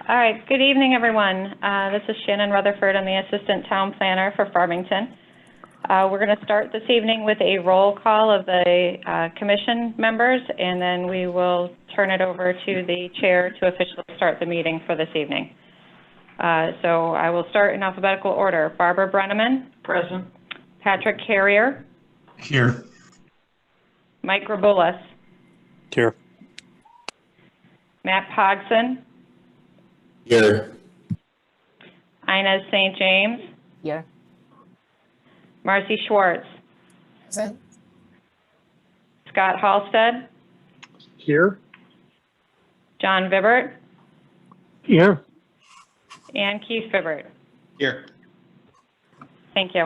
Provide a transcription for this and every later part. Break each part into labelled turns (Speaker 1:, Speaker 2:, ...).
Speaker 1: All right, good evening, everyone. This is Shannon Rutherford. I'm the Assistant Town Planner for Farmington. We're going to start this evening with a roll call of the commission members, and then we will turn it over to the chair to officially start the meeting for this evening. So I will start in alphabetical order. Barbara Brenneman.
Speaker 2: Present.
Speaker 1: Patrick Carrier.
Speaker 3: Here.
Speaker 1: Mike Rabulis.
Speaker 3: Here.
Speaker 1: Matt Pogson.
Speaker 4: Here.
Speaker 1: Inez St. James.
Speaker 5: Here.
Speaker 1: Marcy Schwartz.
Speaker 5: Present.
Speaker 1: Scott Halstead.
Speaker 3: Here.
Speaker 1: John Vibbert.
Speaker 3: Here.
Speaker 1: And Keith Vibbert.
Speaker 4: Here.
Speaker 1: Thank you.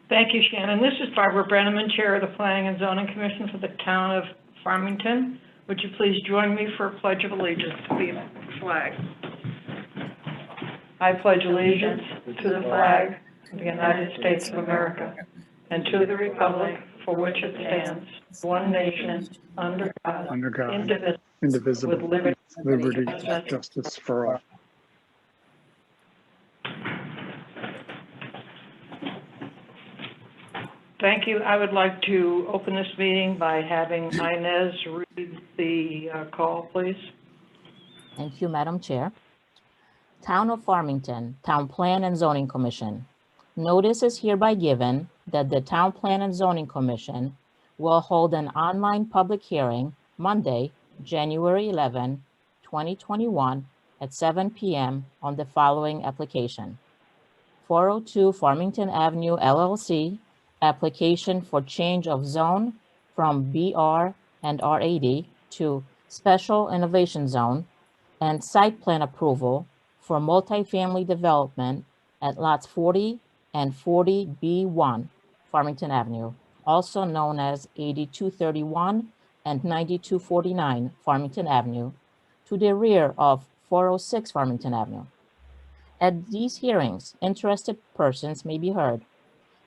Speaker 2: Thank you, Shannon. This is Barbara Brenneman, Chair of the Planning and Zoning Commission for the Town of Farmington. Would you please join me for a Pledge of Allegiance to the flag? I pledge allegiance to the flag of the United States of America and to the republic for which it stands, one nation, under God, indivisible, with liberty
Speaker 3: and justice for all.
Speaker 2: Thank you. I would like to open this meeting by having Inez read the call, please.
Speaker 5: Thank you, Madam Chair. Town of Farmington, Town Plan and Zoning Commission. Notice is hereby given that the Town Plan and Zoning Commission will hold an online public hearing Monday, January 11, 2021 at 7 p.m. on the following application. 402 Farmington Avenue LLC, application for change of zone from BR and R80 to Special Innovation Zone, and site plan approval for multifamily development at lots 40 and 40B1 Farmington Avenue, also known as 8231 and 9249 Farmington Avenue, to the rear of 406 Farmington Avenue. At these hearings, interested persons may be heard.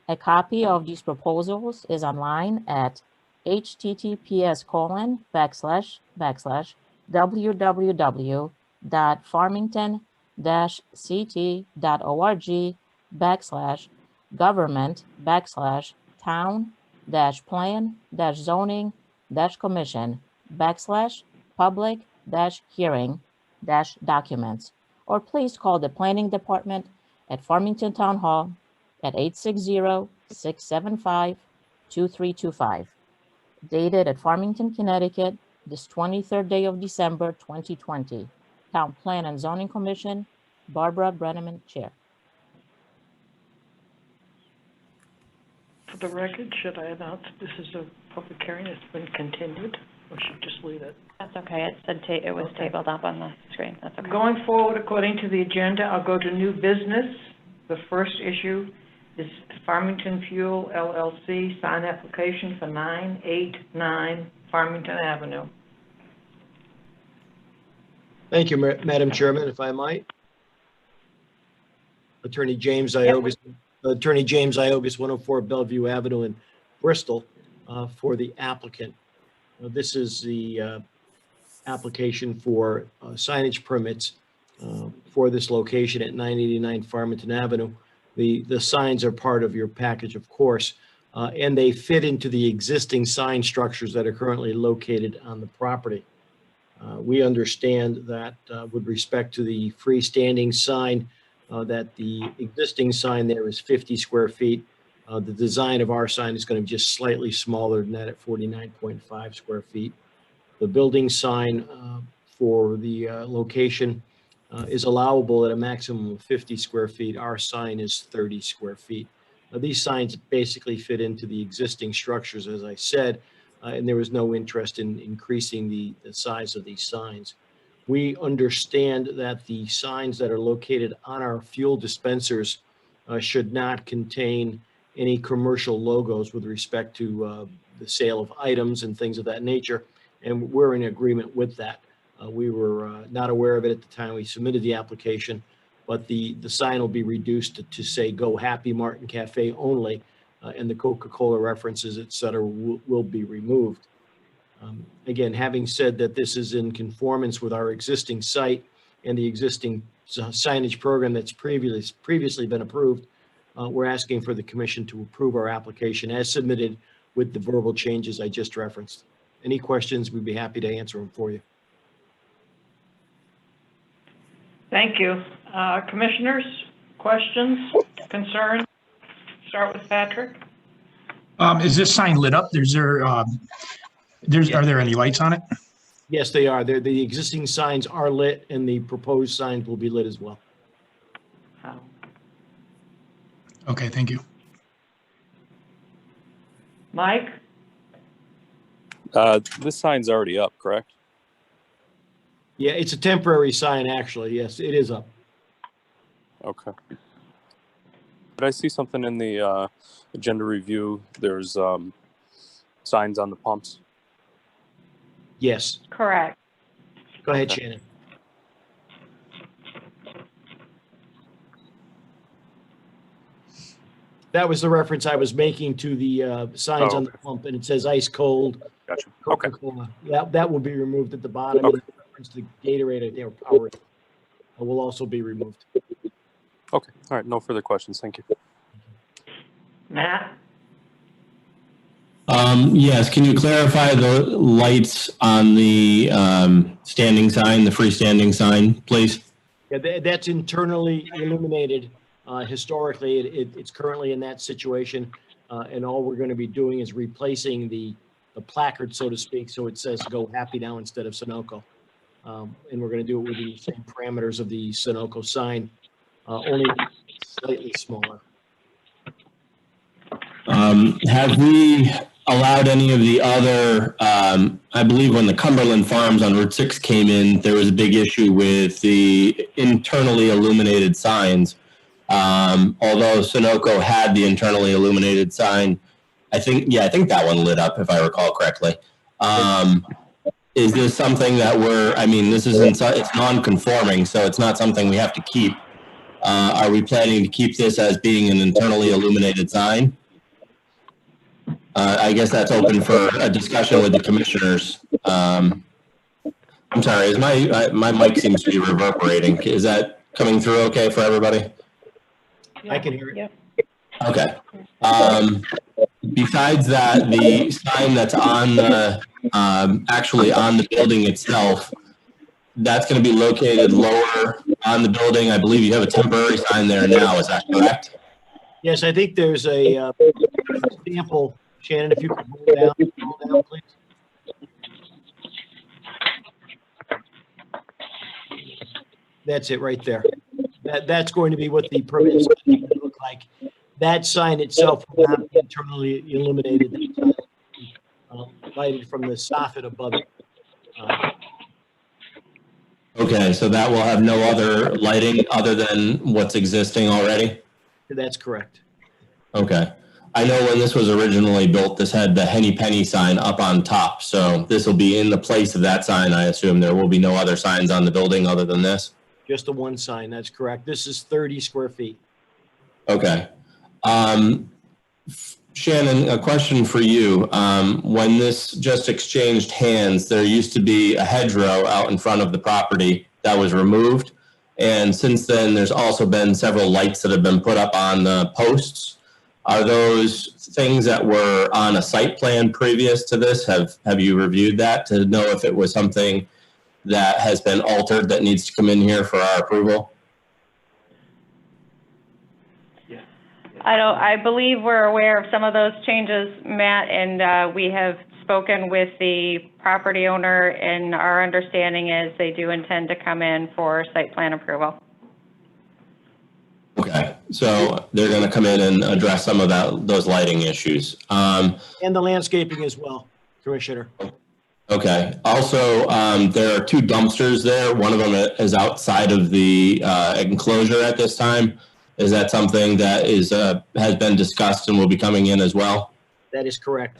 Speaker 5: A copy of these proposals is online at https://www.farmington-ct.org/government/town-plan-zoning-commission/hearing-documents, or please call the Planning Department at Farmington Town Hall at 860-675-2325. Dated at Farmington, Connecticut, this 23rd day of December, 2020. Town Plan and Zoning Commission, Barbara Brenneman, Chair.
Speaker 2: For the record, should I announce this is a public hearing that's been continued, or should just leave it?
Speaker 1: That's okay. It said it was tabled up on the screen. That's okay.
Speaker 2: Going forward, according to the agenda, I'll go to new business. The first issue is Farmington Fuel LLC sign application for 989 Farmington Avenue.
Speaker 4: Thank you, Madam Chairman, if I might. Attorney James Iogas, 104 Bellevue Avenue in Bristol, for the applicant. This is the application for signage permits for this location at 989 Farmington Avenue. The signs are part of your package, of course, and they fit into the existing sign structures that are currently located on the property. We understand that with respect to the freestanding sign, that the existing sign there is 50 square feet. The design of our sign is going to be just slightly smaller than that at 49.5 square feet. The building sign for the location is allowable at a maximum of 50 square feet. Our sign is 30 square feet. Now, these signs basically fit into the existing structures, as I said, and there was no interest in increasing the size of these signs. We understand that the signs that are located on our fuel dispensers should not contain any commercial logos with respect to the sale of items and things of that nature, and we're in agreement with that. We were not aware of it at the time we submitted the application, but the sign will be reduced to say Go Happy Martin Cafe only, and the Coca-Cola references, et cetera, will be removed. Again, having said that this is in conformance with our existing site and the existing signage program that's previously been approved, we're asking for the commission to approve our application as submitted with the verbal changes I just referenced. Any questions, we'd be happy to answer them for you.
Speaker 2: Thank you. Commissioners, questions, concerns? Start with Patrick.
Speaker 6: Is this sign lit up? Are there any lights on it?
Speaker 4: Yes, they are. The existing signs are lit, and the proposed signs will be lit as well.
Speaker 6: Okay, thank you.
Speaker 2: Mike?
Speaker 7: This sign's already up, correct?
Speaker 4: Yeah, it's a temporary sign, actually. Yes, it is up.
Speaker 7: Okay. Did I see something in the agenda review? There's signs on the pumps.
Speaker 4: Yes.
Speaker 1: Correct.
Speaker 4: Go ahead,
Speaker 7: Okay.
Speaker 4: Shannon. That was the reference I was making to the signs
Speaker 7: Oh,
Speaker 4: on the
Speaker 7: okay.
Speaker 4: pump, and it says ice cold.
Speaker 7: Gotcha. Okay.
Speaker 4: Coca-Cola. That will be removed at the bottom.
Speaker 7: Okay.
Speaker 4: And the reference to Gatorade or Power will also be removed.
Speaker 7: Okay. All right. No further questions. Thank you.
Speaker 2: Matt?
Speaker 8: Yes, can you clarify the lights on the standing sign, the freestanding sign, please?
Speaker 4: Yeah, that's internally illuminated. Historically, it's currently in that situation, and all we're going to be doing is replacing the placard, so to speak, so it says "Go Happy" now instead of Sunoco. And we're going to do it with the same parameters of the Sunoco sign, only slightly smaller.
Speaker 8: Have we allowed any of the other, I believe when the Cumberland Farms on Route 6 came in, there was a big issue with the internally illuminated signs. Although Sunoco had the internally illuminated sign, I think that one lit up, if I recall correctly. Is this something that this isn't, it's non-conforming, so it's not something we have to keep. Are we planning to keep this as being an internally illuminated sign? I guess that's open for a discussion with the commissioners. I'm sorry, is my mic seems to be reverberating. Is that coming through okay for everybody?
Speaker 4: I can hear it.
Speaker 1: Yep.
Speaker 8: Okay. Besides that, the sign that's on the, actually on the building itself, that's going to be located lower on the building. I believe you have a temporary sign there now. Is that correct?
Speaker 4: Yes, I think there's a example. Shannon, if you could hold down, please. That's it right there. That's going to be what the permit is going to look like. That sign itself will not be internally illuminated. That sign will be, lighted from the soffit above it.
Speaker 8: Okay, so that will have no other lighting other than what's existing already?
Speaker 4: That's correct.
Speaker 8: Okay. I know when this was originally built, this had the Henny Penny sign up on top. So this will be in the place of that sign, I assume. There will be no other signs on the building other than this?
Speaker 4: Just the one sign, that's correct. This is 30 square feet.
Speaker 8: Okay. Shannon, a question for you. When this just exchanged hands, there used to be a hedgerow out in front of the property that was removed. And since then, there's also been several lights that have been put up on the posts. Are those things that were on a site plan previous to this? Have you reviewed that to know if it was something that has been altered that needs to come in here for our approval?
Speaker 1: I believe we're aware of some of those changes, Matt, and we have spoken with the property owner, and our understanding is they do intend to come in for site plan approval.
Speaker 8: Okay, so they're going to come in and address some of those lighting issues.
Speaker 4: And the landscaping as well, Commissioner.
Speaker 8: Okay. Also, there are two dumpsters there. One of them is outside of the enclosure at this time. Is that something that has been discussed and will be coming in as well?
Speaker 4: That is correct.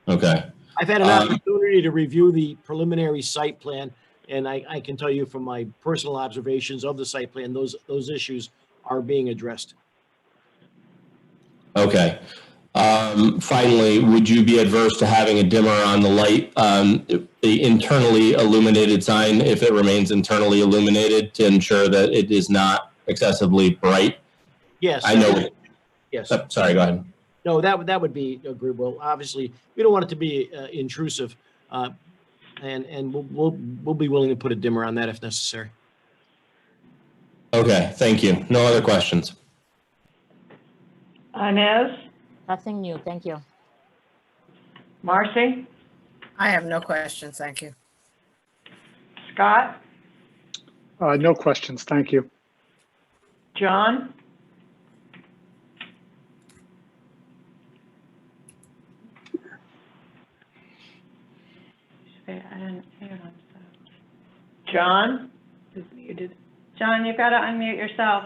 Speaker 8: Okay.
Speaker 4: I've had an opportunity to review the preliminary site plan, and I can tell you from my personal observations of the site plan, those issues are being addressed.
Speaker 8: Okay. Finally, would you be adverse to having a dimmer on the light, the internally illuminated sign, if it remains internally illuminated, to ensure that it is not excessively bright?
Speaker 4: Yes.
Speaker 8: I know.
Speaker 4: Yes.
Speaker 8: Sorry, go ahead.
Speaker 4: No, that would be agreeable. Obviously, we don't want it to be intrusive, and we'll be willing to put a dimmer on that if necessary.
Speaker 8: Okay, thank you. No other questions.
Speaker 2: Inez,
Speaker 5: Nothing new, thank you.
Speaker 2: Marcy,
Speaker 9: I have no questions, thank you.
Speaker 2: Scott,
Speaker 3: No questions, thank you.
Speaker 2: John,
Speaker 1: I didn't hear him, so.
Speaker 2: John,
Speaker 1: John, you've got to unmute yourself.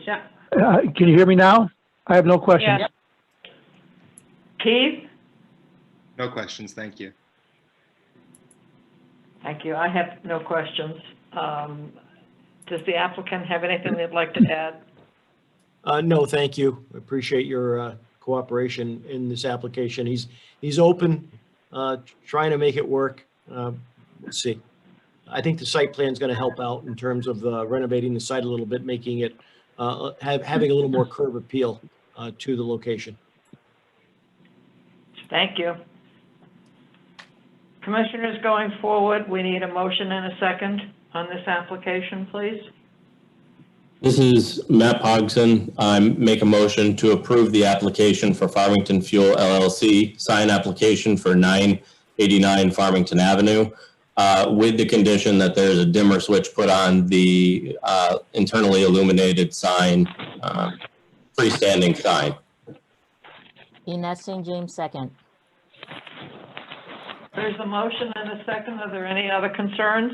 Speaker 1: John,
Speaker 10: Can you hear me now? I have no questions.
Speaker 1: yeah.
Speaker 2: Keith?
Speaker 11: No questions, thank you.
Speaker 2: Thank you. I have no questions. Does the applicant have anything they'd like to add?
Speaker 4: No, thank you. I appreciate your cooperation in this application. He's open, trying to make it work. Let's see. I think the site plan is going to help out in terms of renovating the site a little bit, making it having a little more curb appeal to the location.
Speaker 2: Thank you. Commissioners, going forward, we need a motion and a second on this application, please.
Speaker 8: This is Matt Pogson. I make a motion to approve the application for Farmington Fuel LLC, sign application for 989 Farmington Avenue, with the condition that there's a dimmer switch put on the internally illuminated sign, freestanding sign.
Speaker 5: Ines St. James, second.
Speaker 2: There's a motion and a second. Are there any other concerns?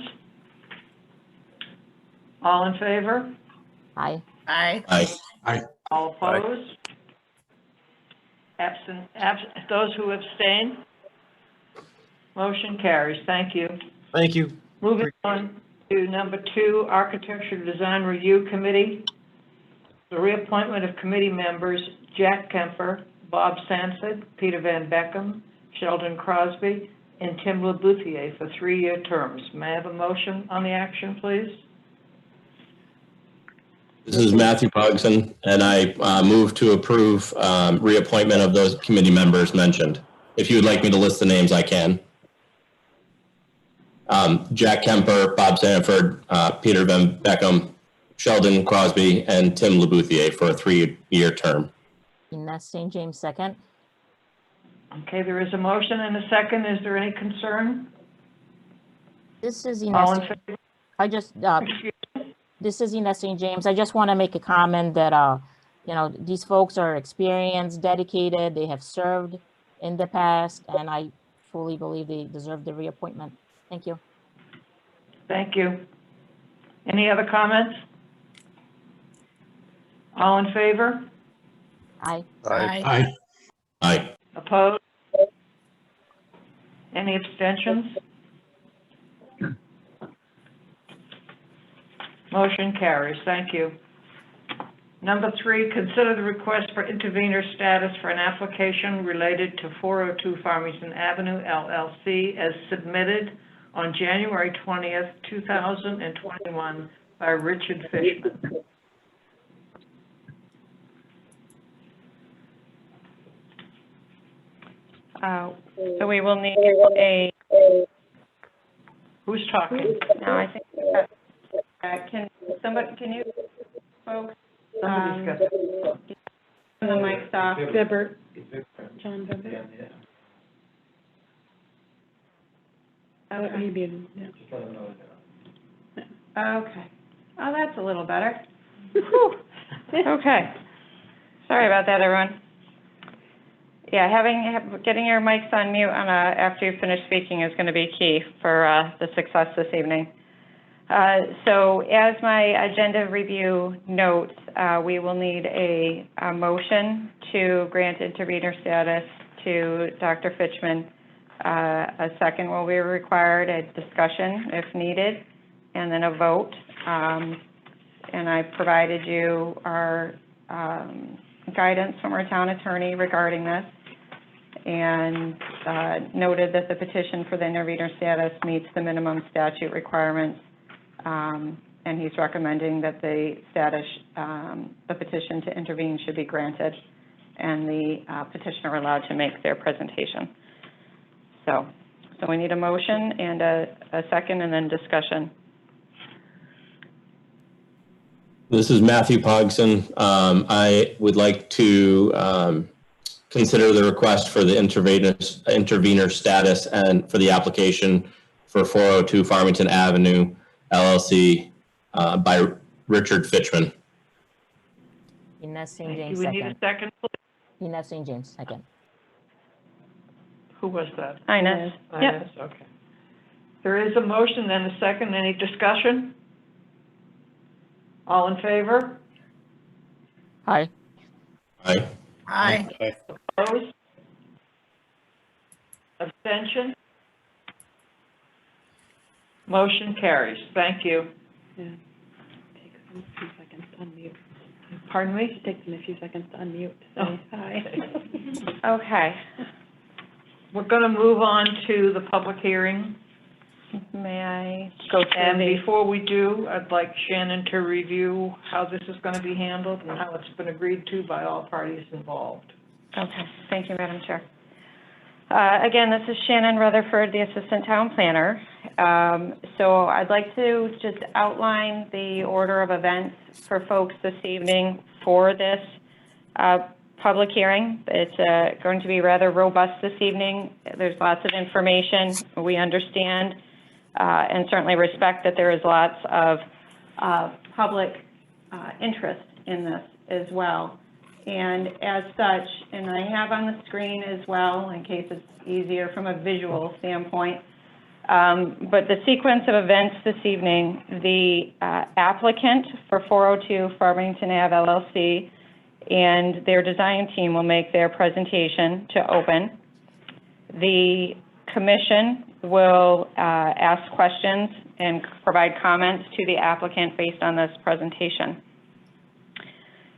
Speaker 2: All in favor?
Speaker 5: Aye.
Speaker 9: Aye.
Speaker 2: All opposed? Absent, those who abstain? Motion carries. Thank you.
Speaker 4: Thank you.
Speaker 2: Moving on to number 2, Architecture Design Review Committee. The reappointment of committee members Jack Kemper, Bob Sanford, Peter Van Beckham, Sheldon Crosby, and Tim LaBouthier for 3-year terms. May I have a motion on the action, please?
Speaker 8: This is Matthew Pogson, and I move to approve reappointment of those committee members mentioned. If you would like me to list the names, I can. Jack Kemper, Bob Sanford, Peter Van Beckham, Sheldon Crosby, and Tim LaBouthier for a 3-year term.
Speaker 5: Ines St. James, second.
Speaker 2: Okay, there is a motion and a second. Is there any concern?
Speaker 5: This is
Speaker 2: All in
Speaker 5: Ines.
Speaker 2: favor?
Speaker 5: I just,
Speaker 2: Excuse-
Speaker 5: this is Ines St. James. I just want to make a comment that, these folks are experienced, dedicated, they have served in the past, and I fully believe they deserve the reappointment. Thank you.
Speaker 2: Thank you. Any other comments? All in favor?
Speaker 5: Aye.
Speaker 9: Aye.
Speaker 8: Aye.
Speaker 2: Opposed? Any abstentions? Motion carries. Thank you. Number 3, consider the request for intervenor status for an application related to 402 Farmington Avenue LLC as submitted on January 20th, 2021 by Richard Fishman.
Speaker 1: So we will need a,
Speaker 2: Who's talking?
Speaker 1: no, I think, can you folks,
Speaker 2: Somebody's got
Speaker 1: turn the mics off?
Speaker 2: Bibbert.
Speaker 1: John Bibbert? Okay. Oh, that's a little better. Whew. Okay. Sorry about that, everyone. Yeah, getting your mics on mute after you finish speaking is going to be key for the success this evening. So as my agenda review notes, we will need a motion to grant intervenor status to Dr. Fishman A second will be required, a discussion if needed, and then a vote. And I provided you our guidance from our town attorney regarding this, and noted that the petition for the intervenor status meets the minimum statute requirements, and he's recommending that the petition to intervene should be granted, and the petitioner allowed to make their presentation. So we need a motion and a second, and then discussion.
Speaker 8: This is Matthew Pogson. I would like to consider the request for the intervenor status and for the application for 402 Farmington Avenue, LLC, by Richard Fitchman.
Speaker 5: Ines St. James,
Speaker 2: We need a
Speaker 5: second.
Speaker 2: second, please.
Speaker 5: Ines St. James, second.
Speaker 2: Who was that?
Speaker 1: Ines. Yep.
Speaker 2: Ines, okay. There is a motion and a second. Any discussion? All in favor?
Speaker 5: Aye.
Speaker 8: Aye.
Speaker 9: Aye.
Speaker 2: Opposed? Abstention? Motion carries. Thank you.
Speaker 12: Yeah. Takes them a few seconds to unmute.
Speaker 2: Pardon me?
Speaker 12: It takes them a few seconds to unmute.
Speaker 2: Oh.
Speaker 12: Say hi.
Speaker 1: Okay.
Speaker 2: We're going to move on to the public hearing.
Speaker 1: May I go through
Speaker 2: And
Speaker 1: the,
Speaker 2: before we do, I'd like Shannon to review how this is going to be handled and how it's been agreed to by all parties involved.
Speaker 1: okay, thank you, Madam Chair. Again, this is Shannon Rutherford, the Assistant Town Planner. So I'd like to just outline the order of events for folks this evening for this public hearing. It's going to be rather robust this evening. There's lots of information. We understand and certainly respect that there is lots of public interest in this as well. And as such, and I have on the screen as well, in case it's easier from a visual standpoint, but the sequence of events this evening, the applicant for 402 Farmington Ave LLC and their design team will make their presentation to open. The commission will ask questions and provide comments to the applicant based on this presentation.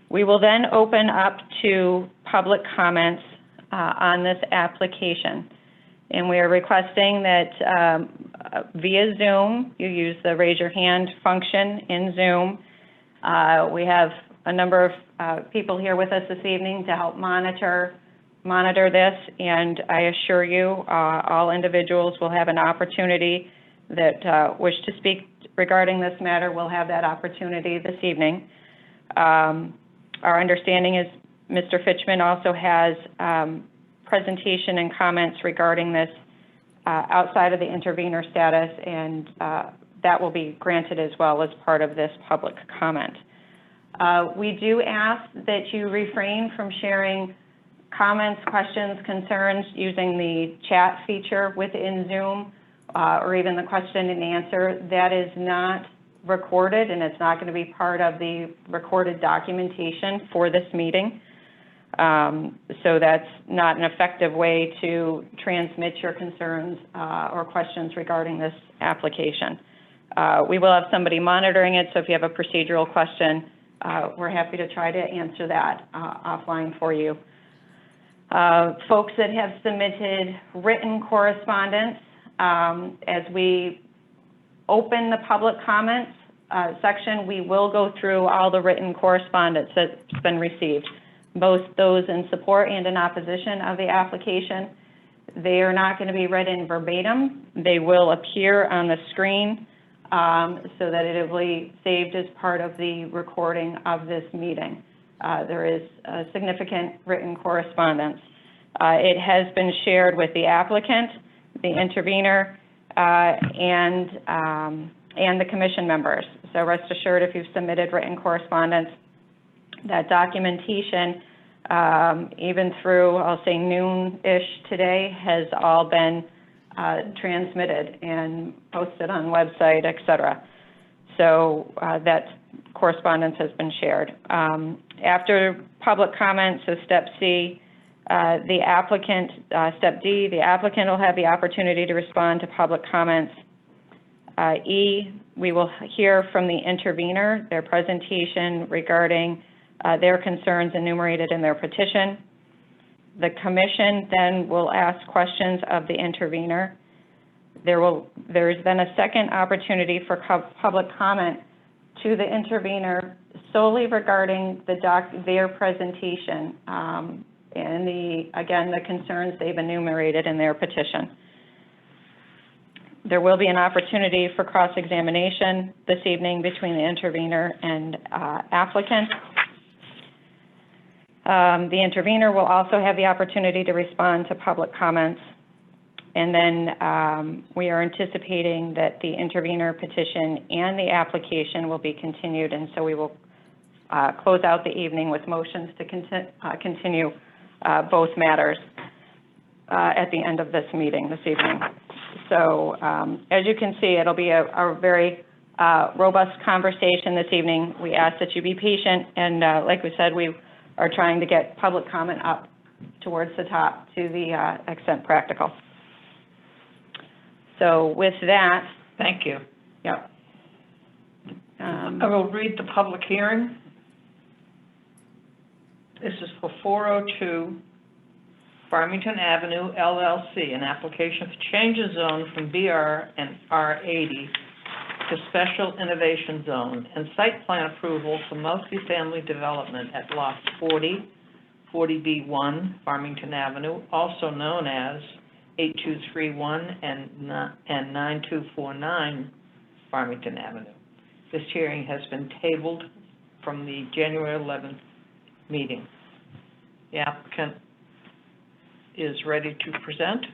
Speaker 1: We will then open up to public comments on this application. And we are requesting that via Zoom, you use the raise your hand function in Zoom. We have a number of people here with us this evening to help monitor this, and I assure you all individuals will have an opportunity that wish to speak regarding this matter will have that opportunity this evening. Our understanding is Mr. Fitchman also has presentation and comments regarding this outside of the intervenor status, and that will be granted as well as part of this public comment. We do ask that you refrain from sharing comments, questions, concerns using the chat feature within Zoom or even the question and answer. That is not recorded, and it's not going to be part of the recorded documentation for this meeting. So that's not an effective way to transmit your concerns or questions regarding this application. We will have somebody monitoring it, so if you have a procedural question, we're happy to try to answer that offline for you. Folks that have submitted written correspondence, as we open the public comments section, we will go through all the written correspondence that's been received, both those in support and in opposition of the application. They are not going to be read in verbatim. They will appear on the screen so that it will be saved as part of the recording of this meeting. There is a significant written correspondence. It has been shared with the applicant, the intervenor, and the commission members. So rest assured, if you've submitted written correspondence, that documentation, even through, I'll say, noon-ish today, has all been transmitted and posted on website, et cetera. So that correspondence has been shared. After public comments, so step C, The applicant, step D, the applicant will have the opportunity to respond to public comments. E, we will hear from the intervener, their presentation regarding their concerns enumerated in their petition. The commission then will ask questions of the intervener. There's then a second opportunity for public comment to the intervener solely regarding their presentation and the concerns they've enumerated in their petition. There will be an opportunity for cross-examination this evening between the intervener and applicant. The intervener will also have the opportunity to respond to public comments. And then we are anticipating that the intervener petition and the application will be continued, and so we will close out the evening with motions to continue both matters at the end of this meeting this evening. So as you can see, it'll be a very robust conversation this evening. We ask that you be patient, and like we said, we are trying to get public comment up towards the top to the extent practical. So with that.
Speaker 2: Thank you.
Speaker 1: Yep.
Speaker 2: I will read the public hearing. This is for 402 Farmington Avenue LLC, an application for change of zone from BR and R80 to Special Innovation Zone and site plan approval for multifamily development at lots 40, 40B1 Farmington Avenue, also known as 8231 and 9249 Farmington Avenue. This hearing has been tabled from the January 11th meeting. The applicant is ready to present.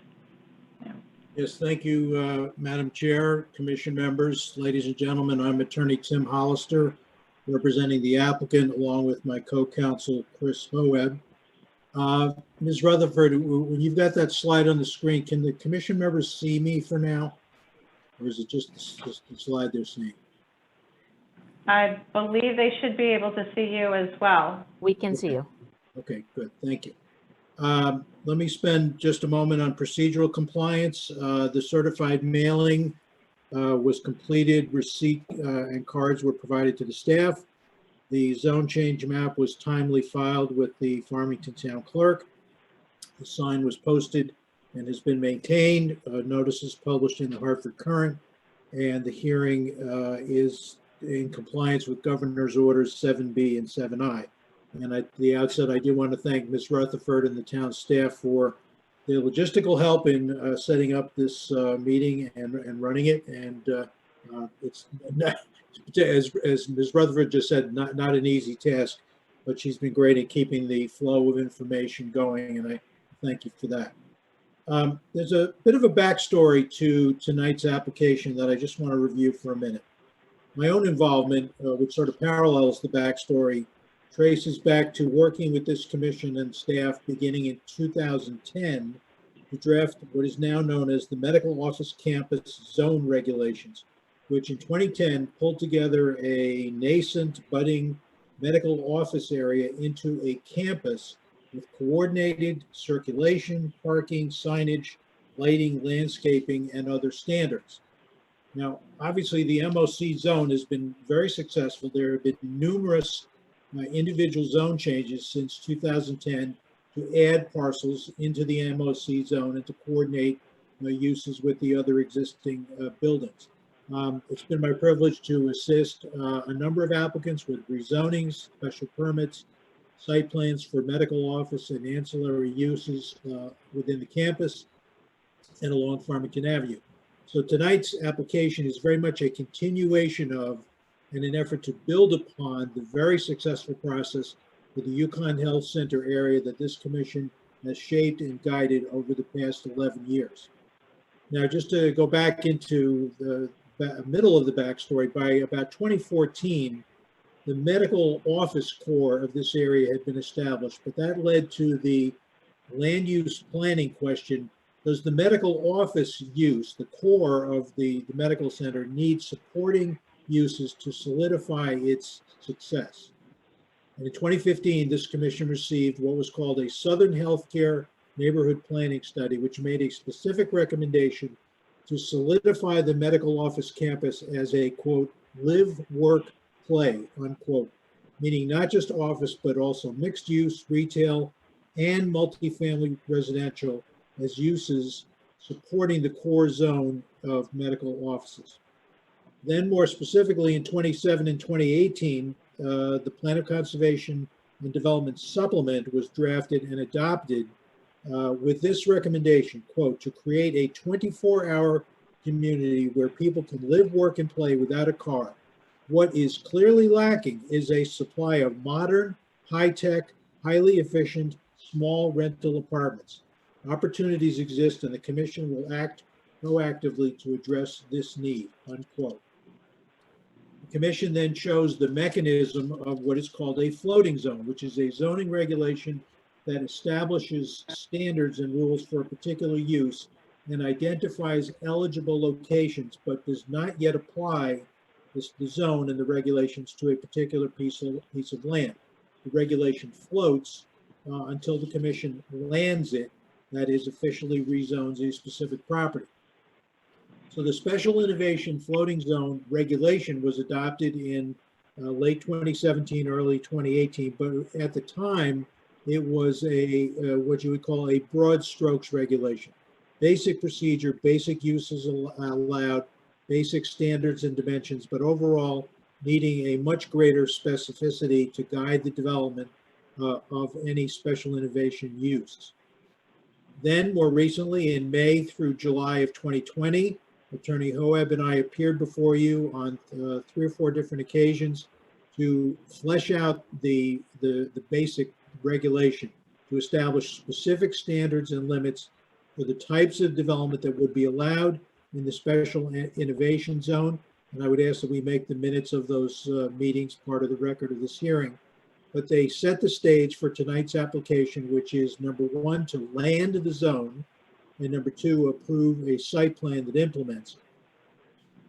Speaker 13: Yes, thank you, Madam Chair, Commission members, ladies and gentlemen. I'm Attorney Tim Hollister, representing the applicant, along with my co-counsel, Chris Hoeb. Ms. Rutherford, when you've got that slide on the screen, can the Commission members see me for now? Or is it just the slide they're seeing?
Speaker 1: I believe they should be able to see you as well.
Speaker 5: We can see you.
Speaker 13: Okay, good, thank you. Let me spend just a moment on procedural compliance. The certified mailing was completed, receipt and cards were provided to the staff. The zone change map was timely filed with the Farmington Town Clerk. The sign was posted and has been maintained. Notices published in the Hartford Current, and the hearing is in compliance with Governor's Orders 7B and 7I. And at the outset, I do want to thank Ms. Rutherford and the town staff for their logistical help in setting up this meeting and running it. And it's not, as Ms. Rutherford just said, not an easy task, but she's been great at keeping the flow of information going, and I thank you for that. There's a bit of a backstory to tonight's application that I just want to review for a minute. My own involvement, which sort of parallels the backstory, traces back to working with this commission and staff beginning in 2010 to draft what is now known as the Medical Office Campus Zone Regulations, which in 2010 pulled together a nascent, budding medical office area into a campus with coordinated circulation, parking, signage, lighting, landscaping, and other standards. Now, obviously, the MOC zone has been very successful. There have been numerous individual zone changes since 2010 to add parcels into the MOC zone and to coordinate uses with the other existing buildings. It's been my privilege to assist a number of applicants with rezonings, special permits, site plans for medical office and ancillary uses within the campus and along Farmington Avenue. So tonight's application is very much a continuation of and an effort to build upon the very successful process for the Yukon Health Center area that this commission has shaped and guided over the past 11 years. Now, just to go back into the middle of the backstory, by about 2014, the medical office core of this area had been established, but that led to the land use planning question. Does the medical office use, the core of the medical center, need supporting uses to solidify its success? And in 2015, this commission received what was called a Southern Healthcare Neighborhood Planning Study, which made a specific recommendation to solidify the medical office campus as a, quote, live, work, play, unquote, meaning not just office, but also mixed use, retail, and multifamily residential as uses supporting the core zone of medical offices. Then more specifically in 27 and 2018, the Plan of Conservation and Development Supplement was drafted and adopted with this recommendation, quote, to create a 24-hour community where people can live, work, and play without a car. What is clearly lacking is a supply of modern, high-tech, highly efficient, small rental apartments. Opportunities exist and the commission will act proactively to address this need, unquote. The commission then chose the mechanism of what is called a floating zone, which is a zoning regulation that establishes standards and rules for a particular use and identifies eligible locations, but does not yet apply the zone and the regulations to a particular piece of land. The regulation floats until the commission lands it, that is, officially rezones a specific property. So the Special Innovation Floating Zone regulation was adopted in late 2017, early 2018, but at the time, it was a what you would call a broad strokes regulation. Basic procedure, basic uses allowed, basic standards and dimensions, but overall needing a much greater specificity to guide the development of any special innovation use. Then more recently in May through July of 2020, Attorney Hoeb and I appeared before you on 3 or 4 different occasions to flesh out the basic regulation, to establish specific standards and limits for the types of development that would be allowed in the Special Innovation Zone. And I would ask that we make the minutes of those meetings part of the record of this hearing. But they set the stage for tonight's application, which is number 1, to land the zone, and number 2, approve a site plan that implements it.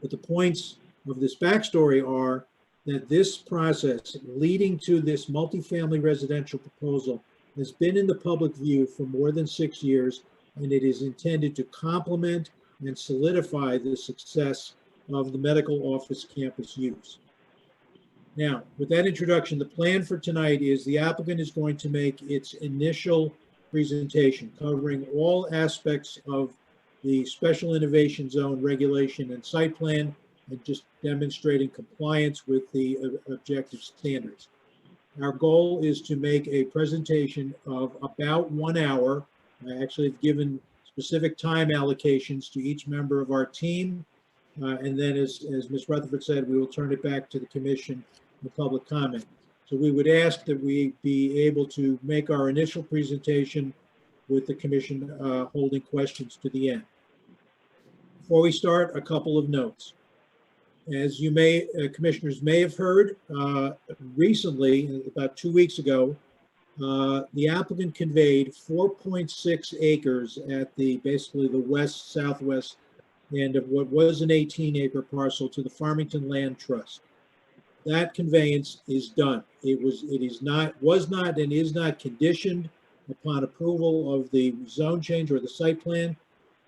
Speaker 13: But the points of this backstory are that this process leading to this multifamily residential proposal has been in the public view for more than 6 years, and it is intended to complement and solidify the success of the medical office campus use. Now, with that introduction, the plan for tonight is the applicant is going to make its initial presentation covering all aspects of the Special Innovation Zone regulation and site plan, and just demonstrating compliance with the objective standards. Our goal is to make a presentation of about 1 hour. I actually have given specific time allocations to each member of our team. And then as Ms. Rutherford said, we will turn it back to the commission for public comment. So we would ask that we be able to make our initial presentation with the commission holding questions to the end. Before we start, a couple of notes. As you may, commissioners may have heard, recently, about 2 weeks ago, the applicant conveyed 4.6 acres at basically the west-southwest end of what was an 18-acre parcel to the Farmington Land Trust. That conveyance is done. It was not and is not conditioned upon approval of the zone change or the site plan.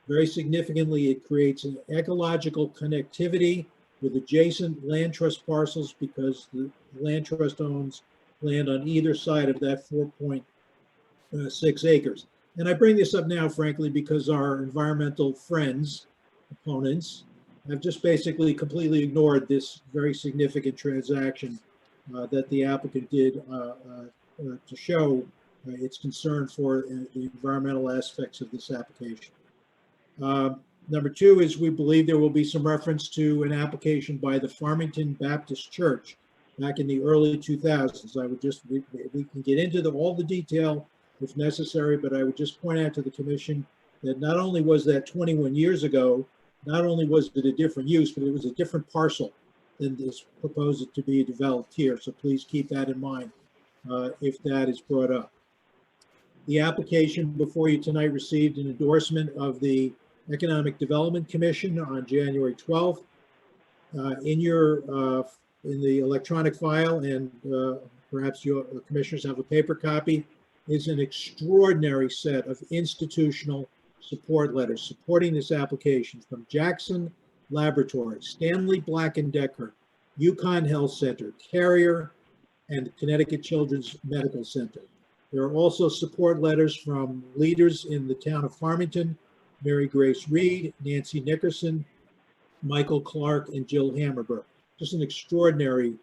Speaker 13: Very significantly, it creates an ecological connectivity with adjacent land trust parcels because the land trust owns land on either side of that 4.6 acres. And I bring this up now, frankly, because our environmental friends, opponents, have just basically completely ignored this very significant transaction that the applicant did to show its concern for the environmental aspects of this application. Number 2 is we believe there will be some reference to an application by the Farmington Baptist Church back in the early 2000s. I would just, we can get into all the detail if necessary, but I would just point out to the commission that not only was that 21 years ago, not only was it a different use, but it was a different parcel than this proposed to be developed here. So please keep that in mind if that is brought up. The application before you tonight received an endorsement of the Economic Development Commission on January 12th. In the electronic file and perhaps your the commissioners have a paper copy, is an extraordinary set of institutional support letters supporting this application from Jackson Laboratory, Stanley Black & Decker, Yukon Health Center, Carrier, and Connecticut Children's Medical Center. There are also support letters from leaders in the town of Farmington, Mary Grace Reed, Nancy Nickerson, Michael Clark, and Jill Hammerberg. Just an extraordinary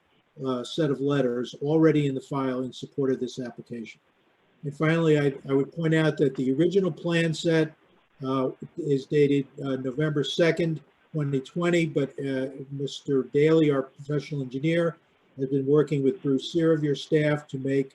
Speaker 13: set of letters already in the file in support of this application. And finally, I would point out that the original plan set is dated November 2nd, 2020, but Mr. Daly, our professional engineer, has been working with Bruce Sear of your staff to make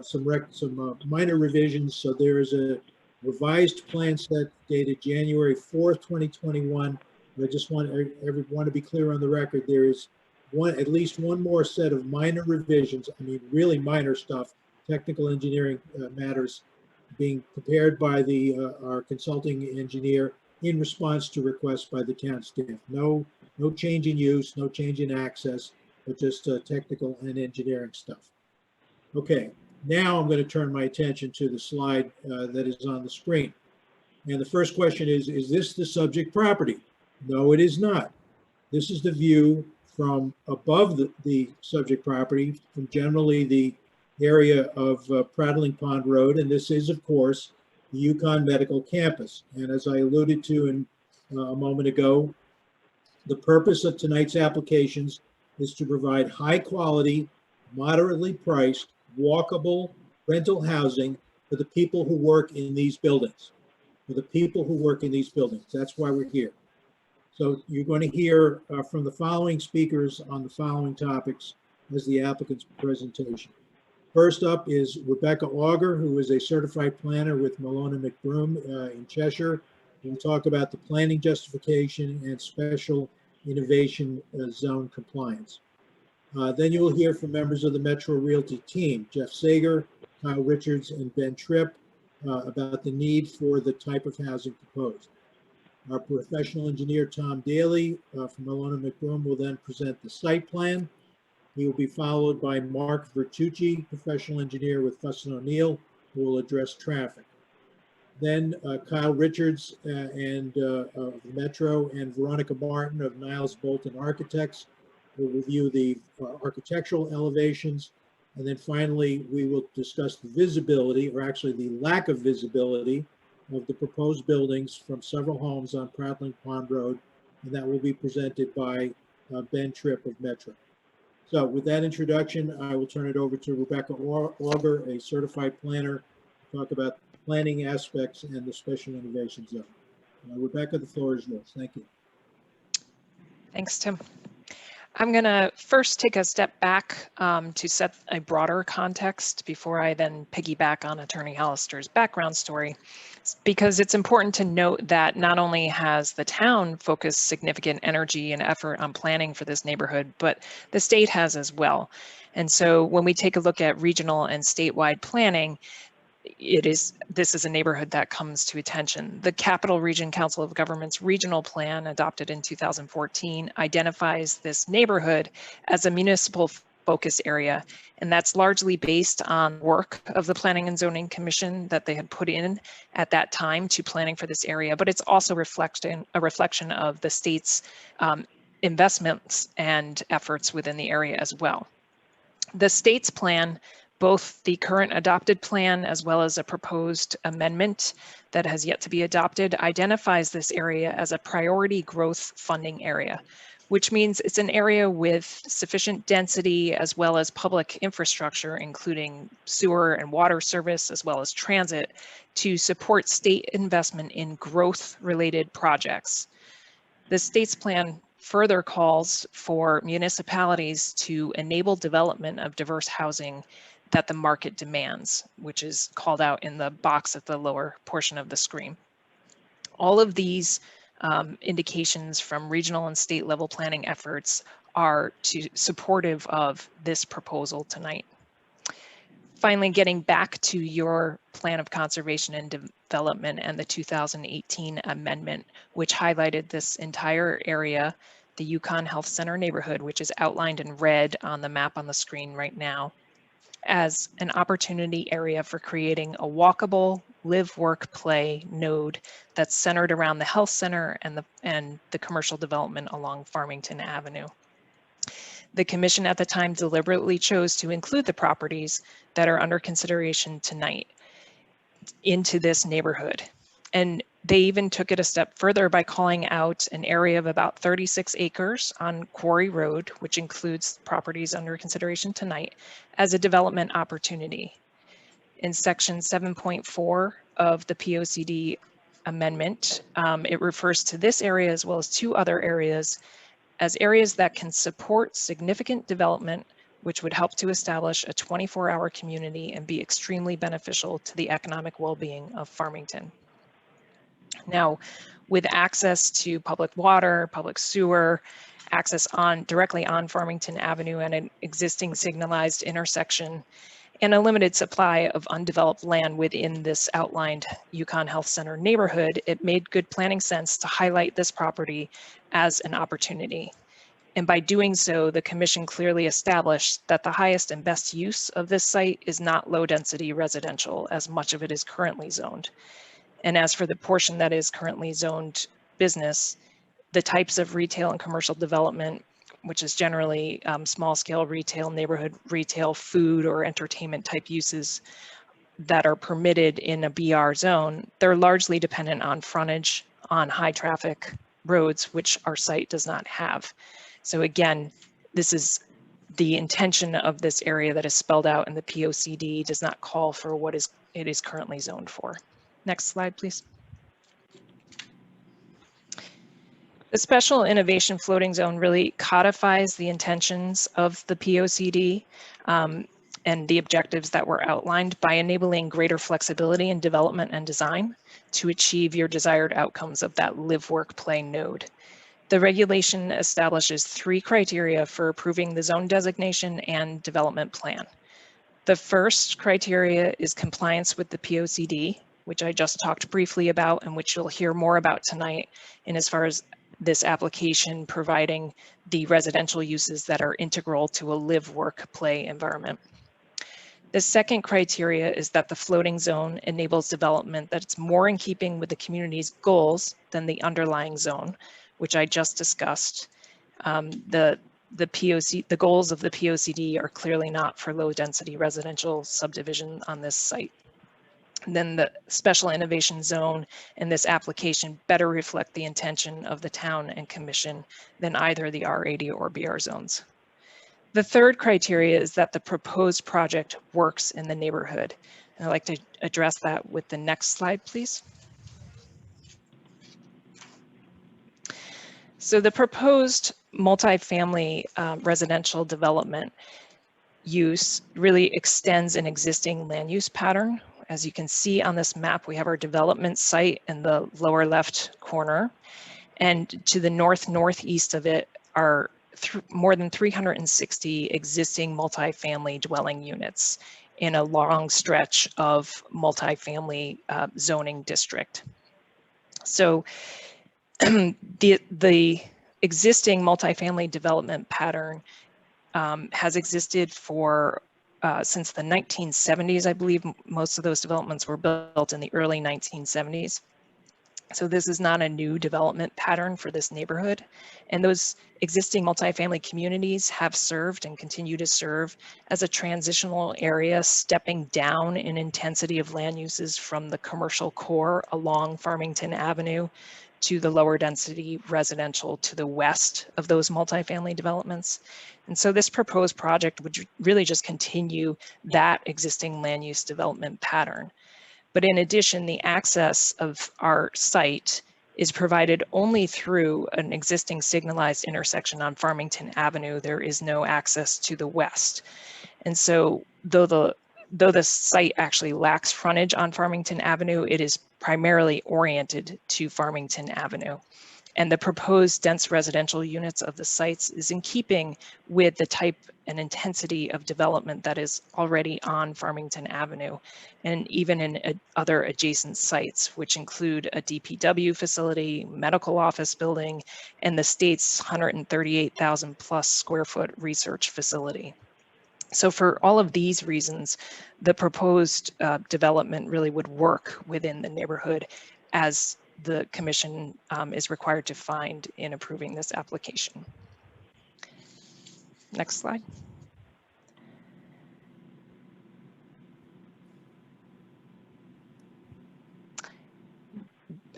Speaker 13: some minor revisions. So there is a revised plan set dated January 4th, 2021. I just want to be clear on the record. There is at least one more set of minor revisions. I mean, really minor stuff, technical engineering matters being prepared by our consulting engineer in response to requests by the town staff. No change in use, no change in access, but just technical and engineering stuff. Okay, now I'm going to turn my attention to the slide that is on the screen. And the first question is this the subject property? No, it is not. This is the view from above the subject property, from generally the area of Prattling Pond Road, and this is, of course, the Yukon Medical Campus. And as I alluded to a moment ago, the purpose of tonight's applications is to provide high quality, moderately priced, walkable rental housing for the people who work in these buildings. For the people who work in these buildings. That's why we're here. So you're going to hear from the following speakers on the following topics as the applicant's presentation. First up is Rebecca Auger, who is a certified planner with Malone and McBroom in Cheshire. We'll talk about the planning justification and special innovation zone compliance. Then you will hear from members of the Metro Realty team, Jeff Sager, Kyle Richards, and Ben Tripp, about the need for the type of housing proposed. Our professional engineer, Tom Daly, from Malone and McBroom, will then present the site plan. He will be followed by Mark Vertucci, professional engineer with Fussin O'Neill, who will address traffic. Then Kyle Richards of Metro and Veronica Martin of Niles Bolton Architects will review the architectural elevations. And then finally, we will discuss the visibility, or actually the lack of visibility, of the proposed buildings from several homes on Prattling Pond Road, and that will be presented by Ben Tripp of Metro. So with that introduction, I will turn it over to Rebecca Auger, a certified planner, to talk about planning aspects and the special innovation zone. Rebecca, the floor is yours. Thank you.
Speaker 14: Thanks, Tim. I'm going to first take a step back to set a broader context before I then piggyback on Attorney Hollister's background story, because it's important to note that not only has the town focused significant energy and effort on planning for this neighborhood, but the state has as well. And so when we take a look at regional and statewide planning, this is a neighborhood that comes to attention. The Capital Region Council of Governments Regional Plan, adopted in 2014, identifies this neighborhood as a municipal focus area, and that's largely based on work of the Planning and Zoning Commission that they had put in at that time to planning for this area, but it's also a reflection of the state's investments and efforts within the area as well. The state's plan, both the current adopted plan as well as a proposed amendment that has yet to be adopted, identifies this area as a priority growth funding area, which means it's an area with sufficient density as well as public infrastructure, including sewer and water service, as well as transit, to support state investment in growth-related projects. The state's plan further calls for municipalities to enable development of diverse housing that the market demands, which is called out in the box at the lower portion of the screen. All of these indications from regional and state level planning efforts are supportive of this proposal tonight. Finally, getting back to your plan of conservation and development and the 2018 amendment, which highlighted this entire area, the Yukon Health Center neighborhood, which is outlined in red on the map on the screen right now, as an opportunity area for creating a walkable, live, work, play node that's centered around the health center and the commercial development along Farmington Avenue. The commission at the time deliberately chose to include the properties that are under consideration tonight into this neighborhood. And they even took it a step further by calling out an area of about 36 acres on Quarry Road, which includes properties under consideration tonight, as a development opportunity. In section 7.4 of the POCD amendment, it refers to this area as well as two other areas as areas that can support significant development, which would help to establish a 24-hour community and be extremely beneficial to the economic well-being of Farmington. Now, with access to public water, public sewer, access directly on Farmington Avenue and an existing signalized intersection, and a limited supply of undeveloped land within this outlined Yukon Health Center neighborhood, it made good planning sense to highlight this property as an opportunity. And by doing so, the commission clearly established that the highest and best use of this site is not low density residential, as much of it is currently zoned. And as for the portion that is currently zoned business, the types of retail and commercial development, which is generally small scale retail, neighborhood retail, food or entertainment type uses that are permitted in a BR zone, they're largely dependent on frontage on high traffic roads, which our site does not have. So again, this is the intention of this area that is spelled out in the POCD does not call for what it is currently zoned for. Next slide, please. The special innovation floating zone really codifies the intentions of the POCD and the objectives that were outlined by enabling greater flexibility in development and design to achieve your desired outcomes of that live, work, play node. The regulation establishes 3 criteria for approving the zone designation and development plan. The first criteria is compliance with the POCD, which I just talked briefly about and which you'll hear more about tonight in as far as this application providing the residential uses that are integral to a live, work, play environment. The second criteria is that the floating zone enables development that's more in keeping with the community's goals than the underlying zone, which I just discussed. The goals of the POCD are clearly not for low density residential subdivision on this site. And then the special innovation zone in this application better reflect the intention of the town and commission than either the R80 or BR zones. The third criteria is that the proposed project works in the neighborhood. And I'd like to address that with the next slide, please. So the proposed multifamily residential development use really extends an existing land use pattern. As you can see on this map, we have our development site in the lower left corner. And to the northeast of it are more than 360 existing multifamily dwelling units in a long stretch of multifamily zoning district. So the existing multifamily development pattern has existed for since the 1970s. I believe most of those developments were built in the early 1970s. So this is not a new development pattern for this neighborhood. And those existing multifamily communities have served and continue to serve as a transitional area, stepping down in intensity of land uses from the commercial core along Farmington Avenue to the lower density residential to the west of those multifamily developments. And so this proposed project would really just continue that existing land use development pattern. But in addition, the access of our site is provided only through an existing signalized intersection on Farmington Avenue. There is no access to the west. And so though the site actually lacks frontage on Farmington Avenue, it is primarily oriented to Farmington Avenue. And the proposed dense residential units of the sites is in keeping with the type and intensity of development that is already on Farmington Avenue, and even in other adjacent sites, which include a DPW facility, medical office building, and the state's 138,000 plus square foot research facility. So for all of these reasons, the proposed development really would work within the neighborhood as the commission is required to find in approving this application. Next slide.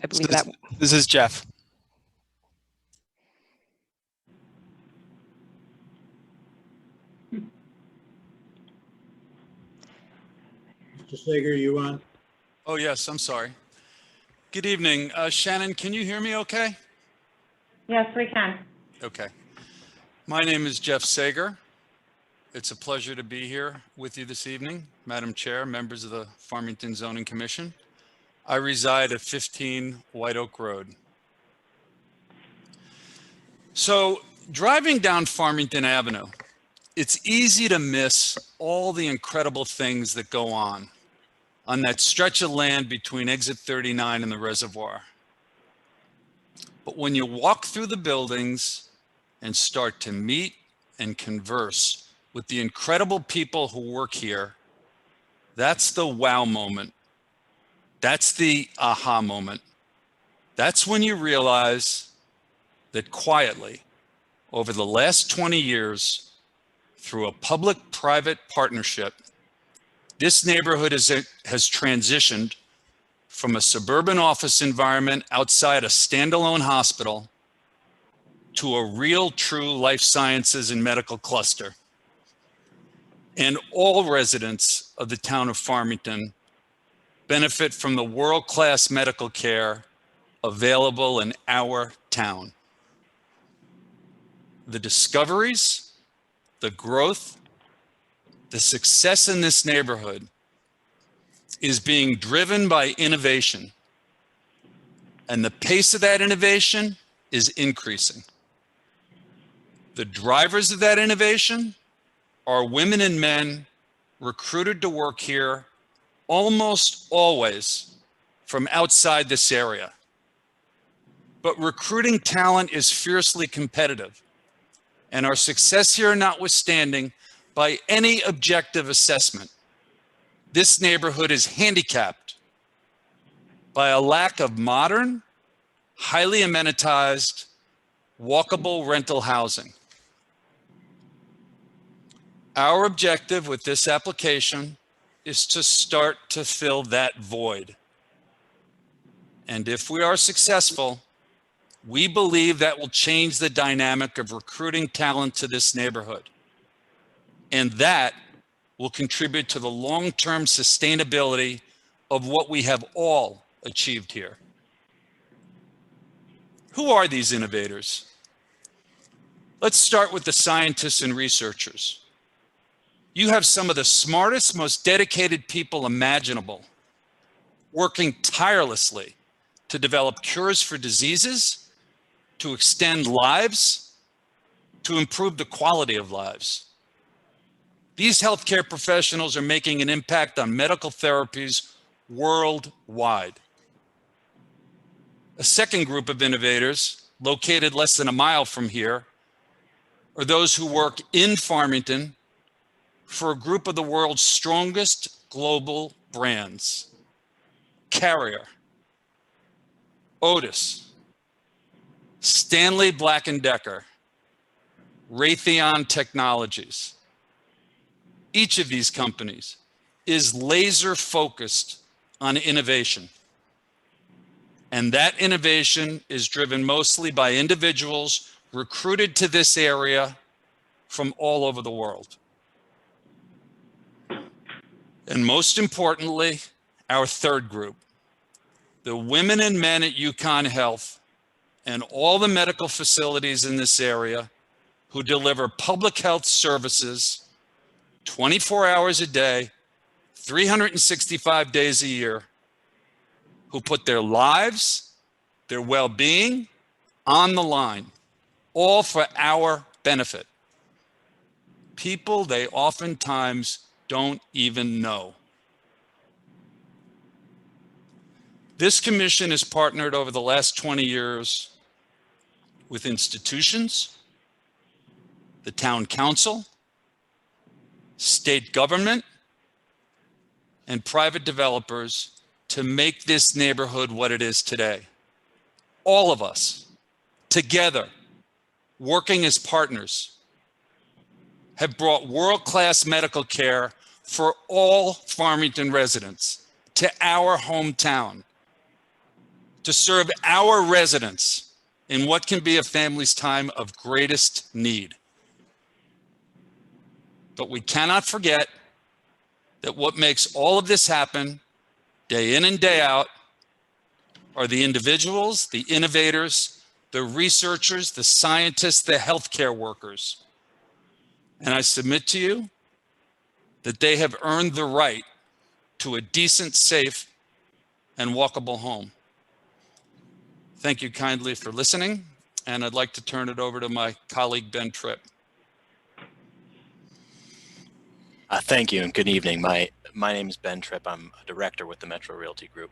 Speaker 14: I believe
Speaker 15: This is Jeff.
Speaker 13: Mr. Sager, you on?
Speaker 15: Oh, yes, I'm sorry. Good evening. Shannon, can you hear me okay?
Speaker 1: Yes, we can.
Speaker 15: Okay. My name is Jeff Sager. It's a pleasure to be here with you this evening, Madam Chair, members of the Farmington Zoning Commission. I reside at 15 White Oak Road. So driving down Farmington Avenue, it's easy to miss all the incredible things that go on that stretch of land between exit 39 and the reservoir. But when you walk through the buildings and start to meet and converse with the incredible people who work here, that's the wow moment. That's the aha moment. That's when you realize that quietly, over the last 20 years, through a public-private partnership, this neighborhood has transitioned from a suburban office environment outside a standalone hospital to a real, true life sciences and medical cluster. And all residents of the town of Farmington benefit from the world-class medical care available in our town. The discoveries, the growth, the success in this neighborhood is being driven by innovation. And the pace of that innovation is increasing. The drivers of that innovation are women and men recruited to work here almost always from outside this area. But recruiting talent is fiercely competitive. And our success here notwithstanding, by any objective assessment, this neighborhood is handicapped by a lack of modern, highly amenitized, walkable rental housing. Our objective with this application is to start to fill that void. And if we are successful, we believe that will change the dynamic of recruiting talent to this neighborhood. And that will contribute to the long-term sustainability of what we have all achieved here. Who are these innovators? Let's start with the scientists and researchers. You have some of the smartest, most dedicated people imaginable, working tirelessly to develop cures for diseases, to extend lives, to improve the quality of lives. These healthcare professionals are making an impact on medical therapies worldwide. A second group of innovators, located less than a mile from here, are those who work in Farmington for a group of the world's strongest global brands: Carrier, Otis, Stanley Black & Decker, Raytheon Technologies. Each of these companies is laser focused on innovation. And that innovation is driven mostly by individuals recruited to this area from all over the world. And most importantly, our third group, the women and men at Yukon Health and all the medical facilities in this area who deliver public health services 24 hours a day, 365 days a year, who put their lives, their well-being on the line, all for our benefit. People they oftentimes don't even know. This commission has partnered over the last 20 years with institutions, the town council, state government, and private developers to make this neighborhood what it is today. All of us, together, working as partners, have brought world-class medical care for all Farmington residents to our hometown, to serve our residents in what can be a family's time of greatest need. But we cannot forget that what makes all of this happen day in and day out are the individuals, the innovators, the researchers, the scientists, the healthcare workers. And I submit to you that they have earned the right to a decent, safe, and walkable home. Thank you kindly for listening, and I'd like to turn it over to my colleague, Ben Tripp.
Speaker 16: Thank you and good evening. My name is Ben Tripp. I'm a director with the Metro Realty Group.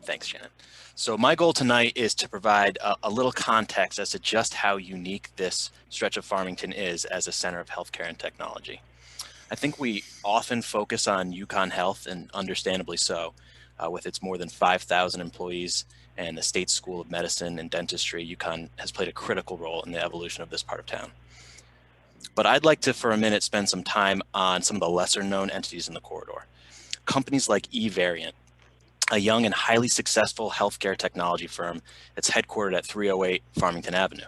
Speaker 16: Thanks, Shannon. So my goal tonight is to provide a little context as to just how unique this stretch of Farmington is as a center of healthcare and technology. I think we often focus on Yukon Health, and understandably so, with its more than 5,000 employees and the State School of Medicine and Dentistry. Yukon has played a critical role in the evolution of this part of town. But I'd like to, for a minute, spend some time on some of the lesser known entities in the corridor. Companies like eVariant, a young and highly successful healthcare technology firm that's headquartered at 308 Farmington Avenue.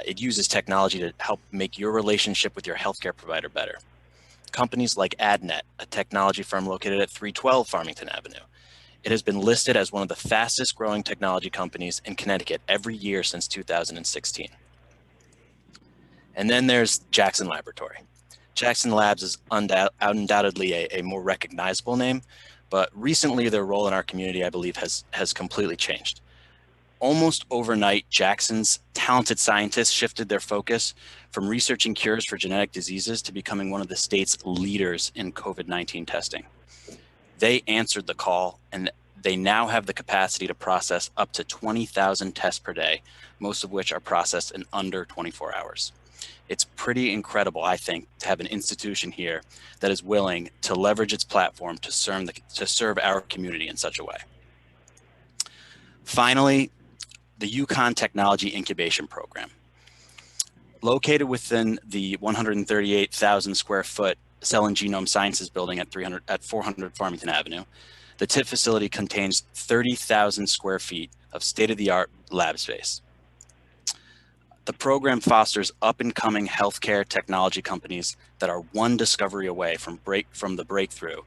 Speaker 16: It uses technology to help make your relationship with your healthcare provider better. Companies like AdNet, a technology firm located at 312 Farmington Avenue. It has been listed as one of the fastest growing technology companies in Connecticut every year since 2016. And then there's Jackson Laboratory. Jackson Labs is undoubtedly a more recognizable name, but recently their role in our community, I believe, has completely changed. Almost overnight, Jackson's talented scientists shifted their focus from researching cures for genetic diseases to becoming one of the state's leaders in COVID-19 testing. They answered the call, and they now have the capacity to process up to 20,000 tests per day, most of which are processed in under 24 hours. It's pretty incredible, I think, to have an institution here that is willing to leverage its platform to serve our community in such a way. Finally, the Yukon Technology Incubation Program. Located within the 138,000 square foot Cell and Genome Sciences building at 400 Farmington Avenue, the TIP facility contains 30,000 square feet of state-of-the-art lab space. The program fosters up-and-coming healthcare technology companies that are one discovery away from the breakthrough,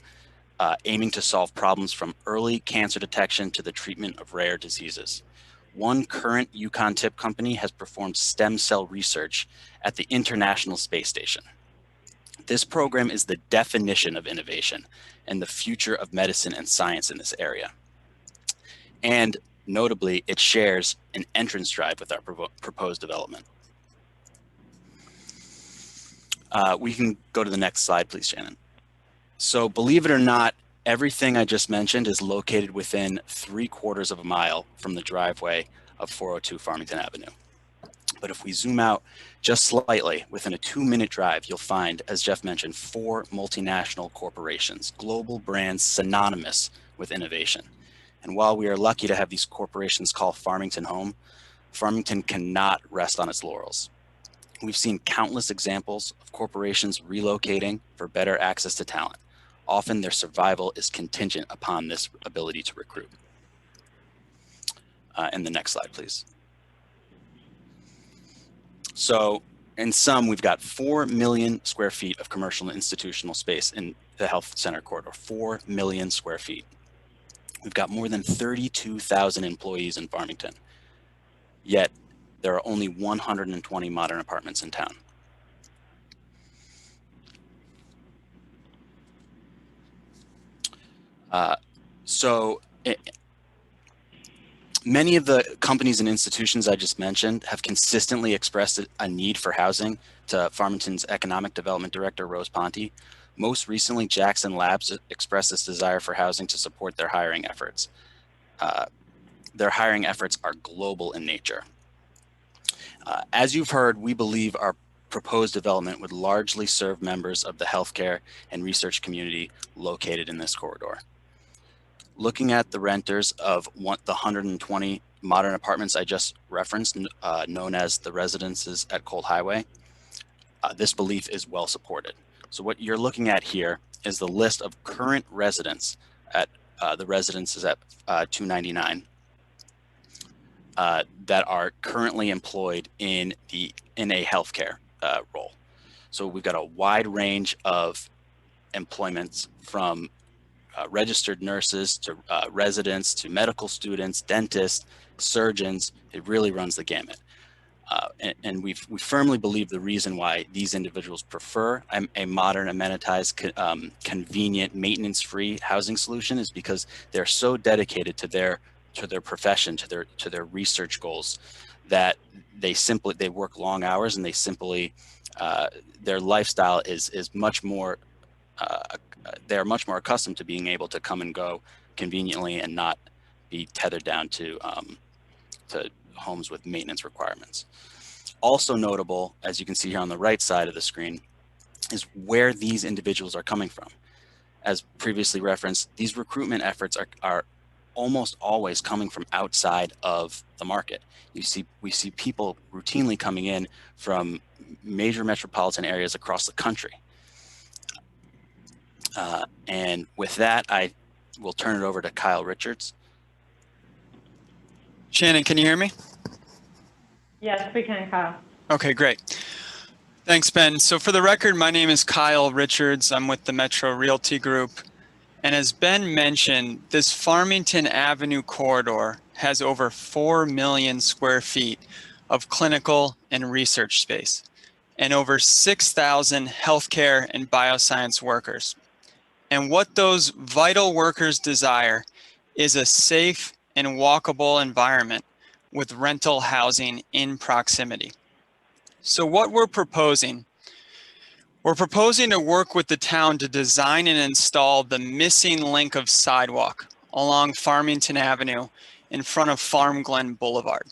Speaker 16: aiming to solve problems from early cancer detection to the treatment of rare diseases. One current Yukon TIP company has performed stem cell research at the International Space Station. This program is the definition of innovation and the future of medicine and science in this area. And notably, it shares an entrance drive with our proposed development. We can go to the next slide, please, Shannon. So believe it or not, everything I just mentioned is located within 3/4 of a mile from the driveway of 402 Farmington Avenue. But if we zoom out just slightly, within a 2-minute drive, you'll find, as Jeff mentioned, 4 multinational corporations, global brands synonymous with innovation. And while we are lucky to have these corporations call Farmington home, Farmington cannot rest on its laurels. We've seen countless examples of corporations relocating for better access to talent. Often their survival is contingent upon this ability to recruit. And the next slide, please. So in sum, we've got 4 million square feet of commercial and institutional space in the health center corridor, 4 million square feet. We've got more than 32,000 employees in Farmington, yet there are only 120 modern apartments in town. Many of the companies and institutions I just mentioned have consistently expressed a need for housing to Farmington's Economic Development Director, Rose Ponte. Most recently, Jackson Labs expressed this desire for housing to support their hiring efforts. Their hiring efforts are global in nature. As you've heard, we believe our proposed development would largely serve members of the healthcare and research community located in this corridor. Looking at the renters of the 120 modern apartments I just referenced, known as the residences at Cold Highway, this belief is well supported. So what you're looking at here is the list of current residents at the residences at 299 that are currently employed in a healthcare role. So we've got a wide range of employments, from registered nurses to residents to medical students, dentists, surgeons. It really runs the gamut. And we firmly believe the reason why these individuals prefer a modern, amenitized, convenient, maintenance-free housing solution is because they're so dedicated to their profession, to their research goals, that they work long hours, and their lifestyle is much more. They're much more accustomed to being able to come and go conveniently and not be tethered down to homes with maintenance requirements. Also notable, as you can see here on the right side of the screen, is where these individuals are coming from. As previously referenced, these recruitment efforts are almost always coming from outside of the market. We see people routinely coming in from major metropolitan areas across the country. And with that, I will turn it over to Kyle Richards.
Speaker 17: Shannon, can you hear me?
Speaker 1: Yes, we can, Kyle.
Speaker 17: Okay, great. Thanks, Ben. So for the record, my name is Kyle Richards. I'm with the Metro Realty Group. And as Ben mentioned, this Farmington Avenue corridor has over 4 million square feet of clinical and research space, and over 6,000 healthcare and bioscience workers. And what those vital workers desire is a safe and walkable environment with rental housing in proximity. So what we're proposing to work with the town to design and install the missing link of sidewalk along Farmington Avenue in front of Farm Glen Boulevard.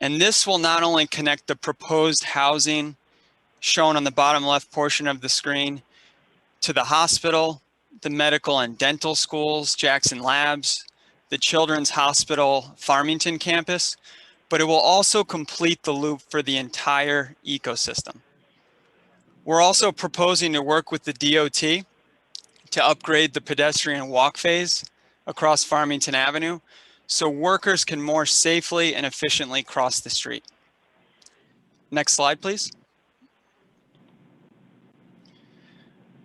Speaker 17: And this will not only connect the proposed housing shown on the bottom left portion of the screen to the hospital, the medical and dental schools, Jackson Labs, the Children's Hospital Farmington campus, but it will also complete the loop for the entire ecosystem. We're also proposing to work with the DOT to upgrade the pedestrian walk phase across Farmington Avenue so workers can more safely and efficiently cross the street. Next slide, please.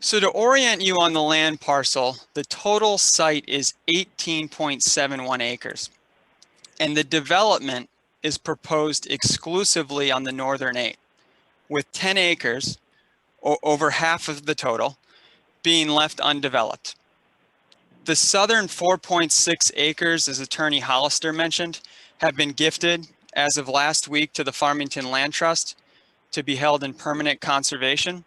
Speaker 17: So to orient you on the land parcel, the total site is 18.71 acres, and the development is proposed exclusively on the northern 8, with 10 acres, over half of the total, being left undeveloped. The southern 4.6 acres, as Attorney Hollister mentioned, have been gifted as of last week to the Farmington Land Trust to be held in permanent conservation.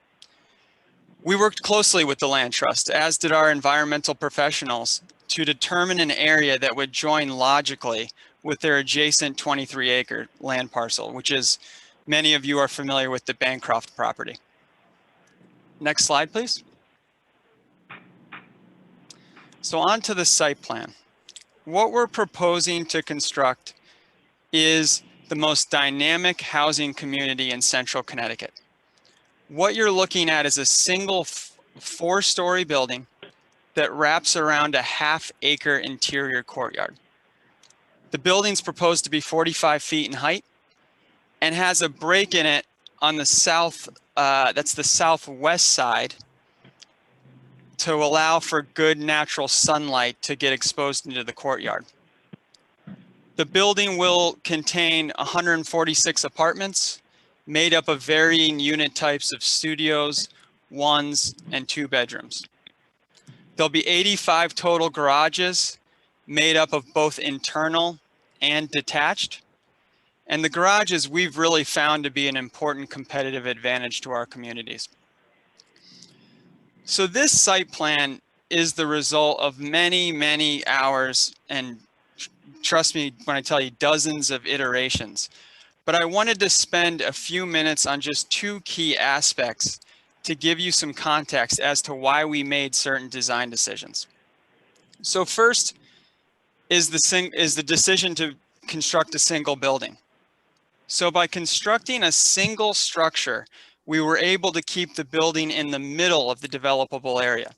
Speaker 17: We worked closely with the Land Trust, as did our environmental professionals, to determine an area that would join logically with their adjacent 23-acre land parcel, which is, many of you are familiar with the Bancroft property. Next slide, please. So on to the site plan. What we're proposing to construct is the most dynamic housing community in central Connecticut. What you're looking at is a single 4-story building that wraps around a half-acre interior courtyard. The building's proposed to be 45 feet in height and has a break in it on the south, that's the southwest side, to allow for good natural sunlight to get exposed into the courtyard. The building will contain 146 apartments made up of varying unit types of studios, 1s, and 2 bedrooms. There'll be 85 total garages made up of both internal and detached. And the garages we've really found to be an important competitive advantage to our communities. So this site plan is the result of many, many hours, and trust me when I tell you, dozens of iterations but I wanted to spend a few minutes on just two key aspects to give you some context as to why we made certain design decisions. So first is the decision to construct a single building. So by constructing a single structure, we were able to keep the building in the middle of the developable area.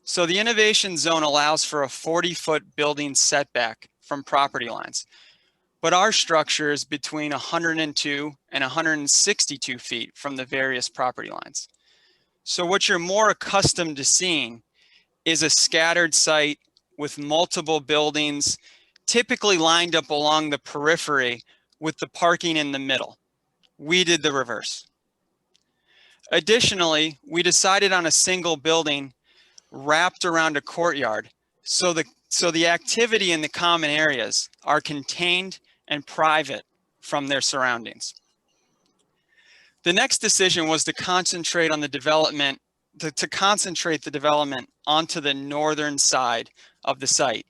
Speaker 17: So the innovation zone allows for a 40-foot building setback from property lines, but our structure is between 102 and 162 feet from the various property lines. So what you're more accustomed to seeing is a scattered site with multiple buildings, typically lined up along the periphery with the parking in the middle. We did the reverse. Additionally, we decided on a single building wrapped around a courtyard, so the activity in the common areas are contained and private from their surroundings. The next decision was to concentrate on the development, to concentrate the development onto the northern side of the site,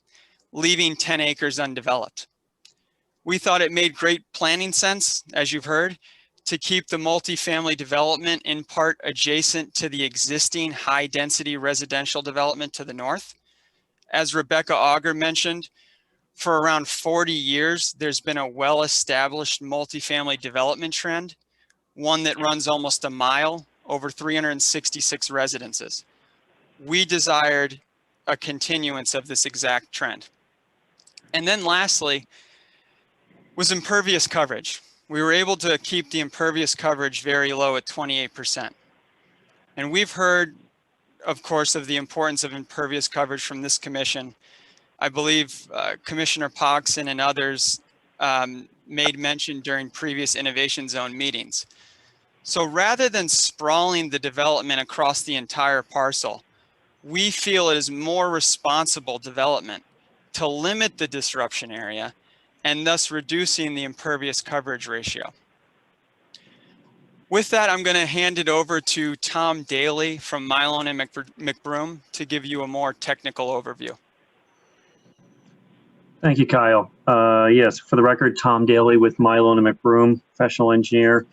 Speaker 17: leaving 10 acres undeveloped. We thought it made great planning sense, as you've heard, to keep the multifamily development in part adjacent to the existing high-density residential development to the north. As Rebecca Auger mentioned, for around 40 years, there's been a well-established multifamily development trend, one that runs almost a mile over 366 residences. We desired a continuance of this exact trend. And then lastly, was impervious coverage. We were able to keep the impervious coverage very low at 28%. And we've heard, of course, of the importance of impervious coverage from this commission. I believe Commissioner Pogson and others made mention during previous Innovation Zone meetings. So rather than sprawling the development across the entire parcel, we feel it is more responsible development to limit the disruption area and thus reducing the impervious coverage ratio. With that, I'm going to hand it over to Tom Daly from Mylone and McBroom to give you a more technical overview.
Speaker 18: Thank you, Kyle. Yes, for the record, Tom Daly with Mylone and McBroom, professional engineer.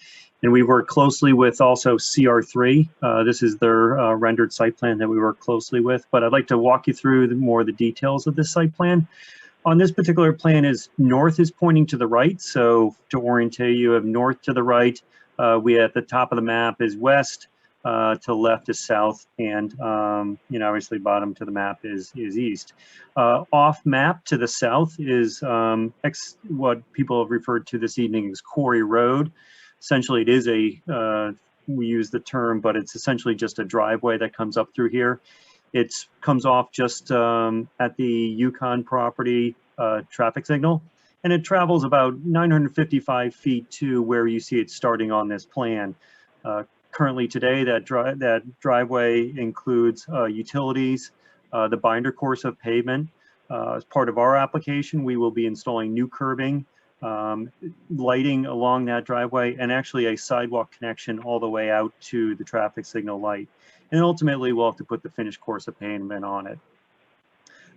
Speaker 18: And we work closely with also CR3. This is their rendered site plan that we work closely with. But I'd like to walk you through more of the details of this site plan. On this particular plan, north is pointing to the right. So to orientate you, have north to the right. We at the top of the map is west. To the left is south, and obviously bottom to the map is east. Off map to the south is what people have referred to this evening as Quarry Road. Essentially, it is we use the term, but it's essentially just a driveway that comes up through here. It comes off just at the Yukon property traffic signal, and it travels about 955 feet to where you see it starting on this plan. Currently today, that driveway includes utilities, the binder course of pavement. As part of our application, we will be installing new curbing, lighting along that driveway, and actually a sidewalk connection all the way out to the traffic signal light. And ultimately, we'll have to put the finished course of pavement on it.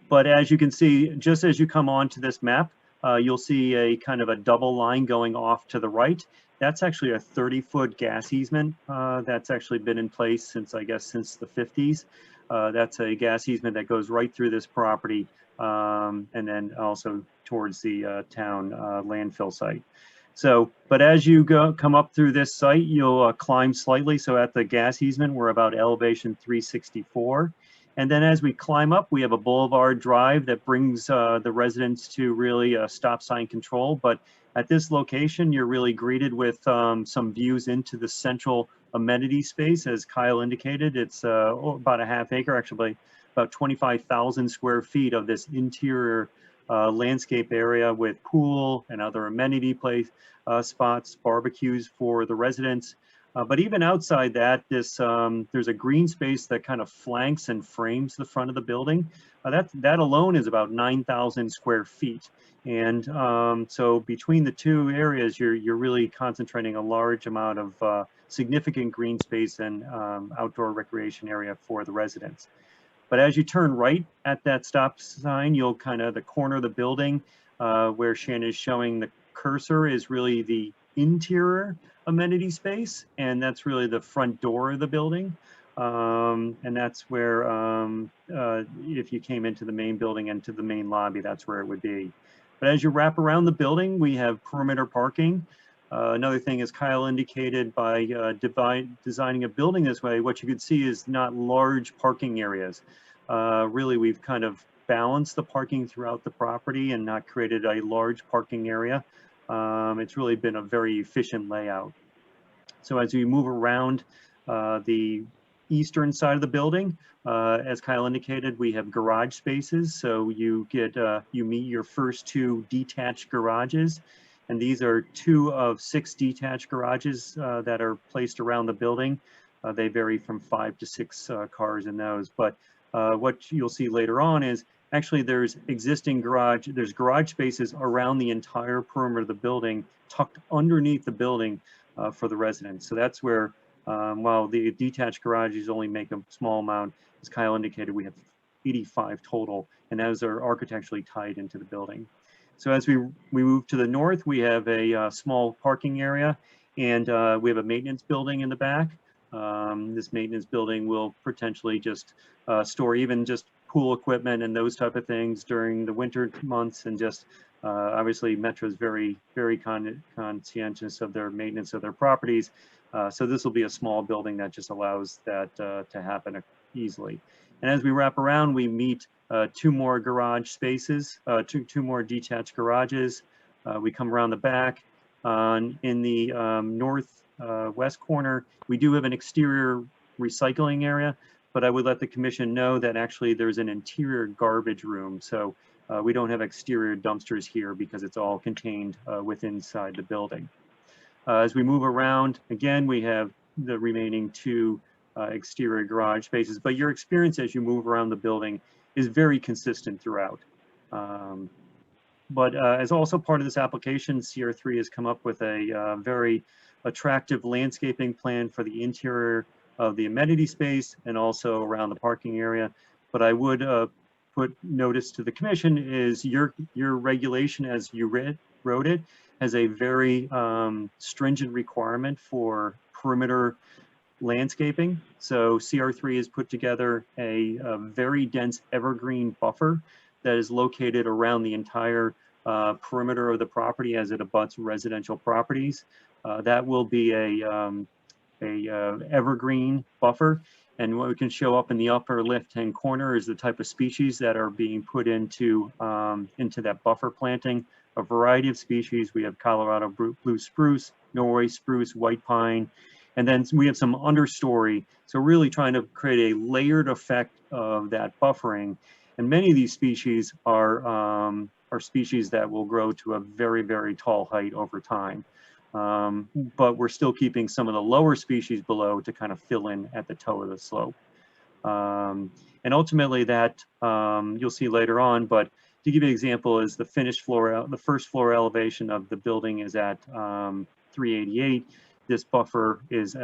Speaker 18: But as you can see, just as you come onto this map, you'll see a kind of a double line going off to the right. That's actually a 30-foot gas easement that's actually been in place since, I guess, since the 50s. That's a gas easement that goes right through this property and then also towards the town landfill site. So, but as you come up through this site, you'll climb slightly. So at the gas easement, we're about elevation 364. And then as we climb up, we have a boulevard drive that brings the residents to really stop sign control. But at this location, you're really greeted with some views into the central amenity space. As Kyle indicated, it's about a half acre, actually about 25,000 square feet of this interior landscape area with pool and other amenity spots, barbecues for the residents. But even outside that, there's a green space that kind of flanks and frames the front of the building. That alone is about 9,000 square feet. And so between the two areas, you're really concentrating a large amount of significant green space and outdoor recreation area for the residents. But as you turn right at that stop sign, the corner of the building where Shannon is showing the cursor is really the interior amenity space, and that's really the front door of the building. And that's where, if you came into the main building and to the main lobby, that's where it would be. But as you wrap around the building, we have perimeter parking. Another thing, as Kyle indicated, by designing a building this way, what you could see is not large parking areas. Really, we've kind of balanced the parking throughout the property and not created a large parking area. It's really been a very efficient layout. So as you move around the eastern side of the building, as Kyle indicated, we have garage spaces. So you get you meet your first 2 detached garages, and these are 2 of 6 detached garages that are placed around the building. They vary from 5 to 6 cars in those. But what you'll see later on is actually there's garage spaces around the entire perimeter of the building, tucked underneath the building for the residents. So that's where, while the detached garages only make a small amount, as Kyle indicated, we have 85 total, and those are architecturally tied into the building. So as we move to the north, we have a small parking area, and we have a maintenance building in the back. This maintenance building will potentially just store even just pool equipment and those type of things during the winter months, and just obviously Metro is very, very conscientious of their maintenance of their properties. So this will be a small building that just allows that to happen easily. And as we wrap around, we meet 2 more garage spaces, two more detached garages. We come around the back. In the northwest corner, we do have an exterior recycling area, but I would let the commission know that actually there's an interior garbage room. So we don't have exterior dumpsters here because it's all contained within inside the building. As we move around, again, we have the remaining 2 exterior garage spaces, but your experience as you move around the building is very consistent throughout. But as also part of this application, CR3 has come up with a very attractive landscaping plan for the interior of the amenity space and also around the parking area. But I would put notice to the commission is your regulation as you wrote it has a very stringent requirement for perimeter landscaping. So CR3 has put together a very dense evergreen buffer that is located around the entire perimeter of the property as it abuts residential properties. That will be a evergreen buffer. And what we can show up in the upper left-hand corner is the type of species that are being put into that buffer planting. A variety of species. We have Colorado blue spruce, Norway spruce, white pine, and then we have some understory. So really trying to create a layered effect of that buffering. And many of these species are species that will grow to a very, very tall height over time. But we're still keeping some of the lower species below to kind of fill in at the toe of the slope. And ultimately that you'll see later on, but to give you an example is the finished floor, the first floor elevation of the building is at 388. This buffer is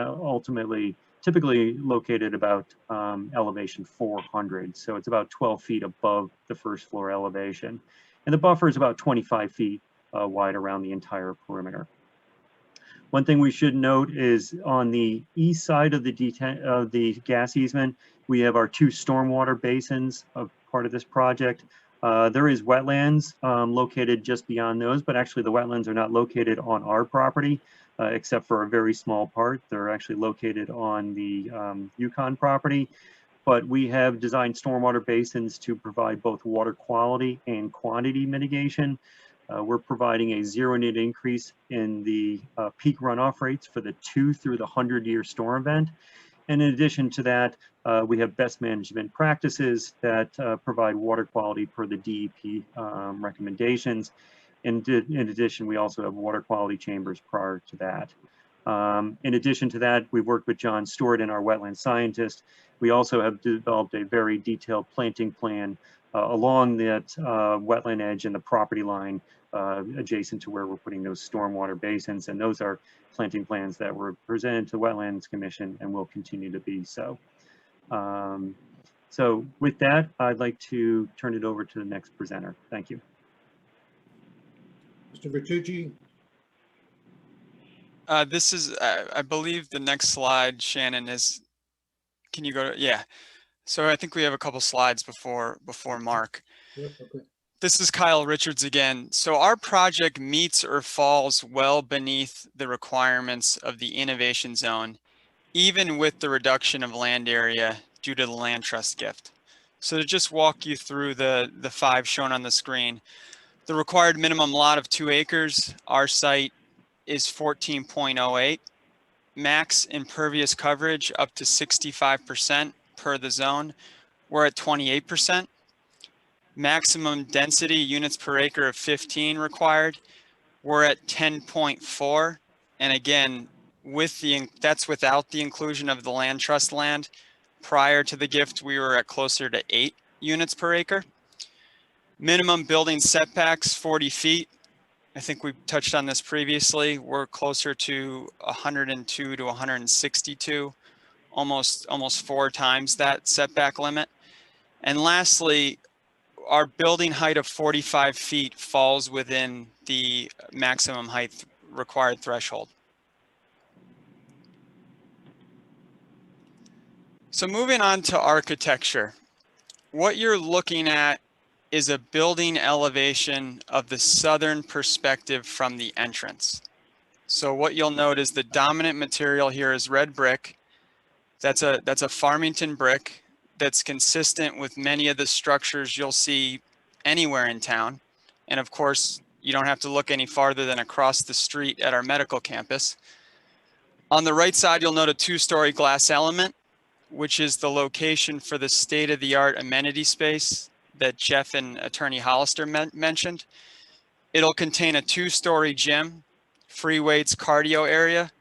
Speaker 18: typically located about elevation 400. So it's about 12 feet above the first floor elevation. And the buffer is about 25 feet wide around the entire perimeter. One thing we should note is on the east side of the gas easement, we have our 2 stormwater basins of part of this project. There is wetlands located just beyond those, but actually the wetlands are not located on our property, except for a very small part. They're actually located on the Yukon property, but we have designed stormwater basins to provide both water quality and quantity mitigation. We're providing a 0 net increase in the peak runoff rates for the 2 through the 100-year storm event. And in addition to that, we have best management practices that provide water quality per the DEP recommendations. In addition, we also have water quality chambers prior to that. In addition to that, we've worked with John Stewart and our wetland scientist. We also have developed a very detailed planting plan along that wetland edge and the property line adjacent to where we're putting those stormwater basins. And those are planting plans that were presented to Wetlands Commission and will continue to be so. So with that, I'd like to turn it over to the next presenter. Thank you.
Speaker 13: Mr. Bertucci.
Speaker 17: This is, I believe the next slide, Shannon, is, can you go to, yeah. So I think we have a couple slides before Mark.
Speaker 13: Yep, okay.
Speaker 17: This is Kyle Richards again. So our project meets or falls well beneath the requirements of the innovation zone, even with the reduction of land area due to the land trust gift. So to just walk you through the 5 shown on the screen, the required minimum lot of 2 acres, our site is 14.08, max impervious coverage up to 65% per the zone. We're at 28%. Maximum density units per acre of 15 required. We're at 10.4. And again, that's without the inclusion of the land trust land. Prior to the gift, we were at closer to 8 units per acre. Minimum building setbacks, 40 feet. I think we touched on this previously. We're closer to 102 to 162, almost 4 times that setback limit. And lastly, our building height of 45 feet falls within the maximum height required threshold. So moving on to architecture, what you're looking at is a building elevation of the southern perspective from the entrance. So what you'll note is the dominant material here is red brick. That's a Farmington brick that's consistent with many of the structures you'll see anywhere in town. And of course, you don't have to look any farther than across the street at our medical campus. On the right side, you'll note a 2-story glass element, which is the location for the state-of-the-art amenity space that Jeff and Attorney Hollister mentioned. It'll contain a 2-story gym, free weights cardio area,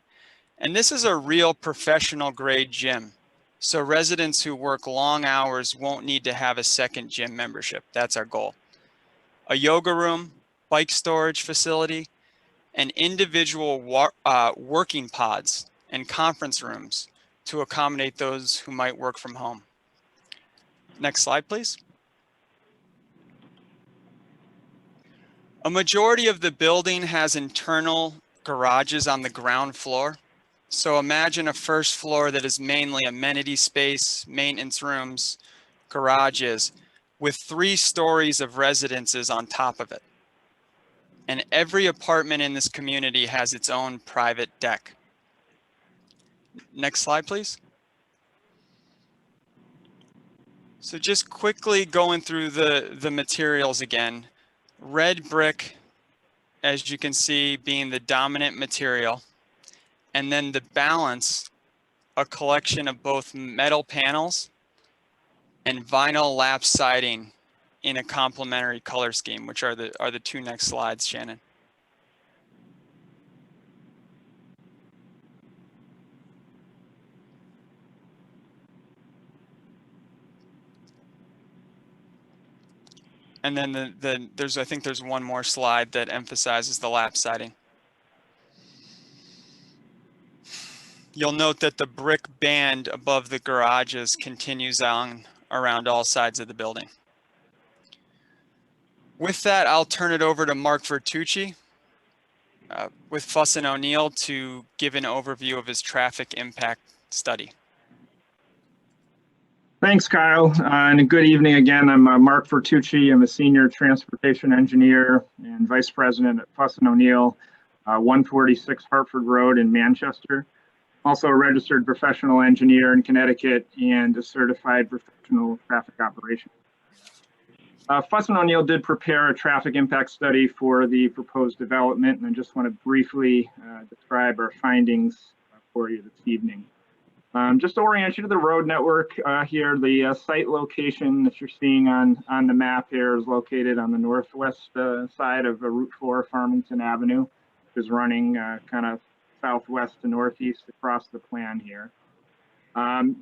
Speaker 17: and this is a real professional grade gym. So residents who work long hours won't need to have a second gym membership. That's our goal. A yoga room, bike storage facility, and individual working pods and conference rooms to accommodate those who might work from home. Next slide, please. A majority of the building has internal garages on the ground floor. So imagine a first floor that is mainly amenity space, maintenance rooms, garages, with 3 stories of residences on top of it. And every apartment in this community has its own private deck. Next slide, please. So just quickly going through the materials again. Red brick, as you can see, being the dominant material. And then the balance, a collection of both metal panels and vinyl lap siding in a complementary color scheme, which are the 2 next slides, Shannon. And then I think there's one more slide that emphasizes the lap siding. You'll note that the brick band above the garages continues on around all sides of the building. With that, I'll turn it over to Mark Vertucci with Fuss & O'Neill to give an overview of his traffic impact study.
Speaker 19: Thanks, Kyle, and good evening again. I'm Mark Vertucci. I'm a senior transportation engineer and vice president at Fuss & O'Neill, 146 Hartford Road in Manchester. Also a registered professional engineer in Connecticut and a certified professional traffic operations. Fuss & O'Neill did prepare a traffic impact study for the proposed development, and I just want to briefly describe our findings for you this evening. Just to orient you to the road network here, the site location that you're seeing on the map here is located on the northwest side of Route 4 Farmington Avenue, which is running kind of southwest to northeast across the plan here.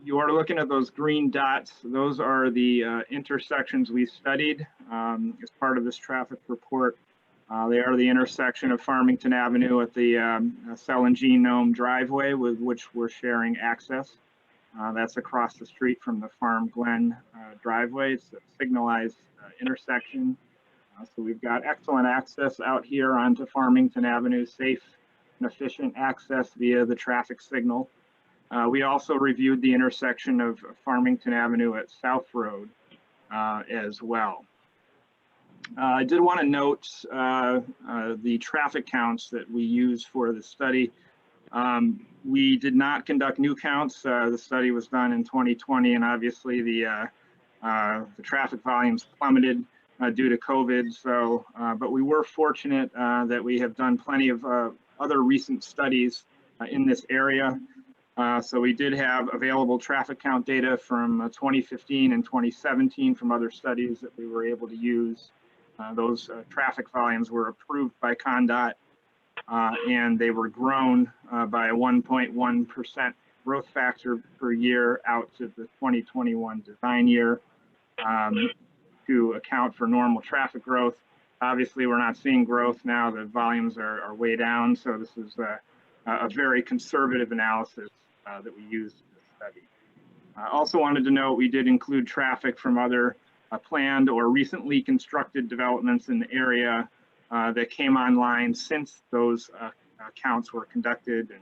Speaker 19: You are looking at those green dots. Those are the intersections we studied as part of this traffic report. They are the intersection of Farmington Avenue at the Cell and Genome driveway with which we're sharing access. That's across the street from the Farm Glen driveway. It's a signalized intersection. So we've got excellent access out here onto Farmington Avenue, safe and efficient access via the traffic signal. We also reviewed the intersection of Farmington Avenue at South Road as well. I did want to note the traffic counts that we used for the study. We did not conduct new counts. The study was done in 2020, and obviously the traffic volumes plummeted due to COVID. So, but we were fortunate that we have done plenty of other recent studies in this area. So we did have available traffic count data from 2015 and 2017 from other studies that we were able to use. Those traffic volumes were approved by CONDOT, and they were grown by a 1.1% growth factor per year out to the 2021 design year to account for normal traffic growth. Obviously, we're not seeing growth now. The volumes are way down, so this is a very conservative analysis that we used in this study. I also wanted to note we did include traffic from other planned or recently constructed developments in the area that came online since those counts were conducted, and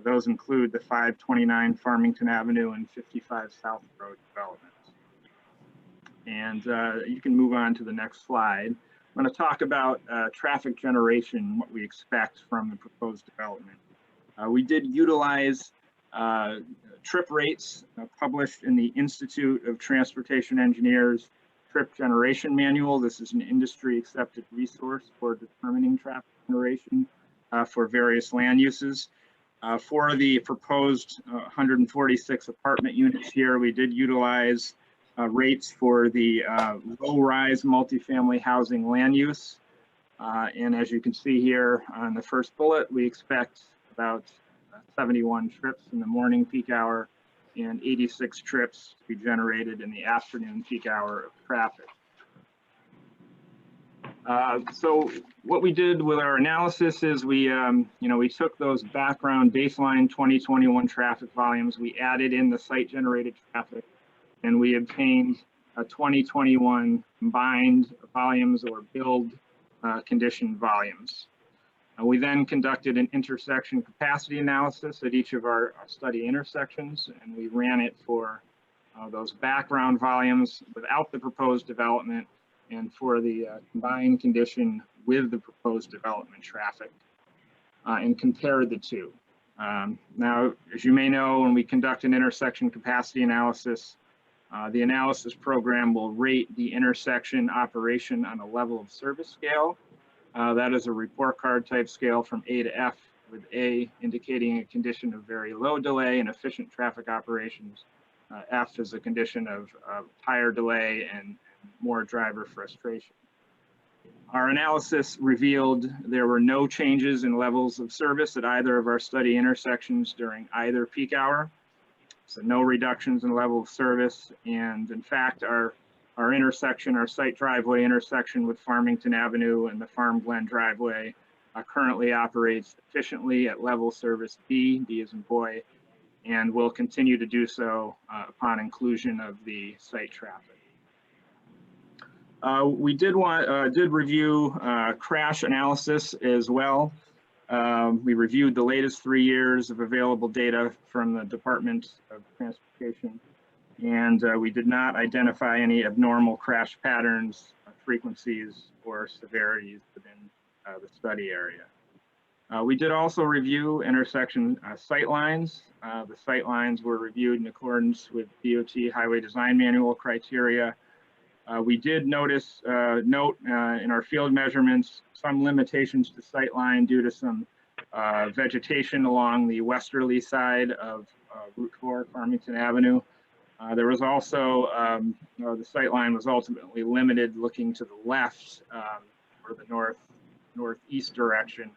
Speaker 19: those include the 529 Farmington Avenue and 55 South Road developments. And you can move on to the next slide. I'm going to talk about traffic generation, what we expect from the proposed development. We did utilize trip rates published in the Institute of Transportation Engineers Trip Generation Manual. This is an industry accepted resource for determining traffic generation for various land uses. For the proposed 146 apartment units here, we did utilize rates for the low-rise multifamily housing land use. And as you can see here on the first bullet, we expect about 71 trips in the morning peak hour and 86 trips to be generated in the afternoon peak hour of traffic. So what we did with our analysis is we took those background baseline 2021 traffic volumes, we added in the site generated traffic, and we obtained a 2021 combined volumes or build condition volumes. We then conducted an intersection capacity analysis at each of our study intersections, and we ran it for those background volumes without the proposed development and for the combined condition with the proposed development traffic, and compared the two. Now, as you may know, when we conduct an intersection capacity analysis, the analysis program will rate the intersection operation on a level of service scale. That is a report card type scale from A to F, with A indicating a condition of very low delay and efficient traffic operations. F is a condition of higher delay and more driver frustration. Our analysis revealed there were no changes in levels of service at either of our study intersections during either peak hour. So no reductions in level of service. And in fact, our intersection, our site driveway intersection with Farmington Avenue and the Farm Glen driveway currently operates efficiently at level service B, B as in boy, and will continue to do so upon inclusion of the site traffic. We did review crash analysis as well. We reviewed the latest 3 years of available data from the Department of Transportation, and we did not identify any abnormal crash patterns, frequencies, or severities within the study area. We did also review intersection sight lines. The sight lines were reviewed in accordance with DOT Highway Design Manual criteria. We did note in our field measurements some limitations to sight line due to some vegetation along the westerly side of Route 4, Farmington Avenue. There was also, the sight line was ultimately limited looking to the left or the northeast direction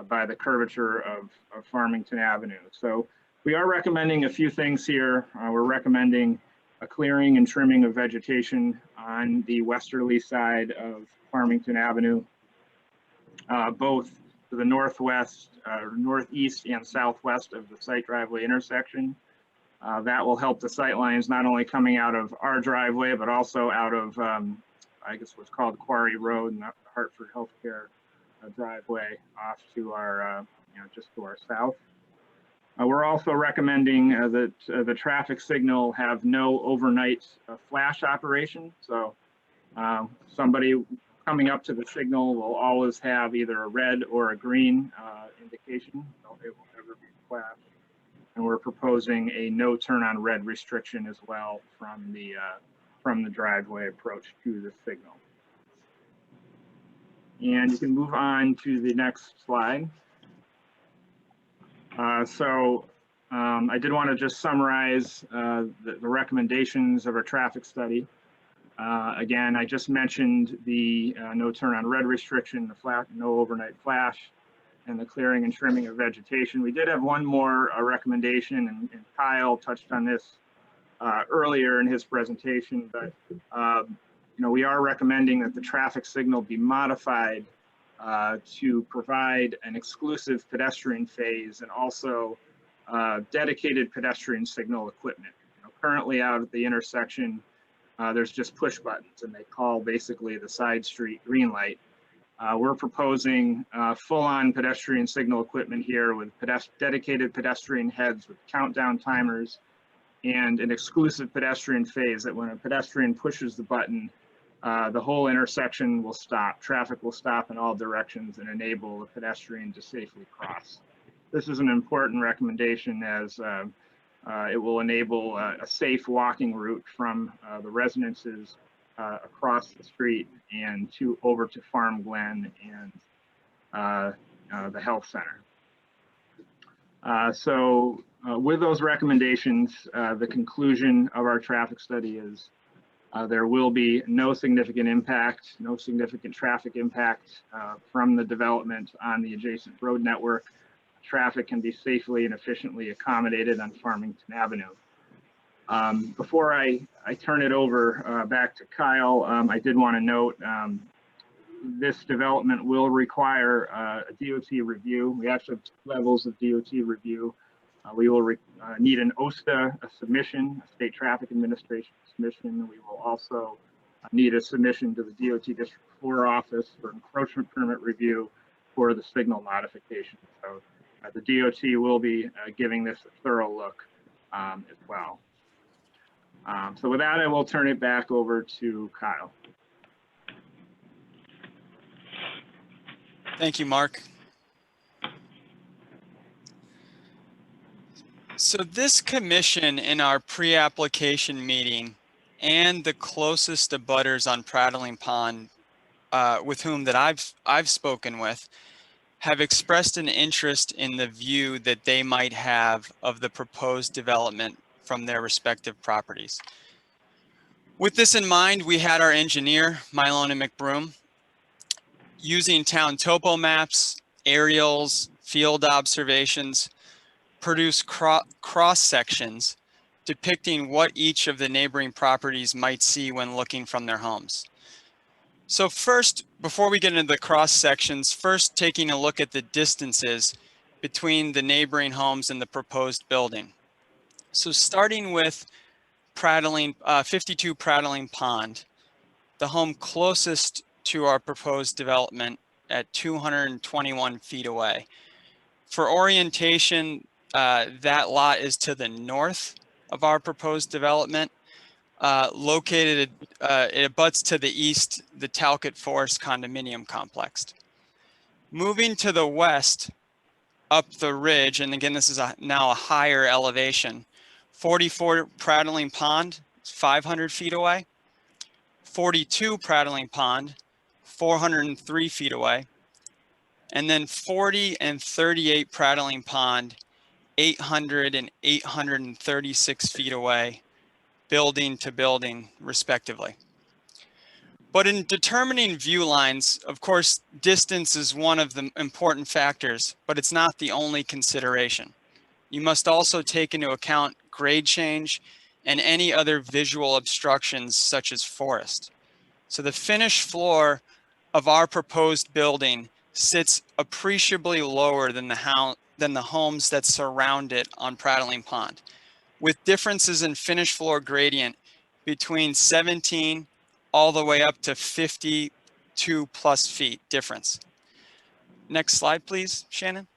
Speaker 19: by the curvature of Farmington Avenue. So we are recommending a few things here. We're recommending a clearing and trimming of vegetation on the westerly side of Farmington Avenue, both to the northwest, northeast and southwest of the site driveway intersection. That will help the sight lines not only coming out of our driveway, but also out of, I guess what's called Quarry Road and the Hartford Healthcare driveway off to our just to our south. We're also recommending that the traffic signal have no overnight flash operation. So somebody coming up to the signal will always have either a red or a green indication. So it will never be flashed. And we're proposing a no turn on red restriction as well from the driveway approach to the signal. And you can move on to the next slide. I did want to just summarize the recommendations of our traffic study. Again, I just mentioned the no turn on red restriction, the no overnight flash, and the clearing and trimming of vegetation. We did have one more recommendation, and Kyle touched on this earlier in his presentation, but we are recommending that the traffic signal be modified to provide an exclusive pedestrian phase and also dedicated pedestrian signal equipment. Currently out at the intersection, there's just push buttons and they call basically the side street green light. We're proposing full-on pedestrian signal equipment here with dedicated pedestrian heads with countdown timers and an exclusive pedestrian phase that when a pedestrian pushes the button, the whole intersection will stop. Traffic will stop in all directions and enable the pedestrian to safely cross. This is an important recommendation as it will enable a safe walking route from the residences across the street and over to Farm Glen and the health center. With those recommendations, the conclusion of our traffic study is there will be no significant impact, no significant traffic impact from the development on the adjacent road network. Traffic can be safely and efficiently accommodated on Farmington Avenue. Before I turn it over back to Kyle, I did want to note this development will require a DOT review. We actually have 2 levels of DOT review. We will need an OSTA submission, a State Traffic Administration submission. We will also need a submission to the DOT District 4 office for encroachment permit review for the signal modification. So the DOT will be giving this a thorough look as well. So with that, I will turn it back over to Kyle.
Speaker 17: Thank you, Mark. So this commission in our pre-application meeting and the closest abutters on Prattling Pond with whom that I've spoken with have expressed an interest in the view that they might have of the proposed development from their respective properties. With this in mind, we had our engineer, Mylon and McBroom, using town topo maps, aerials, field observations, produce cross sections depicting what each of the neighboring properties might see when looking from their homes. So first, before we get into the cross sections, first taking a look at the distances between the neighboring homes and the proposed building. So starting with 52 Prattling Pond, the home closest to our proposed development at 221 feet away. For orientation, that lot is to the north of our proposed development, located, it abuts to the east, the Talcott Forest condominium complex. Moving to the west, up the ridge, and again, this is now a higher elevation, 44 Prattling Pond, 500 feet away, 42 Prattling Pond, 403 feet away, and then 40 and 38 Prattling Pond, 800 and 836 feet away, building to building, respectively. But in determining view lines, of course, distance is one of the important factors, but it's not the only consideration. You must also take into account grade change and any other visual obstructions such as forest. So the finished floor of our proposed building sits appreciably lower than the homes that surround it on Prattling Pond, with differences in finished floor gradient between 17 all the way up to 52 plus feet difference. Next slide, please, Shannon.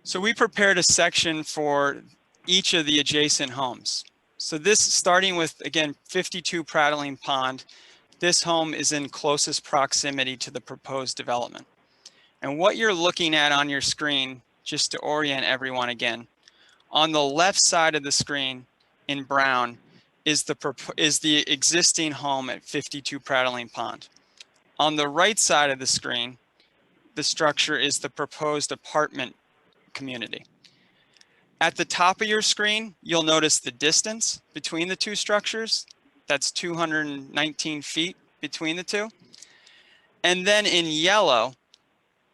Speaker 17: So we prepared a section for each of the adjacent homes. So this, starting with, again, 52 Prattling Pond, this home is in closest proximity to the proposed development. And what you're looking at on your screen, just to orient everyone again, on the left side of the screen in brown is the existing home at 52 Prattling Pond. On the right side of the screen, the structure is the proposed apartment community. At the top of your screen, you'll notice the distance between the two structures. That's 219 feet between the two. And then in yellow,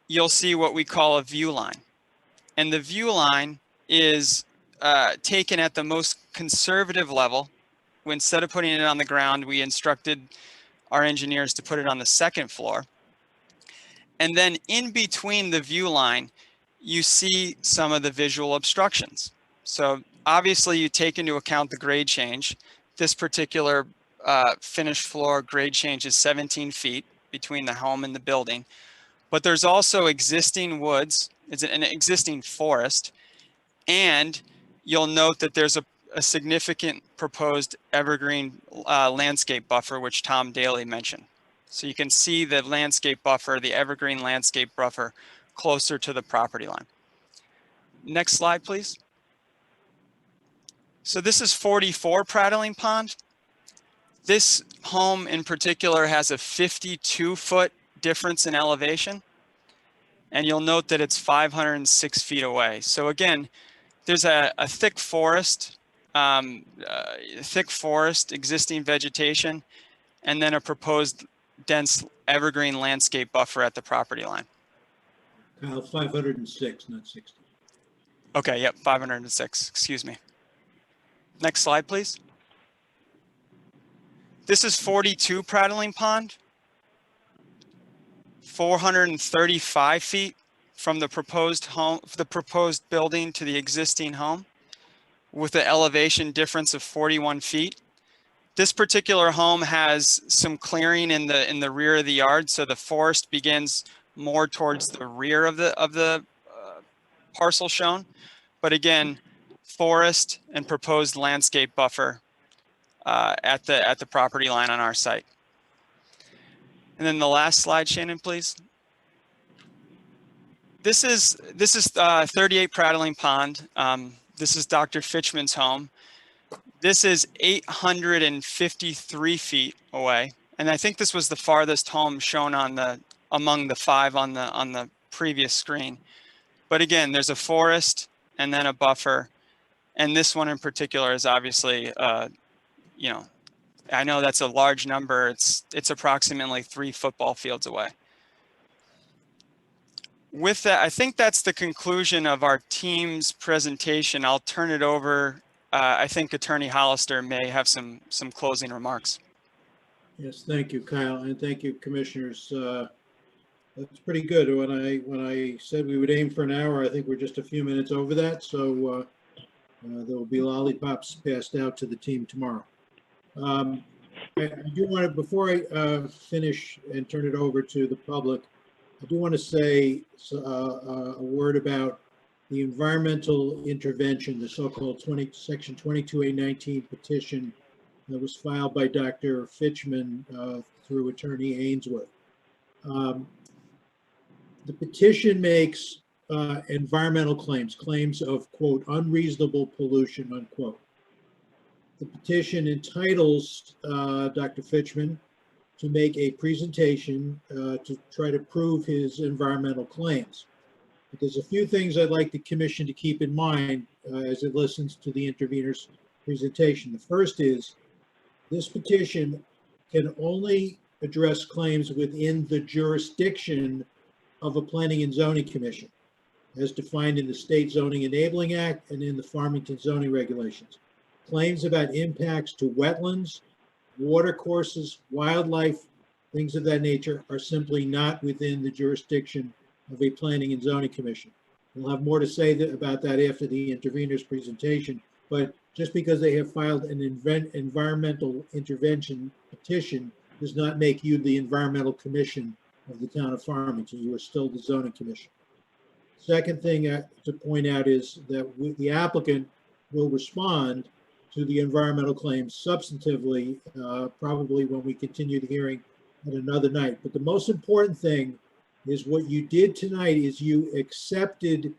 Speaker 17: you'll see what we call a view line. And the view line is taken at the most conservative level. Instead of putting it on the ground, we instructed our engineers to put it on the second floor. And then in between the view line, you see some of the visual obstructions. So obviously you take into account the grade change. This particular finished floor grade change is 17 feet between the home and the building. But there's also existing woods, it's an existing forest, and you'll note that there's a significant proposed evergreen landscape buffer, which Tom Daly mentioned. So you can see the landscape buffer, the evergreen landscape buffer, closer to the property line. Next slide, please. So this is 44 Prattling Pond. This home in particular has a 52-foot difference in elevation. And you'll note that it's 506 feet away. So again, there's a thick forest, existing vegetation, and then a proposed dense evergreen landscape buffer at the property line.
Speaker 13: Kyle, 506, not 60.
Speaker 17: Okay, yep, 506, excuse me. Next slide, please. This is 42 Prattling Pond, 435 feet from the proposed home, the proposed building to the existing home, with an elevation difference of 41 feet. This particular home has some clearing in the rear of the yard, so the forest begins more towards the rear of the parcel shown. But again, forest and proposed landscape buffer at the property line on our site. And then the last slide, Shannon, please. This is 38 Prattling Pond. This is Dr. Fitchman's home. This is 853 feet away, and I think this was the farthest home shown among the 5 on the previous screen. But again, there's a forest and then a buffer, and this one in particular is obviously, you know, I know that's a large number. It's approximately 3 football fields away. With that, I think that's the conclusion of our team's presentation. I'll turn it over. I think Attorney Hollister may have some closing remarks.
Speaker 13: Yes, thank you, Kyle, and thank you, commissioners. That's pretty good. When I said we would aim for an hour, I think we're just a few minutes over that. So there will be lollipops passed out to the team tomorrow. I do want to, before I finish and turn it over to the public, I do want to say a word about the environmental intervention, the so-called Section 22A19 petition that was filed by Dr. Fitchman through Attorney Ainsworth. The petition makes environmental claims of, quote, unreasonable pollution, unquote. The petition entitles Dr. Fitchman to make a presentation to try to prove his environmental claims. But there's a few things I'd like the commission to keep in mind as it listens to the intervener's presentation. The first is this petition can only address claims within the jurisdiction of a planning and zoning commission, as defined in the State Zoning Enabling Act and in the Farmington zoning regulations. Claims about impacts to wetlands, water courses, wildlife, things of that nature are simply not within the jurisdiction of a planning and zoning commission. We'll have more to say about that after the intervener's presentation, but just because they have filed an environmental intervention petition does not make you the environmental commission of the town of Farmington. You are still the zoning commission. Second thing to point out is that the applicant will respond to the environmental claims substantively, probably when we continue the hearing at another night. But the most important thing is what you did tonight is you accepted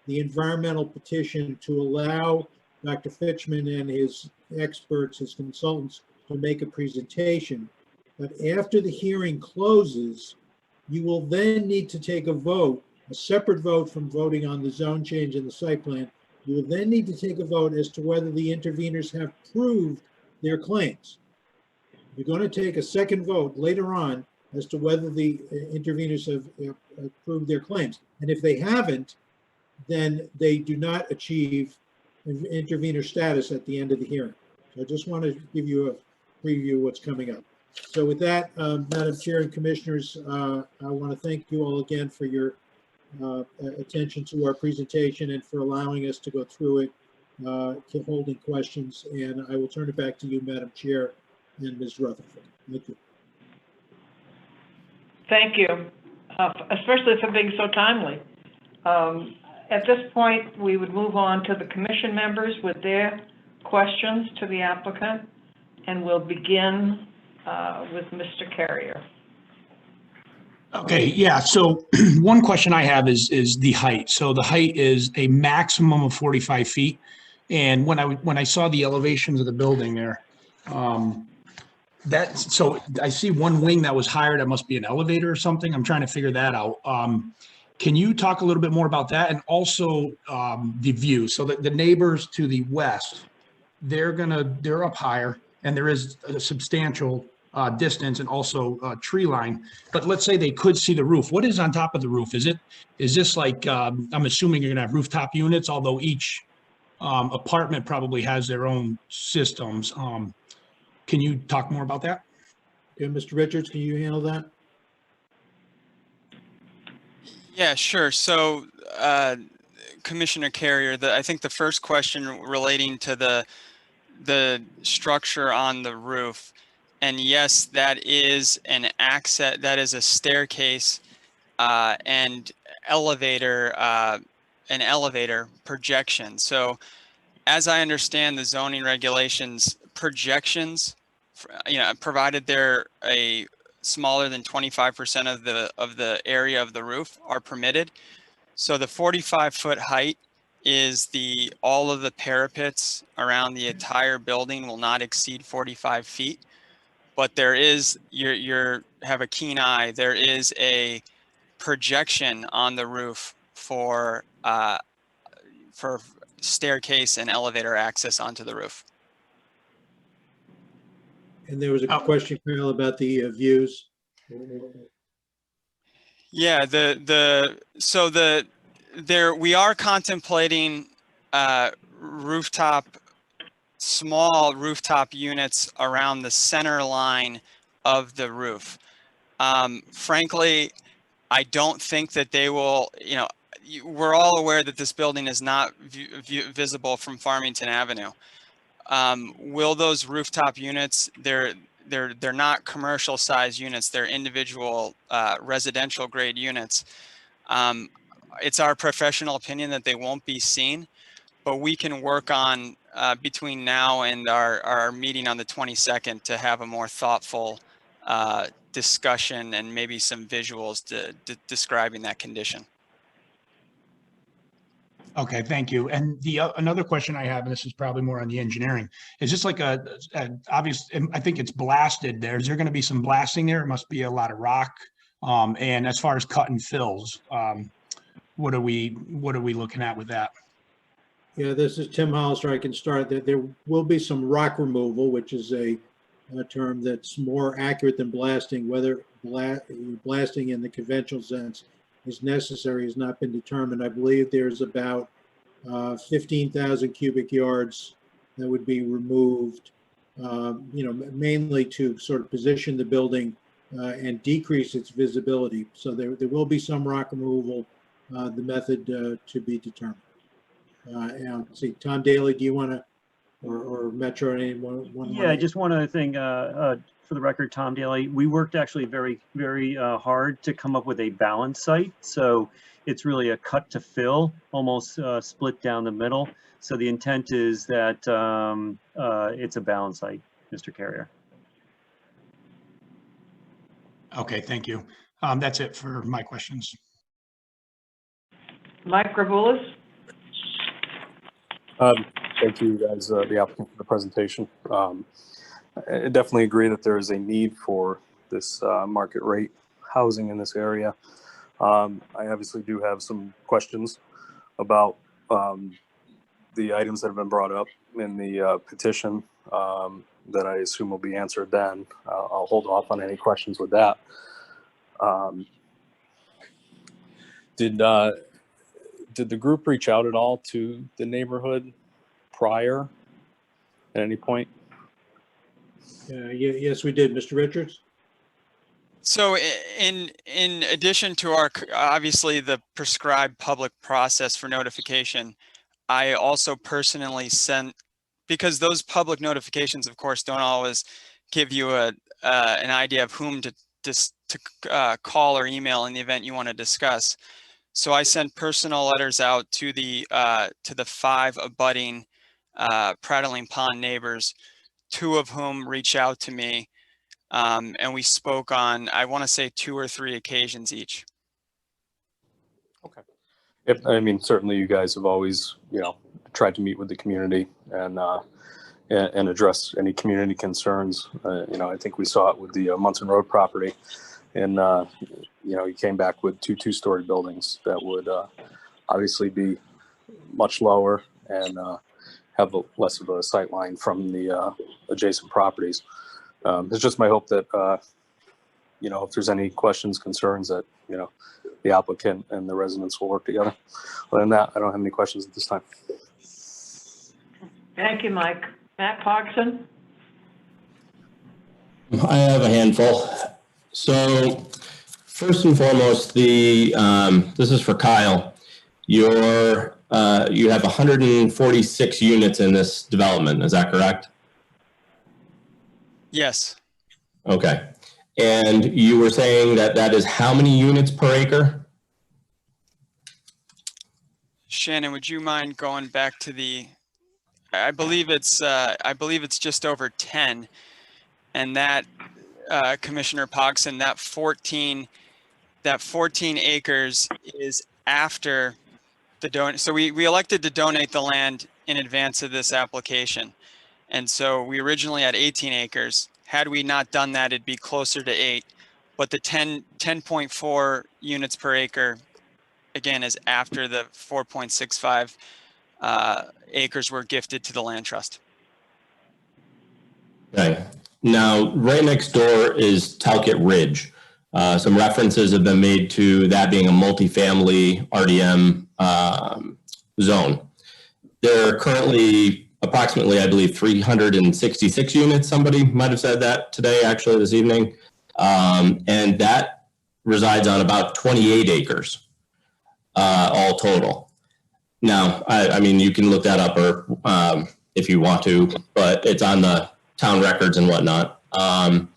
Speaker 13: the environmental petition to allow Dr. Fitchman and his experts, his consultants, to make a presentation. But after the hearing closes, you will then need to take a vote, a separate vote from voting on the zone change in the site plan. You will then need to take a vote as to whether the interveners have proved their claims. You're going to take a second vote later on as to whether the interveners have proved their claims. And if they haven't, then they do not achieve intervener status at the end of the hearing. So I just want to give you a preview of what's coming up. So with that, Madam Chair and Commissioners, I want to thank you all again for your attention to our presentation and for allowing us to go through it, holding questions. And I will turn it back to you, Madam Chair and Ms. Rutherford. Thank you.
Speaker 2: Thank you, especially for being so timely. At this point, we would move on to the commission members with their questions to the applicant, and we'll begin with Mr. Carrier.
Speaker 6: Okay, yeah, so one question I have is the height. So the height is a maximum of 45 feet. And when I saw the elevations of the building there, so I see one wing that was higher, that must be an elevator or something. I'm trying to figure that out. Can you talk a little bit more about that? And also the view. So the neighbors to the west, they're up higher, and there is a substantial distance and also tree line. But let's say they could see the roof. What is on top of the roof? Is this like, I'm assuming you're gonna have rooftop units, although each apartment probably has their own systems. Can you talk more about that?
Speaker 13: Yeah, Mr. Richards, can you handle that?
Speaker 17: Yeah, sure. So, Commissioner Carrier, I think the first question relating to the structure on the roof, and yes, that is an access, that is a staircase and an elevator projection. So, as I understand the zoning regulations, projections, provided they're a smaller than 25% of the area of the roof, are permitted. So the 45-foot height is all of the parapets around the entire building will not exceed 45 feet. But there is, have a keen eye, there is a projection on the roof for staircase and elevator access onto the roof.
Speaker 13: And there was a question, Carol, about the views.
Speaker 17: Yeah, we are contemplating small rooftop units around the center line of the roof. Frankly, I don't think that they will, we're all aware that this building is not visible from Farmington Avenue. Will those rooftop units, they're not commercial size units, they're individual residential grade units. It's our professional opinion that they won't be seen, but we can work on between now and our meeting on the 22nd to have a more thoughtful discussion and maybe some visuals describing that condition.
Speaker 6: Okay, thank you. And another question I have, and this is probably more on the engineering, is just like obvious, I think it's blasted there. Is there going to be some blasting there? It must be a lot of rock. And as far as cut and fills, what are we looking at with that?
Speaker 13: Yeah, this is Tim Hollister. I can start. There will be some rock removal, which is a term that's more accurate than blasting. Whether blasting in the conventional sense is necessary has not been determined. I believe there's about 15,000 cubic yards that would be removed, mainly to sort of position the building and decrease its visibility. So there will be some rock removal, the method to be determined. And see, Tom Daly, do you want to or Metro, anyone?
Speaker 18: Yeah, just one other thing, for the record, Tom Daly, we worked actually very, very hard to come up with a balance site. So it's really a cut to fill, almost split down the middle. So the intent is that it's a balance site, Mr. Carrier.
Speaker 6: Okay, thank you. That's it for my questions.
Speaker 2: Mike Grabulis?
Speaker 7: Thank you guys, the applicant, for the presentation. I definitely agree that there is a need for this market rate housing in this area. I obviously do have some questions about the items that have been brought up in the petition that I assume will be answered then. I'll hold off on any questions with that. Did the group reach out at all to the neighborhood prior at any point?
Speaker 13: Yes, we did. Mr. Richards?
Speaker 17: So in addition to our, obviously the prescribed public process for notification, I also personally sent, because those public notifications, of course, don't always give you an idea of whom to call or email in the event you want to discuss. So I sent personal letters out to the 5 abutting Prattling Pond neighbors, 2 of whom reached out to me, and we spoke on, I want to say, 2 or 3 occasions each.
Speaker 7: Okay. I mean, certainly you guys have always, tried to meet with the community and address any community concerns. I think we saw it with the Munson Road property, and you came back with 2 two-story buildings that would obviously be much lower and have less of a sight line from the adjacent properties. It's just my hope that, if there's any questions, concerns, that, the applicant and the residents will work together. Other than that, I don't have any questions at this time.
Speaker 2: Thank you, Mike. Matt Pogson?
Speaker 8: I have a handful. So first and foremost, this is for Kyle. You have 146 units in this development. Is that correct?
Speaker 17: Yes.
Speaker 8: Okay. And you were saying that is how many units per acre?
Speaker 17: Shannon, would you mind going back to the, I believe it's just over 10, and that Commissioner Pogson, that 14 acres is after the donate. So we elected to donate the land in advance of this application, and so we originally had 18 acres. Had we not done that, it'd be closer to 8, but the 10.4 units per acre, again, is after the 4.65 acres were gifted to the land trust.
Speaker 8: Okay. Now, right next door is Talcott Ridge. Some references have been made to that being a multifamily RDM zone. There are currently approximately, I believe, 366 units. Somebody might have said that today, actually, this evening. And that resides on about 28 acres, all total. Now, I mean, you can look that up or if you want to, but it's on the town records and whatnot. Now,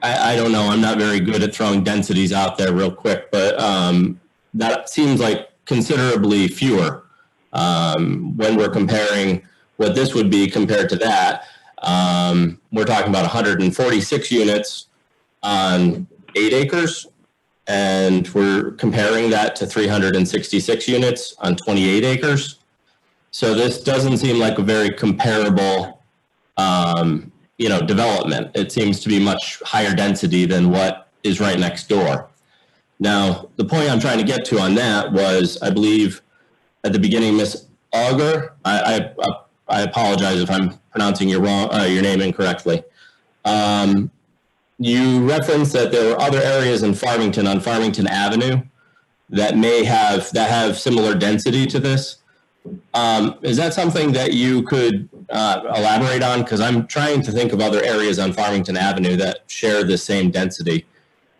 Speaker 8: I don't know, I'm not very good at throwing densities out there real quick, but that seems like considerably fewer when we're comparing what this would be compared to that. We're talking about 146 units on 8 acres, and we're comparing that to 366 units on 28 acres. So this doesn't seem like a very comparable development. It seems to be much higher density than what is right next door. Now, the point I'm trying to get to on that was, I believe at the beginning, Ms. Auger, I apologize if I'm pronouncing your name incorrectly. You referenced that there were other areas in Farmington, on Farmington Avenue, that have similar density to this. Is that something that you could elaborate on? Because I'm trying to think of other areas on Farmington Avenue that share the same density.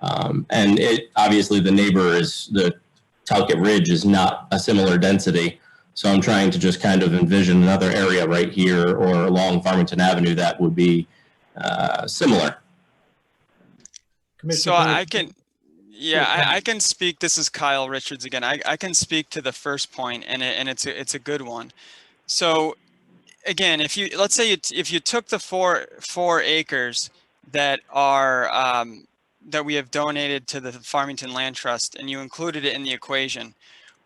Speaker 8: And obviously the neighbor is, the Talcott Ridge is not a similar density. So I'm trying to just kind of envision another area right here or along Farmington Avenue that would be similar.
Speaker 17: So I can, yeah, I can speak. This is Kyle Richards again. I can speak to the first point, and it's a good one. So again, if you let's say if you took the four acres that are that we have donated to the Farmington Land Trust, and you included it in the equation,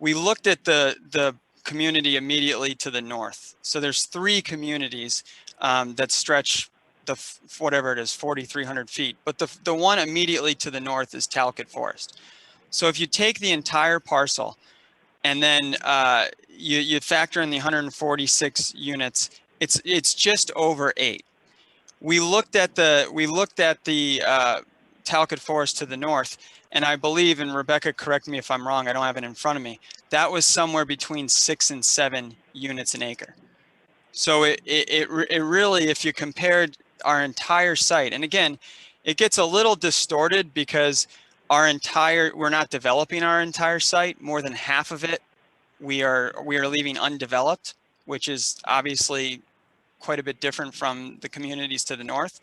Speaker 17: we looked at the community immediately to the north. So there's 3 communities that stretch whatever it is, 4,300 feet. But the one immediately to the north is Talcott Forest. So if you take the entire parcel and then you factor in the 146 units, it's just over 8. We looked at the Talcott Forest to the north, and I believe, and Rebecca, correct me if I'm wrong, I don't have it in front of me, that was somewhere between 6 and 7 units an acre. So it really, if you compared our entire site, and again, it gets a little distorted because we're not developing our entire site. More than half of it we are leaving undeveloped, which is obviously quite a bit different from the communities to the north.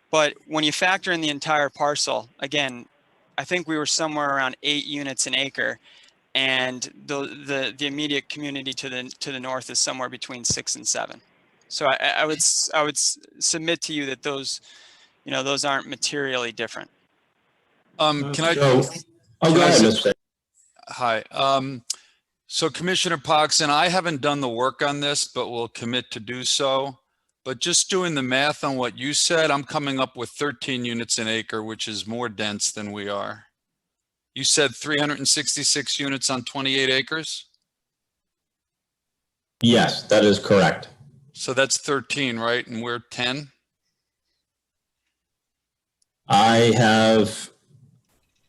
Speaker 17: But when you factor in the entire parcel, again, I think we were somewhere around 8 units an acre, and the immediate community to the north is somewhere between 6 and 7. So I would submit to you that those aren't materially different.
Speaker 15: Can I?
Speaker 8: Go ahead, Mr.
Speaker 15: Hi. So Commissioner Poxon, I haven't done the work on this, but will commit to do so. But just doing the math on what you said, I'm coming up with 13 units an acre, which is more dense than we are. You said 366 units on 28 acres?
Speaker 8: Yes, that is correct.
Speaker 15: So that's 13, right? And we're 10?
Speaker 8: I have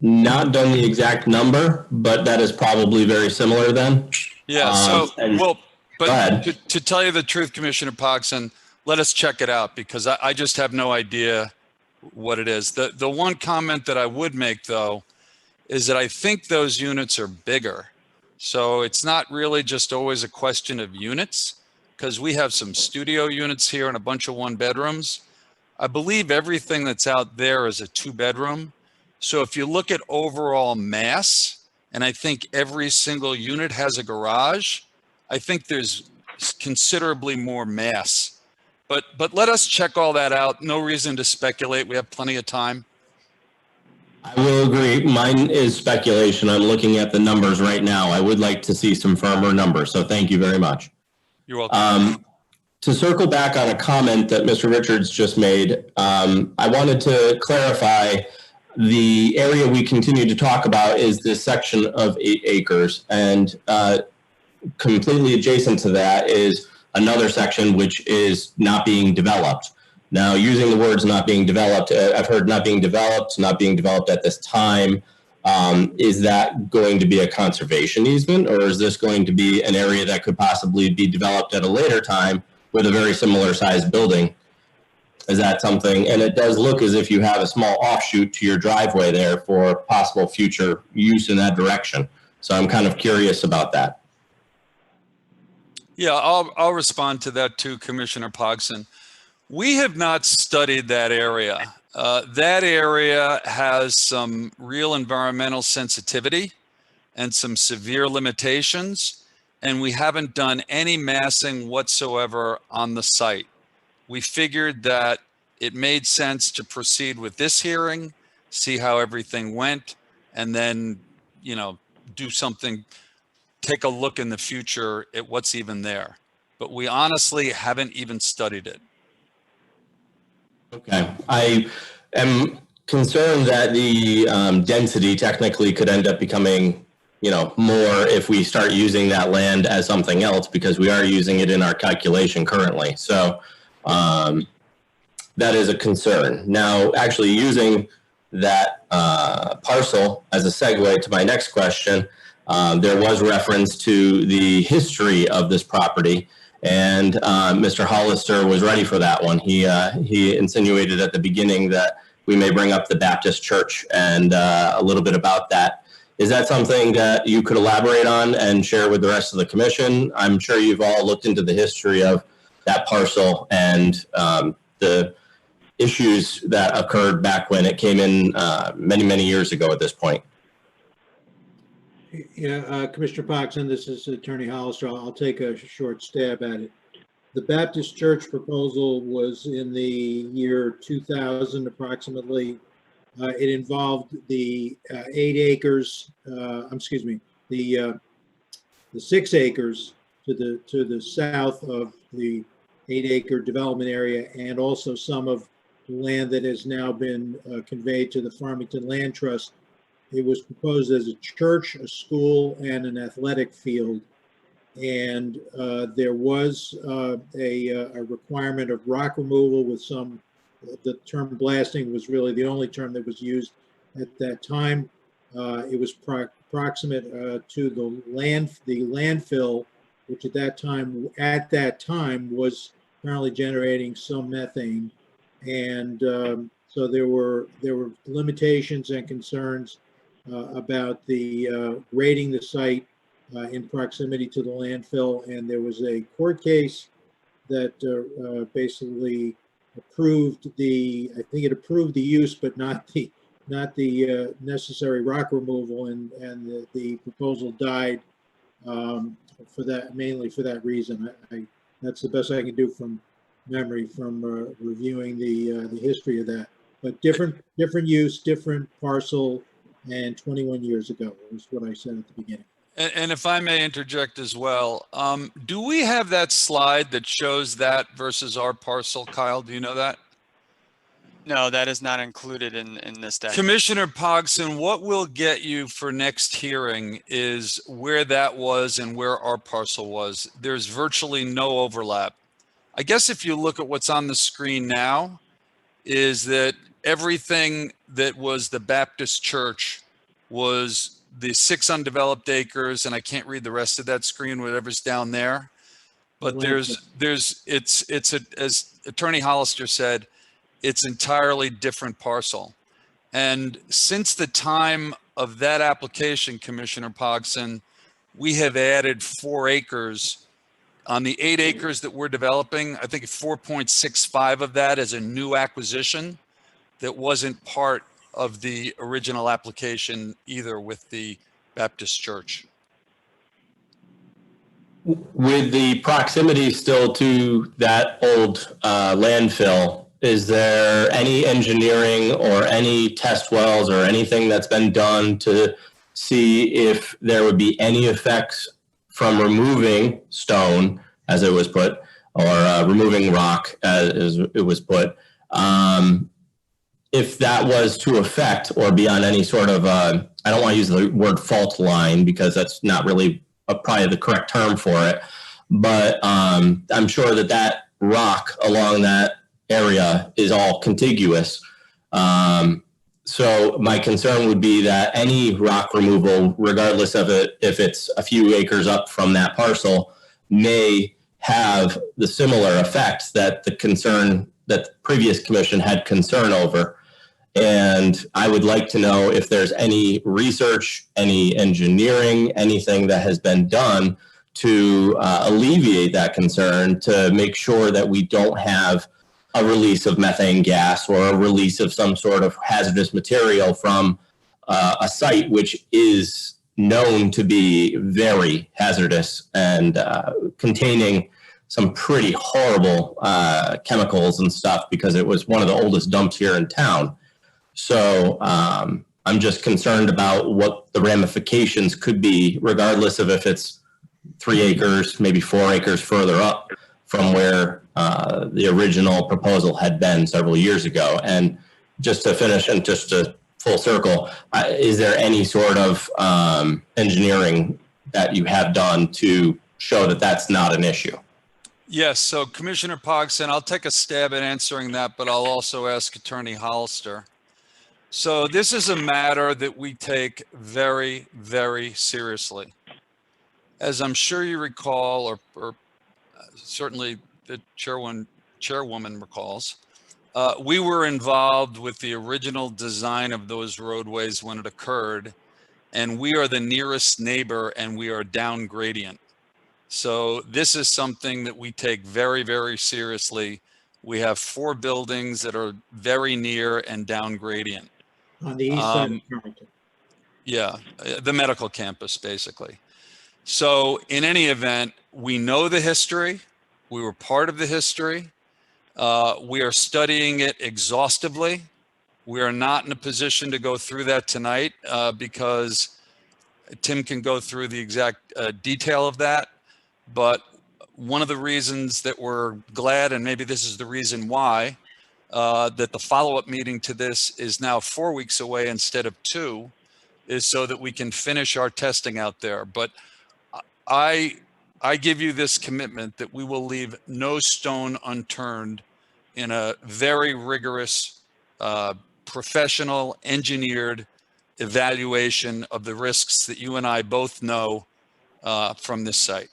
Speaker 8: not done the exact number, but that is probably very similar then.
Speaker 15: Yeah, but to tell you the truth, Commissioner Poxon, let us check it out, because I just have no idea what it is. The one comment that I would make, though, is that I think those units are bigger. So it's not really just always a question of units, because we have some studio units here and a bunch of 1-bedrooms. I believe everything that's out there is a 2-bedroom. So if you look at overall mass, and I think every single unit has a garage, I think there's considerably more mass. But let us check all that out. No reason to speculate. We have plenty of time.
Speaker 8: I will agree. Mine is speculation. I'm looking at the numbers right now. I would like to see some firmer numbers. So thank you very much.
Speaker 15: You're welcome.
Speaker 8: To circle back on a comment that Mr. Richards just made, I wanted to clarify the area we continue to talk about is this section of 8 acres. And completely adjacent to that is another section which is not being developed. Now, using the words not being developed, I've heard not being developed at this time. Is that going to be a conservation easement, or is this going to be an area that could possibly be developed at a later time with a very similar sized building? Is that something? And it does look as if you have a small offshoot to your driveway there for possible future use in that direction. So I'm kind of curious about that.
Speaker 15: Yeah, I'll respond to that too, Commissioner Pogson. We have not studied that area. That area has some real environmental sensitivity and some severe limitations, and we haven't done any massing whatsoever on the site. We figured that it made sense to proceed with this hearing, see how everything went, and then, do something, take a look in the future at what's even there. But we honestly haven't even studied it.
Speaker 8: Okay, I am concerned that the density technically could end up becoming, more if we start using that land as something else, because we are using it in our calculation currently. So that is a concern. Now, actually using that parcel as a segue to my next question, there was reference to the history of this property. And Mr. Hollister was ready for that one. He insinuated at the beginning that we may bring up the Baptist church and a little bit about that. Is that something that you could elaborate on and share with the rest of the commission? I'm sure you've all looked into the history of that parcel and the issues that occurred back when it came in many, many years ago at this point.
Speaker 13: Yeah, Commissioner Poxon, this is Attorney Hollister. I'll take a short stab at it. The Baptist Church proposal was in the year 2000 approximately. It involved the 8 acres, excuse me, the 6 acres to the south of the 8-acre development area, and also some of the land that has now been conveyed to the Farmington Land Trust. It was proposed as a church, a school, and an athletic field. And there was a requirement of rock removal with some, the term blasting was really the only term that was used at that time. It was proximate to the landfill, which at that time was apparently generating some methane. And so there were limitations and concerns about the grading the site in proximity to the landfill, and there was a court case that basically approved I think it approved the use, but not the necessary rock removal, and the proposal died mainly for that reason. That's the best I can do from memory from reviewing the history of that. But different use, different parcel, and 21 years ago was what I said at the beginning.
Speaker 15: And if I may interject as well, do we have that slide that shows that versus our parcel, Kyle? Do you know that?
Speaker 17: No, that is not included in this deck.
Speaker 15: Commissioner Pogson, what we'll get you for next hearing is where that was and where our parcel was. There's virtually no overlap. I guess if you look at what's on the screen now, is that everything that was the Baptist church was the 6 undeveloped acres, and I can't read the rest of that screen, whatever's down there. But as Attorney Hollister said, it's entirely different parcel. And since the time of that application, Commissioner Pogson, we have added 4 acres on the 8 acres that we're developing. I think 4.65 of that is a new acquisition that wasn't part of the original application either with the Baptist church.
Speaker 8: With the proximity still to that old landfill, is there any engineering or any test wells or anything that's been done to see if there would be any effects from removing stone, as it was put, or removing rock, as it was put, if that was to affect or be on any sort of, I don't want to use the word fault line because that's not really probably the correct term for it, but I'm sure that rock along that area is all contiguous. So my concern would be that any rock removal, regardless of it, if it's a few acres up from that parcel, may have the similar effects that the previous commission had concern over. And I would like to know if there's any research, any engineering, anything that has been done to alleviate that concern, to make sure that we don't have a release of methane gas or a release of some sort of hazardous material from a site which is known to be very hazardous and containing some pretty horrible chemicals and stuff, because it was one of the oldest dumps here in town. So I'm just concerned about what the ramifications could be, regardless of if it's 3 acres, maybe 4 acres further up from where the original proposal had been several years ago. And just to finish and just to full circle, is there any sort of engineering that you have done to show that that's not an issue?
Speaker 15: Yes, so Commissioner Pogson, I'll take a stab at answering that, but I'll also ask Attorney Hollister. So this is a matter that we take very, very seriously. As I'm sure you recall, or certainly the chairwoman recalls, we were involved with the original design of those roadways when it occurred. and we are the nearest neighbor, and we are down gradient. So this is something that we take very, very seriously. We have 4 buildings that are very near and down gradient.
Speaker 13: On the east side of Farmington.
Speaker 15: Yeah, the medical campus, basically. So in any event, we know the history. We were part of the history. We are studying it exhaustively. We are not in a position to go through that tonight because Tim can go through the exact detail of that. But one of the reasons that we're glad, and maybe this is the reason why, that the follow-up meeting to this is now 4 weeks away instead of 2, is so that we can finish our testing out there. But I give you this commitment that we will leave no stone unturned in a very rigorous, professional, engineered evaluation of the risks that you and I both know from this site.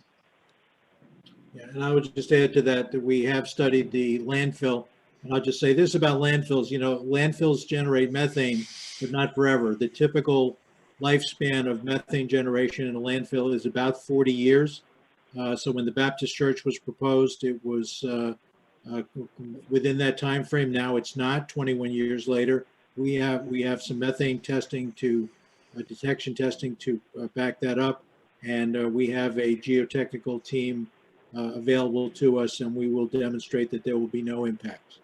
Speaker 13: Yeah, and I would just add to that we have studied the landfill. And I'll just say this about landfills. You know, landfills generate methane, but not forever. The typical lifespan of methane generation in a landfill is about 40 years. So when the Baptist Church was proposed, it was within that time frame. Now it's not. 21 years later, we have some methane testing to detection testing to back that up, and we have a geotechnical team available to us, and we will demonstrate that there will be no impacts.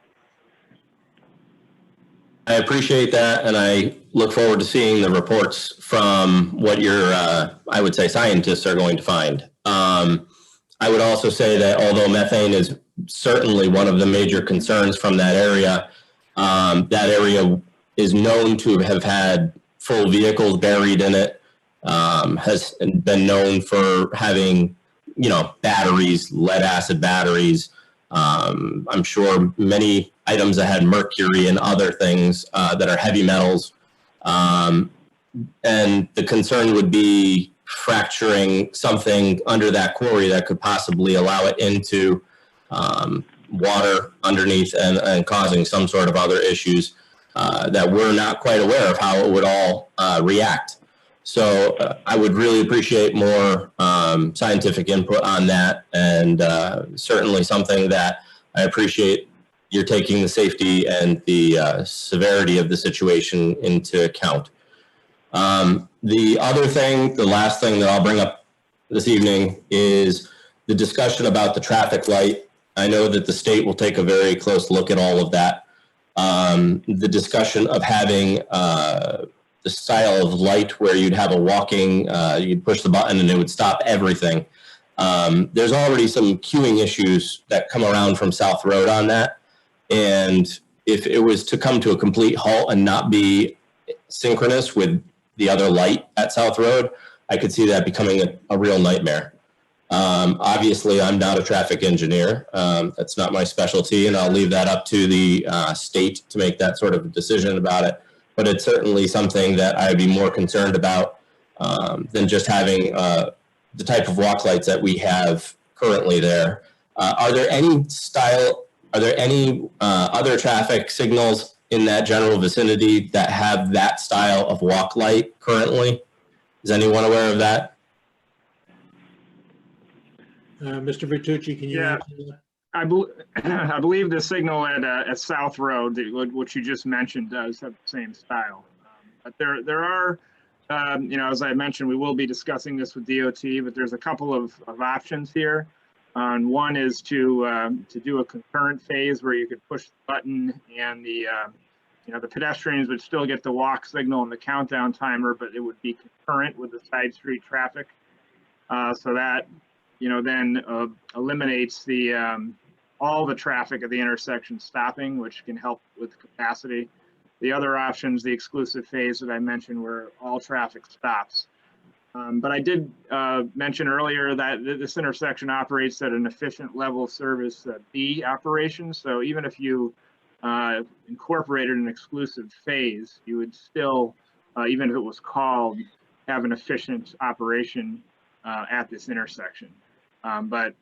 Speaker 8: I appreciate that, and I look forward to seeing the reports from what your, I would say, scientists are going to find. I would also say that although methane is certainly one of the major concerns from that area is known to have had full vehicles buried in it, has been known for having, you know, batteries, lead acid batteries. I'm sure many items that had mercury and other things that are heavy metals. And the concern would be fracturing something under that quarry that could possibly allow it into water underneath and causing some sort of other issues that we're not quite aware of how it would all react. So I would really appreciate more scientific input on that, and certainly something that I appreciate you're taking the safety and the severity of the situation into account. The other thing, the last thing that I'll bring up this evening is the discussion about the traffic light. I know that the state will take a very close look at all of that. The discussion of having the style of light where you'd have a walking, you'd push the button and it would stop everything. There's already some queuing issues that come around from South Road on that. And if it was to come to a complete halt and not be synchronous with the other light at South Road, I could see that becoming a real nightmare. Obviously, I'm not a traffic engineer. That's not my specialty, and I'll leave that up to the state to make that sort of decision about it. But it's certainly something that I'd be more concerned about than just having the type of walk lights that we have currently there. Are there any other traffic signals in that general vicinity that have that style of walk light currently? Is anyone aware of that?
Speaker 13: Mr. Bertucci, can you answer that?
Speaker 19: I believe the signal at South Road, which you just mentioned, does have the same style. But there are, as I mentioned, we will be discussing this with DOT, but there's a couple of options here. One is to do a concurrent phase where you could push the button and the pedestrians would still get the walk signal and the countdown timer, but it would be concurrent with the side street traffic. So that, then eliminates the all the traffic at the intersection stopping, which can help with capacity. The other options, the exclusive phase that I mentioned, where all traffic stops. But I did mention earlier that this intersection operates at an efficient level of service B operation. So even if you incorporated an exclusive phase, you would still, even if it was called, have an efficient operation at this intersection. But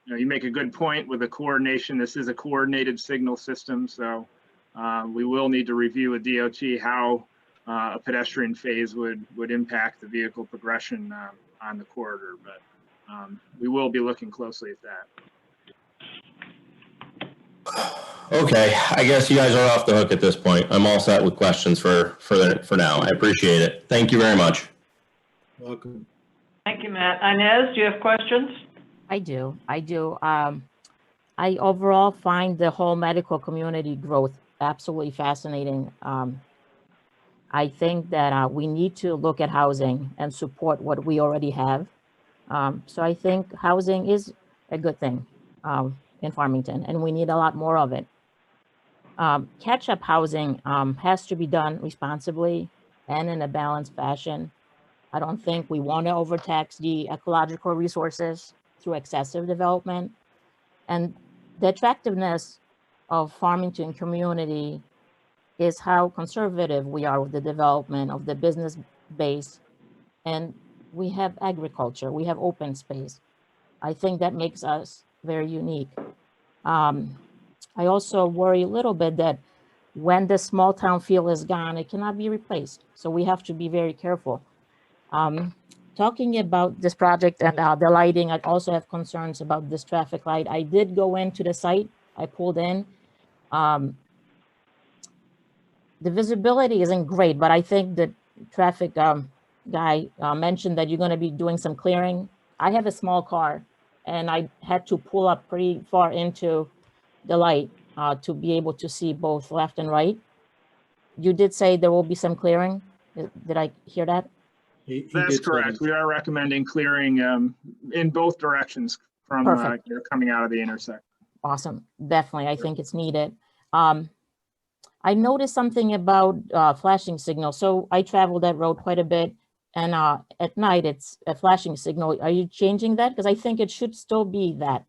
Speaker 19: you make a good point with the coordination. This is a coordinated signal system, so we will need to review with DOT how a pedestrian phase would impact the vehicle progression on the corridor, but we will be looking closely at that.
Speaker 8: Okay, I guess you guys are off the hook at this point. I'm all set with questions for now. I appreciate it. Thank you very much.
Speaker 13: Welcome.
Speaker 2: Thank you, Matt. Inez, do you have questions?
Speaker 5: I do. I overall find the whole medical community growth absolutely fascinating. I think that we need to look at housing and support what we already have. So I think housing is a good thing in Farmington, and we need a lot more of it. Catch-up housing has to be done responsibly and in a balanced fashion. I don't think we want to overtax the ecological resources through excessive development. And the attractiveness of Farmington community is how conservative we are with the development of the business base. And we have agriculture, we have open space. I think that makes us very unique. I also worry a little bit that when the small town feel is gone, it cannot be replaced. So we have to be very careful. Talking about this project and the lighting, I also have concerns about this traffic light. I did go into the site, I pulled in. The visibility isn't great, but I think the traffic guy mentioned that you're going to be doing some clearing. I have a small car and I had to pull up pretty far into the light to be able to see both left and right. You did say there will be some clearing. Did I hear that?
Speaker 19: That's correct. We are recommending clearing in both directions from coming out of the intersection.
Speaker 5: Awesome. Definitely. I think it's needed. I noticed something about flashing signal. So I travel that road quite a bit, and at night it's a flashing signal. Are you changing that? Because I think it should still be that.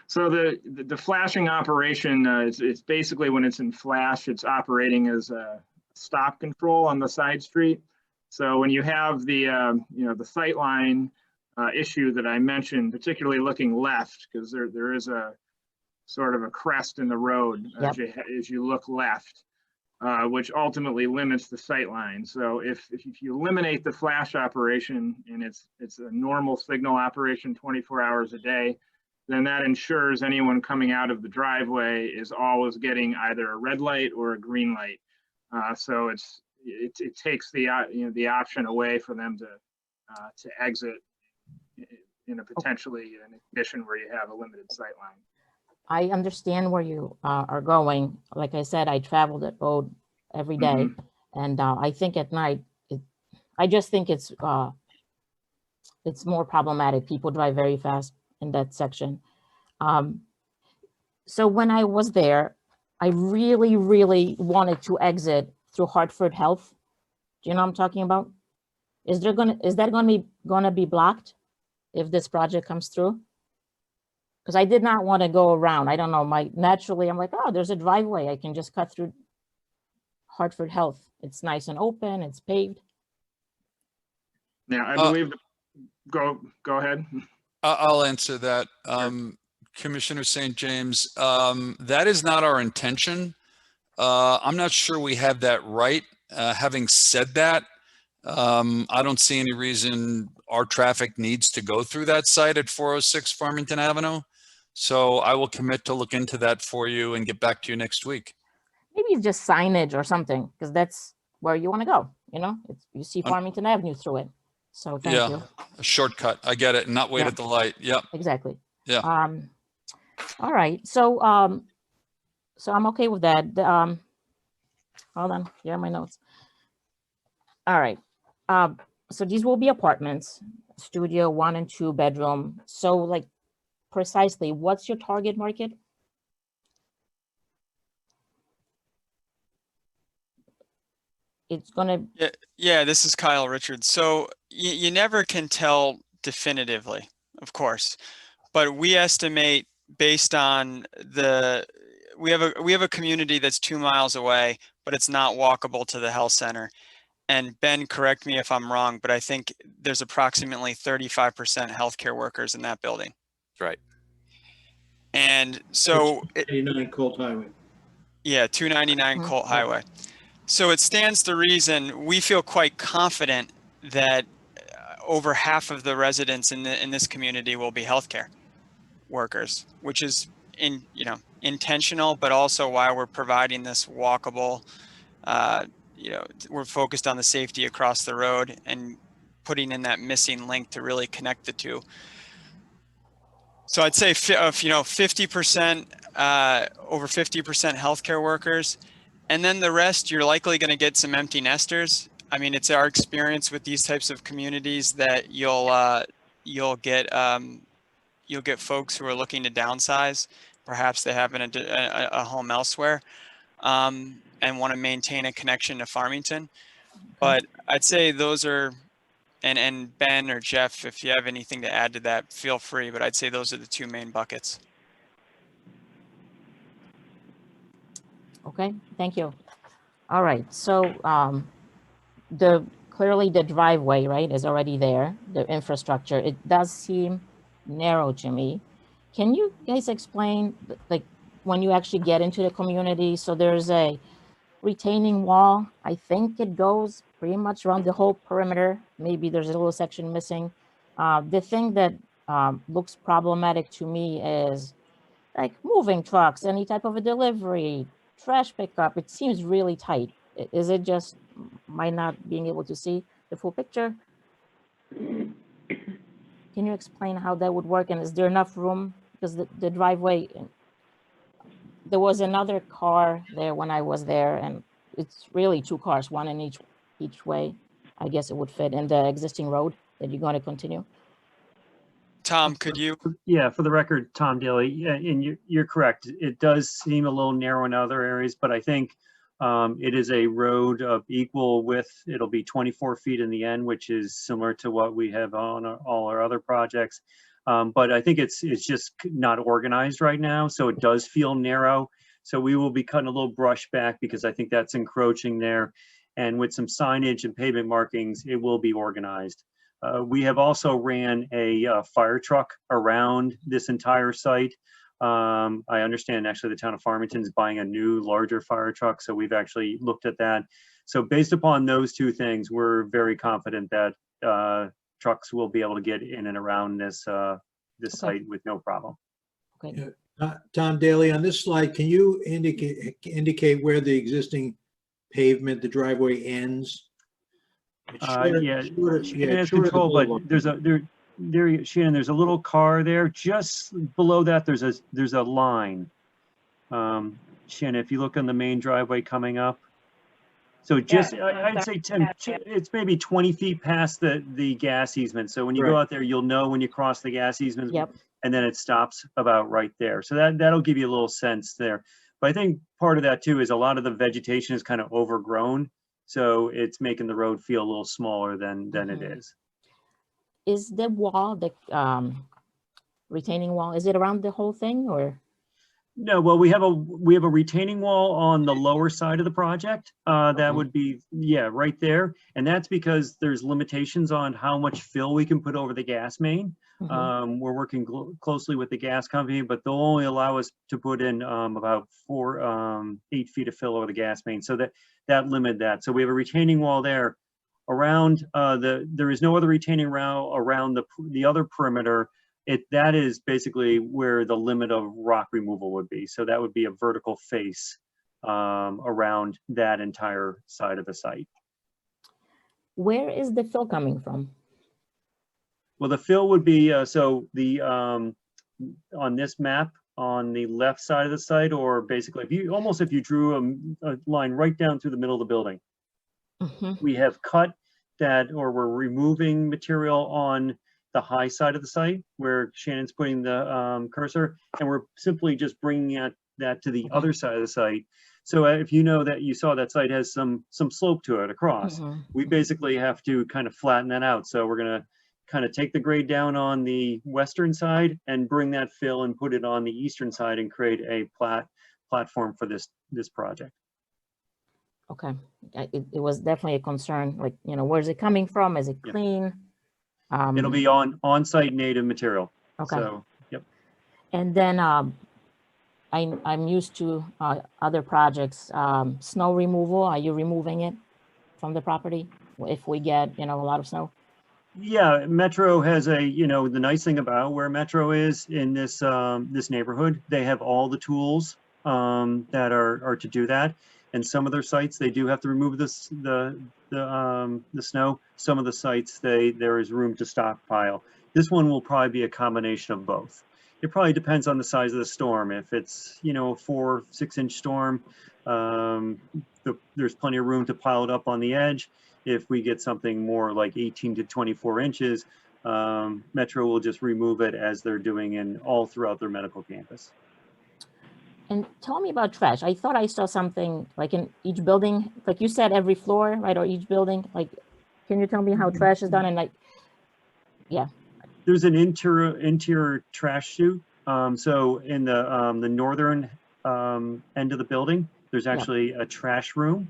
Speaker 19: So the flashing operation it's basically when it's in flash, it's operating as a stop control on the side street. So when you have the the sight line issue that I mentioned, particularly looking left, because there is a sort of a crest in the road as you look left, which ultimately limits the sight line. So if you eliminate the flash operation and it's a normal signal operation 24 hours a day, then that ensures anyone coming out of the driveway is always getting either a red light or a green light. So it takes the the option away for them to exit in a potentially in a condition where you have a limited sight line.
Speaker 5: I understand where you are going. Like I said, I travel that road every day, and I think at night, I just think it's more problematic. People drive very fast in that section. So when I was there, I really, really wanted to exit through Hartford Health. Do you know what I'm talking about? Is that gonna be blocked if this project comes through? Because I did not want to go around. I don't know, naturally I'm like, oh, there's a driveway. I can just cut through Hartford Health. It's nice and open, it's paved.
Speaker 19: Yeah, I believe, go ahead.
Speaker 15: I'll answer that. Commissioner St. James, that is not our intention. I'm not sure we have that right. Having said that, I don't see any reason our traffic needs to go through that site at 406 Farmington Avenue. So I will commit to look into that for you and get back to you next week.
Speaker 5: Maybe just signage or something, because that's where you want to go. You see Farmington Avenue through it. So thank you.
Speaker 15: A shortcut. I get it. And not wait at the light. Yep.
Speaker 5: Exactly.
Speaker 15: Yeah.
Speaker 5: All right. So so I'm okay with that. Hold on. Here are my notes. All right. So these will be apartments, studio, 1 and 2 bedroom. So like precisely, what's your target market? It's gonna.
Speaker 17: Yeah, this is Kyle Richards. So you never can tell definitively, of course, but we estimate based on we have a community that's 2 miles away, but it's not walkable to the health center. And Ben, correct me if I'm wrong, but I think there's approximately 35% healthcare workers in that building.
Speaker 16: That's right.
Speaker 17: And so
Speaker 13: 299 Colt Highway.
Speaker 17: Yeah, 299 Colt Highway. So it stands to reason, we feel quite confident that over half of the residents in this community will be healthcare workers, which is intentional, but also why we're providing this walkable, we're focused on the safety across the road and putting in that missing link to really connect the two. So I'd say 50%, over 50% healthcare workers, and then the rest, you're likely going to get some empty nesters. I mean, it's our experience with these types of communities that you'll get folks who are looking to downsize. Perhaps they have a home elsewhere and want to maintain a connection to Farmington. But I'd say those are, and Ben or Jeff, if you have anything to add to that, feel free. But I'd say those are the two main buckets.
Speaker 5: Okay, thank you. All right, so clearly the driveway, right, is already there, the infrastructure. It does seem narrow to me. Can you guys explain, like, when you actually get into the community? So there's a retaining wall. I think it goes pretty much around the whole perimeter. Maybe there's a little section missing. The thing that looks problematic to me is like moving trucks, any type of a delivery, trash pickup. It seems really tight. Is it just my not being able to see the full picture? Can you explain how that would work? And is there enough room? Because the driveway, there was another car there when I was there, and it's really two cars, one in each way. I guess it would fit in the existing road that you're going to continue.
Speaker 17: Tom, could you?
Speaker 18: Yeah, for the record, Tom Daly, yeah, and you're correct. It does seem a little narrow in other areas, but I think it is a road of equal width. It'll be 24 feet in the end, which is similar to what we have on all our other projects. But I think it's just not organized right now, so it does feel narrow. So we will be cutting a little brush back because I think that's encroaching there. And with some signage and pavement markings, it will be organized. We have also ran a fire truck around this entire site. I understand actually the town of Farmington is buying a new larger fire truck, so we've actually looked at that. So based upon those two things, we're very confident that trucks will be able to get in and around this site with no problem.
Speaker 5: Okay.
Speaker 13: Tom Daly, on this slide, can you indicate where the existing pavement, the driveway ends?
Speaker 18: Yeah, Shannon has control, but Shannon, there's a little car there. Just below that, there's a line. Shannon, if you look on the main driveway coming up. So just, I'd say, Tim, it's maybe 20 feet past the gas easement. So when you go out there, you'll know when you cross the gas easement, and then it stops about right there. So that'll give you a little sense there. But I think part of that too is a lot of the vegetation is kind of overgrown. So it's making the road feel a little smaller than it is.
Speaker 5: Is the wall, the retaining wall, is it around the whole thing or?
Speaker 18: No, well, we have a retaining wall on the lower side of the project. That would be, right there. And that's because there's limitations on how much fill we can put over the gas main. We're working closely with the gas company, but they'll only allow us to put in about 8 feet of fill over the gas main. So that limited that. So we have a retaining wall there. Around there is no other retaining wall around the other perimeter. That is basically where the limit of rock removal would be. So that would be a vertical face around that entire side of the site.
Speaker 5: Where is the fill coming from?
Speaker 18: Well, the fill would be, on this map on the left side of the site, or basically if you drew a line right down through the middle of the building. We have cut that, or we're removing material on the high side of the site where Shannon's putting the cursor, and we're simply just bringing that to the other side of the site. So if you know that you saw that site has some slope to it across, we basically have to kind of flatten that out. So we're going to kind of take the grade down on the western side and bring that fill and put it on the eastern side and create a platform for this project.
Speaker 5: Okay, it was definitely a concern, like, where's it coming from? Is it clean?
Speaker 18: It'll be on-site native material.
Speaker 5: Okay.
Speaker 18: So, yep.
Speaker 5: And then I'm used to other projects, snow removal. Are you removing it from the property if we get, a lot of snow?
Speaker 18: Yeah, Metro has the nice thing about where Metro is in this this neighborhood, they have all the tools that are to do that. And some of their sites, they do have to remove the snow. Some of the sites, there is room to stockpile. This one will probably be a combination of both. It probably depends on the size of the storm. If it's, a 4-6 inch storm, there's plenty of room to pile it up on the edge. If we get something more like 18 to 24 inches, Metro will just remove it as they're doing all throughout their medical campus.
Speaker 5: And tell me about trash. I thought I saw something like in each building, like you said, every floor, right? Or each building, like, can you tell me how trash is done? And like, yeah.
Speaker 18: There's an interior trash chute. So in the northern end of the building, there's actually a trash room.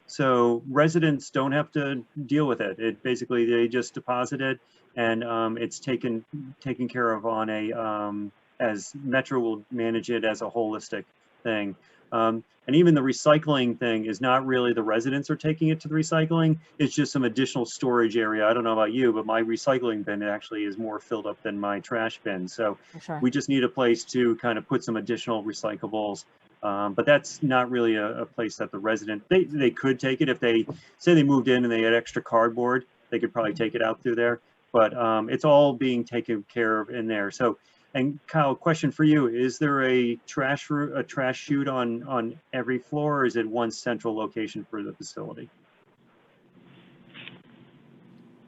Speaker 18: So residents don't have to deal with it. It basically, they just deposit it, and it's taken care of on as Metro will manage it as a holistic thing. And even the recycling thing is not really the residents are taking it to the recycling. It's just some additional storage area. I don't know about you, but my recycling bin actually is more filled up than my trash bin. So we just need a place to kind of put some additional recyclables. But that's not really a place that the resident, they could take it if they say they moved in and they had extra cardboard, they could probably take it out through there. But it's all being taken care of in there. So, and Kyle, question for you: is there a trash chute on every floor, or is it one central location for the facility?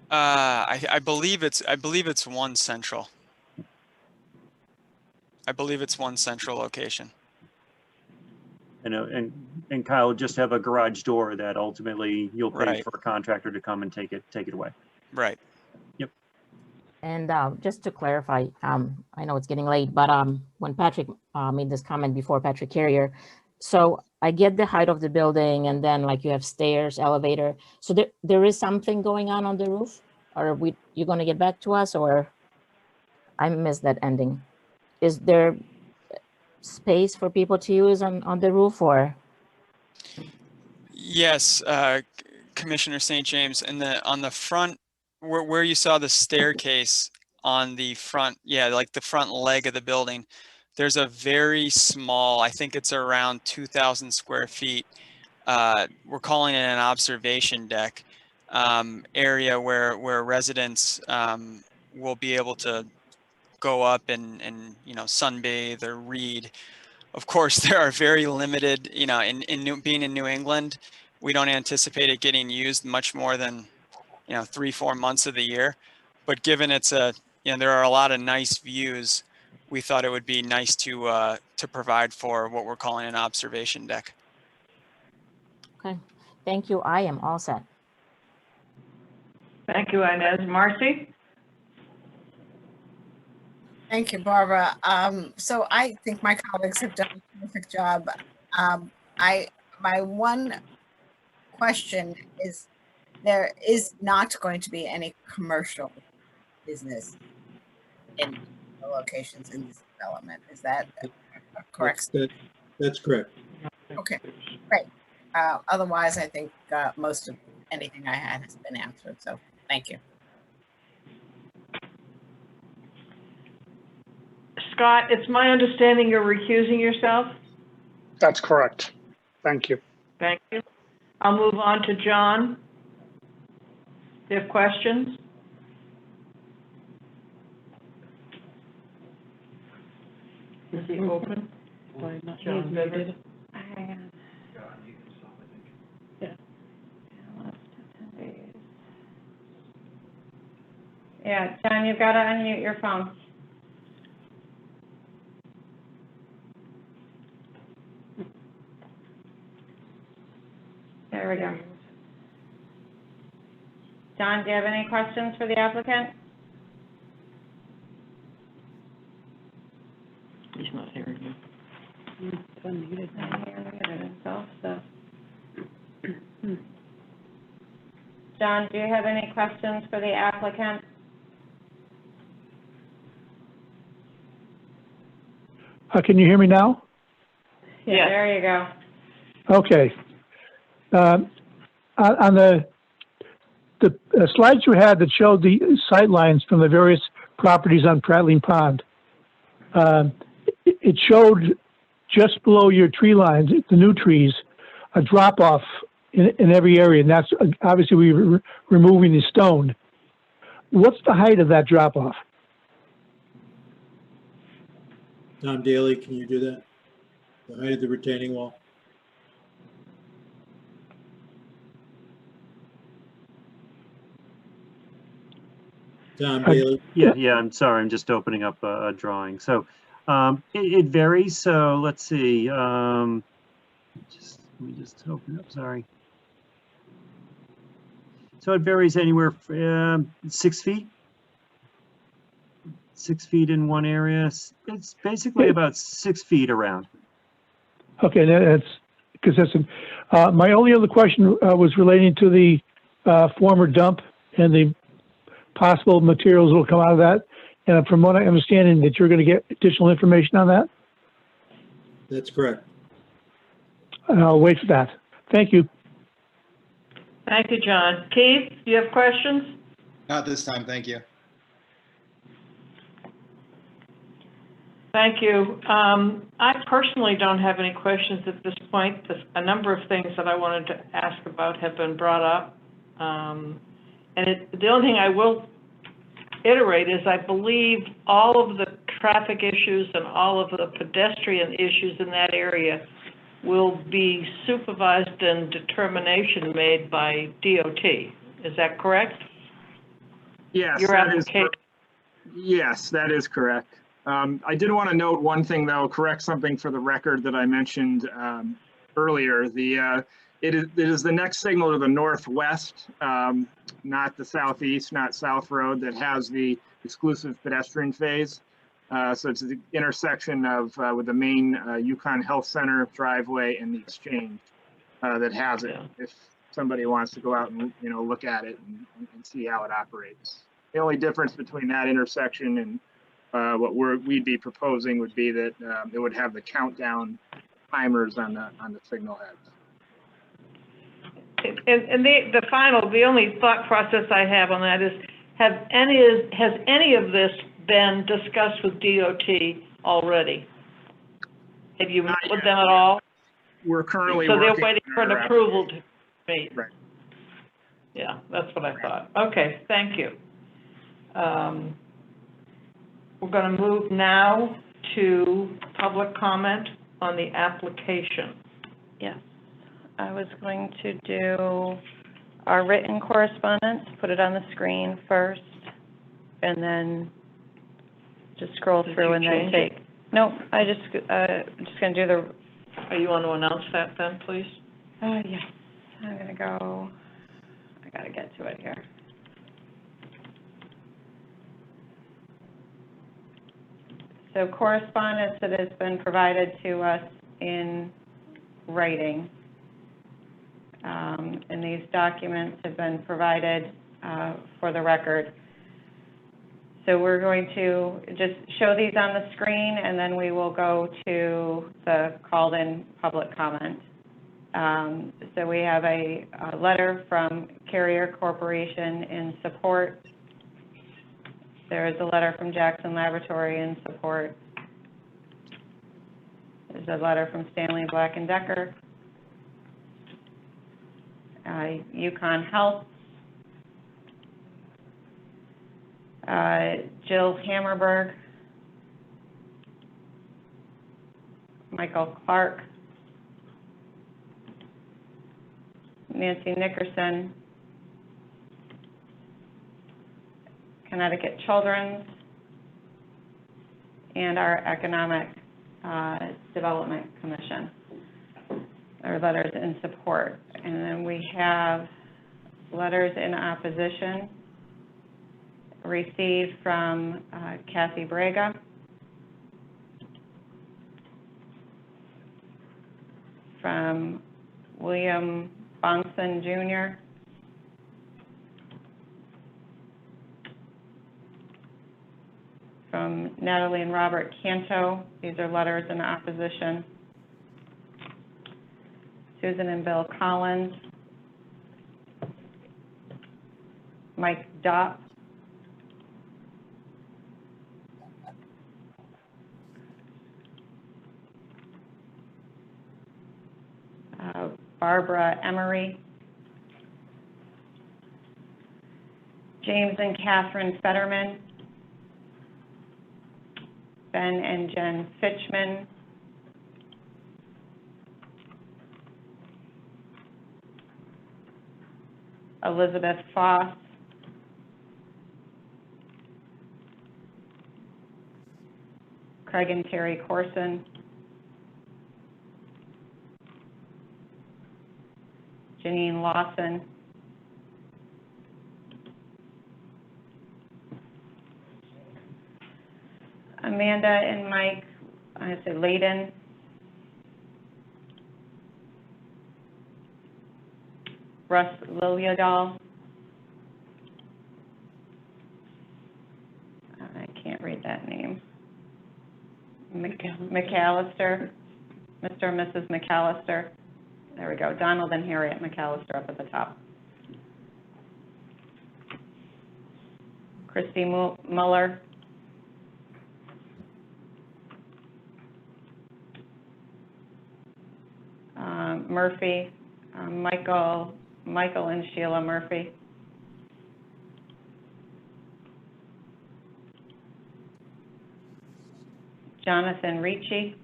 Speaker 17: I believe it's one central. I believe it's one central location.
Speaker 18: And Kyle, just have a garage door that ultimately you'll pay for a contractor to come and take it away.
Speaker 17: Right.
Speaker 18: Yep.
Speaker 5: And just to clarify, I know it's getting late, but when Patrick made this comment before, Patrick Carrier, so I get the height of the building, and then like you have stairs, elevator. So there is something going on the roof, or you going to get back to us, or I missed that ending. Is there space for people to use on the roof, or?
Speaker 17: Yes, Commissioner St. James, and on the front, where you saw the staircase on the front, like the front leg of the building, there's a very small, I think it's around 2,000 square feet. We're calling it an observation deck area where residents will be able to go up and sunbathe or read. Of course, there are very limited, being in New England, we don't anticipate it getting used much more than 3-4 months of the year. But given there are a lot of nice views, we thought it would be nice to provide for what we're calling an observation deck.
Speaker 5: Okay, thank you. I am all set.
Speaker 2: Thank you, Inez. Marcy?
Speaker 9: Thank you, Barbara. So I think my colleagues have done a terrific job. My one question is, there is not going to be any commercial business in the locations in this development. Is that correct?
Speaker 13: That's correct.
Speaker 9: Okay, great. Otherwise, I think most of anything I had has been answered. So thank you.
Speaker 2: Scott, it's my understanding you're recusing yourself?
Speaker 3: That's correct. Thank you.
Speaker 2: Thank you. I'll move on to John. Do you have questions? Is he open? John Bivers?
Speaker 1: Yeah, John, you've got to unmute your phone. There we go. John, do you have any questions for the applicant?
Speaker 2: He's not hearing you.
Speaker 12: He's unmuted.
Speaker 1: He unmuted himself, so. John, do you have any questions for the applicant?
Speaker 10: Can you hear me now?
Speaker 1: Yeah, there you go.
Speaker 10: Okay. On the slides you had that showed the sight lines from the various properties on Prattling Pond, it showed just below your tree lines, the new trees, a drop off in every area, and that's obviously we were removing the stone. What's the height of that drop off?
Speaker 13: Tom Daly, can you do that? The height of the retaining wall? Tom Daly?
Speaker 18: Yeah, I'm sorry. I'm just opening up a drawing. So it varies. So let's see. Let me just open up. Sorry. So it varies anywhere from 6 feet. 6 feet in one area. It's basically about 6 feet around.
Speaker 10: Okay, that's consistent. My only other question was relating to the former dump and the possible materials that will come out of that. And from what I understand, that you're going to get additional information on that?
Speaker 13: That's correct.
Speaker 10: I'll wait for that. Thank you.
Speaker 2: Thank you, John. Keith, do you have questions?
Speaker 11: Not this time, thank you.
Speaker 2: Thank you. I personally don't have any questions at this point. A number of things that I wanted to ask about have been brought up. The only thing I will iterate is I believe all of the traffic issues and all of the pedestrian issues in that area will be supervised and determination made by DOT. Is that correct?
Speaker 19: Yes,
Speaker 2: Your application.
Speaker 19: Yes, that is correct. I did want to note one thing, though, correct something for the record that I mentioned earlier. It is the next signal to the northwest, not the southeast, not South Road, that has the exclusive pedestrian phase. So it's the intersection of with the main Yukon Health Center driveway and the exchange that has it. If somebody wants to go out and look at it and see how it operates. The only difference between that intersection and what we'd be proposing would be that it would have the countdown timers on the signal heads.
Speaker 2: And the only thought process I have on that is, has any of this been discussed with DOT already? Have you met with them at all?
Speaker 19: We're currently
Speaker 2: so
Speaker 19: working.
Speaker 2: They're waiting for an approval to meet.
Speaker 19: Right.
Speaker 2: Yeah, that's what I thought. Okay, thank you. We're going to move now to public comment on the application.
Speaker 1: Yes. I was going to do our written correspondence, put it on the screen first, and then just scroll through and then take. No, I'm just going to do the.
Speaker 2: Are you want to announce that then, please?
Speaker 1: Yes. I'm going to go. I got to get to it here. So correspondence that has been provided to us in writing. And these documents have been provided for the record. So we're going to just show these on the screen, and then we will go to the called-in public comment. So we have a letter from Carrier Corporation in support. There is a letter from Jackson Laboratory in support. There's a letter from Stanley Black & Decker. Yukon Health, Jill Hammerberg, Michael Clark, Nancy Nickerson, Connecticut Children's, and our Economic Development Commission. Or letters in support. And then we have letters in opposition received from Kathy Braga, from William Bongson Jr., from Natalie and Robert Canto. These are letters in opposition. Susan and Bill Collins, Mike Dopp, Barbara Emery, James and Catherine Fetterman, Ben and Jen Fitchman, Elizabeth Foss, Craig and Terry Corson, Janine Lawson, Amanda and Mike, I say Layden, Russ Liliadall, I can't read that name, McAllister, Mr. and Mrs. McAllister. There we go, Donald and Harriet McAllister up at the top. Christy Muller. Murphy, Michael and Sheila Murphy. Jonathan Ricci.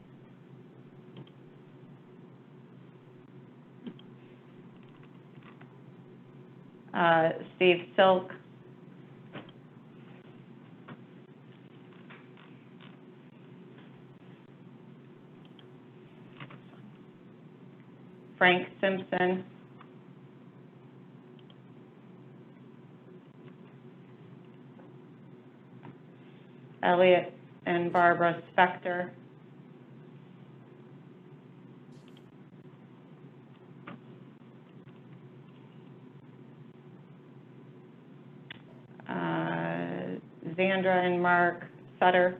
Speaker 1: Steve Silk. Frank Simpson. Elliot and Barbara Spector. Zandra and Mark Sutter.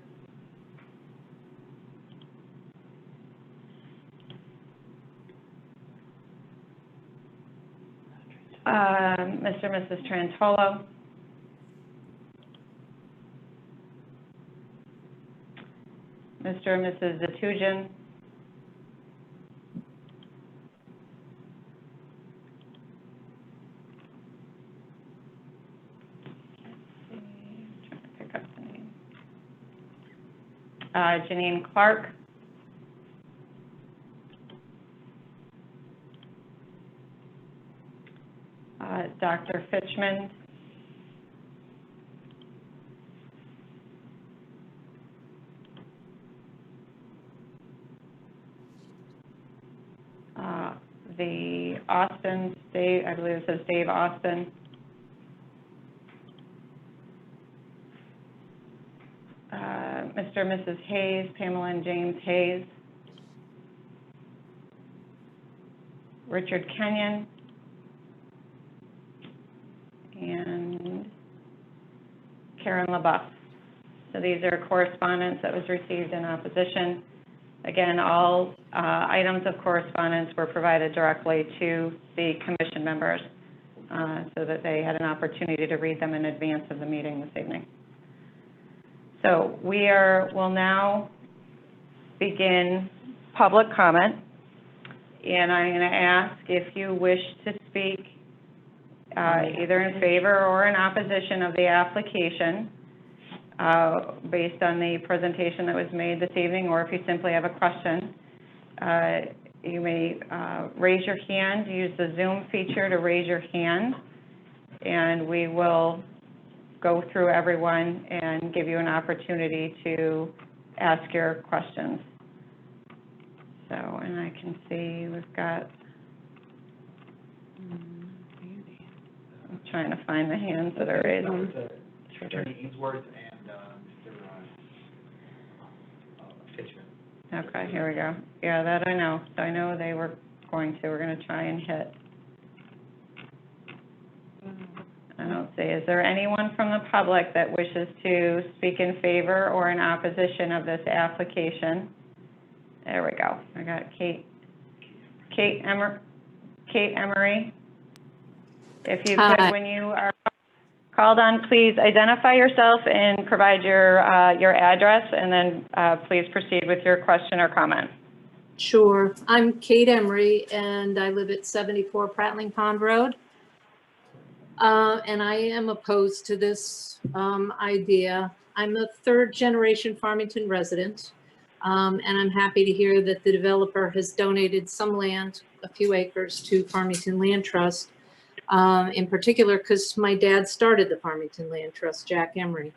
Speaker 1: Mr. and Mrs. Trantolo. Mr. and Mrs. Zatujan. Janine Clark. Dr. Fitchman. The Austin, Dave, I believe it says Dave Austin. Mr. and Mrs. Hayes, Pamela and James Hayes. Richard Kenyon. And Karen LaBeouf. So these are correspondence that was received in opposition. Again, all items of correspondence were provided directly to the commission members so that they had an opportunity to read them in advance of the meeting this evening. So we'll now begin public comment, and I'm going to ask if you wish to speak either in favor or in opposition of the application based on the presentation that was made this evening, or if you simply have a question, you may raise your hand, use the Zoom feature to raise your hand, and we will go through everyone and give you an opportunity to ask your questions. So, and I can see we've got, I'm trying to find the hands that are raised.
Speaker 20: Attorney Ainsworth and Mr. Fitchman.
Speaker 1: Okay, here we go. Yeah, that I know. So I know they were we're going to try and hit. I don't see. Is there anyone from the public that wishes to speak in favor or in opposition of this application? There we go. I got Kate Kate Emery. If you
Speaker 21: Hi.
Speaker 1: could, when you are called on, please identify yourself and provide your address, and then please proceed with your question or comment.
Speaker 21: Sure. I'm Kate Emery, and I live at 74 Prattling Pond Road. And I am opposed to this idea. I'm a third-generation Farmington resident, and I'm happy to hear that the developer has donated some land, a few acres, to Farmington Land Trust, in particular because my dad started the Farmington Land Trust, Jack Emery.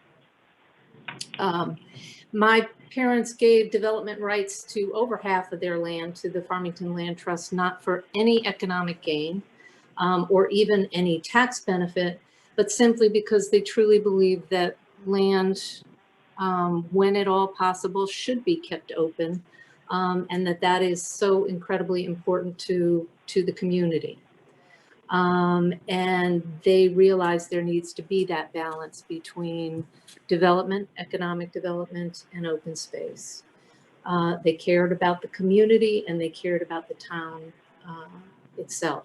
Speaker 21: My parents gave development rights to over half of their land to the Farmington Land Trust, not for any economic gain or even any tax benefit, but simply because they truly believe that land, when at all possible, should be kept open, and that is so incredibly important to the community. And they realize there needs to be that balance between development, economic development, and open space. They cared about the community and they cared about the town itself.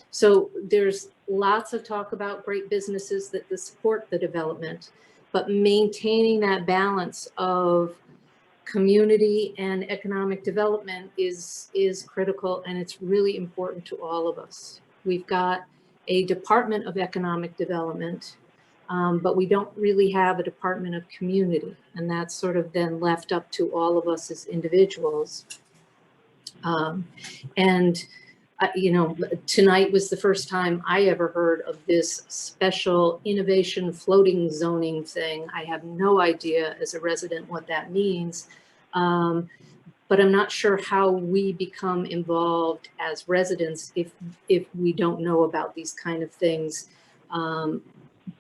Speaker 21: So there's lots of talk about great businesses that support the development, but maintaining that balance of community and economic development is critical, and it's really important to all of us. We've got a Department of Economic Development, but we don't really have a Department of Community, and that's sort of then left up to all of us as individuals. You know, tonight was the first time I ever heard of this special innovation floating zoning thing. I have no idea as a resident what that means. But I'm not sure how we become involved as residents if we don't know about these kind of things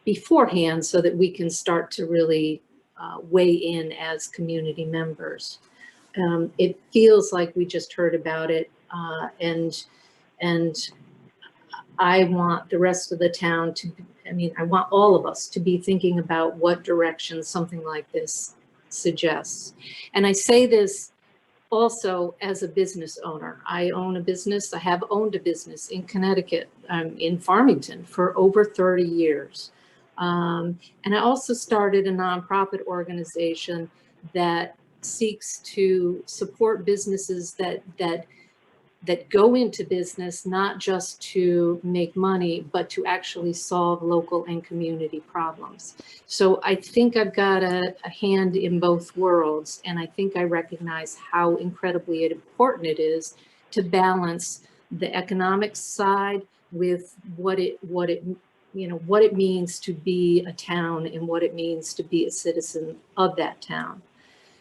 Speaker 21: beforehand, so that we can start to really weigh in as community members. It feels like we just heard about it, and I want the rest of the town to, I want all of us to be thinking about what direction something like this suggests. And I say this also as a business owner. I own a business. I have owned a business in Connecticut, in Farmington, for over 30 years. And I also started a nonprofit organization that seeks to support businesses that go into business not just to make money, but to actually solve local and community problems. So I think I've got a hand in both worlds, and I think I recognize how incredibly important it is to balance the economic side with what it means to be a town and what it means to be a citizen of that town.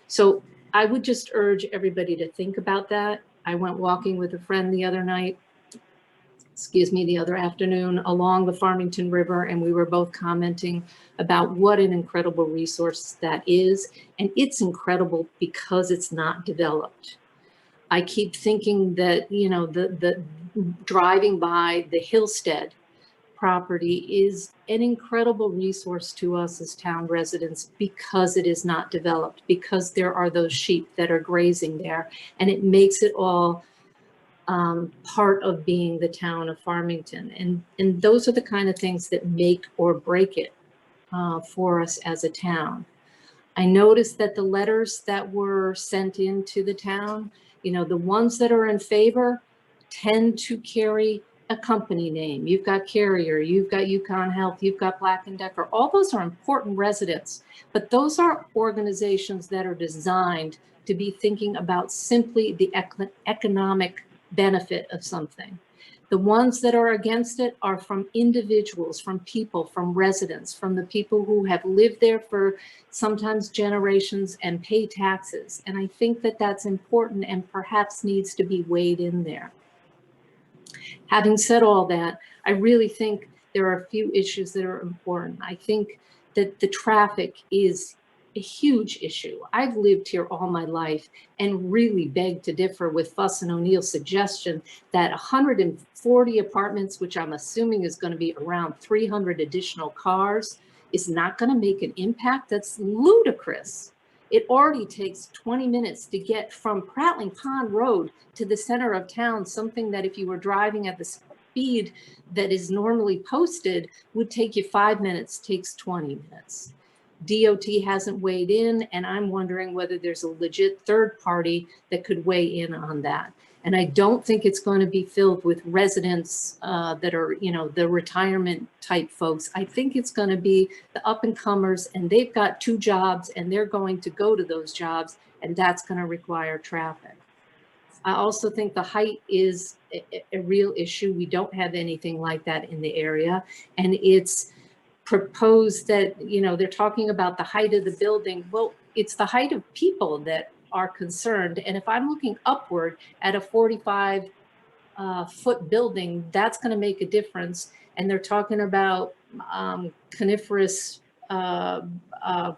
Speaker 21: So I would just urge everybody to think about that. I went walking with a friend the other afternoon along the Farmington River, and we were both commenting about what an incredible resource that is. And it's incredible because it's not developed. I keep thinking that, the driving by the Hillstead property is an incredible resource to us as town residents because it is not developed, because there are those sheep that are grazing there, and it makes it all part of being the town of Farmington. And those are the kind of things that make or break it for us as a town. I noticed that the letters that were sent into the town, the ones that are in favor tend to carry a company name. You've got Carrier, you've got Yukon Health, you've got Black & Decker. All those are important residents, but those are organizations that are designed to be thinking about simply the economic benefit of something. The ones that are against it are from individuals, from people, from residents, from the people who have lived there for sometimes generations and pay taxes. And I think that that's important and perhaps needs to be weighed in there. Having said all that, I really think there are a few issues that are important. I think that the traffic is a huge issue. I've lived here all my life and really beg to differ with Fuss and O'Neill's suggestion that 140 apartments, which I'm assuming is going to be around 300 additional cars, is not going to make an impact. That's ludicrous. It already takes 20 minutes to get from Prattling Pond Road to the center of town, something that if you were driving at the speed that is normally posted would take you 5 minutes, takes 20 minutes. DOT hasn't weighed in, and I'm wondering whether there's a legit third party that could weigh in on that. And I don't think it's going to be filled with residents that are, you know, the retirement type folks. I think it's going to be the up and comers, and they've got 2 jobs and they're going to go to those jobs, and that's going to require traffic. I also think the height is a real issue. We don't have anything like that in the area, and it's proposed that, you know, they're talking about the height of the building. Well, it's the height of people that are concerned. And if I'm looking upward at a 45 foot building, that's going to make a difference. And they're talking about coniferous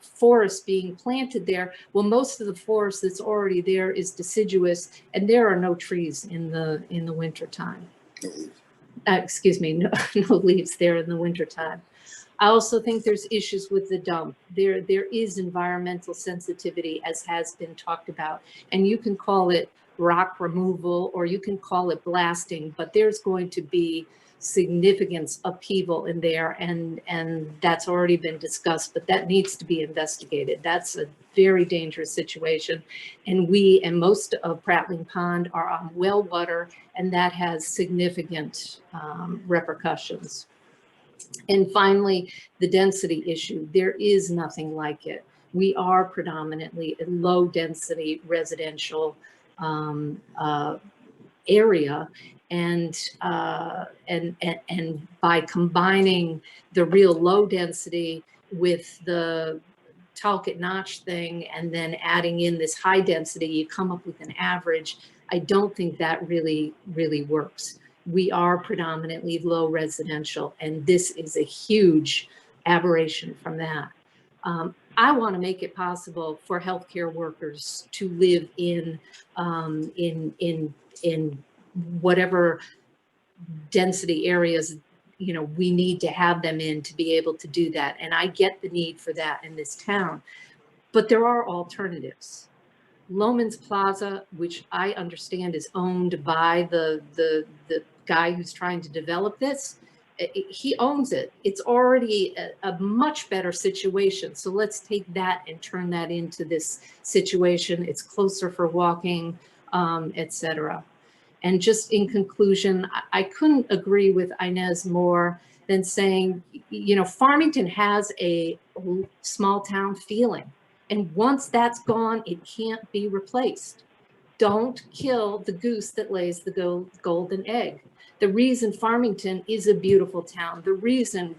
Speaker 21: forest being planted there. Well, most of the forest that's already there is deciduous, and there are no trees in the winter time. Excuse me, no leaves there in the winter time. I also think there's issues with the dump. There is environmental sensitivity, as has been talked about, and you can call it rock removal or you can call it blasting, but there's going to be significant upheaval in there, and that's already been discussed, but that needs to be investigated. That's a very dangerous situation, and we and most of Prattling Pond are on well water, and that has significant repercussions. And finally, the density issue. There is nothing like it. We are predominantly a low density residential area, and by combining the real low density with the Talcott notch thing and then adding in this high density, you come up with an average. I don't think that really works. We are predominantly low residential, and this is a huge aberration from that. I want to make it possible for healthcare workers to live in whatever density areas, you know, we need to have them in to be able to do that. And I get the need for that in this town, but there are alternatives. Loman's Plaza, which I understand is owned by the guy who's trying to develop this, he owns it. It's already a much better situation. So let's take that and turn that into this situation. It's closer for walking, etc. And just in conclusion, I couldn't agree with Inez more than saying, you know, Farmington has a small town feeling. And once that's gone, it can't be replaced. Don't kill the goose that lays the golden egg. The reason Farmington is a beautiful town, the reason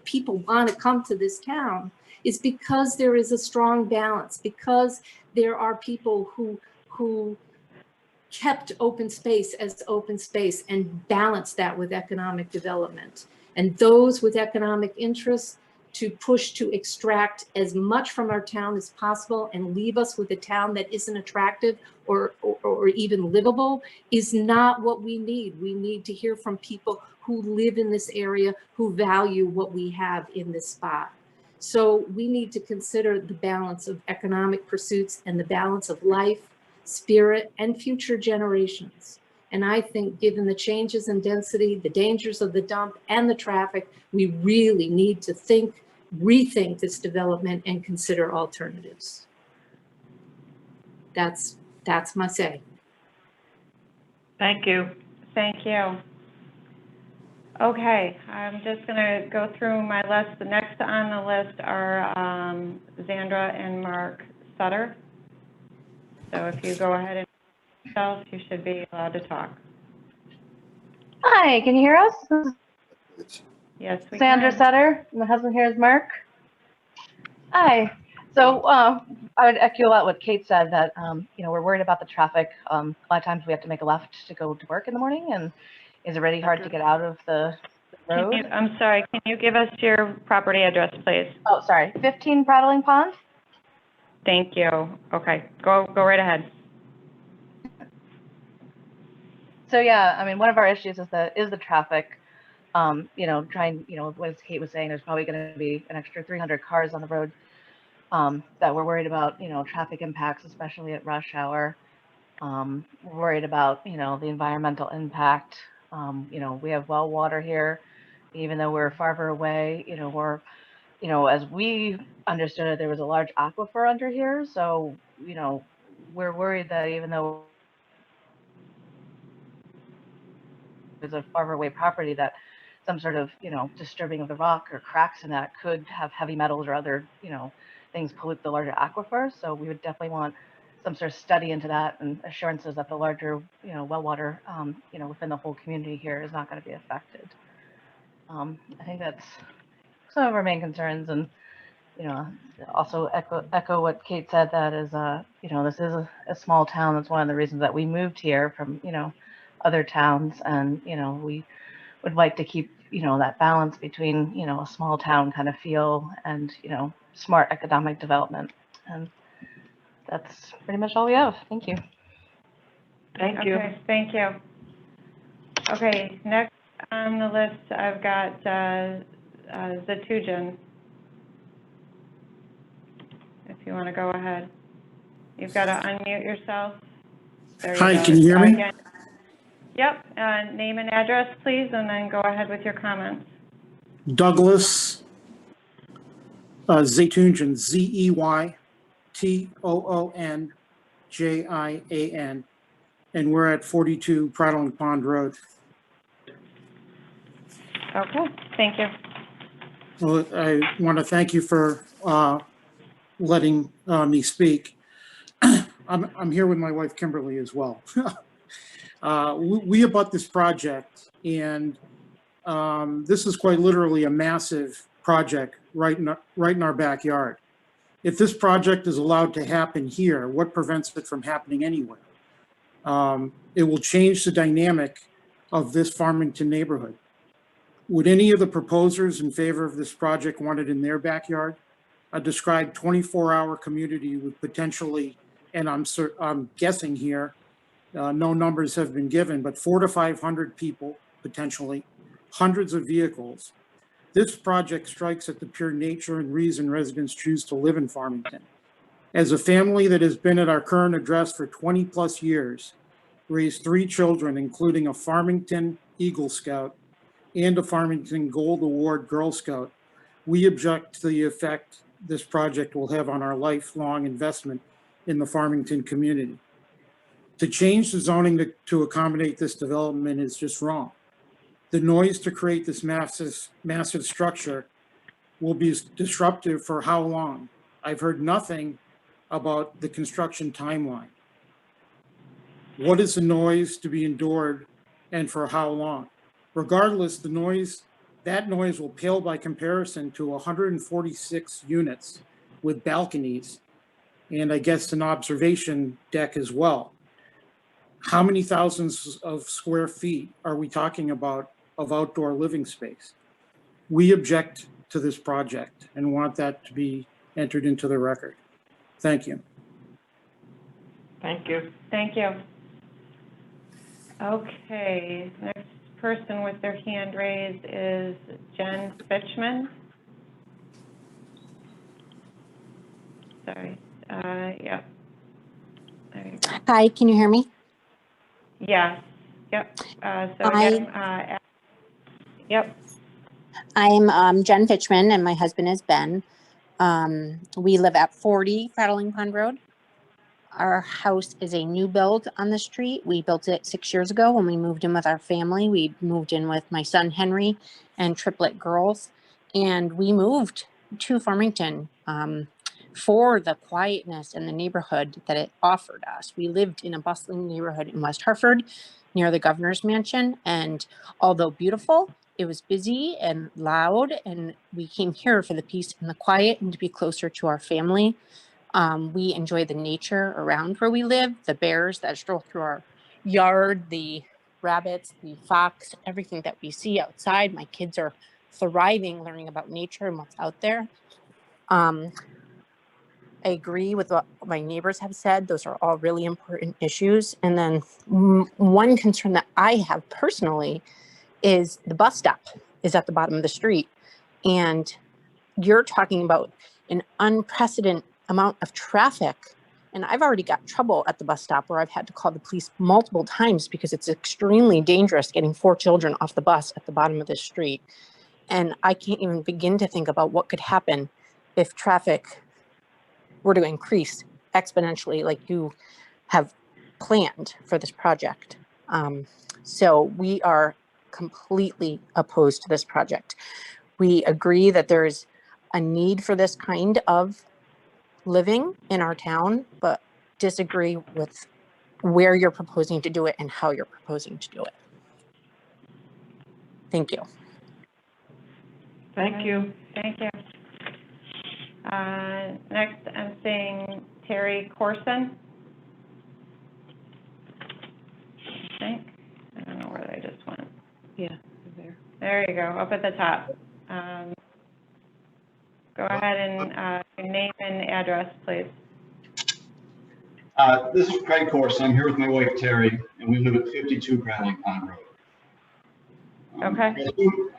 Speaker 21: people want to come to this town is because there is a strong balance, because there are people who kept open space as open space and balanced that with economic development. And those with economic interests to push to extract as much from our town as possible and leave us with a town that isn't attractive or even livable is not what we need. We need to hear from people who live in this area, who value what we have in this spot. So we need to consider the balance of economic pursuits and the balance of life, spirit, and future generations. And I think given the changes in density, the dangers of the dump, and the traffic, we really need to rethink this development and consider alternatives. That's my say.
Speaker 2: Thank you.
Speaker 1: Thank you. Okay, I'm just going to go through my list. The next on the list are Zandra and Mark Sutter. So if you go ahead and yourself, you should be allowed to talk.
Speaker 4: Hi, can you hear us?
Speaker 1: Yes, we
Speaker 4: Sandra
Speaker 1: can.
Speaker 4: Sutter. My husband here is Mark. Hi. So I would echo a lot what Kate said, that you know, we're worried about the traffic. A lot of times we have to make a left to go to work in the morning, and it's already hard to get out of the road.
Speaker 1: I'm sorry, can you give us your property address, please?
Speaker 4: Oh, sorry, 15 Prattling Pond.
Speaker 1: Thank you. Okay, go right ahead.
Speaker 4: So yeah, I mean, one of our issues is the traffic. You know, as Kate was saying, there's probably going to be an extra 300 cars on the road that we're worried about, traffic impacts, especially at rush hour. We're worried about, the environmental impact. We have well water here, even though we're farther away, as we understood it, there was a large aquifer under here. So, we're worried that even though it's a farther away property, that some sort of, disturbing of the rock or cracks in that could have heavy metals or other, things pollute the larger aquifer. So we would definitely want some sort of study into that and assurances that the larger, well water, within the whole community here is not going to be affected. I think that's some of our main concerns, and also echo what Kate said, that is, this is a small town. That's one of the reasons that we moved here from, other towns, and, we would like to keep, that balance between, a small town kind of feel and, smart economic development. And that's pretty much all we have. Thank you.
Speaker 2: Thank you.
Speaker 1: Okay, thank you. Okay, next on the list, I've got Zatujan. If you want to go ahead. You've got to unmute yourself. There
Speaker 14: Hi,
Speaker 1: you go.
Speaker 14: can you hear me?
Speaker 1: Again. Yep, name and address, please, and then go ahead with your comments.
Speaker 14: Douglas Zaytoonjian, Zeytoonjian, and we're at 42 Prattling Pond Road.
Speaker 1: Okay, thank you.
Speaker 14: Well, I want to thank you for letting me speak. I'm here with my wife Kimberly as well. We abut this project, and this is quite literally a massive project right in our backyard. If this project is allowed to happen here, what prevents it from happening anywhere? It will change the dynamic of this Farmington neighborhood. Would any of the proposers in favor of this project want it in their backyard? A described 24-hour community with potentially, and I'm guessing here, no numbers have been given, but 400 to 500 people potentially, hundreds of vehicles. This project strikes at the pure nature and reason residents choose to live in Farmington. As a family that has been at our current address for 20 plus years, raised 3 children, including a Farmington Eagle Scout and a Farmington Gold Award Girl Scout, we object to the effect this project will have on our lifelong investment in the Farmington community. To change the zoning to accommodate this development is just wrong. The noise to create this massive structure will be disruptive for how long? I've heard nothing about the construction timeline. What is the noise to be endured and for how long? Regardless, that noise will pale by comparison to 146 units with balconies and I guess an observation deck as well. How many thousands of square feet are we talking about of outdoor living space? We object to this project and want that to be entered into the record. Thank you.
Speaker 2: Thank you.
Speaker 1: Thank you. Okay, next person with their hand raised is Jen Fitchman. Sorry. Yeah. There you go.
Speaker 22: Hi, can you hear me?
Speaker 1: Yes. Yep. So again, yep.
Speaker 22: I'm Jen Fitchman, and my husband is Ben. We live at 40 Prattling Pond Road. Our house is a new build on the street. We built it 6 years ago when we moved in with our family. We moved in with my son Henry and triplet girls, and we moved to Farmington for the quietness and the neighborhood that it offered us. We lived in a bustling neighborhood in West Hartford near the governor's mansion, and although beautiful, it was busy and loud, and we came here for the peace and the quiet and to be closer to our family. We enjoy the nature around where we live, the bears that stroll through our yard, the rabbits, the fox, everything that we see outside. My kids are thriving, learning about nature and what's out there. I agree with what my neighbors have said. Those are all really important issues. And then one concern that I have personally is the bus stop is at the bottom of the street. And you're talking about an unprecedented amount of traffic. And I've already got trouble at the bus stop where I've had to call the police multiple times because it's extremely dangerous getting 4 children off the bus at the bottom of the street. And I can't even begin to think about what could happen if traffic were to increase exponentially like you have planned for this project. So we are completely opposed to this project. We agree that there's a need for this kind of living in our town, but disagree with where you're proposing to do it and how you're proposing to do it. Thank you.
Speaker 2: Thank you.
Speaker 1: Thank you. Next, I'm seeing Terry Corson. I think. I don't know where they just went.
Speaker 12: Yeah, there.
Speaker 1: There you go, up at the top. Go ahead and your name and address, please.
Speaker 6: This is Craig Corson. I'm here with my wife, Terry, and we live at 52 Prattling Pond Road.
Speaker 1: Okay.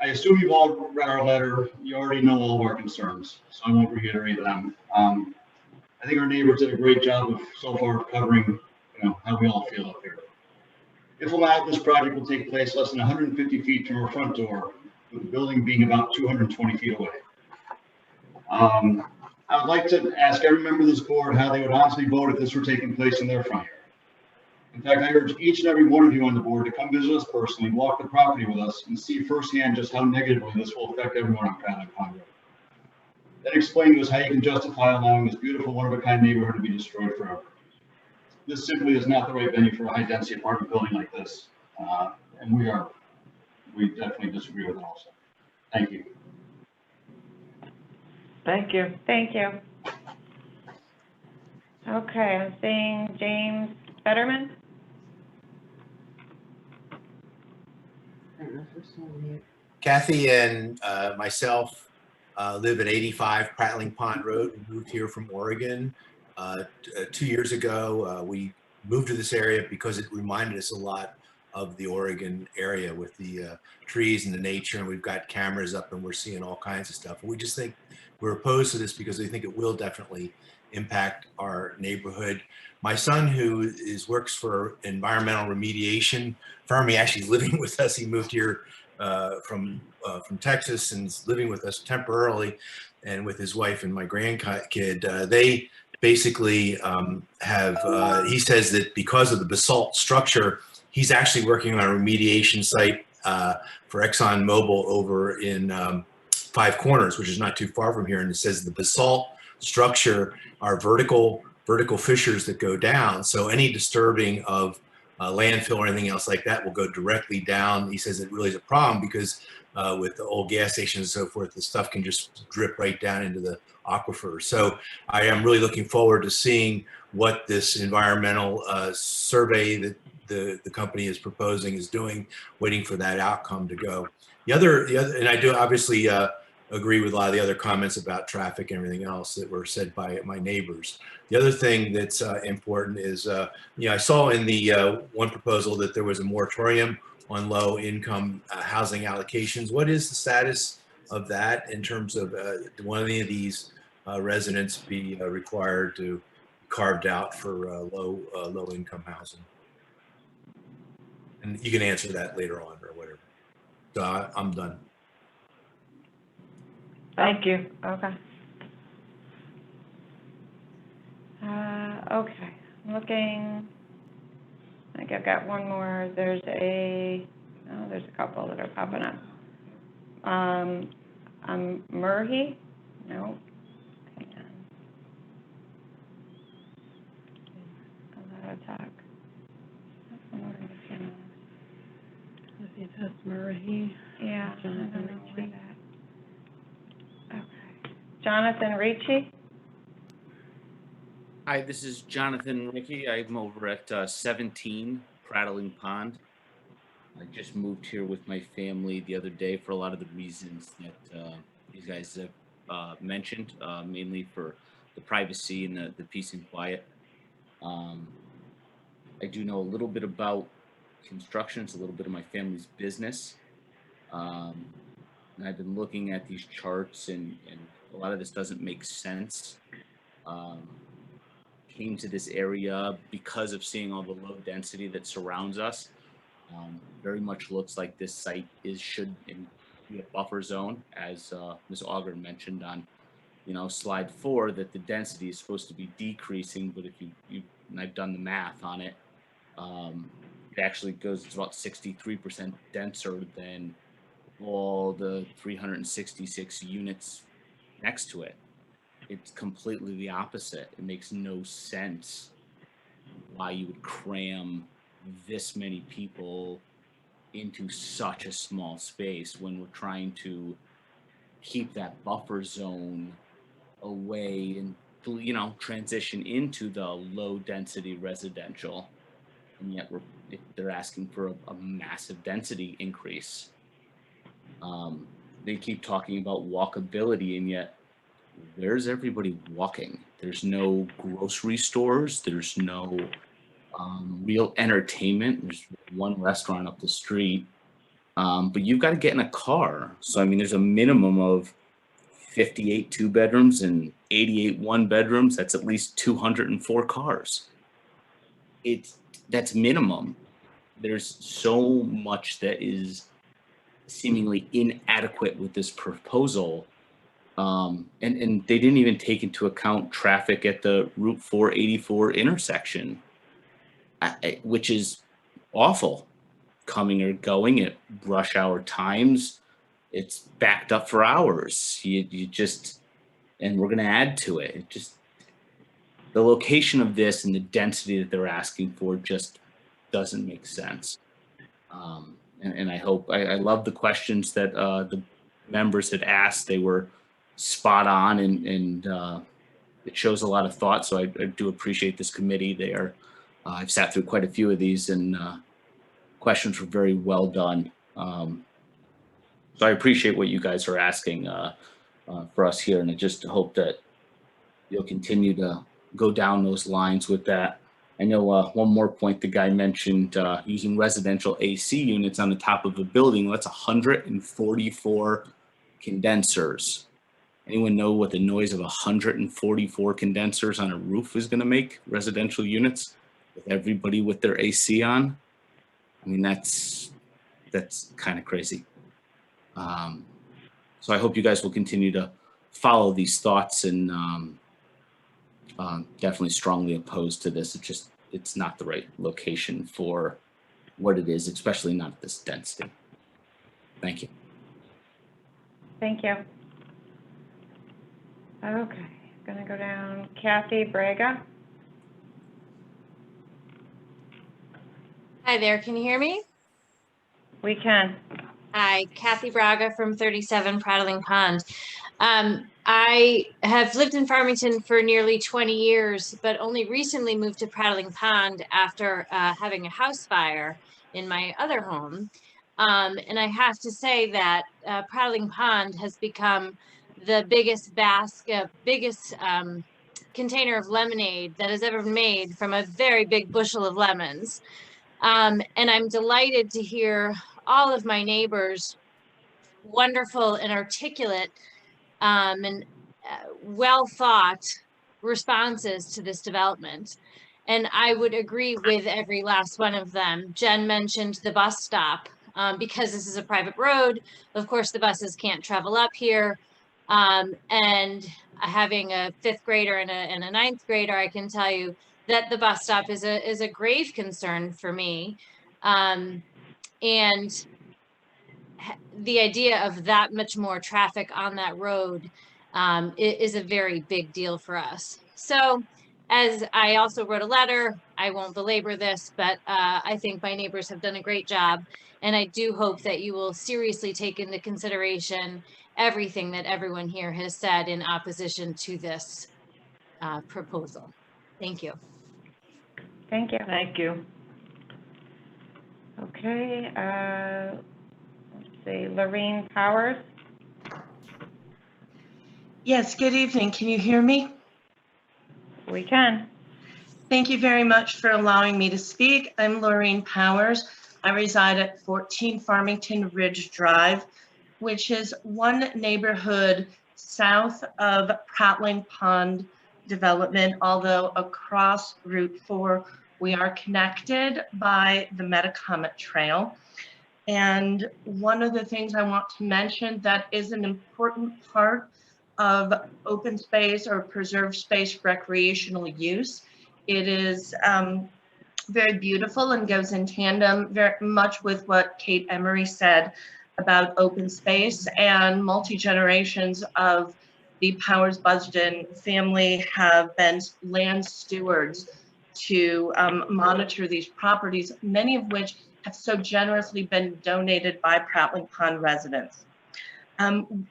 Speaker 6: I assume you've all read our letter. You already know all of our concerns, so I won't reiterate them. I think our neighbors did a great job of so far covering, how we all feel up here. If allowed, this project will take place less than 150 feet from our front door, with the building being about 220 feet away. I would like to ask every member of this board how they would honestly vote if this were taking place in their front yard. In fact, I urge each and every one of you on the board to come visit us personally, walk the property with us, and see firsthand just how negatively this will affect everyone on Prattling Pond Road. Then explain to us how you can justify allowing this beautiful one-of-a-kind neighborhood to be destroyed forever. This simply is not the right venue for a high-density apartment building like this, and we definitely disagree with it also. Thank you.
Speaker 2: Thank you.
Speaker 1: Thank you. Okay, I'm seeing James Fetterman.
Speaker 7: Kathy and myself live at 85 Prattling Pond Road. We moved here from Oregon 2 years ago. We moved to this area because it reminded us a lot of the Oregon area with the trees and the nature, and we've got cameras up and we're seeing all kinds of stuff. We just think we're opposed to this because we think it will definitely impact our neighborhood. My son, who works for environmental remediation firm, he actually is living with us. He moved here from Texas and is living with us temporarily, and with his wife and my grandkid. They basically he says that because of the basalt structure, he's actually working on a remediation site for ExxonMobil over in Five Corners, which is not too far from here. And it says the basalt structure are vertical fissures that go down. So any disturbing of landfill or anything else like that will go directly down. He says it really is a problem because with the old gas stations and so forth, the stuff can just drip right down into the aquifer. So I am really looking forward to seeing what this environmental survey that the company is proposing is doing, waiting for that outcome to go. The other, and I do obviously agree with a lot of the other comments about traffic and everything else that were said by my neighbors. The other thing that's important is, I saw in the one proposal that there was a moratorium on low income housing allocations. What is the status of that in terms of will any of these residents be required to carved out for low income housing? And you can answer that later on or whatever. So I'm done.
Speaker 2: Thank you.
Speaker 1: Okay. Okay, I'm looking. I think I've got one more. There's a couple that are popping up. Murray? No. Hang on. A lot of talk.
Speaker 12: I think that's Murray.
Speaker 1: Yeah.
Speaker 12: Jonathan Ricci.
Speaker 1: Okay. Jonathan Ricci?
Speaker 23: Hi, this is Jonathan Ricci. I'm over at 17 Prattling Pond. I just moved here with my family the other day for a lot of the reasons that these guys have mentioned, mainly for the privacy and the peace and quiet. I do know a little bit about construction. It's a little bit of my family's business. And I've been looking at these charts and A lot of this doesn't make sense. Came to this area because of seeing all the low density that surrounds us. Very much looks like this site should be a buffer zone, as Ms. Auger mentioned on, slide 4, that the density is supposed to be decreasing, but if you and I've done the math on it, it actually goes, it's about 63% denser than all the 366 units next to it. It's completely the opposite. It makes no sense why you would cram this many people into such a small space when we're trying to keep that buffer zone away and, transition into the low density residential. And yet they're asking for a massive density increase. They keep talking about walkability, and yet where's everybody walking? There's no grocery stores. There's no real entertainment. There's one restaurant up the street, but you've got to get in a car. So, there's a minimum of 58 2-bedrooms and 88 1-bedrooms. That's at least 204 cars. That's minimum. There's so much that is seemingly inadequate with this proposal. And they didn't even take into account traffic at the Route 484 intersection, which is awful. Coming or going at rush hour times, it's backed up for hours. You just, and we're going to add to it. It just, the location of this and the density that they're asking for just doesn't make sense. And I hope, I love the questions that the members had asked. They were spot on, and it shows a lot of thought. So I do appreciate this committee. They are, I've sat through quite a few of these, and questions were very well done. So I appreciate what you guys are asking for us here, and I just hope that you'll continue to go down those lines with that. I know one more point the guy mentioned, using residential AC units on the top of a building. Well, that's 144 condensers. Anyone know what the noise of 144 condensers on a roof is going to make? Residential units with everybody with their AC on. That's kind of crazy. So I hope you guys will continue to follow these thoughts, and definitely strongly opposed to this. It's not the right location for what it is, especially not at this density. Thank you.
Speaker 1: Thank you. Okay, gonna go down. Kathy Braga.
Speaker 8: Hi there, can you hear me?
Speaker 1: We can.
Speaker 8: Hi, Kathy Braga from 37 Prattling Pond. I have lived in Farmington for nearly 20 years, but only recently moved to Prattling Pond after having a house fire in my other home. And I have to say that Prattling Pond has become the biggest container of lemonade that has ever been made from a very big bushel of lemons. And I'm delighted to hear all of my neighbors' wonderful and articulate and well thought responses to this development. And I would agree with every last one of them. Jen mentioned the bus stop. Because this is a private road, of course the buses can't travel up here. And having a 5th grader and a 9th grader, I can tell you that the bus stop is a grave concern for me. And the idea of that much more traffic on that road is a very big deal for us. So as I also wrote a letter, I won't belabor this, but I think my neighbors have done a great job. And I do hope that you will seriously take into consideration everything that everyone here has said in opposition to this proposal. Thank you.
Speaker 1: Thank you.
Speaker 2: Thank you.
Speaker 1: Okay, let's see, Lorraine Powers.
Speaker 15: Yes, good evening. Can you hear me?
Speaker 1: We can.
Speaker 15: Thank you very much for allowing me to speak. I'm Lorraine Powers. I reside at 14 Farmington Ridge Drive, which is one neighborhood south of Prattling Pond development, although across Route 4, we are connected by the Metacomet Trail. And one of the things I want to mention that is an important part of open space or preserved space recreational use. It is very beautiful and goes in tandem very much with what Kate Emery said about open space, and multi-generations of the Powers Busden family have been land stewards to monitor these properties, many of which have so generously been donated by Prattling Pond residents.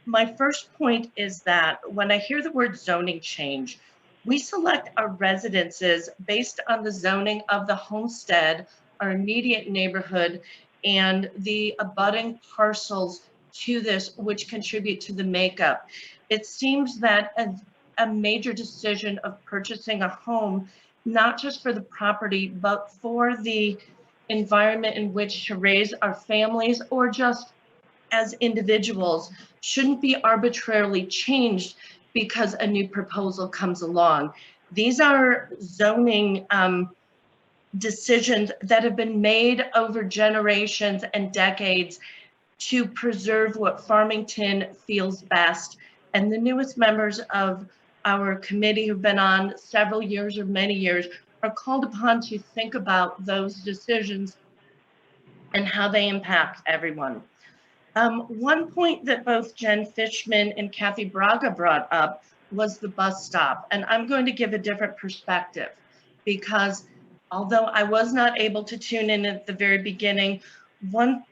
Speaker 15: My first point is that when I hear the word zoning change, we select our residences based on the zoning of the homestead, our immediate neighborhood, and the abutting parcels to this, which contribute to the makeup. It seems that a major decision of purchasing a home, not just for the property, but for the environment in which to raise our families or just as individuals, shouldn't be arbitrarily changed because a new proposal comes along. These are zoning decisions that have been made over generations and decades to preserve what Farmington feels best. And the newest members of our committee who've been on several years or many years are called upon to think about those decisions and how they impact everyone. One point that both Jen Fishman and Kathy Braga brought up was the bus stop. And I'm going to give a different perspective because although I was not able to tune in at the very beginning, one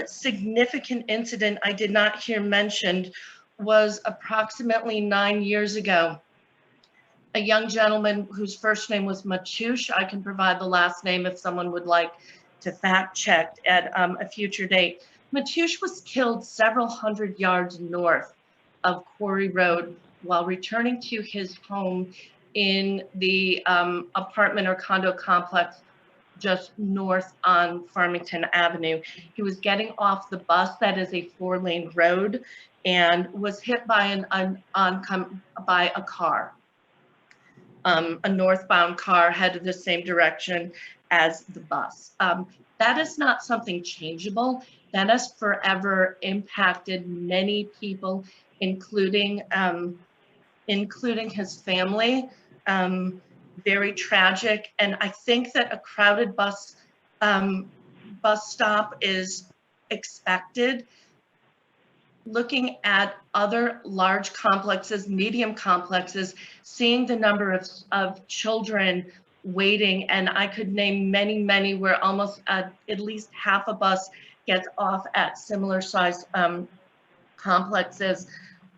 Speaker 15: significant incident I did not hear mentioned was approximately 9 years ago. A young gentleman whose first name was Matush, I can provide the last name if someone would like to fact check at a future date. Matush was killed several hundred yards north of Quarry Road while returning to his home in the apartment or condo complex just north on Farmington Avenue. He was getting off the bus that is a 4-lane road and was hit by by a car. A northbound car headed the same direction as the bus. That is not something changeable. That has forever impacted many people, including his family. Very tragic. And I think that a crowded bus stop is expected. Looking at other large complexes, medium complexes, seeing the number of children waiting, and I could name many, many where almost at least half a bus gets off at similar size complexes,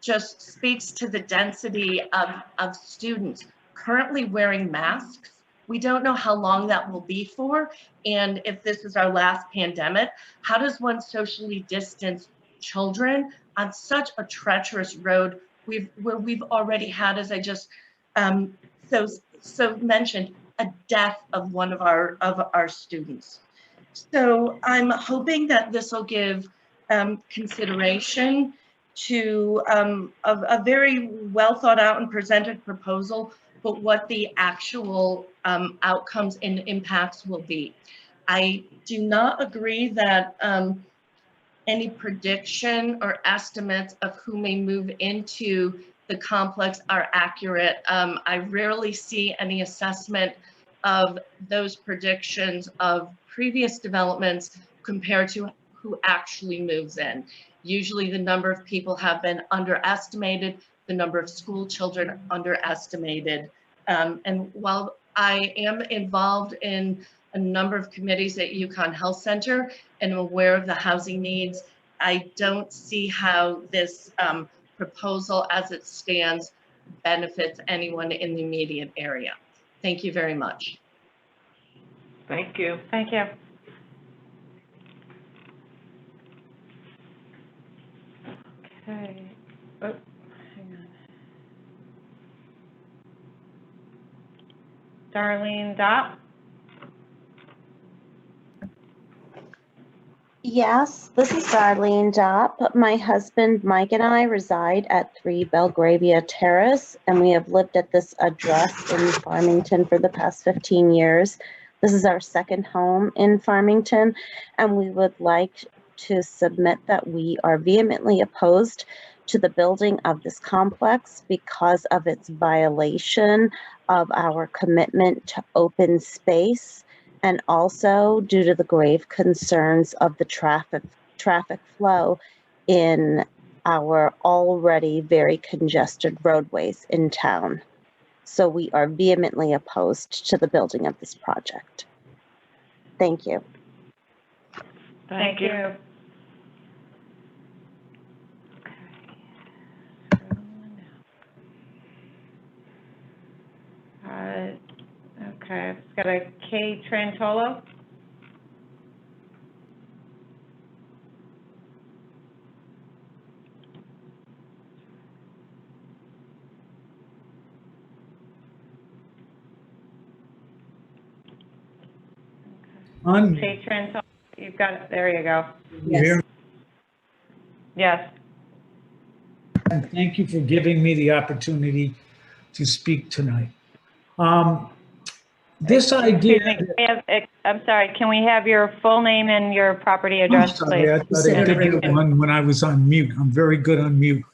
Speaker 15: just speaks to the density of students currently wearing masks. We don't know how long that will be for, and if this is our last pandemic, how does one socially distance children on such a treacherous road where we've already had, as I just so mentioned, a death of one of our students. So I'm hoping that this will give consideration to a very well thought out and presented proposal, but what the actual outcomes and impacts will be. I do not agree that any prediction or estimates of who may move into the complex are accurate. I rarely see any assessment of those predictions of previous developments compared to who actually moves in. Usually the number of people have been underestimated, the number of school children underestimated. And while I am involved in a number of committees at Yukon Health Center and am aware of the housing needs, I don't see how this proposal as it stands benefits anyone in the immediate area. Thank you very much.
Speaker 2: Thank you.
Speaker 1: Thank you. Okay. Oh, hang on. Darlene Dopp.
Speaker 5: Yes, this is Darlene Dopp. My husband Mike and I reside at 3 Belgravia Terrace, and we have lived at this address in Farmington for the past 15 years. This is our second home in Farmington, and we would like to submit that we are vehemently opposed to the building of this complex because of its violation of our commitment to open space, and also due to the grave concerns of the traffic flow in our already very congested roadways in town. So we are vehemently opposed to the building of this project. Thank you.
Speaker 1: Thank you. Okay, I've got a Kay Trantolo. Kay Trantolo, you've got it, there you go.
Speaker 16: Yes.
Speaker 1: Yes.
Speaker 16: And thank you for giving me the opportunity to speak tonight. This idea.
Speaker 1: Excuse me, I'm sorry, can we have your full name and your property address, please?
Speaker 16: I thought I did get one when I was on mute. I'm very good on mute.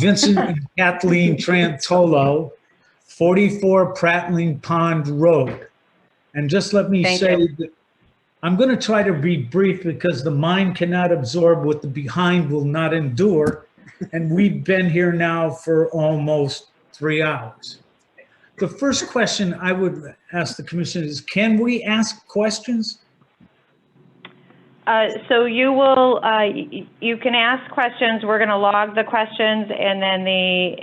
Speaker 16: Vincent and Kathleen Trantolo, 44 Prattling Pond Road. And just let me say that I'm going to try to be brief because the mind cannot absorb what the behind will not endure. And we've been here now for almost 3 hours. The first question I would ask the commission is, can we ask questions?
Speaker 1: So you will, you can ask questions. We're going to log the questions, and then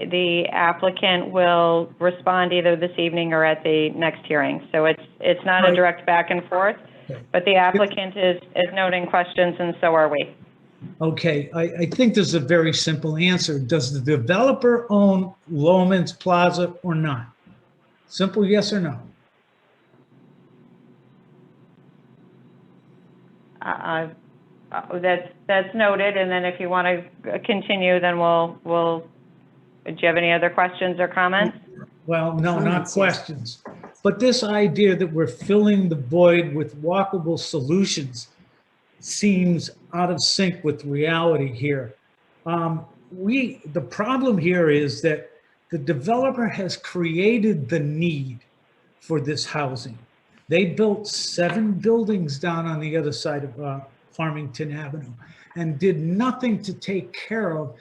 Speaker 1: the applicant will respond either this evening or at the next hearing. So it's not a direct back and forth, but the applicant is noting questions, and so are we.
Speaker 16: Okay, I think there's a very simple answer. Does the developer own Loman's Plaza or not? Simple yes or no.
Speaker 1: That's noted, and then if you want to continue, then we'll, do you have any other questions or comments?
Speaker 16: Well, no, not questions. But this idea that we're filling the void with walkable solutions seems out of sync with reality here. The problem here is that the developer has created the need for this housing. They built 7 buildings down on the other side of Farmington Avenue and did nothing to take care of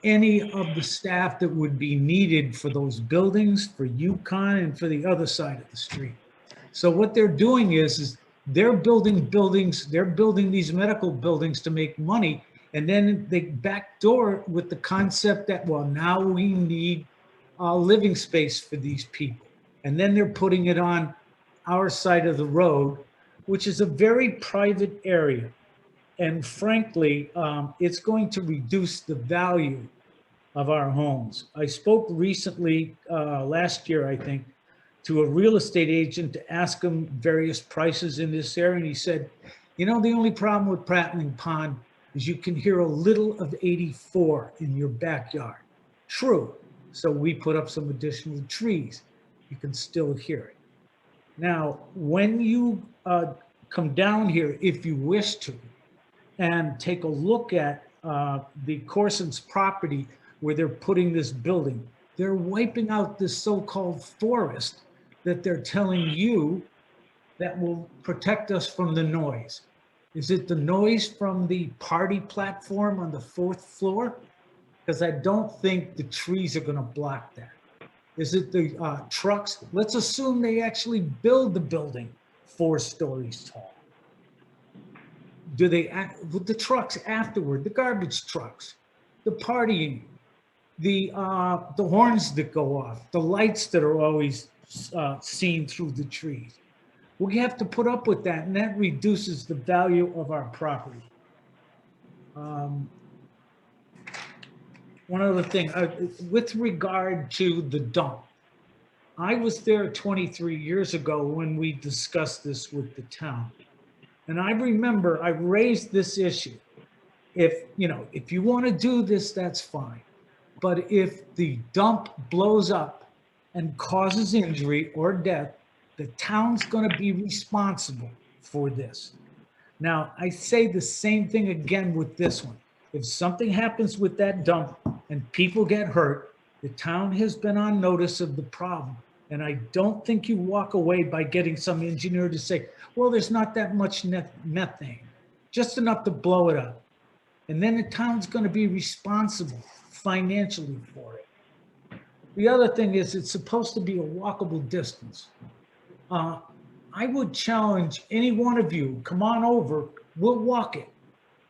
Speaker 16: any of the staff that would be needed for those buildings, for Yukon, and for the other side of the street. So what they're doing is they're building buildings, they're building these medical buildings to make money, and then they backdoor with the concept that, well, now we need living space for these people. And then they're putting it on our side of the road, which is a very private area. And frankly, it's going to reduce the value of our homes. I spoke recently, last year, I think, to a real estate agent to ask him various prices in this area. And he said, you know, the only problem with Prattling Pond is you can hear a little of 84 in your backyard. True. So we put up some additional trees. You can still hear it. Now, when you come down here, if you wish to, and take a look at the Corson's property where they're putting this building, they're wiping out this so-called forest that they're telling you that will protect us from the noise. Is it the noise from the party platform on the 4th floor? Because I don't think the trees are going to block that. Is it the trucks? Let's assume they actually build the building 4 stories tall. Do they act with the trucks afterward, the garbage trucks, the partying, the horns that go off, the lights that are always seen through the trees? We have to put up with that, and that reduces the value of our property. One other thing, with regard to the dump, I was there 23 years ago when we discussed this with the town. And I remember I raised this issue. If you want to do this, that's fine. But if the dump blows up and causes injury or death, the town's going to be responsible for this. Now, I say the same thing again with this one. If something happens with that dump and people get hurt, the town has been on notice of the problem. And I don't think you walk away by getting some engineer to say, well, there's not that much methane, just enough to blow it up. And then the town's going to be responsible financially for it. The other thing is it's supposed to be a walkable distance. I would challenge any one of you, come on over, we'll walk it,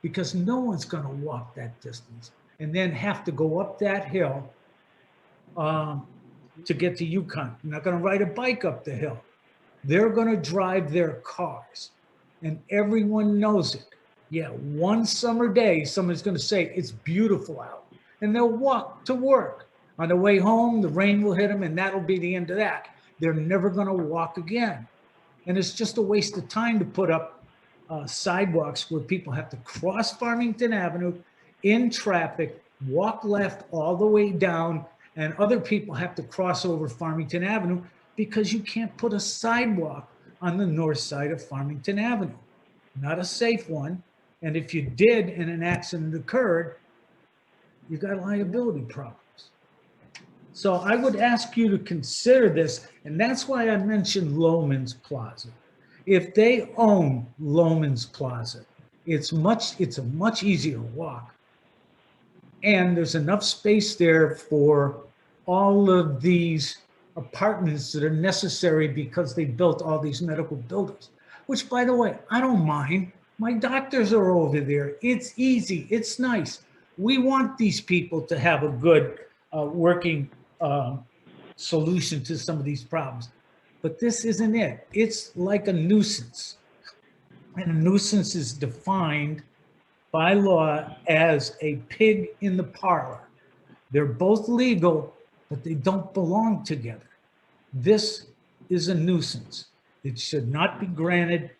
Speaker 16: because no one's going to walk that distance and then have to go up that hill to get to Yukon. They're not going to ride a bike up the hill. They're going to drive their cars, and everyone knows it. Yeah, one summer day, someone's going to say, it's beautiful out, and they'll walk to work. On the way home, the rain will hit them, and that'll be the end of that. They're never going to walk again. And it's just a waste of time to put up sidewalks where people have to cross Farmington Avenue in traffic, walk left all the way down, and other people have to cross over Farmington Avenue because you can't put a sidewalk on the north side of Farmington Avenue. Not a safe one. And if you did and an accident occurred, you got liability problems. So I would ask you to consider this, and that's why I mentioned Loman's Plaza. If they own Loman's Plaza, it's a much easier walk. And there's enough space there for all of these apartments that are necessary because they built all these medical buildings, which, by the way, I don't mind. My doctors are over there. It's easy. It's nice. We want these people to have a good working solution to some of these problems. But this isn't it. It's like a nuisance. And a nuisance is defined by law as a pig in the parlor. They're both legal, but they don't belong together. This is a nuisance. It should not be granted,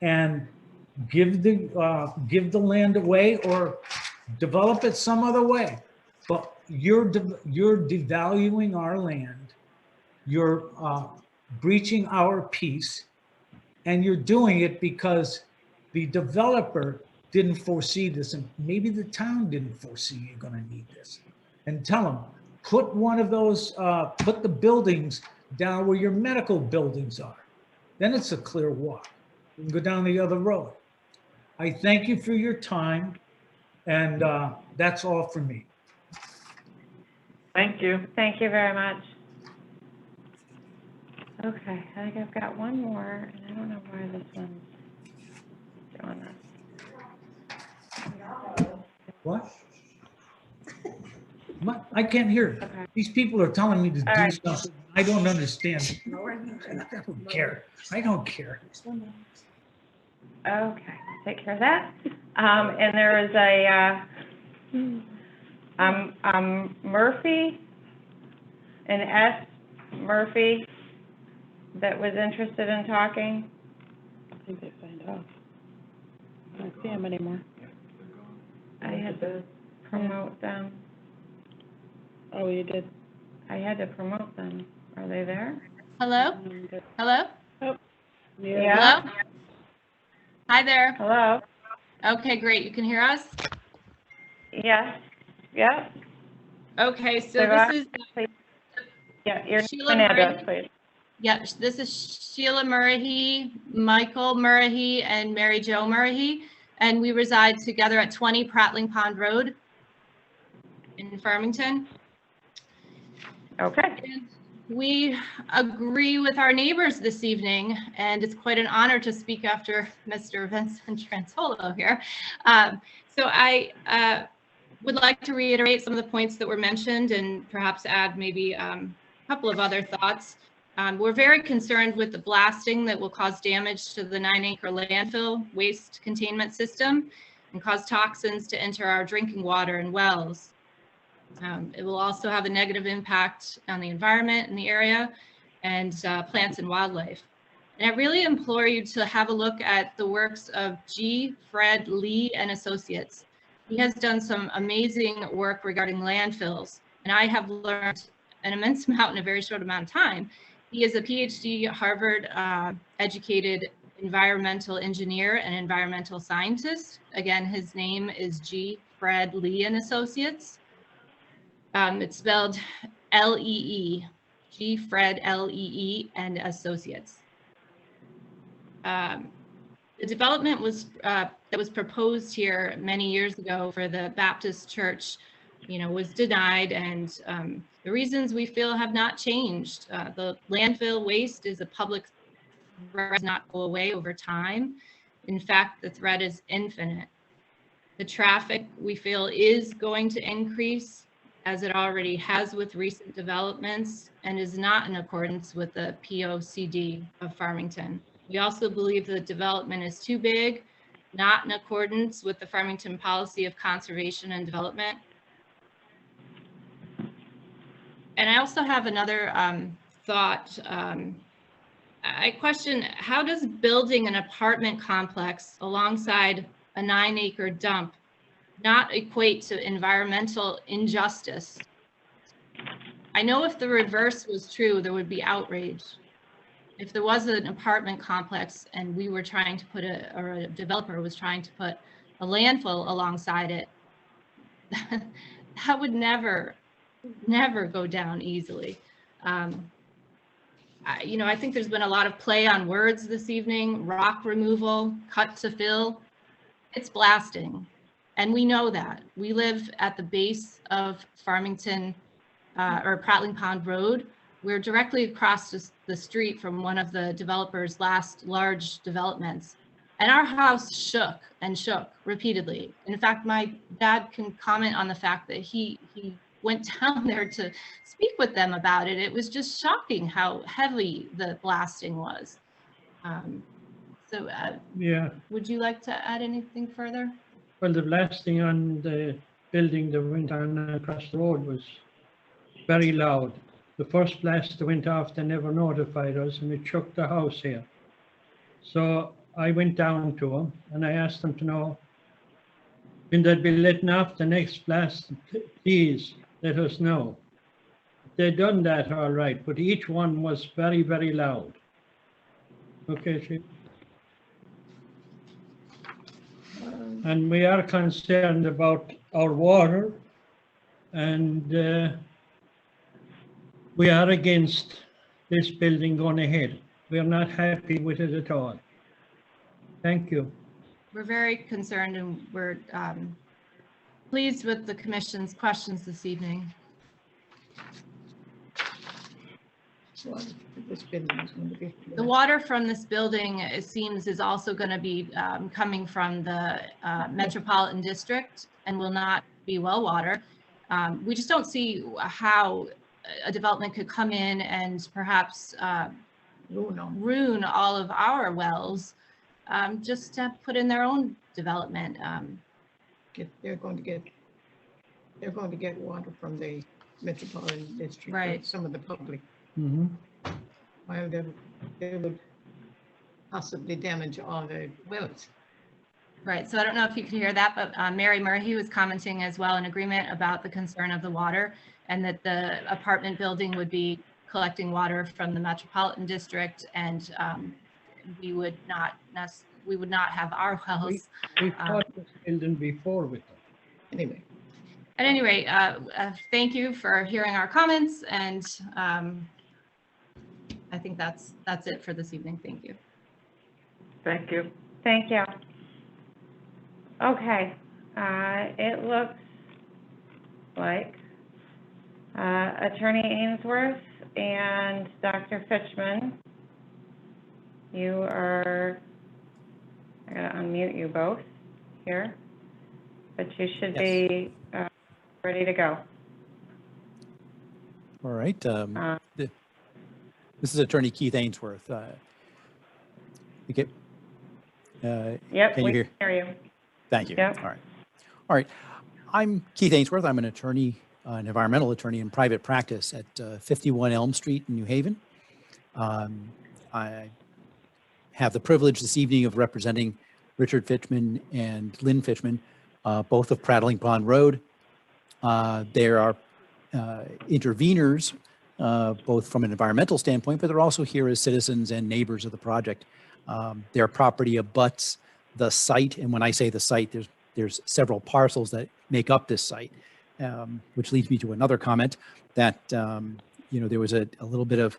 Speaker 16: and give the land away or develop it some other way. But you're devaluing our land. You're breaching our peace, and you're doing it because the developer didn't foresee this, and maybe the town didn't foresee you're going to need this. And tell them, put one of those, put the buildings down where your medical buildings are. Then it's a clear walk. You can go down the other road. I thank you for your time, and that's all for me.
Speaker 2: Thank you.
Speaker 1: Thank you very much. Okay, I think I've got one more, and I don't know why this one's doing this.
Speaker 16: What? What? I can't hear.
Speaker 1: Okay.
Speaker 16: These people are telling me to do
Speaker 1: right.
Speaker 16: something I don't understand. I don't care. I don't care.
Speaker 1: Okay, take care of that. And there is a Murphy, an S. Murphy, that was interested in talking.
Speaker 12: I think they signed off. I don't see them anymore.
Speaker 1: I had to promote them.
Speaker 12: Oh, you did?
Speaker 1: I had to promote them. Are they there?
Speaker 3: Hello? Hello?
Speaker 12: Oh,
Speaker 1: Yeah.
Speaker 3: Hello? Hi there.
Speaker 1: Hello.
Speaker 3: Okay, great. You can hear us?
Speaker 1: Yes. Yep.
Speaker 3: Okay, so
Speaker 1: Sarah,
Speaker 3: this is
Speaker 1: please. Yeah, your
Speaker 3: Sheila
Speaker 1: name and address,
Speaker 3: Murray.
Speaker 1: please.
Speaker 3: Yeah, this is Sheila Murray, Michael Murray, and Mary Jo Murray, and we reside together at 20 Prattling Pond Road in Farmington.
Speaker 1: Okay.
Speaker 3: And we agree with our neighbors this evening, and it's quite an honor to speak after Mr. Vincent Tranzolo here. So I would like to reiterate some of the points that were mentioned and perhaps add maybe a couple of other thoughts. We're very concerned with the blasting that will cause damage to the 9-acre landfill waste containment system and cause toxins to enter our drinking water and wells. It will also have a negative impact on the environment in the area and plants and wildlife. And I really implore you to have a look at the works of G. Fred Lee and Associates. He has done some amazing work regarding landfills, and I have learned an immense amount in a very short amount of time. He is a PhD Harvard educated environmental engineer and environmental scientist. Again, his name is G. Fred Lee and Associates. It's spelled L-E-E, G. Fred L-E-E and Associates. The development was that was proposed here many years ago for the Baptist Church, was denied, and the reasons we feel have not changed. The landfill waste is a public threat, does not go away over time. In fact, the threat is infinite. The traffic we feel is going to increase, as it already has with recent developments, and is not in accordance with the POCD of Farmington. We also believe the development is too big, not in accordance with the Farmington policy of conservation and development. And I also have another thought. I question, how does building an apartment complex alongside a 9-acre dump not equate to environmental injustice? I know if the reverse was true, there would be outrage. If there was an apartment complex and we were trying to put or a developer was trying to put a landfill alongside it, that would never go down easily. I think there's been a lot of play on words this evening. Rock removal, cut to fill, it's blasting. And we know that. We live at the base of Farmington or Prattling Pond Road. We're directly across the street from one of the developer's last large developments. And our house shook and shook repeatedly. In fact, my dad can comment on the fact that he went down there to speak with them about it. It was just shocking how heavy the blasting was.
Speaker 10: Yeah.
Speaker 3: Would you like to add anything further?
Speaker 10: Well, the blasting on the building that went on across the road was very loud. The first blast that went off, they never notified us, and it shook the house here. So I went down to them and I asked them to know, when they'd be letting off the next blast, please let us know. They'd done that all right, but each one was very, very loud. Okay, Chief? And we are concerned about our water, and we are against this building going ahead. We are not happy with it at all. Thank you.
Speaker 3: We're very concerned, and we're pleased with the commission's questions this evening. The water from this building, it seems, is also going to be coming from the Metropolitan District and will not be well water. We just don't see how a development could come in and perhaps ruin all of our wells just to put in their own development.
Speaker 2: They're going to get water from the Metropolitan District,
Speaker 3: right?
Speaker 2: Some of the public.
Speaker 10: Mm-hmm.
Speaker 2: While they would possibly damage all the wells.
Speaker 3: Right. So I don't know if you can hear that, but Mary Murray was commenting as well in agreement about the concern of the water, and that the apartment building would be collecting water from the Metropolitan District, and we would not have our wells.
Speaker 10: We fought this building before with them.
Speaker 2: Anyway.
Speaker 3: At any rate, thank you for hearing our comments, and I think that's it for this evening. Thank you.
Speaker 2: Thank you.
Speaker 1: Thank you. Okay, it looks like Attorney Ainsworth and Dr. Fitchman, you are, I gotta unmute you both here, but you should be ready to go.
Speaker 9: All right. This is Attorney Keith Ainsworth. Okay.
Speaker 1: Yep,
Speaker 9: can you hear?
Speaker 1: Hear you.
Speaker 9: Thank you.
Speaker 1: Yep.
Speaker 9: All right. All right. I'm Keith Ainsworth. I'm an attorney, an environmental attorney in private practice at 51 Elm Street in New Haven. I have the privilege this evening of representing Richard Fitchman and Lynn Fitchman, both of Prattling Pond Road. There are interveners, both from an environmental standpoint, but they're also here as citizens and neighbors of the project. Their property abuts the site, and when I say the site, there's several parcels that make up this site, which leads me to another comment that there was a little bit of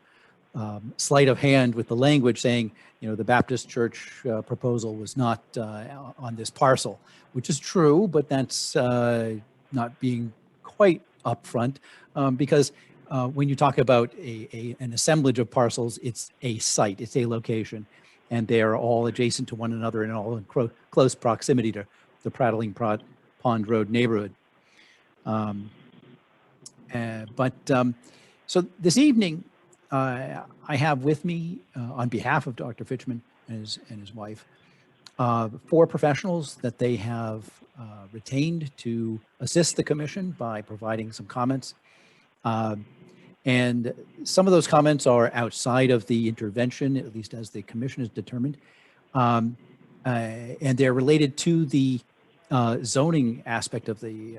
Speaker 9: sleight of hand with the language saying, the Baptist church proposal was not on this parcel, which is true, but that's not being quite upfront because when you talk about an assemblage of parcels, it's a site, it's a location, and they are all adjacent to one another and all in close proximity to the Prattling Pond Road neighborhood. So this evening, I have with me, on behalf of Dr. Fitchman and his wife, 4 professionals that they have retained to assist the commission by providing some comments. And some of those comments are outside of the intervention, at least as the commission has determined. And they're related to the zoning aspect of the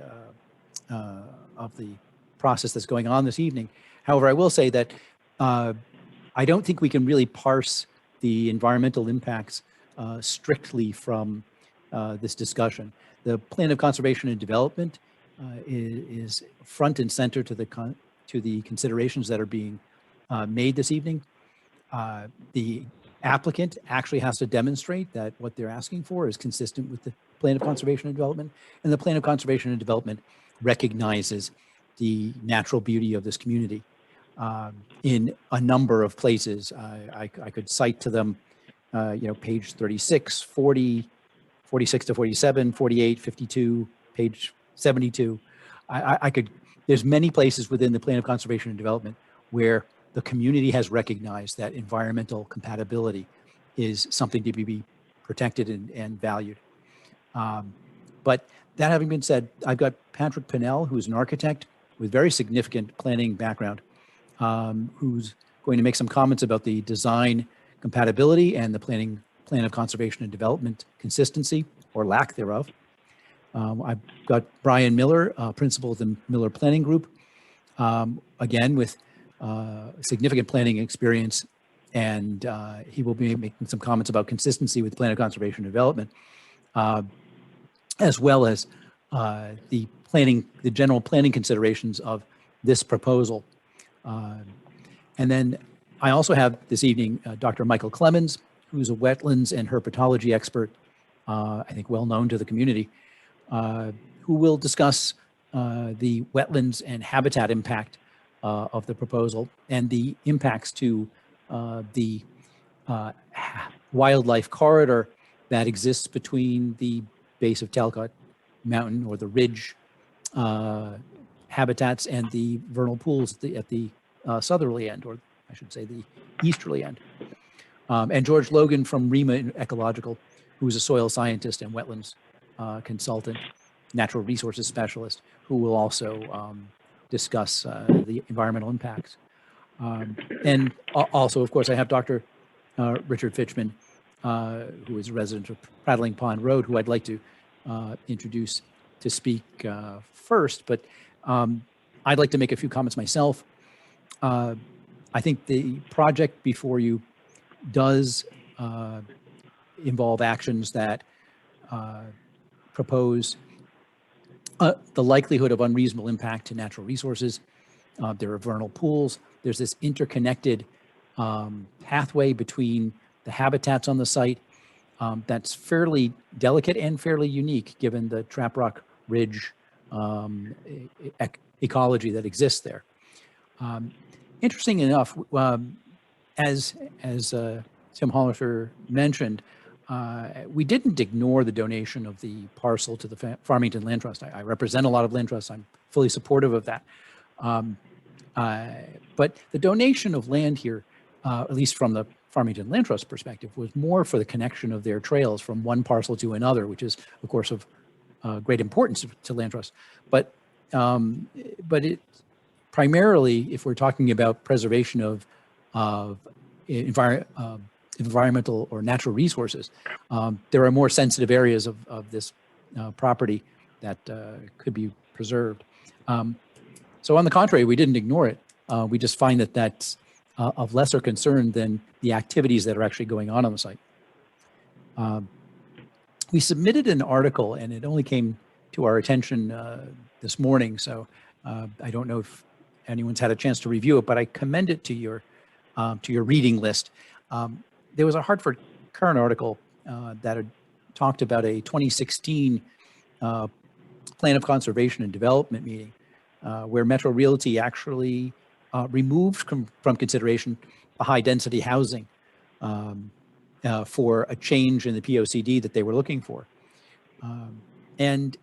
Speaker 9: process that's going on this evening. However, I will say that I don't think we can really parse the environmental impacts strictly from this discussion. The Plan of Conservation and Development is front and center to the considerations that are being made this evening. The applicant actually has to demonstrate that what they're asking for is consistent with the Plan of Conservation and Development, and the Plan of Conservation and Development recognizes the natural beauty of this community in a number of places. I could cite to them, page 36, 40, 46 to 47, 48, 52, page 72. There's many places within the Plan of Conservation and Development where the community has recognized that environmental compatibility is something to be protected and valued. But that having been said, I've got Patrick Pinnell, who's an architect with very significant planning background, who's going to make some comments about the design compatibility and the Plan of Conservation and Development consistency or lack thereof. I've got Brian Miller, principal of the Miller Planning Group, again with significant planning experience, and he will be making some comments about consistency with the Plan of Conservation and Development, as well as the general planning considerations of this proposal. And then I also have this evening Dr. Michael Clemens, who's a wetlands and herpetology expert, I think well known to the community, who will discuss the wetlands and habitat impact of the proposal and the impacts to the wildlife corridor that exists between the base of Talcott Mountain or the ridge habitats and the vernal pools at the southerly end, or I should say the easterly end. And George Logan from REMA Ecological, who is a soil scientist and wetlands consultant, natural resources specialist, who will also discuss the environmental impacts. And also, of course, I have Dr. Richard Fitchman, who is a resident of Prattling Pond Road, who I'd like to introduce to speak first, but I'd like to make a few comments myself. I think the project before you does involve actions that propose the likelihood of unreasonable impact to natural resources. There are vernal pools. There's this interconnected pathway between the habitats on the site that's fairly delicate and fairly unique given the Trap Rock Ridge ecology that exists there. Interesting enough, as Tim Hollister mentioned, we didn't ignore the donation of the parcel to the Farmington Land Trust. I represent a lot of land trusts. I'm fully supportive of that. But the donation of land here, at least from the Farmington Land Trust perspective, was more for the connection of their trails from one parcel to another, which is, of course, of great importance to land trusts. But it primarily, if we're talking about preservation of environmental or natural resources, there are more sensitive areas of this property that could be preserved. So on the contrary, we didn't ignore it. We just find that that's of lesser concern than the activities that are actually going on the site. We submitted an article, and it only came to our attention this morning, so I don't know if anyone's had a chance to review it, but I commend it to your reading list. There was a Hartford Current article that had talked about a 2016 Plan of Conservation and Development meeting where Metro Realty actually removed from consideration a high-density housing for a change in the POCD that they were looking for. And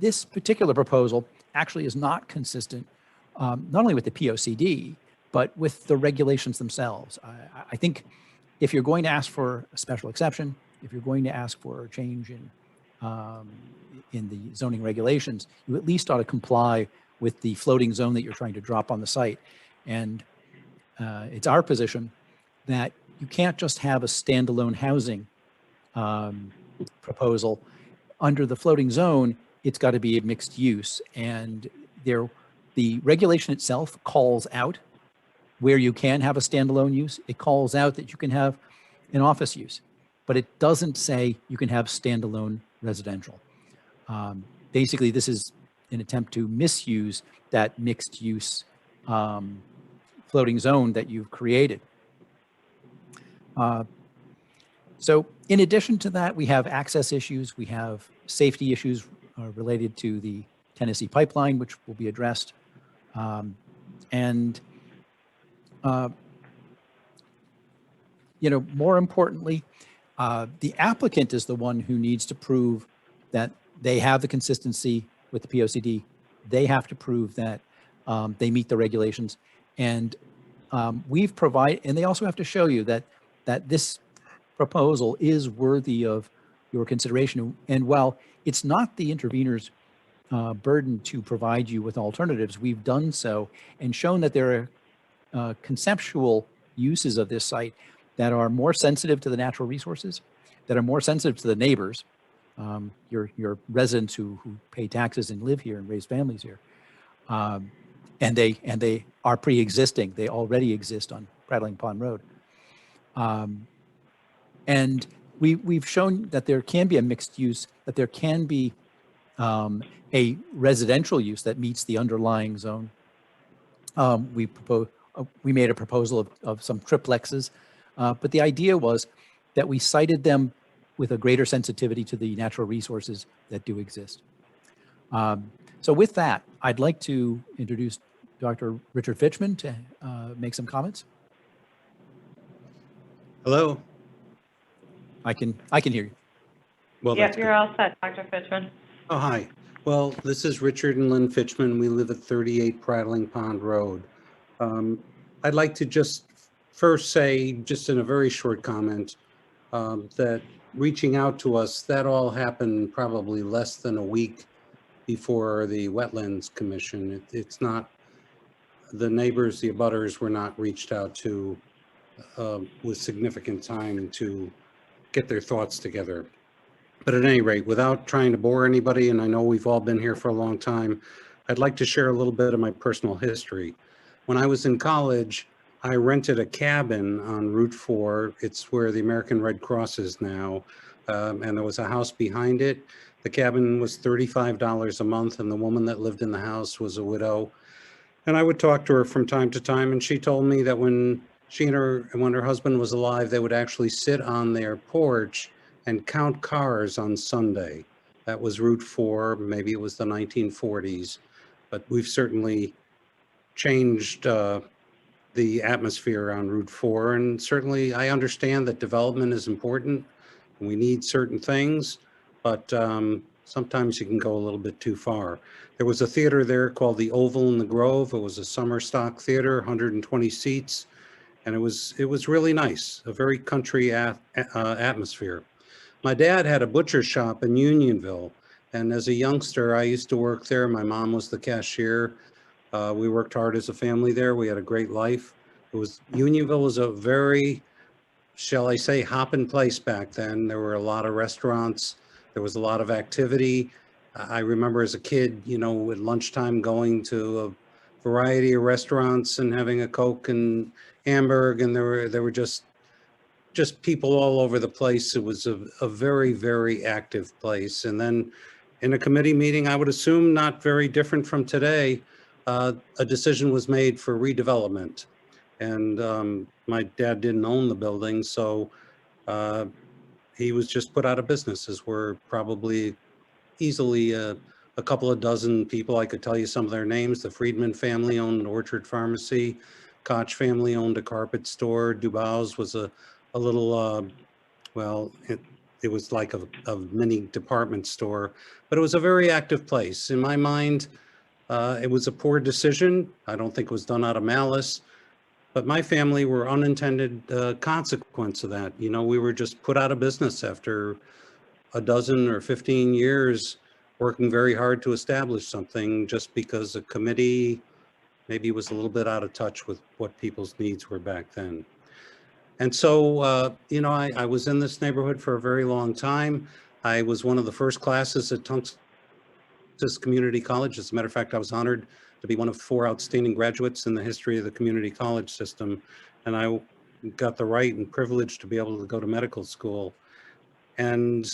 Speaker 9: this particular proposal actually is not consistent, not only with the POCD, but with the regulations themselves. I think if you're going to ask for a special exception, if you're going to ask for a change in the zoning regulations, you at least ought to comply with the floating zone that you're trying to drop on the site. And it's our position that you can't just have a standalone housing proposal. Under the floating zone, it's got to be a mixed use. And the regulation itself calls out where you can have a standalone use. It calls out that you can have an office use, but it doesn't say you can have standalone residential. Basically, this is an attempt to misuse that mixed use floating zone that you've created. So in addition to that, we have access issues, we have safety issues related to the Tennessee pipeline, which will be addressed. More importantly, the applicant is the one who needs to prove that they have the consistency with the POCD. They have to prove that they meet the regulations. And we've provided, and they also have to show you that this proposal is worthy of your consideration. And while it's not the intervener's burden to provide you with alternatives, we've done so and shown that there are conceptual uses of this site that are more sensitive to the natural resources, that are more sensitive to the neighbors, your residents who pay taxes and live here and raise families here. And they are pre-existing. They already exist on Prattling Pond Road. And we've shown that there can be a mixed use, that there can be a residential use that meets the underlying zone. We made a proposal of some triplexes, but the idea was that we cited them with a greater sensitivity to the natural resources that do exist. So with that, I'd like to introduce Dr. Richard Fitchman to make some comments.
Speaker 13: Hello.
Speaker 9: I can hear you.
Speaker 13: Well,
Speaker 1: Yep, you're all set, Dr. Fitchman.
Speaker 13: Oh, hi. Well, this is Richard and Lynn Fitchman. We live at 38 Prattling Pond Road. I'd like to just first say, just in a very short comment, that reaching out to us, that all happened probably less than a week before the Wetlands Commission. It's not, the neighbors, the abutters were not reached out to with significant time to get their thoughts together. But at any rate, without trying to bore anybody, and I know we've all been here for a long time, I'd like to share a little bit of my personal history. When I was in college, I rented a cabin on Route 4. It's where the American Red Cross is now, and there was a house behind it. The cabin was $35 a month, and the woman that lived in the house was a widow. And I would talk to her from time to time, and she told me that when her husband was alive, they would actually sit on their porch and count cars on Sunday. That was Route 4, maybe it was the 1940s, but we've certainly changed the atmosphere on Route 4. And certainly I understand that development is important and we need certain things, but sometimes you can go a little bit too far. There was a theater there called the Oval in the Grove. It was a summer stock theater, 120 seats, and it was really nice, a very country atmosphere. My dad had a butcher shop in Unionville, and as a youngster, I used to work there. My mom was the cashier. We worked hard as a family there. We had a great life. Unionville was a very shall I say, hopping place back then. There were a lot of restaurants. There was a lot of activity. I remember as a kid, you know, at lunchtime going to a variety of restaurants and having a Coke and Hamburg, and there were just people all over the place. It was a very, very active place. And then in a committee meeting, I would assume not very different from today, a decision was made for redevelopment. And my dad didn't own the building, so he was just put out of business, as were probably easily a couple of dozen people. I could tell you some of their names. The Friedman family owned an Orchard Pharmacy. Koch family owned a carpet store. Dubow's was a little, well, it was like a mini department store, but it was a very active place. In my mind, it was a poor decision. I don't think it was done out of malice, but my family were unintended consequence of that. You know, we were just put out of business after a dozen or 15 years working very hard to establish something, just because a committee maybe was a little bit out of touch with what people's needs were back then. And so, you know, I was in this neighborhood for a very long time. I was one of the first classes at Tungus Community College. As a matter of fact, I was honored to be one of 4 outstanding graduates in the history of the community college system. And I got the right and privilege to be able to go to medical school. And,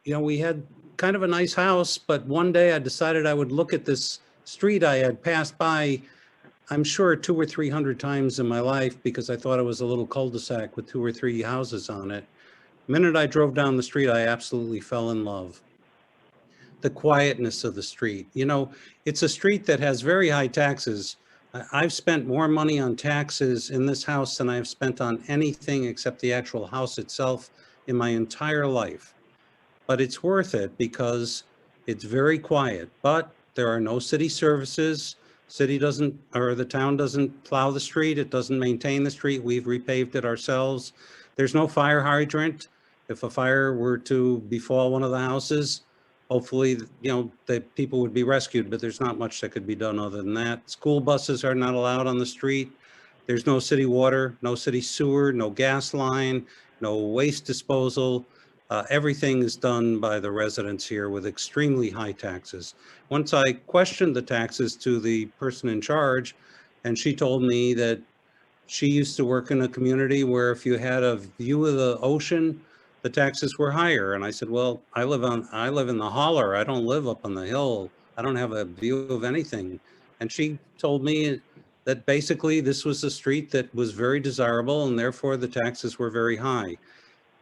Speaker 13: you know, we had kind of a nice house, but one day I decided I would look at this street I had passed by, I'm sure 200 or 300 times in my life, because I thought it was a little cul-de-sac with 2 or 3 houses on it. The minute I drove down the street, I absolutely fell in love. The quietness of the street. You know, it's a street that has very high taxes. I've spent more money on taxes in this house than I've spent on anything except the actual house itself in my entire life. But it's worth it because it's very quiet, but there are no city services. City doesn't, or the town doesn't plow the street. It doesn't maintain the street. We've repaved it ourselves. There's no fire hydrant. If a fire were to befall one of the houses, hopefully, you know, the people would be rescued, but there's not much that could be done other than that. School buses are not allowed on the street. There's no city water, no city sewer, no gas line, no waste disposal. Everything is done by the residents here with extremely high taxes. Once I questioned the taxes to the person in charge, and she told me that she used to work in a community where if you had a view of the ocean, the taxes were higher. And I said, well, I live in the holler. I don't live up on the hill. I don't have a view of anything. And she told me that basically this was a street that was very desirable and therefore the taxes were very high.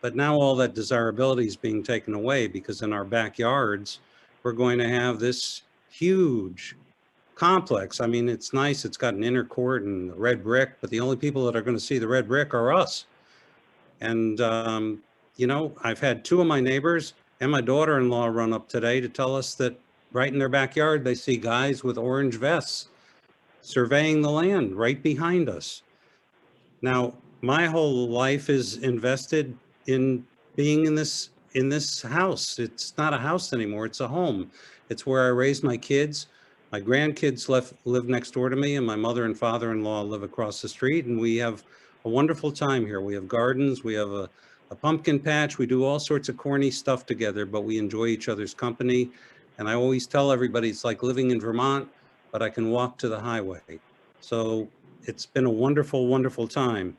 Speaker 13: But now all that desirability is being taken away because in our backyards, we're going to have this huge complex. I mean, it's nice. It's got an inner court and red brick, but the only people that are going to see the red brick are us. And, you know, I've had 2 of my neighbors and my daughter-in-law run up today to tell us that right in their backyard, they see guys with orange vests surveying the land right behind us. Now, my whole life is invested in being in this house. It's not a house anymore. It's a home. It's where I raised my kids. My grandkids live next door to me, and my mother and father-in-law live across the street. And we have a wonderful time here. We have gardens. We have a pumpkin patch. We do all sorts of corny stuff together, but we enjoy each other's company. And I always tell everybody it's like living in Vermont, but I can walk to the highway. So it's been a wonderful, wonderful time.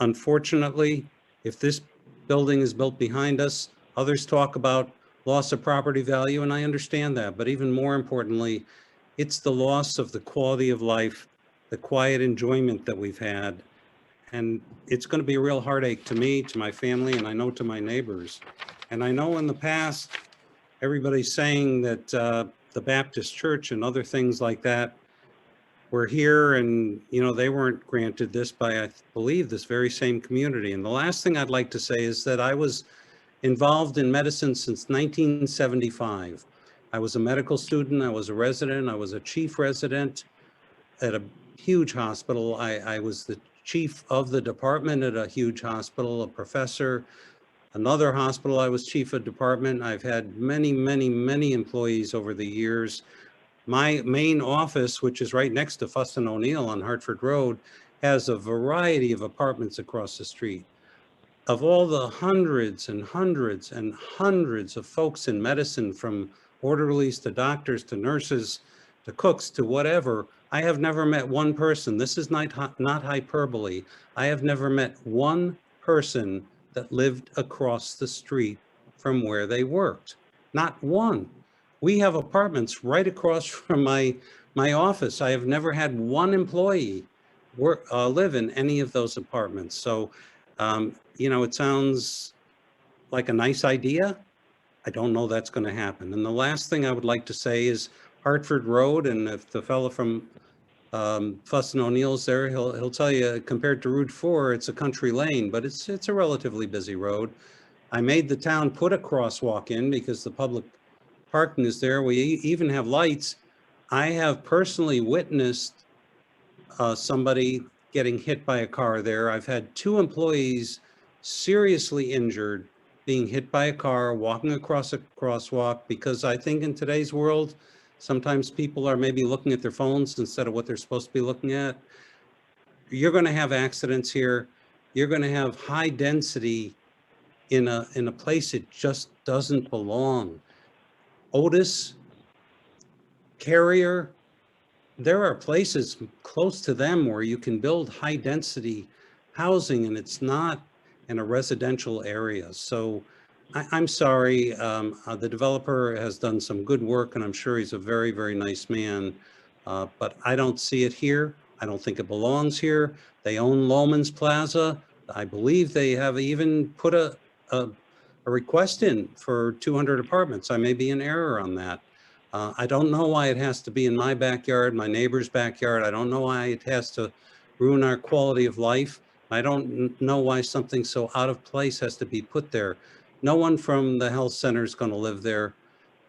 Speaker 13: Unfortunately, if this building is built behind us, others talk about loss of property value, and I understand that. But even more importantly, it's the loss of the quality of life, the quiet enjoyment that we've had. And it's going to be a real heartache to me, to my family, and I know to my neighbors. And I know in the past, everybody's saying that the Baptist Church and other things like that were here and, you know, they weren't granted this by, I believe, this very same community. And the last thing I'd like to say is that I was involved in medicine since 1975. I was a medical student. I was a resident. I was a chief resident at a huge hospital. I was the chief of the department at a huge hospital, a professor. Another hospital, I was chief of department. I've had many, many, many employees over the years. My main office, which is right next to Fuss and O'Neill on Hartford Road, has a variety of apartments across the street. of all the hundreds and hundreds and hundreds of folks in medicine, from orderlies to doctors to nurses to cooks to whatever, I have never met one person. This is not hyperbole. I have never met one person that lived across the street from where they worked. Not one. We have apartments right across from my office. I have never had one employee live in any of those apartments. So, it sounds like a nice idea. I don't know that's going to happen. And the last thing I would like to say is Hartford Road, and if the fellow from Fuss and O'Neill's there, he'll tell you, compared to Route 4, it's a country lane, but it's a relatively busy road. I made the town put a crosswalk in because the public parking is there. We even have lights. I have personally witnessed somebody getting hit by a car there. I've had 2 employees seriously injured being hit by a car walking across a crosswalk, because I think in today's world, sometimes people are maybe looking at their phones instead of what they're supposed to be looking at. You're going to have accidents here. You're going to have high density in a place it just doesn't belong. Otis, Carrier, there are places close to them where you can build high density housing, and it's not in a residential area. So I'm sorry, the developer has done some good work, and I'm sure he's a very, very nice man, but I don't see it here. I don't think it belongs here. They own Loman's Plaza. I believe they have even put a request in for 200 apartments. I may be in error on that. I don't know why it has to be in my backyard, my neighbor's backyard. I don't know why it has to ruin our quality of life. I don't know why something so out of place has to be put there. No one from the health center is going to live there.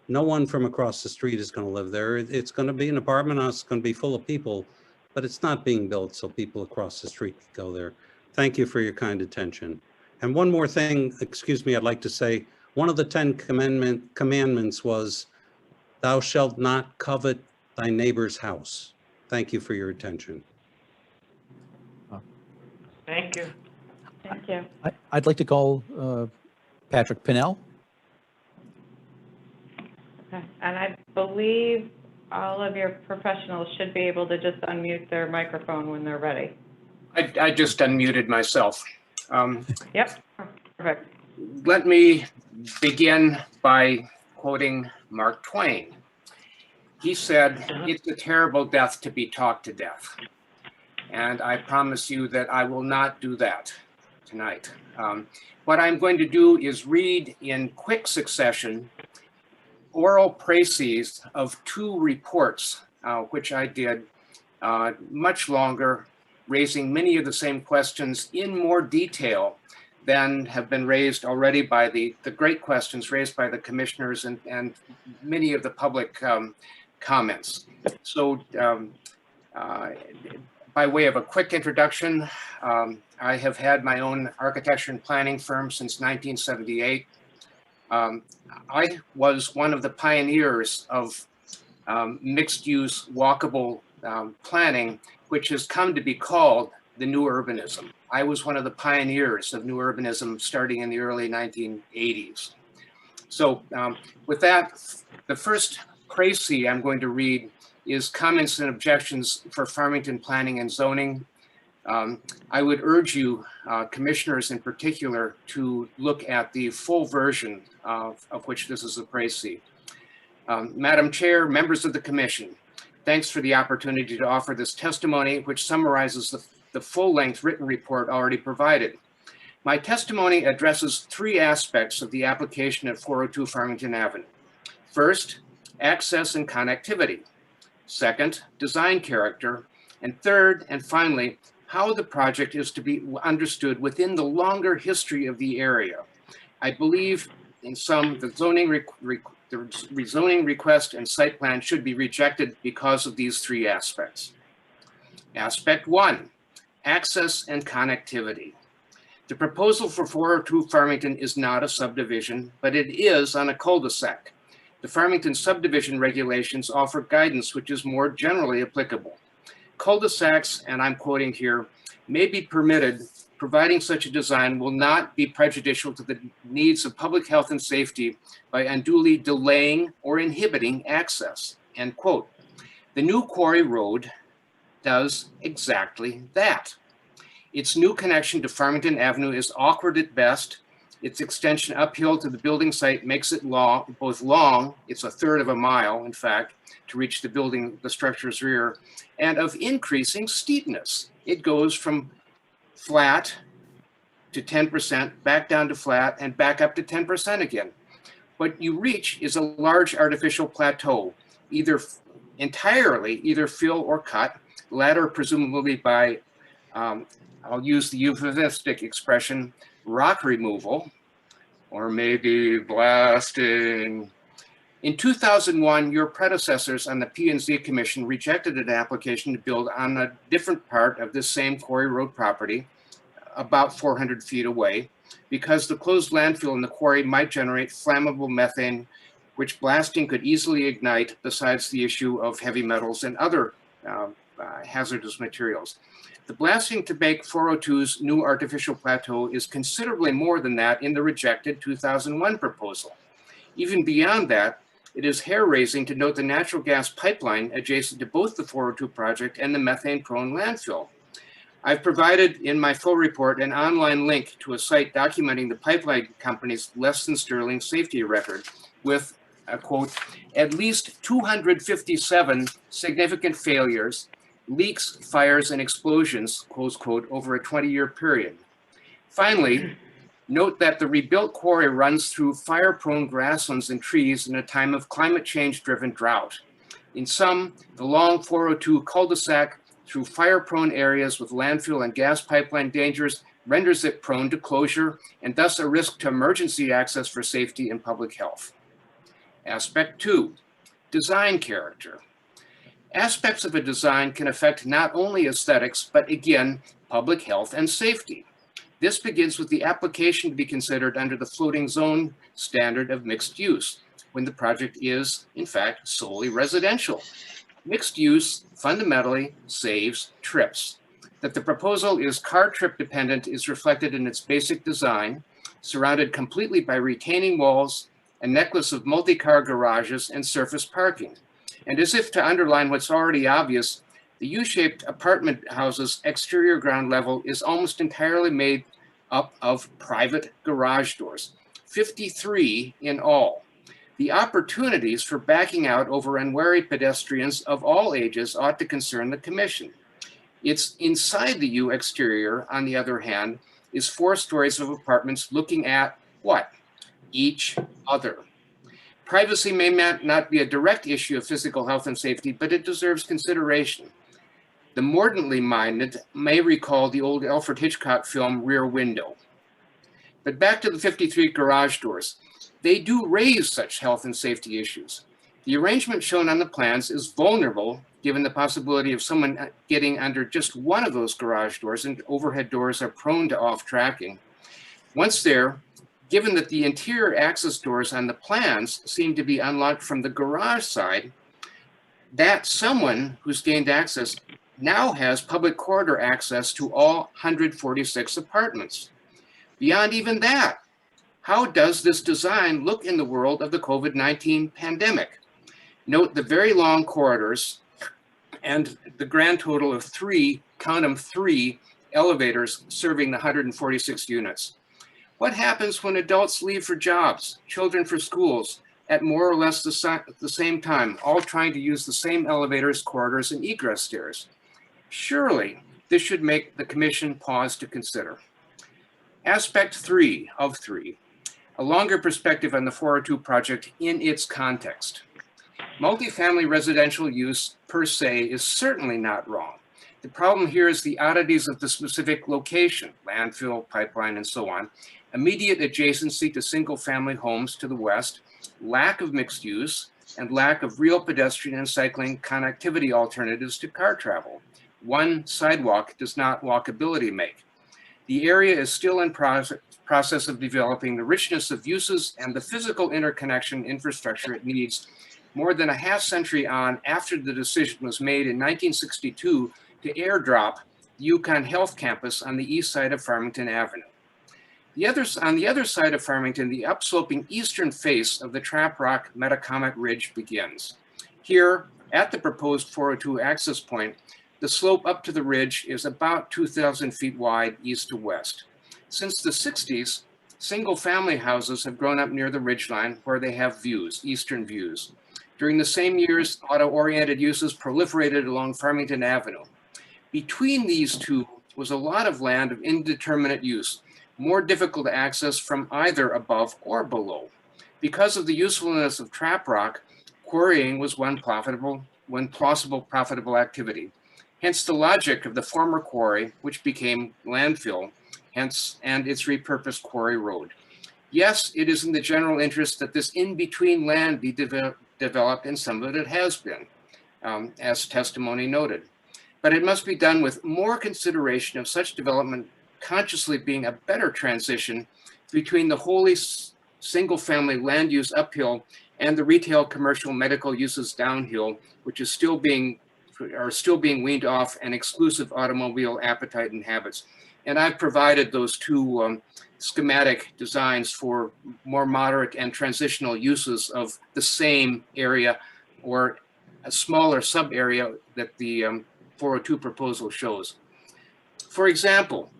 Speaker 13: No one from across the street is going to live there. It's going to be an apartment house. It's going to be full of people, but it's not being built so people across the street can go there. Thank you for your kind attention. And one more thing, excuse me, I'd like to say, one of the 10 commandments was, thou shalt not covet thy neighbor's house. Thank you for your attention.
Speaker 2: Thank you.
Speaker 1: Thank you.
Speaker 9: I'd like to call Patrick Pinnell.
Speaker 1: Okay. And I believe all of your professionals should be able to just unmute their microphone when they're ready.
Speaker 11: I just unmuted myself.
Speaker 1: Yep, perfect.
Speaker 11: Let me begin by quoting Mark Twain. He said, "It's a terrible death to be talked to death." And I promise you that I will not do that tonight. What I'm going to do is read in quick succession oral précis of 2 reports, which I did much longer, raising many of the same questions in more detail than have been raised already by the great questions raised by the commissioners and many of the public comments. So by way of a quick introduction, I have had my own architecture and planning firm since 1978. I was one of the pioneers of mixed-use walkable planning, which has come to be called the new urbanism. I was one of the pioneers of new urbanism starting in the early 1980s. So with that, the first précis I'm going to read is comments and objections for Farmington planning and zoning. I would urge you, commissioners in particular, to look at the full version of which this is a précis. Madam Chair, members of the commission, thanks for the opportunity to offer this testimony, which summarizes the full-length written report already provided. My testimony addresses 3 aspects of the application at 402 Farmington Avenue. First, access and connectivity. Second, design character. And third, and finally, how the project is to be understood within the longer history of the area. I believe in some, the rezoning request and site plan should be rejected because of these 3 aspects. Aspect 1, access and connectivity. The proposal for 402 Farmington is not a subdivision, but it is on a cul-de-sac. The Farmington subdivision regulations offer guidance which is more generally applicable. Cul-de-sacs, and I'm quoting here, may be permitted providing such a design will not be prejudicial to the needs of public health and safety by unduly delaying or inhibiting access, end quote. The new Quarry Road does exactly that. Its new connection to Farmington Avenue is awkward at best. Its extension uphill to the building site makes it both long, it's a third of a mile, in fact, to reach the structure's rear, and of increasing steepness. It goes from flat to 10%, back down to flat, and back up to 10% again. What you reach is a large artificial plateau, either fill or cut, the latter presumably by, I'll use the euphemistic expression, rock removal, or maybe blasting. In 2001, your predecessors on the P&Z Commission rejected an application to build on a different part of this same Quarry Road property, about 400 feet away, because the closed landfill in the quarry might generate flammable methane, which blasting could easily ignite, besides the issue of heavy metals and other hazardous materials. The blasting to make 402's new artificial plateau is considerably more than that in the rejected 2001 proposal. Even beyond that, it is hair-raising to note the natural gas pipeline adjacent to both the 402 project and the methane-prone landfill. I've provided in my full report an online link to a site documenting the pipeline company's less than sterling safety record with, quote, at least 257 significant failures, leaks, fires, and explosions, close quote, over a 20-year period. Finally, note that the rebuilt quarry runs through fire-prone grasslands and trees in a time of climate change-driven drought. In some, the long 402 cul-de-sac through fire-prone areas with landfill and gas pipeline dangers renders it prone to closure and thus a risk to emergency access for safety and public health. Aspect 2, design character. Aspects of a design can affect not only aesthetics, but again, public health and safety. This begins with the application to be considered under the floating zone standard of mixed use, when the project is, in fact, solely residential. Mixed use fundamentally saves trips. That the proposal is car trip dependent is reflected in its basic design, surrounded completely by retaining walls, a necklace of multi-car garages, and surface parking. And as if to underline what's already obvious, the U-shaped apartment house's exterior ground level is almost entirely made up of private garage doors, 53 in all. The opportunities for backing out over unwary pedestrians of all ages ought to concern the Commission. It's inside the U exterior, on the other hand, is 4 stories of apartments looking at what? Each other. Privacy may not be a direct issue of physical health and safety, but it deserves consideration. The mordantly minded may recall the old Alfred Hitchcock film Rear Window. But back to the 53 garage doors. They do raise such health and safety issues. The arrangement shown on the plans is vulnerable given the possibility of someone getting under just one of those garage doors, and overhead doors are prone to off-tracking. Once there, given that the interior access doors on the plans seem to be unlocked from the garage side, that someone who's gained access now has public corridor access to all 146 apartments. Beyond even that, how does this design look in the world of the COVID-19 pandemic? Note the very long corridors and the grand total of 3, count them 3, elevators serving the 146 units. What happens when adults leave for jobs, children for schools, at more or less the same time, all trying to use the same elevators, corridors, and egress stairs? Surely, this should make the Commission pause to consider. Aspect 3 of 3, a longer perspective on the 402 project in its context. Multifamily residential use per se is certainly not wrong. The problem here is the oddities of the specific location, landfill, pipeline, and so on, immediate adjacency to single-family homes to the west, lack of mixed use, and lack of real pedestrian and cycling connectivity alternatives to car travel. One sidewalk does not walkability make. The area is still in process of developing the richness of uses and the physical interconnection infrastructure it needs more than a half century on after the decision was made in 1962 to airdrop the Yukon Health Campus on the east side of Farmington Avenue. On the other side of Farmington, the upsloping eastern face of the Trap Rock Metacomet Ridge begins. Here, at the proposed 402 access point, the slope up to the ridge is about 2,000 feet wide east to west. Since the 60s, single-family houses have grown up near the ridgeline where they have views, eastern views. During the same years, auto-oriented uses proliferated along Farmington Avenue. Between these two was a lot of land of indeterminate use, more difficult to access from either above or below. Because of the usefulness of trap rock, quarrying was one plausible profitable activity. Hence the logic of the former quarry, which became landfill, and its repurposed Quarry Road. Yes, it is in the general interest that this in-between land be developed, and some of it has been, as testimony noted. But it must be done with more consideration of such development consciously being a better transition between the wholly single-family land use uphill and the retail, commercial, medical uses downhill, which is still being weaned off an exclusive automobile appetite and habits. And I've provided those two schematic designs for more moderate and transitional uses of the same area or a smaller sub-area that the 402 proposal shows. For example,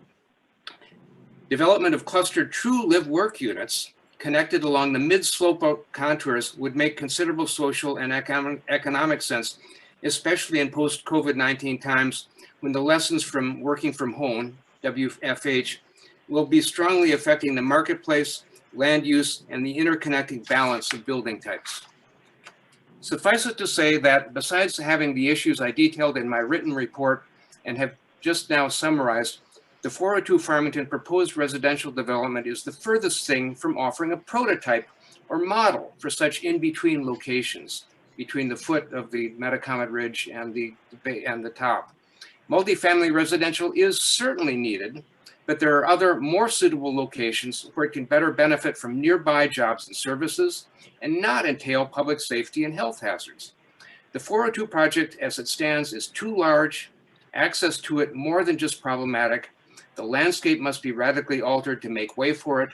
Speaker 11: development of clustered true live-work units connected along the mid-slope contours would make considerable social and economic sense, especially in post-COVID-19 times when the lessons from working from home, WFH, will be strongly affecting the marketplace, land use, and the interconnecting balance of building types. Suffice it to say that besides having the issues I detailed in my written report and have just now summarized, the 402 Farmington proposed residential development is the furthest thing from offering a prototype or model for such in-between locations between the foot of the Metacomet Ridge and the top. Multifamily residential is certainly needed, but there are other more suitable locations where it can better benefit from nearby jobs and services and not entail public safety and health hazards. The 402 project as it stands is too large, access to it more than just problematic. The landscape must be radically altered to make way for it.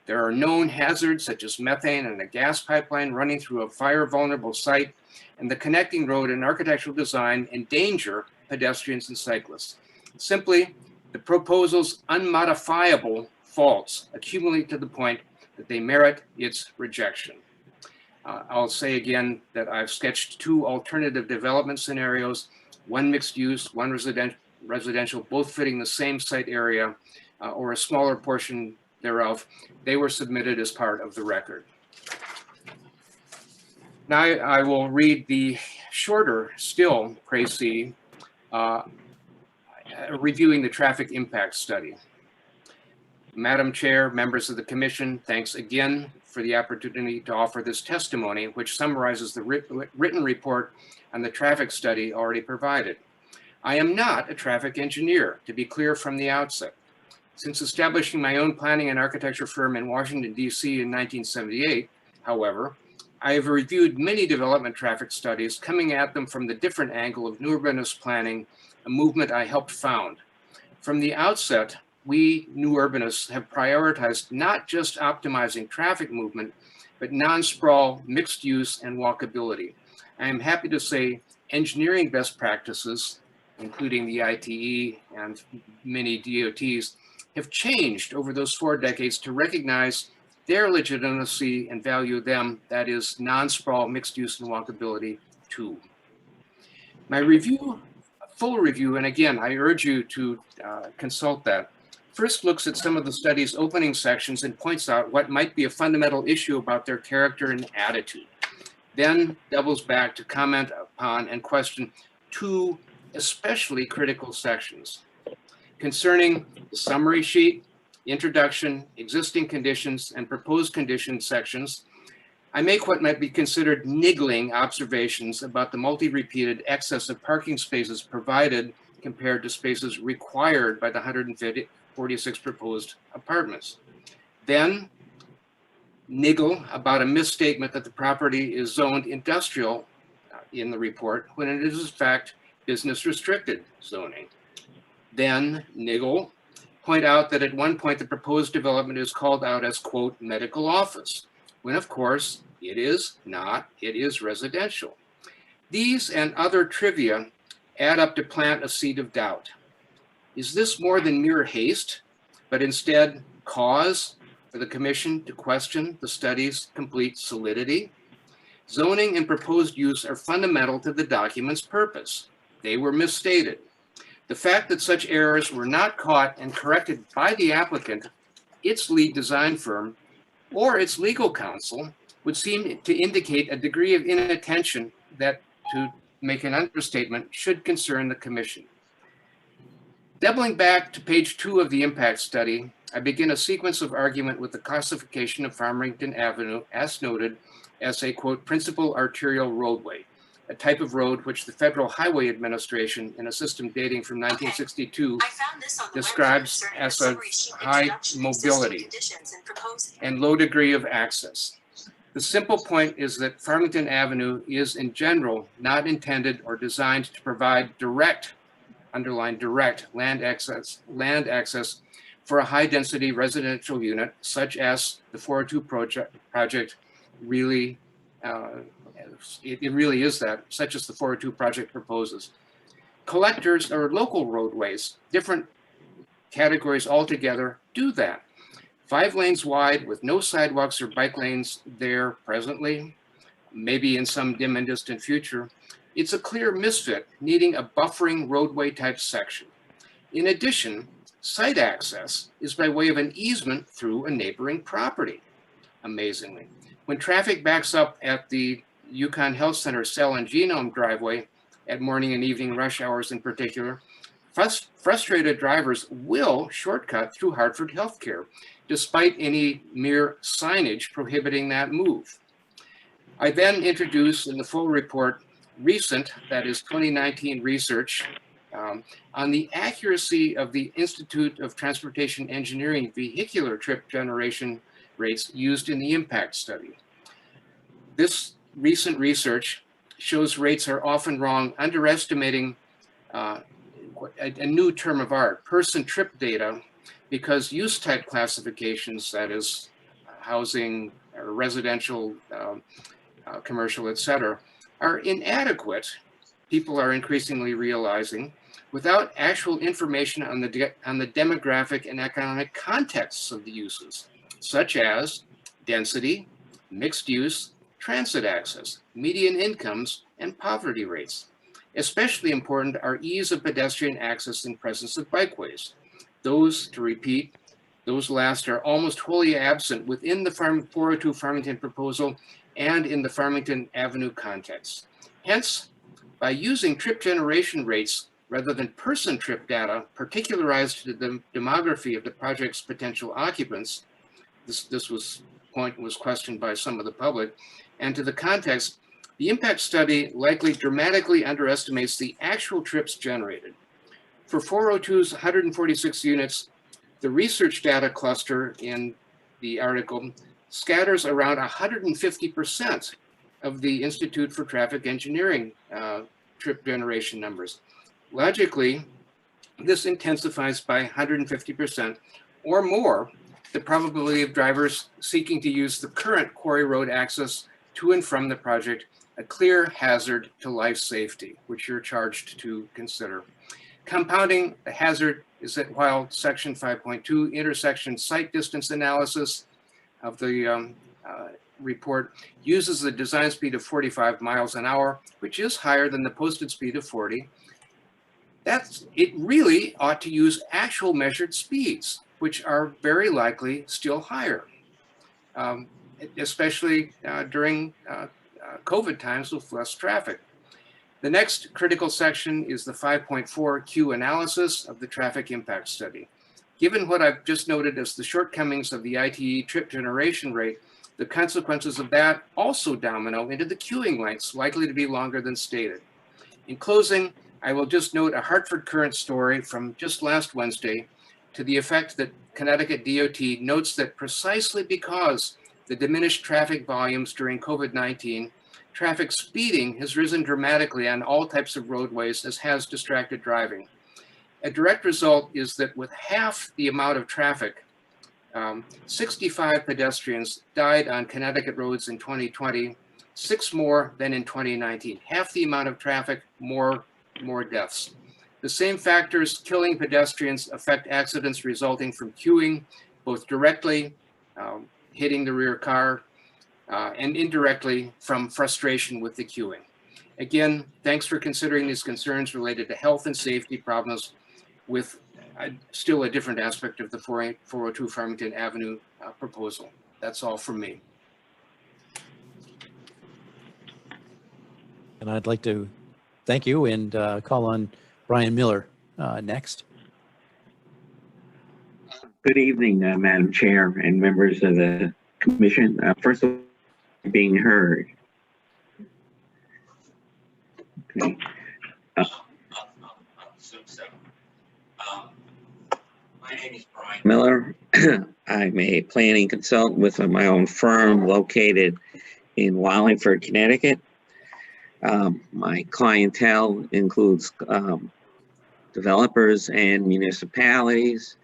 Speaker 11: There are known hazards such as methane and a gas pipeline running through a fire vulnerable site, and the connecting road and architectural design endanger pedestrians and cyclists. Simply, the proposal's unmodifiable faults accumulate to the point that they merit its rejection. I'll say again that I've sketched two alternative development scenarios, one mixed use, one residential, both fitting the same site area or a smaller portion thereof. They were submitted as part of the record. Now I will read the shorter still précis reviewing the traffic impact study. Madam Chair, members of the commission, thanks again for the opportunity to offer this testimony, which summarizes the written report on the traffic study already provided. I am not a traffic engineer, to be clear from the outset. Since establishing my own planning and architecture firm in Washington, D.C. in 1978, however, I have reviewed many development traffic studies, coming at them from the different angle of new urbanist planning, a movement I helped found. From the outset, we new urbanists have prioritized not just optimizing traffic movement, but non-sprawl, mixed use, and walkability. I am happy to say engineering best practices, including the ITE and many DOTs, have changed over those 4 decades to recognize their legitimacy and value them, that is non-sprawl, mixed use, and walkability too. My review, full review, and again, I urge you to consult that, first looks at some of the study's opening sections and points out what might be a fundamental issue about their character and attitude. Then doubles back to comment upon and question 2 especially critical sections. Concerning the summary sheet, introduction, existing conditions, and proposed conditions sections, I make what might be considered niggling observations about the multi-repeated excess of parking spaces provided compared to spaces required by the 146 proposed apartments. Then niggle about a misstatement that the property is zoned industrial in the report when it is in fact business restricted zoning. then Niggle, point out that at one point the proposed development is called out as, quote, medical office, when of course it is not, it is residential. These and other trivia add up to plant a seed of doubt. Is this more than mere haste, but instead cause for the commission to question the study's complete solidity? Zoning and proposed use are fundamental to the document's purpose. They were misstated. The fact that such errors were not caught and corrected by the applicant, its lead design firm, or its legal counsel would seem to indicate a degree of inattention that, to make an understatement, should concern the commission. Doubling back to page 2 of the impact study, I begin a sequence of argument with the classification of Farmington Avenue, as noted, as a, quote, principal arterial roadway, a type of road which the Federal Highway Administration, in a system dating from 1962, describes as of high mobility and low degree of access. The simple point is that Farmington Avenue is in general not intended or designed to provide direct, underline direct, land access for a high density residential unit such as the 402 project really, it really is that, such as the 402 project proposes. Collectors or local roadways, different categories altogether, do that. 5 lanes wide with no sidewalks or bike lanes there presently, maybe in some dim and distant future. It's a clear misfit needing a buffering roadway type section. In addition, site access is by way of an easement through a neighboring property, amazingly. When traffic backs up at the Yukon Health Center Cell and Genome driveway at morning and evening rush hours in particular, frustrated drivers will shortcut through Hartford Healthcare, despite any mere signage prohibiting that move. I then introduce in the full report recent, that is 2019 research on the accuracy of the Institute of Transportation Engineering vehicular trip generation rates used in the impact study. This recent research shows rates are often wrong, underestimating a new term of art, person trip data, because use type classifications, that is housing, or residential, commercial, etc., are inadequate, people are increasingly realizing, without actual information on the demographic and economic contexts of the uses, such as density, mixed use, transit access, median incomes, and poverty rates. Especially important are ease of pedestrian access and presence of bikeways. Those, to repeat, those last are almost wholly absent within the 402 Farmington proposal and in the Farmington Avenue context. Hence, by using trip generation rates rather than person trip data particularized to the demography of the project's potential occupants, this point was questioned by some of the public, and to the context, the impact study likely dramatically underestimates the actual trips generated. For 402's 146 units, the research data cluster in the article scatters around 150% of the Institute for Traffic Engineering trip generation numbers. Logically, this intensifies by 150% or more the probability of drivers seeking to use the current Quarry Road access to and from the project, a clear hazard to life safety, which you're charged to consider. Compounding the hazard is that while section 5.2 intersection site distance analysis of the report uses the design speed of 45 miles an hour, which is higher than the posted speed of 40, it really ought to use actual measured speeds, which are very likely still higher, especially during COVID times with less traffic. The next critical section is the 5.4 Q analysis of the traffic impact study. Given what I've just noted as the shortcomings of the ITE trip generation rate, the consequences of that also domino into the queuing lengths, likely to be longer than stated. In closing, I will just note a Hartford Current story from just last Wednesday to the effect that Connecticut DOT notes that precisely because the diminished traffic volumes during COVID-19, traffic speeding has risen dramatically on all types of roadways, as has distracted driving. A direct result is that with half the amount of traffic, 65 pedestrians died on Connecticut roads in 2020, 6 more than in 2019. Half the amount of traffic, more deaths. The same factors killing pedestrians affect accidents resulting from queuing, both directly hitting the rear car and indirectly from frustration with the queuing. Again, thanks for considering these concerns related to health and safety problems with still a different aspect of the 402 Farmington Avenue proposal. That's all from me.
Speaker 9: And I'd like to thank you and call on Brian Miller next.
Speaker 17: Good evening, Madam Chair and members of the Commission. First of all, being heard. Okay. My name is Brian Miller. I'm a planning consultant with my own firm located in Wallingford, Connecticut. My clientele includes developers and municipalities.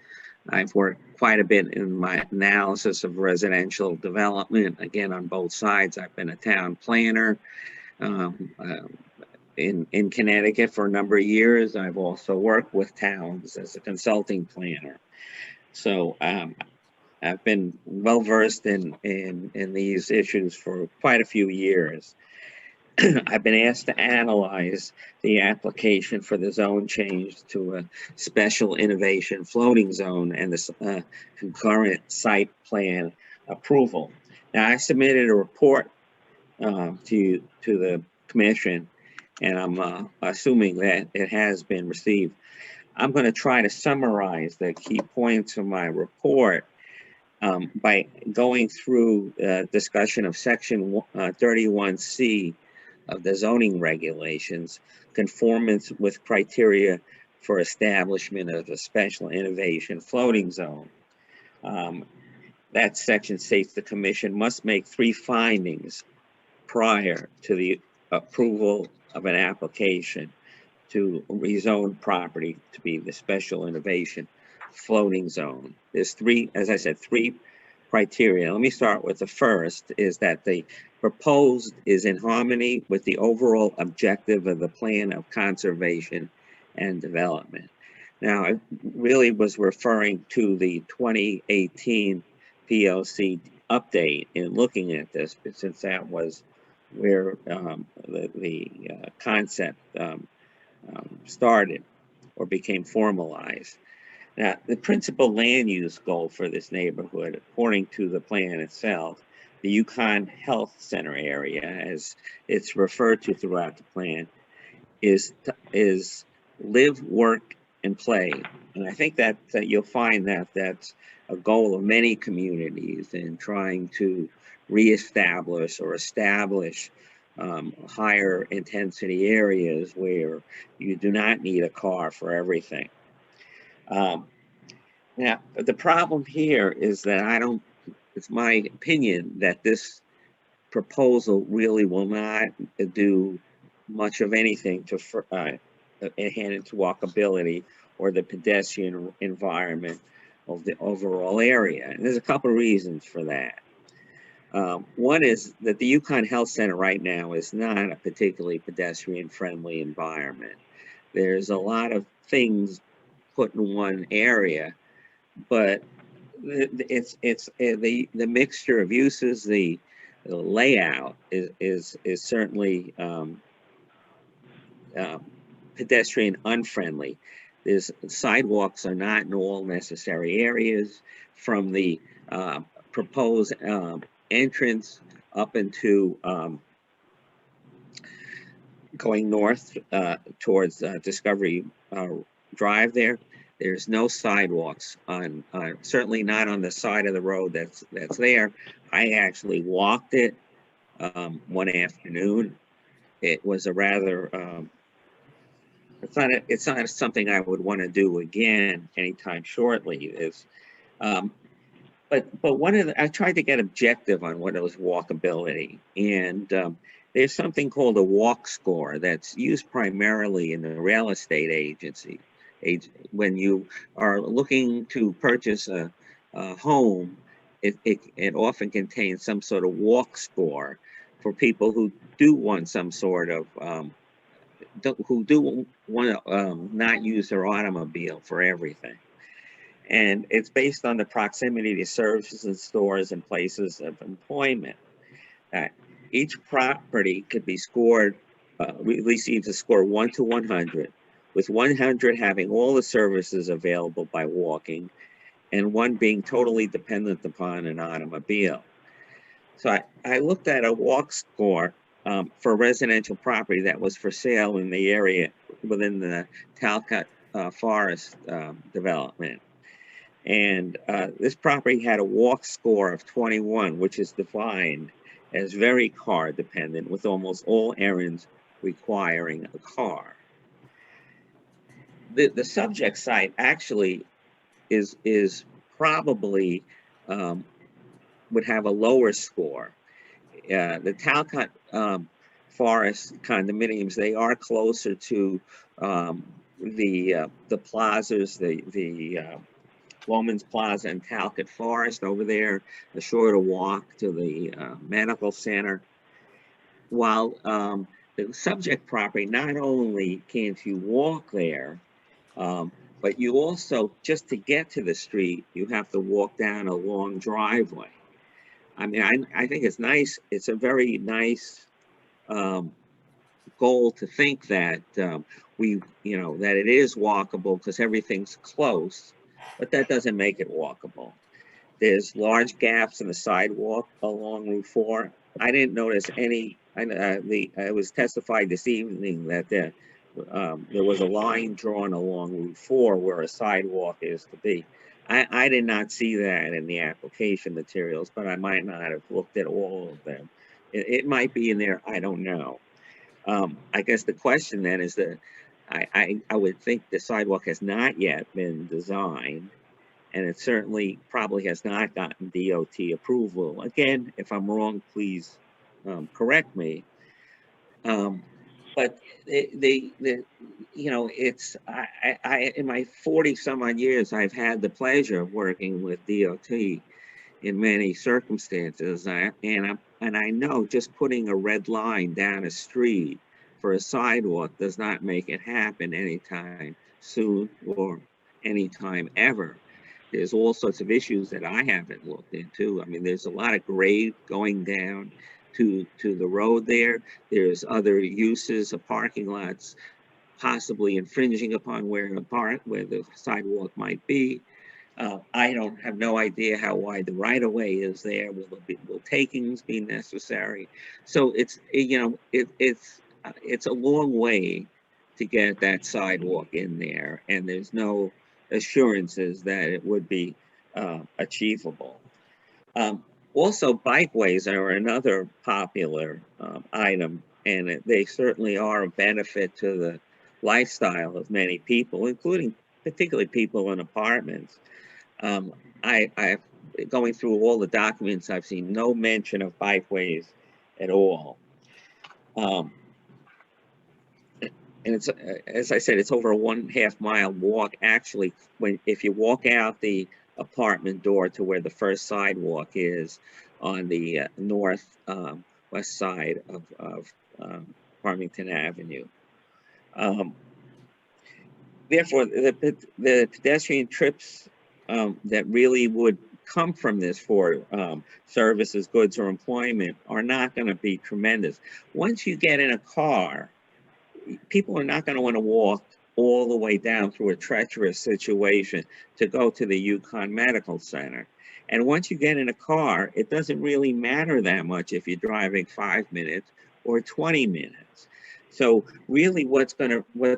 Speaker 17: I've worked quite a bit in my analysis of residential development. Again, on both sides, I've been a town planner in Connecticut for a number of years. I've also worked with towns as a consulting planner. So I've been well versed in these issues for quite a few years. I've been asked to analyze the application for the zone change to a special innovation floating zone and the concurrent site plan approval. Now, I submitted a report to the commission, and I'm assuming that it has been received. I'm going to try to summarize the key points of my report by going through discussion of section 31C of the zoning regulations, conformance with criteria for establishment of a special innovation floating zone. That section states the commission must make 3 findings prior to the approval of an application to rezone property to be the special innovation floating zone. There's 3, as I said, 3 criteria. Let me start with the first, is that the proposed is in harmony with the overall objective of the plan of conservation and development. Now, I really was referring to the 2018 POC update in looking at this, since that was where the concept started or became formalized. Now, the principal land use goal for this neighborhood, according to the plan itself, the Yukon Health Center area, as it's referred to throughout the plan, is live, work, and play. And I think that you'll find that that's a goal of many communities in trying to reestablish or establish higher intensity areas where you do not need a car for everything. Now, the problem here is that it's my opinion that this proposal really will not do much of anything to enhance walkability or the pedestrian environment of the overall area. And there's a couple of reasons for that. One is that the Yukon Health Center right now is not a particularly pedestrian-friendly environment. There's a lot of things put in one area, but the mixture of uses, the layout is certainly pedestrian unfriendly. Sidewalks are not in all necessary areas, from the proposed entrance up into going north towards Discovery Drive there. There's no sidewalks on certainly not on the side of the road that's there. I actually walked it one afternoon. It was a rather it's not something I would want to do again anytime shortly. But I tried to get objective on what it was walkability, and there's something called a walk score that's used primarily in the real estate when you are looking to purchase a home, it often contains some sort of walk score for people who do want some sort of who do want to not use their automobile for everything. And it's based on the proximity to services and stores and places of employment. Each property could be scored, receives a score 1 to 100, with 100 having all the services available by walking, and 1 being totally dependent upon an automobile. So I looked at a walk score for a residential property that was for sale in the area within the Talcott Forest development. And this property had a walk score of 21, which is defined as very car dependent, with almost all errands requiring a car. The subject site actually is probably would have a lower score. The Talcott Forest condominiums, they are closer to the plazas, the Woman's Plaza and Talcott Forest over there, a shorter walk to the medical center. While the subject property, not only can't you walk there, but you also, just to get to the street, you have to walk down a long driveway. I mean, I think it's nice. It's a very nice goal to think that that it is walkable because everything's close, but that doesn't make it walkable. There's large gaps in the sidewalk along Route 4. I didn't notice any. It was testified this evening that there was a line drawn along Route 4 where a sidewalk is to be. I did not see that in the application materials, but I might not have looked at all of them. It might be in there, I don't know. I guess the question then is that I would think the sidewalk has not yet been designed, and it certainly probably has not gotten DOT approval. Again, if I'm wrong, please correct me. But it's in my 40 some odd years, I've had the pleasure of working with DOT in many circumstances, and I know just putting a red line down a street for a sidewalk does not make it happen anytime soon or anytime ever. There's all sorts of issues that I haven't looked into. I mean, there's a lot of grade going down to the road there. There's other uses of parking lots possibly infringing upon where the sidewalk might be. I don't have no idea how wide the right-of-way is there. Will takings be necessary? So it's a long way to get that sidewalk in there, and there's no assurances that it would be achievable. Also, bikeways are another popular item, and they certainly are a benefit to the lifestyle of many people, including particularly people in apartments. Going through all the documents, I've seen no mention of bikeways at all. And it's, as I said, it's over a 1.5 mile walk. Actually, if you walk out the apartment door to where the first sidewalk is on the west side of Farmington Avenue. Therefore, the pedestrian trips that really would come from this for services, goods, or employment are not going to be tremendous. Once you get in a car, people are not going to want to walk all the way down through a treacherous situation to go to the Yukon Medical Center. And once you get in a car, it doesn't really matter that much if you're driving 5 minutes or 20 minutes. So really what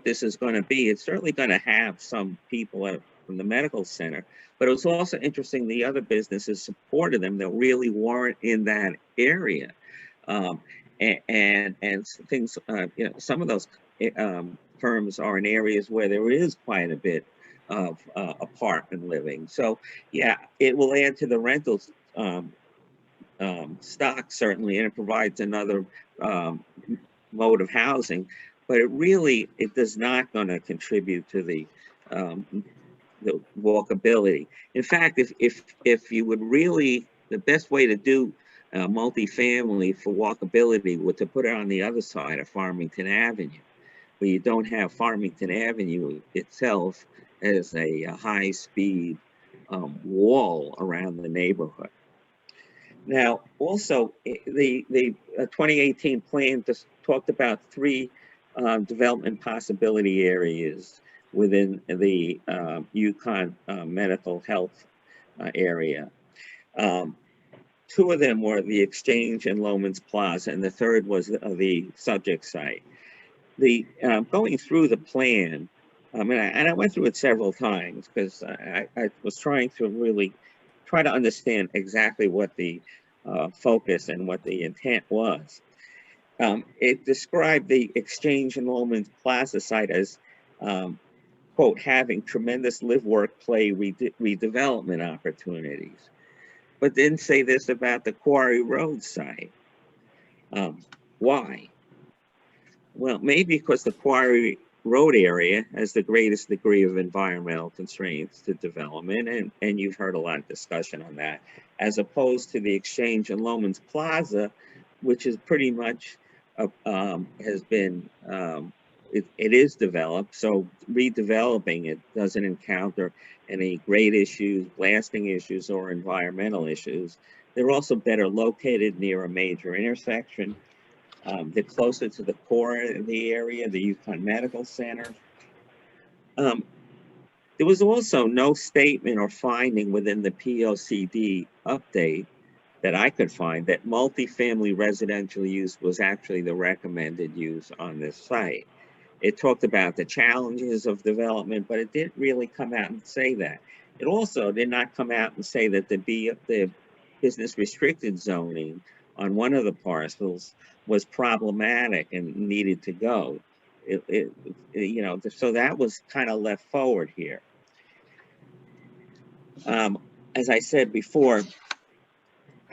Speaker 17: this is going to be, it's certainly going to have some people from the medical center, but it was also interesting the other businesses supported them that really weren't in that area. And things, some of those firms are in areas where there is quite a bit of apartment living. So yeah, it will add to the rentals stock certainly, and it provides another mode of housing, but it does not going to contribute to the the walkability. In fact, if you would really, the best way to do multifamily for walkability would to put it on the other side of Farmington Avenue, where you don't have Farmington Avenue itself as a high-speed wall around the neighborhood. Now, also, the 2018 plan just talked about 3 development possibility areas within the Yukon medical health area. 2 of them were the Exchange and Loman's Plaza, and the third was the subject site. The going through the plan, and I went through it several times because I was trying to really try to understand exactly what the focus and what the intent was. It described the Exchange and Loman's Plaza site as, quote, having tremendous live, work, play, redevelopment opportunities, but didn't say this about the Quarry Road site. Why? Well, maybe because the Quarry Road area has the greatest degree of environmental constraints to development, and you've heard a lot of discussion on that, as opposed to the Exchange and Loman's Plaza, which is pretty much has been, it is developed, so redeveloping it doesn't encounter any grade issues, blasting issues, or environmental issues. They're also better located near a major intersection. They're closer to the core of the area, the Yukon Medical Center. There was also no statement or finding within the POCD update that I could find that multifamily residential use was actually the recommended use on this site. It talked about the challenges of development, but it didn't really come out and say that. It also did not come out and say that the business restricted zoning on one of the parcels was problematic and needed to go. You know, so that was kind of left forward here. As I said before,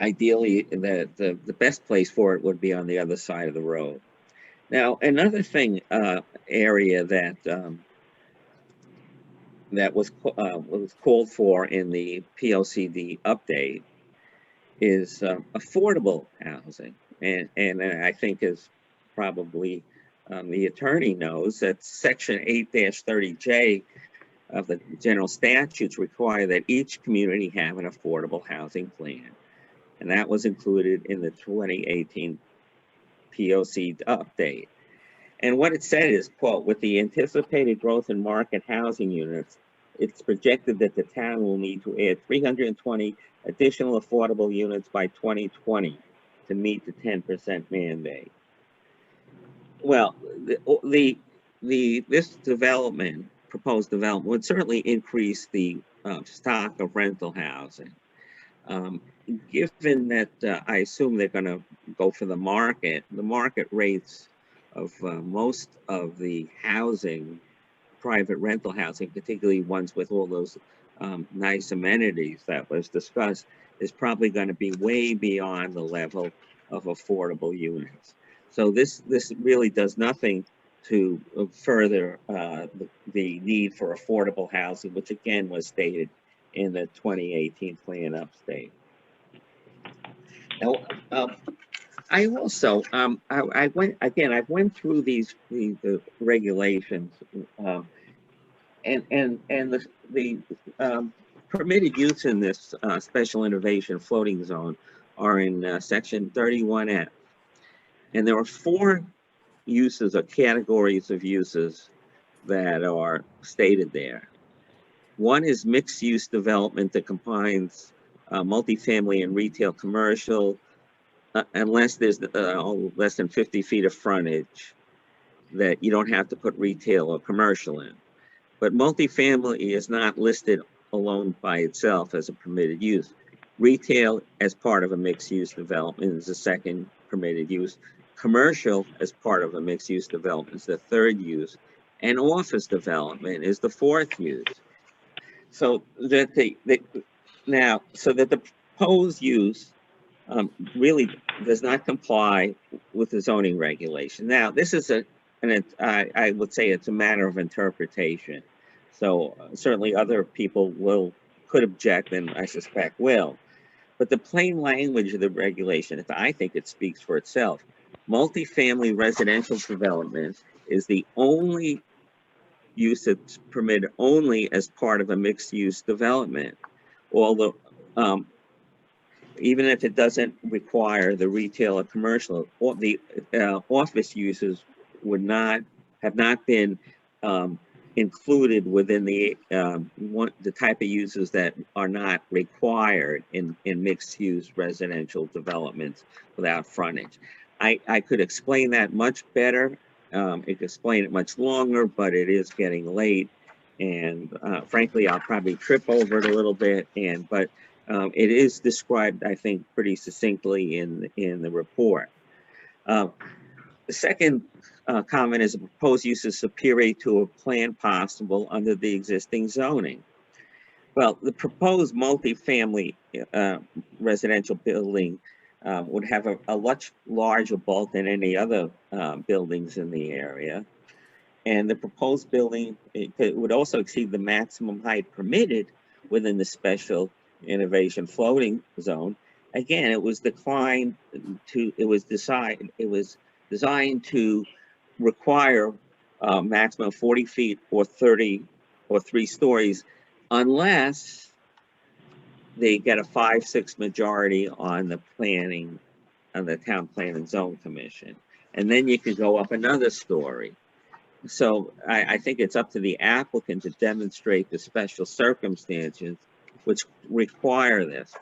Speaker 17: ideally, the best place for it would be on the other side of the road. Now, another thing, area that that was called for in the POCD update is affordable housing, and I think is probably the attorney knows that Section 8-30J of the general statutes require that each community have an affordable housing plan, and that was included in the 2018 POC update. And what it said is, quote, with the anticipated growth in market housing units, it's projected that the town will need to add 320 additional affordable units by 2020 to meet the 10% mandate. Well, this development, proposed development, would certainly increase the stock of rental housing. Given that I assume they're going to go for the market rates of most of the housing, private rental housing, particularly ones with all those nice amenities that was discussed, is probably going to be way beyond the level of affordable units. So this really does nothing to further the need for affordable housing, which again was stated in the 2018 plan update. Now, I also I went through the regulations, and the permitted use in this special innovation floating zone are in section 31F, and there are 4 uses or categories of uses that are stated there. One is mixed use development that combines multifamily and retail commercial, unless there's less than 50 feet of frontage, that you don't have to put retail or commercial in. But multifamily is not listed alone by itself as a permitted use. Retail as part of a mixed use development is the second permitted use. Commercial as part of a mixed use development is the third use. And office development is the fourth use. So that the proposed use really does not comply with the zoning regulation. Now, this is I would say it's a matter of interpretation. So certainly other people could object, and I suspect will. But the plain language of the regulation, I think it speaks for itself. Multifamily residential development is the only use that's permitted only as part of a mixed-use development. Although, even if it doesn't require the retail or commercial, or the office uses have not been included within the type of uses that are not required in mixed-use residential developments without frontage. I could explain that much better. I could explain it much longer, but it is getting late, and frankly, I'll probably trip over it a little bit. But it is described, I think, pretty succinctly in the report. The second comment is a proposed use is superior to a plan possible under the existing zoning. Well, the proposed multifamily residential building would have a much larger bulk than any other buildings in the area. And the proposed building, it would also exceed the maximum height permitted within the special innovation floating zone. Again, it was designed to require maximum 40 feet or 30 or 3 stories, unless they get a 5/6 majority on the town plan and zone commission. And then you could go up another story. So I think it's up to the applicant to demonstrate the special circumstances which require this.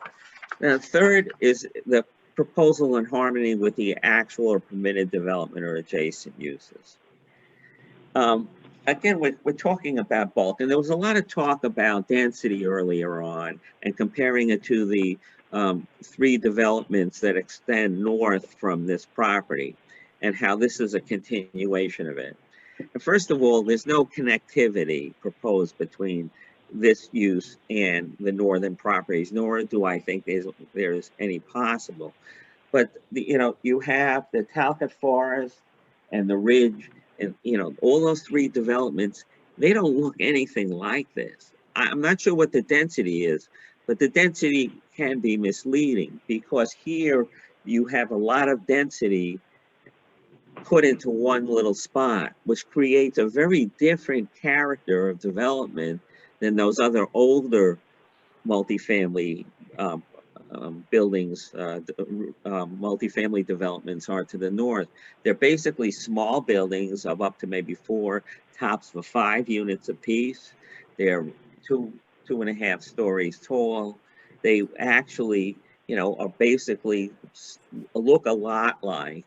Speaker 17: Now, third is the proposal in harmony with the actual or permitted development or adjacent uses. Again, we're talking about bulk, and there was a lot of talk about density earlier on and comparing it to the 3 developments that extend north from this property and how this is a continuation of it. And first of all, there's no connectivity proposed between this use and the northern properties, nor do I think there's any possible. But you have the Talcott Forest and the Ridge, and all those 3 developments, they don't look anything like this. I'm not sure what the density is, but the density can be misleading, because here you have a lot of density put into one little spot, which creates a very different character of development than those other older multifamily buildings, multifamily developments are to the north. They're basically small buildings of up to maybe 4, tops of 5 units apiece. They're 2.5 stories tall. They actually, are basically look a lot like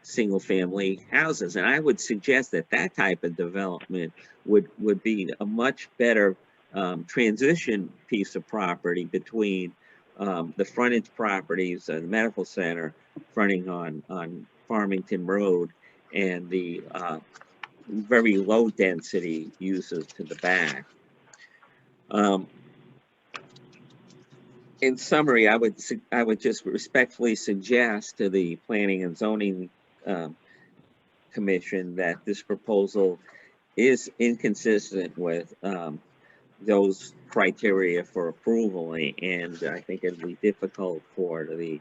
Speaker 17: single family houses. And I would suggest that type of development would be a much better transition piece of property between the frontage properties and the medical center fronting on Farmington Road and the very low density uses to the back. In summary, I would just respectfully suggest to the Planning and Zoning Commission that this proposal is inconsistent with those criteria for approval, and I think it'll be difficult for the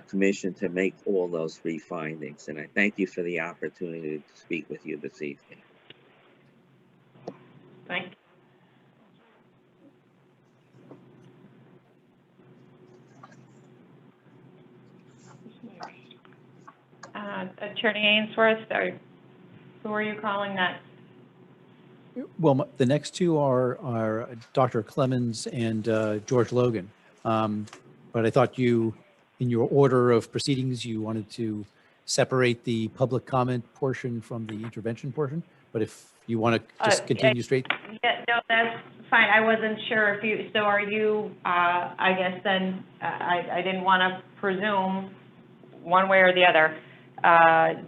Speaker 17: commission to make all those 3 findings. And I thank you for the opportunity to speak with you this evening.
Speaker 1: Thank you. Attorney Ainsworth, who are you calling next?
Speaker 9: Well, the next 2 are Dr. Clemens and George Logan. But I thought you, in your order of proceedings, you wanted to separate the public comment portion from the intervention portion. But if you want to just continue straight.
Speaker 1: Yeah, no, that's fine. I wasn't sure if you, so are you, I guess then, I didn't want to presume one way or the other.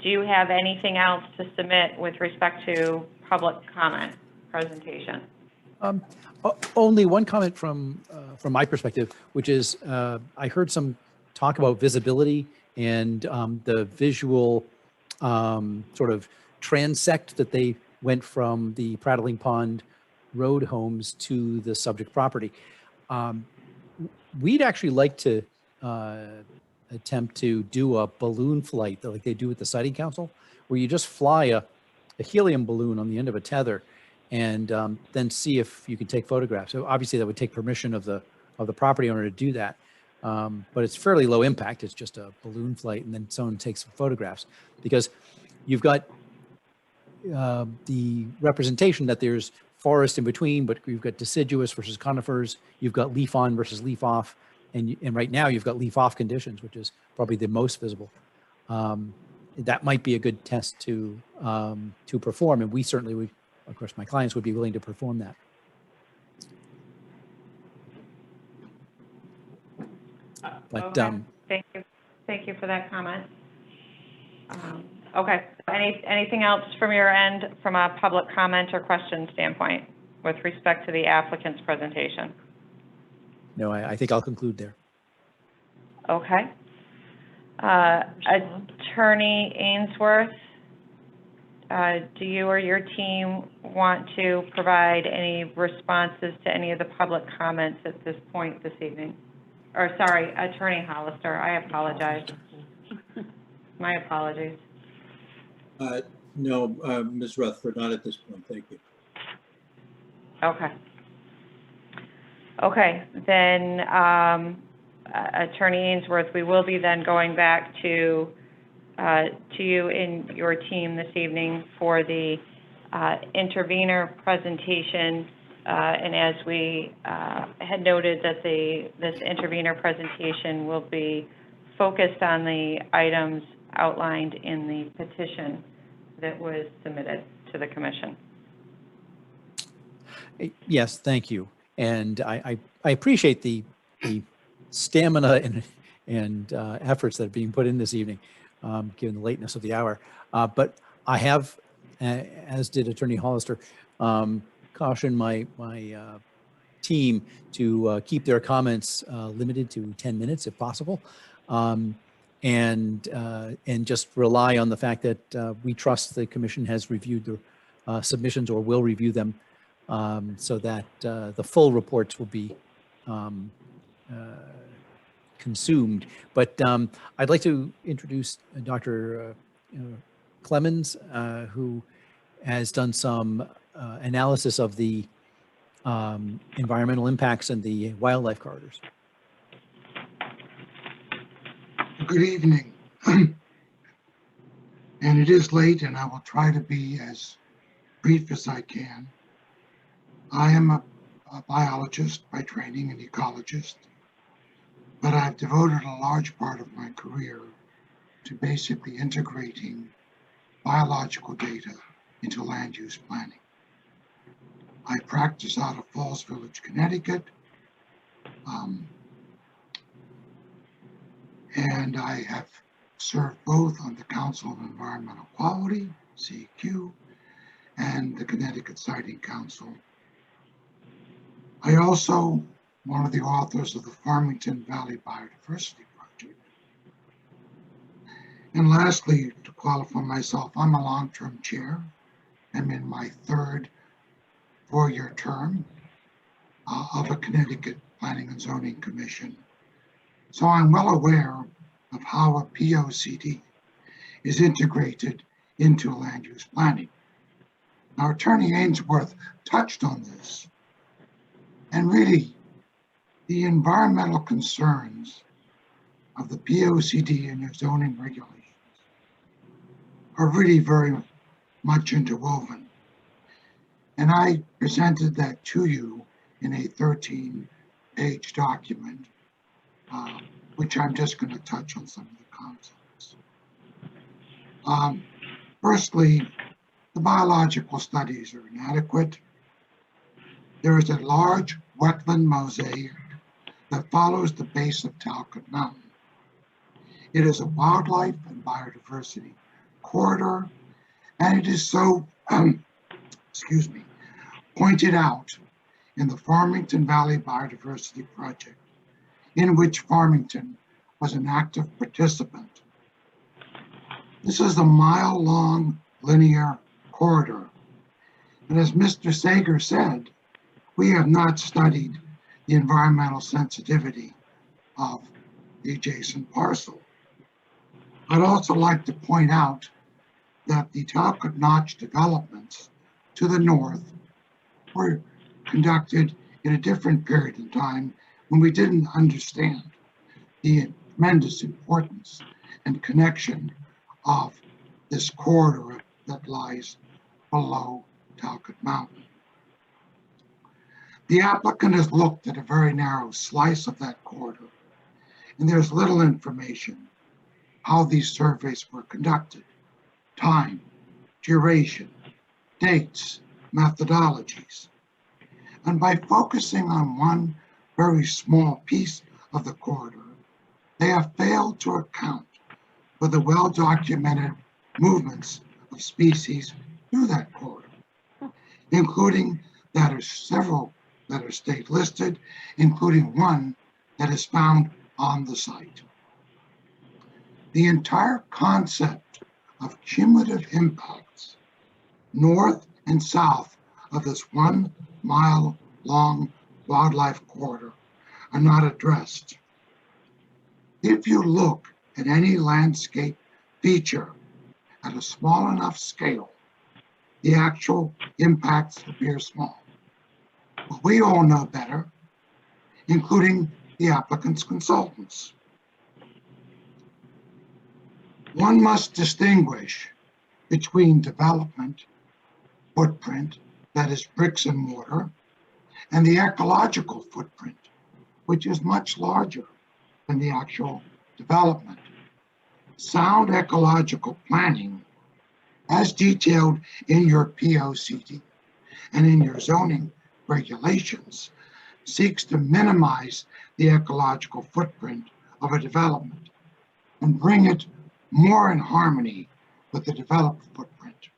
Speaker 1: Do you have anything else to submit with respect to public comment presentation?
Speaker 9: Only one comment from my perspective, which is I heard some talk about visibility and the visual sort of transect that they went from the Prattling Pond road homes to the subject property. We'd actually like to attempt to do a balloon flight like they do at the Siting Council, where you just fly a helium balloon on the end of a tether and then see if you can take photographs. So obviously that would take permission of the property owner to do that. But it's fairly low impact. It's just a balloon flight, and then someone takes some photographs, because you've got the representation that there's forest in between, but you've got deciduous versus conifers, you've got leaf on versus leaf off, and right now you've got leaf off conditions, which is probably the most visible. That might be a good test to perform, and we certainly would, of course, my clients would be willing to perform that. But
Speaker 1: okay. Thank you for that comment. Okay, anything else from your end from a public comment or question standpoint with respect to the applicant's presentation?
Speaker 9: No, I think I'll conclude there.
Speaker 1: Okay. Attorney Ainsworth, do you or your team want to provide any responses to any of the public comments at this point this evening? Or sorry, Attorney Hollister, I apologize. My apologies.
Speaker 18: No, Ms. Rutherford, not at this point. Thank you.
Speaker 1: Okay. Okay, then Attorney Ainsworth, we will be then going back to you and your team this evening for the intervenor presentation. And as we had noted that this intervenor presentation will be focused on the items outlined in the petition that was submitted to the commission.
Speaker 9: Yes, thank you. And I appreciate the stamina and efforts that are being put in this evening, given the lateness of the hour. But I have, as did Attorney Hollister, cautioned my team to keep their comments limited to 10 minutes if possible. And just rely on the fact that we trust the commission has reviewed the submissions or will review them, so that the full reports will be consumed. But I'd like to introduce Dr. Clemens, who has done some analysis of the environmental impacts and the wildlife corridors.
Speaker 19: Good evening. And it is late, and I will try to be as brief as I can. I am a biologist by training, an ecologist, but I've devoted a large part of my career to basically integrating biological data into land use planning. I practice out of Falls Village, Connecticut, and I have served both on the Council of Environmental Quality, CEQ, and the Connecticut Siting Council. I also one of the authors of the Farmington Valley Biodiversity Project. And lastly, to qualify myself, I'm a long-term chair. I'm in my third four-year term of a Connecticut Planning and Zoning Commission. So I'm well aware of how a POCD is integrated into land use planning. Now, Attorney Ainsworth touched on this, and really, the environmental concerns of the POCD and your zoning regulations are really very much interwoven. And I presented that to you in a 13-page document, which I'm just going to touch on some of the concepts. Firstly, the biological studies are inadequate. There is a large wetland mosaic that follows the base of Talcott Mountain. It is a wildlife and biodiversity corridor, and it is so, pointed out in the Farmington Valley Biodiversity Project, in which Farmington was an active participant. This is a mile-long linear corridor. And as Mr. Sager said, we have not studied the environmental sensitivity of the adjacent parcel. I'd also like to point out that the Talcott Notch developments to the north were conducted in a different period of time when we didn't understand the tremendous importance and connection of this corridor that lies below Talcott Mountain. The applicant has looked at a very narrow slice of that corridor, and there's little information how these surveys were conducted, time, duration, dates, methodologies. And by focusing on one very small piece of the corridor, they have failed to account for the well-documented movements of species through that corridor, including that are several that are state listed, including one that is found on the site. The entire concept of cumulative impacts north and south of this 1 mile long wildlife corridor are not addressed. If you look at any landscape feature at a small enough scale, the actual impacts appear small. But we all know better, including the applicant's consultants. One must distinguish between development, footprint, that is bricks and mortar, and the ecological footprint, which is much larger than the actual development. Sound ecological planning, as detailed in your POCD and in your zoning regulations, seeks to minimize the ecological footprint of a development and bring it more in harmony with the developed footprint.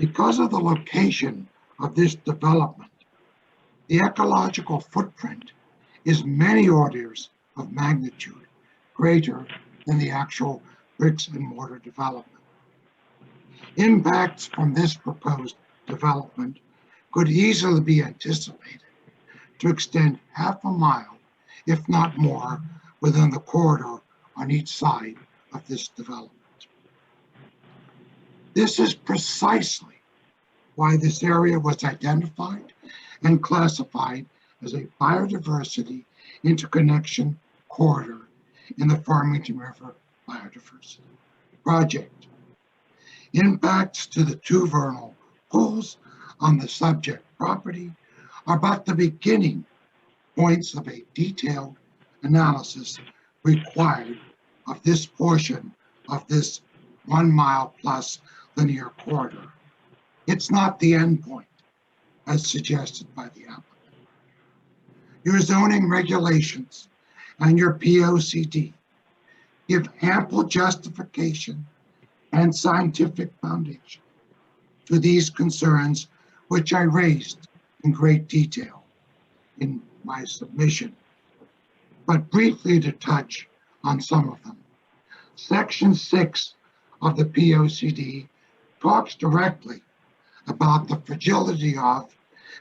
Speaker 19: Because of the location of this development, the ecological footprint is many orders of magnitude greater than the actual bricks and mortar development. Impacts from this proposed development could easily be anticipated to extend half a mile, if not more, within the corridor on each side of this development. This is precisely why this area was identified and classified as a biodiversity interconnection corridor in the Farmington River Biodiversity Project. Impacts to the 2 vernal pools on the subject property are but the beginning points of a detailed analysis required of this portion of this 1 mile plus linear corridor. It's not the end point, as suggested by the applicant. Your zoning regulations and your POCD give ample justification and scientific foundation to these concerns, which I raised in great detail in my submission. But briefly to touch on some of them. Section 6 of the POCD talks directly about the fragility of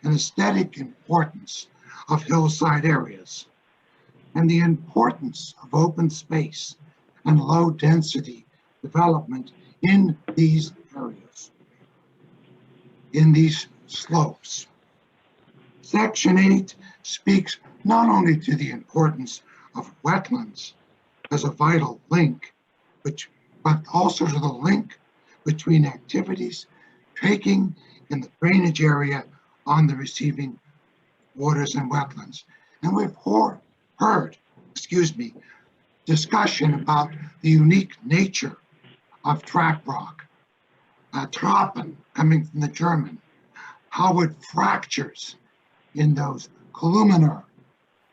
Speaker 19: and aesthetic importance of hillside areas and the importance of open space and low density development in these areas, in these slopes. Section 8 speaks not only to the importance of wetlands as a vital link, but also to the link between activities taking in the drainage area on the receiving waters and wetlands. And we've heard, discussion about the unique nature of trap rock, Trappen, coming from the German, how it fractures in those columnar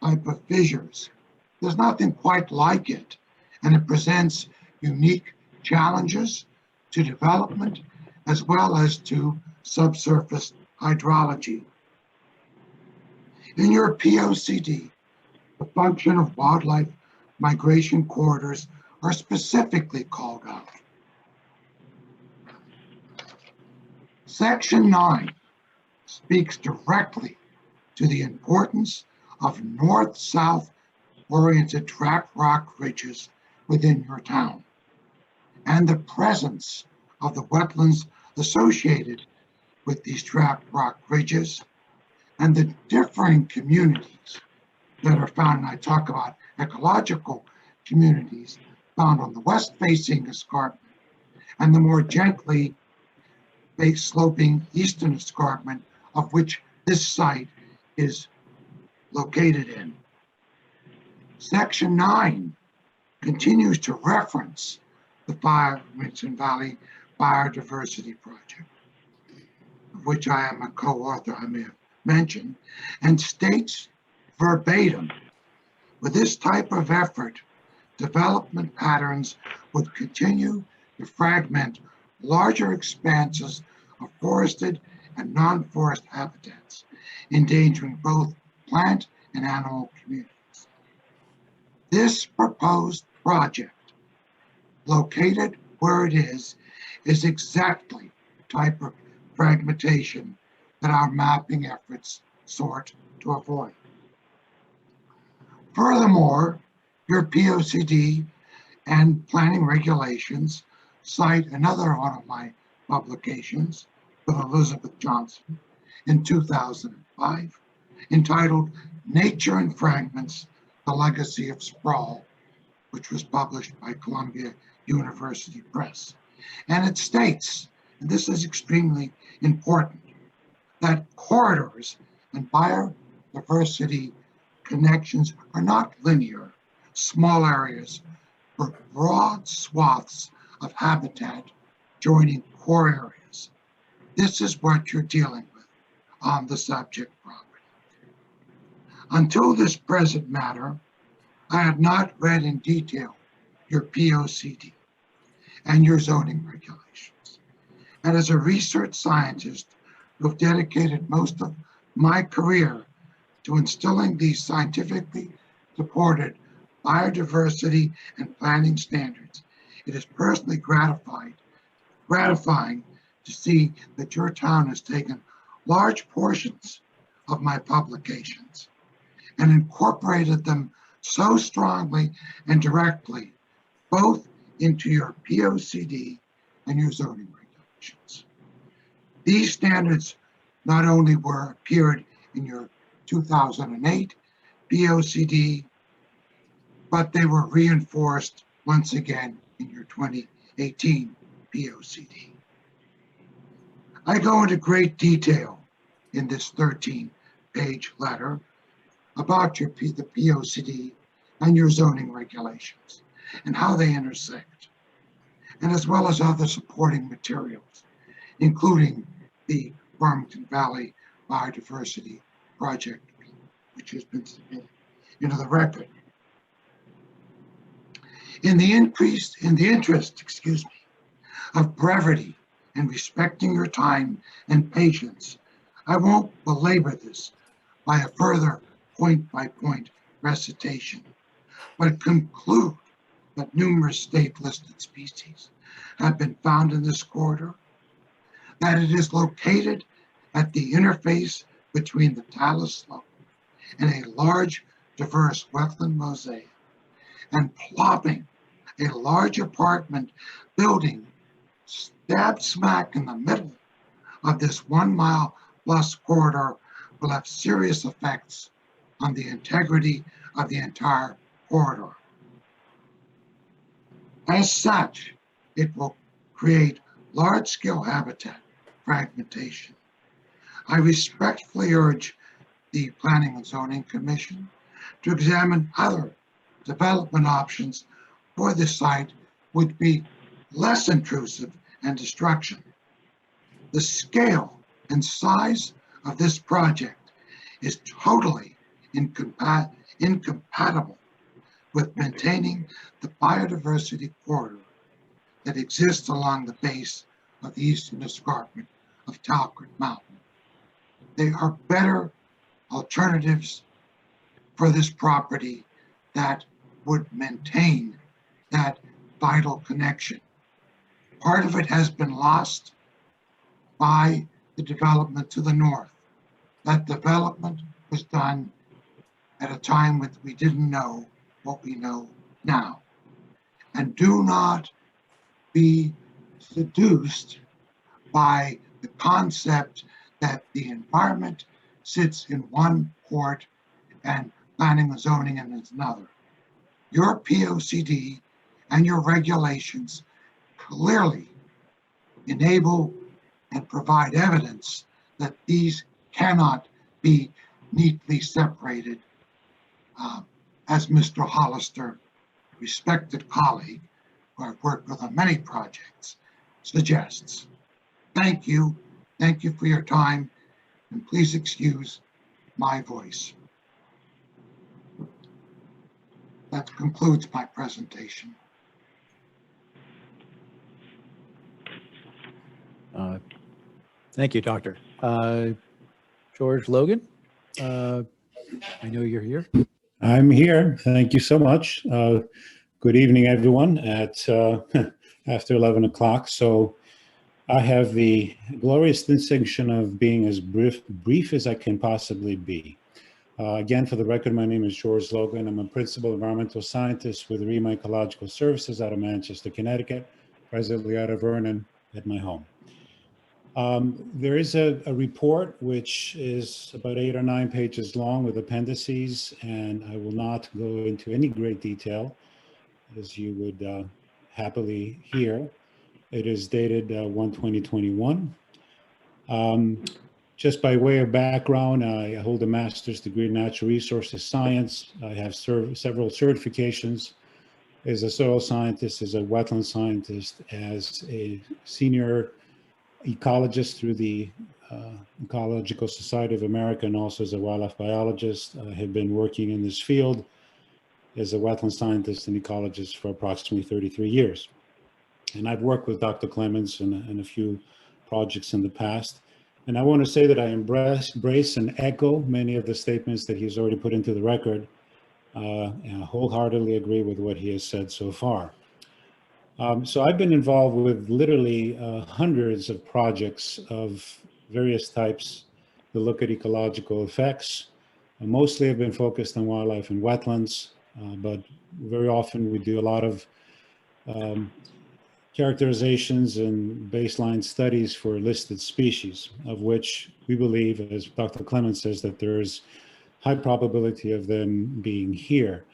Speaker 19: type of fissures. There's nothing quite like it, and it presents unique challenges to development as well as to subsurface hydrology. In your POCD, the function of wildlife migration corridors are specifically called out. Section 9 speaks directly to the importance of north-south oriented trap rock ridges within your town and the presence of the wetlands associated with these trap rock ridges and the differing communities that are found. And I talk about ecological communities found on the west-facing escarpment and the more gently sloping eastern escarpment of which this site is located in. Section 9 continues to reference the Farmington Valley Biodiversity Project, of which I am a co-author, I may have mentioned, and states verbatim, with this type of effort, development patterns would continue to fragment larger expanses of forested and non-forest habitats, endangering both plant and animal communities. This proposed project, located where it is exactly the type of fragmentation that our mapping efforts sought to avoid. Furthermore, your POCD and planning regulations cite another one of my publications with Elizabeth Johnson in 2005, entitled Nature and Fragments, The Legacy of Sprawl, which was published by Columbia University Press. And it states, and this is extremely important, that corridors and biodiversity connections are not linear, small areas, but broad swaths of habitat joining core areas. This is what you're dealing with on the subject property. Until this present matter, I had not read in detail your POCD and your zoning regulations. And as a research scientist who have dedicated most of my career to instilling these scientifically supported biodiversity and planning standards, it is personally gratifying to see that your town has taken large portions of my publications and incorporated them so strongly and directly, both into your POCD and your zoning regulations. These standards not only appeared in your 2008 POCD, but they were reinforced once again in your 2018 POCD. I go into great detail in this 13-page letter about the POCD and your zoning regulations and how they intersect, and as well as other supporting materials, including the Farmington Valley Biodiversity Project, which has been submitted into the record. In the interest, of brevity and respecting your time and patience, I won't belabor this by a further point-by-point recitation, but conclude that numerous state-listed species have been found in this corridor, that it is located at the interface between the talus slope and a large, diverse wetland mosaic, and plopping a large apartment building dab smack in the middle of this 1 mile plus corridor will have serious effects on the integrity of the entire corridor. As such, it will create large-scale habitat fragmentation. I respectfully urge the Planning and Zoning Commission to examine other development options for this site would be less intrusive and destruction. The scale and size of this project is totally incompatible with maintaining the biodiversity corridor that exists along the base of the eastern escarpment of Talcott Mountain. They are better alternatives for this property that would maintain that vital connection. Part of it has been lost by the development to the north. That development was done at a time when we didn't know what we know now. And do not be seduced by the concept that the environment sits in one court and planning and zoning in another. Your POCD and your regulations clearly enable and provide evidence that these cannot be neatly separated, as Mr. Hollister, respected colleague who I've worked with on many projects, suggests. Thank you for your time, and please excuse my voice. That concludes my presentation.
Speaker 9: Thank you, Doctor. George Logan, I know you're here.
Speaker 4: I'm here. Thank you so much. Good evening, everyone, at after 11 o'clock. So I have the glorious distinction of being as brief as I can possibly be. Again, for the record, my name is George Logan. I'm a principal environmental scientist with REMA Ecological Services out of Manchester, Connecticut, presently out of Vernon at my home. There is a report which is about 8 or 9 pages long with appendices, and I will not go into any great detail, as you would happily hear. It is dated 1/20/21. Just by way of background, I hold a master's degree in natural resources science. I have several certifications as a soil scientist, as a wetland scientist, as a senior ecologist through the Ecological Society of America, and also as a wildlife biologist. I have been working in this field as a wetland scientist and ecologist for approximately 33 years. And I've worked with Dr. Clements in a few projects in the past. And I want to say that I embrace and echo many of the statements that he's already put into the record, and I wholeheartedly agree with what he has said so far. So I've been involved with literally hundreds of projects of various types that look at ecological effects. Mostly have been focused on wildlife and wetlands, but very often we do a lot of characterizations and baseline studies for listed species, of which we believe, as Dr. Clements says, that there's high probability of them being here.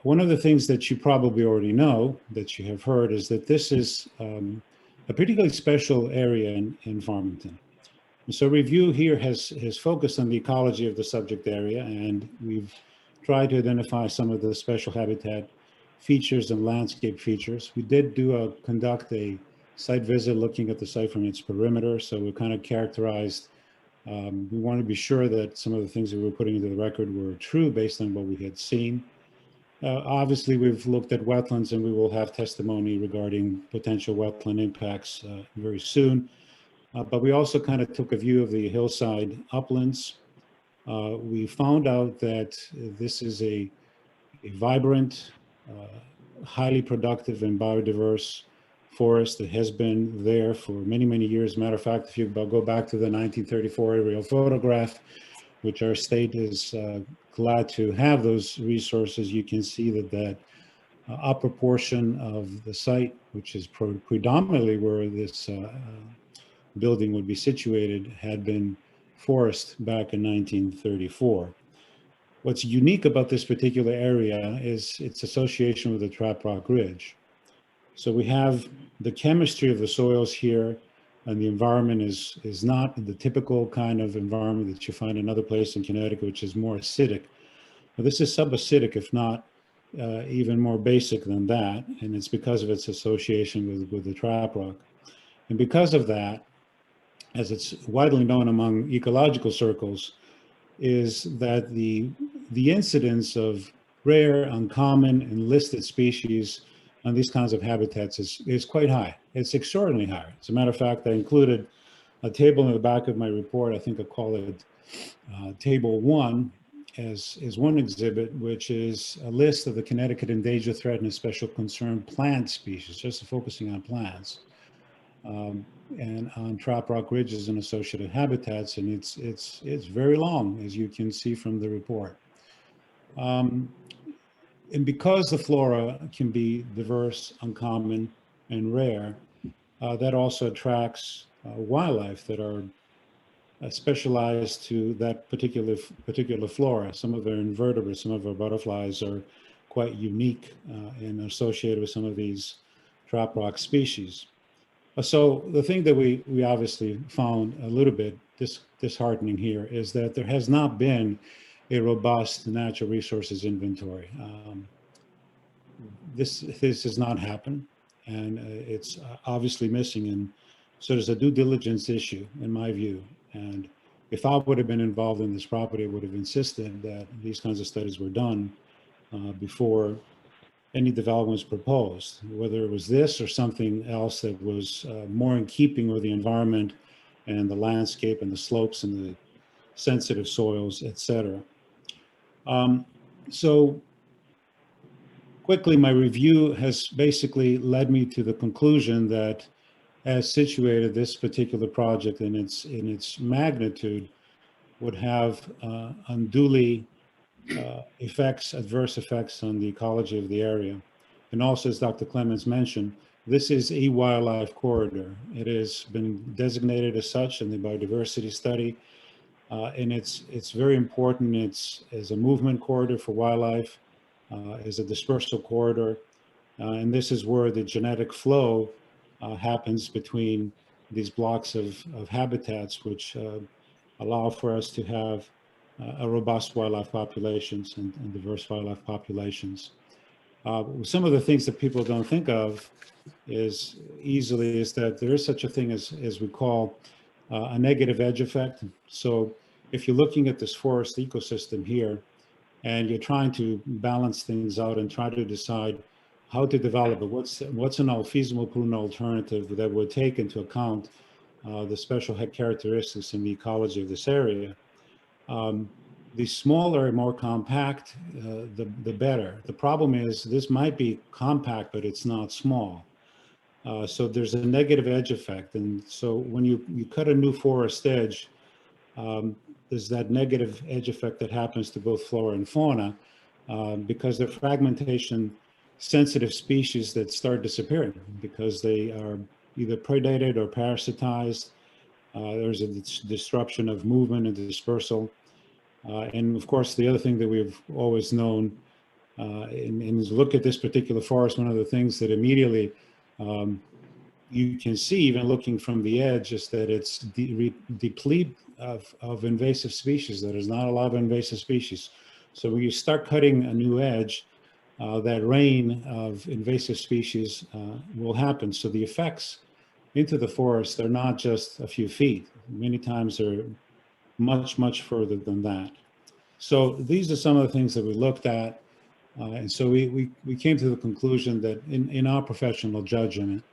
Speaker 4: One of the things that you probably already know, that you have heard, is that this is a particularly special area in Farmington. So review here has focused on the ecology of the subject area, and we've tried to identify some of the special habitat features and landscape features. We did conduct a site visit looking at the site from its perimeter, so we kind of characterized, we want to be sure that some of the things that we were putting into the record were true based on what we had seen. Obviously, we've looked at wetlands, and we will have testimony regarding potential wetland impacts very soon. But we also kind of took a view of the hillside uplands. We found out that this is a vibrant, highly productive and biodiverse forest that has been there for many, many years. Matter of fact, if you go back to the 1934 aerial photograph, which our state is glad to have those resources, you can see that upper portion of the site, which is predominantly where this building would be situated, had been forest back in 1934. What's unique about this particular area is its association with the Trap Rock Ridge. So we have the chemistry of the soils here, and the environment is not the typical kind of environment that you find in other places in Connecticut, which is more acidic. But this is subacidic, if not even more basic than that, and it's because of its association with the Trap Rock. And because of that, as it's widely known among ecological circles, is that the incidence of rare, uncommon, and listed species on these kinds of habitats is quite high. It's extraordinarily high. As a matter of fact, I included a table in the back of my report. I think I call it Table 1 as one exhibit, which is a list of the Connecticut endangered, threatened, and special concern plant species, just focusing on plants. and on Trap Rock Ridges and associated habitats, and it's very long, as you can see from the report. And because the flora can be diverse, uncommon, and rare, that also attracts wildlife that are specialized to that particular flora. Some of our invertebrates, some of our butterflies are quite unique and associated with some of these trap rock species. So the thing that we obviously found a little bit disheartening here is that there has not been a robust natural resources inventory. This has not happened, and it's obviously missing. And so there's a due diligence issue, in my view. And if I would have been involved in this property, I would have insisted that these kinds of studies were done before any development was proposed, whether it was this or something else that was more in keeping with the environment and the landscape and the slopes and the sensitive soils, et cetera. So quickly, my review has basically led me to the conclusion that as situated, this particular project in its magnitude would have unduly adverse effects on the ecology of the area. And also, as Dr. Clements mentioned, this is a wildlife corridor. It has been designated as such in the biodiversity study, and it's very important. It's as a movement corridor for wildlife, as a dispersal corridor, and this is where the genetic flow happens between these blocks of habitats, which allow for us to have a robust wildlife populations and diverse wildlife populations. Some of the things that people don't think of is that there is such a thing as we call a negative edge effect. So if you're looking at this forest ecosystem here, and you're trying to balance things out and try to decide how to develop it, what's an feasible prudent alternative that would take into account the special characteristics in the ecology of this area. The smaller, more compact, the better. The problem is this might be compact, but it's not small. So there's a negative edge effect. And so when you cut a new forest edge, there's that negative edge effect that happens to both flora and fauna because they're fragmentation sensitive species that start disappearing because they are either predated or parasitized. There's a disruption of movement and dispersal. And of course, the other thing that we've always known, and look at this particular forest, one of the things that immediately you can see, even looking from the edge, is that it's depleted of invasive species. There's not a lot of invasive species. So when you start cutting a new edge, that rain of invasive species will happen. So the effects into the forest are not just a few feet. Many times they're much, much further than that. So these are some of the things that we looked at. And so we came to the conclusion that in our professional judgment,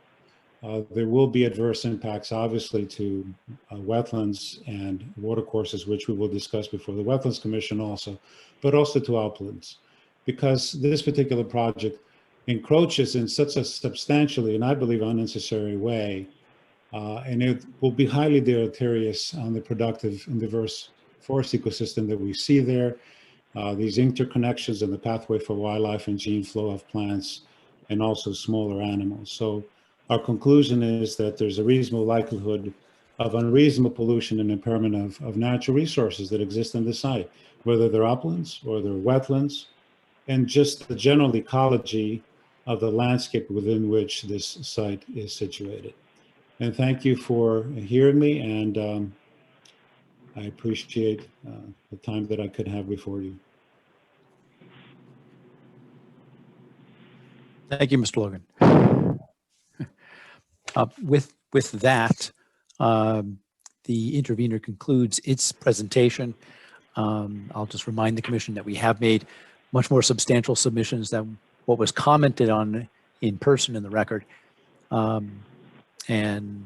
Speaker 4: there will be adverse impacts, obviously, to wetlands and watercourses, which we will discuss before the Wetlands Commission also, but also to uplands, because this particular project encroaches in such a substantially, and I believe unnecessary way, and it will be highly deleterious on the productive and diverse forest ecosystem that we see there, these interconnections in the pathway for wildlife and gene flow of plants, and also smaller animals. So our conclusion is that there's a reasonable likelihood of unreasonable pollution and impairment of natural resources that exist on the site, whether they're uplands or they're wetlands, and just the general ecology of the landscape within which this site is situated. And thank you for hearing me, and I appreciate the time that I could have before you.
Speaker 9: Thank you, Mr. Logan. With that, the intervener concludes its presentation. I'll just remind the commission that we have made much more substantial submissions than what was commented on in person in the record. And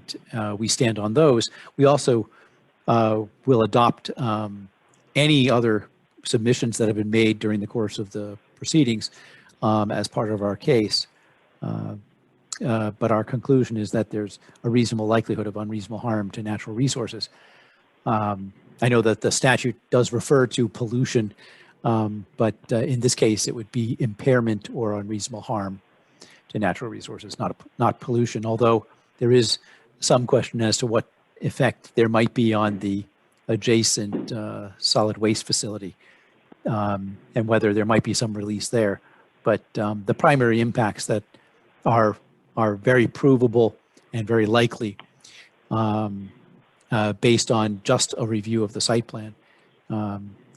Speaker 9: we stand on those. We also will adopt any other submissions that have been made during the course of the proceedings as part of our case. but our conclusion is that there's a reasonable likelihood of unreasonable harm to natural resources. I know that the statute does refer to pollution, but in this case, it would be impairment or unreasonable harm to natural resources, not pollution, although there is some question as to what effect there might be on the adjacent solid waste facility, and whether there might be some release there. But the primary impacts that are very provable and very likely based on just a review of the site plan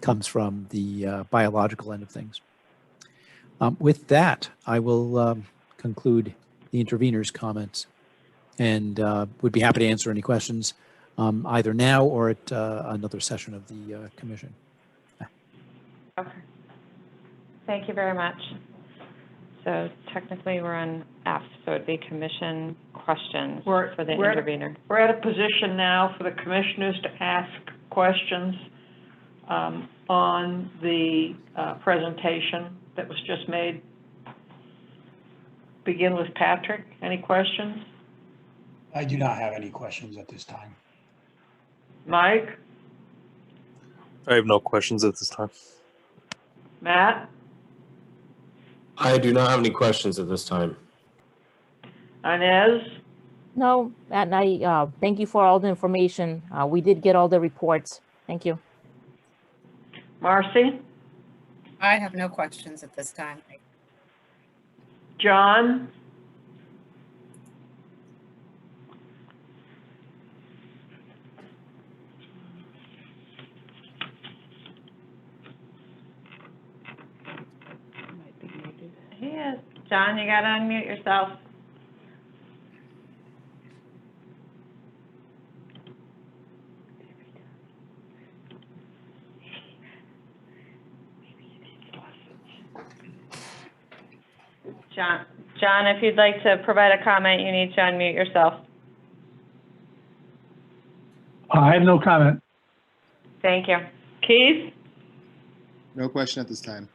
Speaker 9: comes from the biological end of things. With that, I will conclude the intervener's comments and would be happy to answer any questions either now or at another session of the commission.
Speaker 1: Okay. Thank you very much. So technically we're on F, so it'd be commission questions for the intervener.
Speaker 2: We're at a position now for the commissioners to ask questions on the presentation that was just made. Begin with Patrick. Any questions?
Speaker 14: I do not have any questions at this time.
Speaker 2: Mike?
Speaker 20: I have no questions at this time.
Speaker 2: Matt?
Speaker 21: I do not have any questions at this time.
Speaker 2: Inez?
Speaker 24: No, and I thank you for all the information. We did get all the reports. Thank you.
Speaker 2: Marcy?
Speaker 25: I have no questions at this time.
Speaker 2: John?
Speaker 1: He is. John, you gotta unmute yourself. John, if you'd like to provide a comment, you need to unmute yourself.
Speaker 10: I have no comment.
Speaker 1: Thank you.
Speaker 2: Keith?
Speaker 26: No question at this time.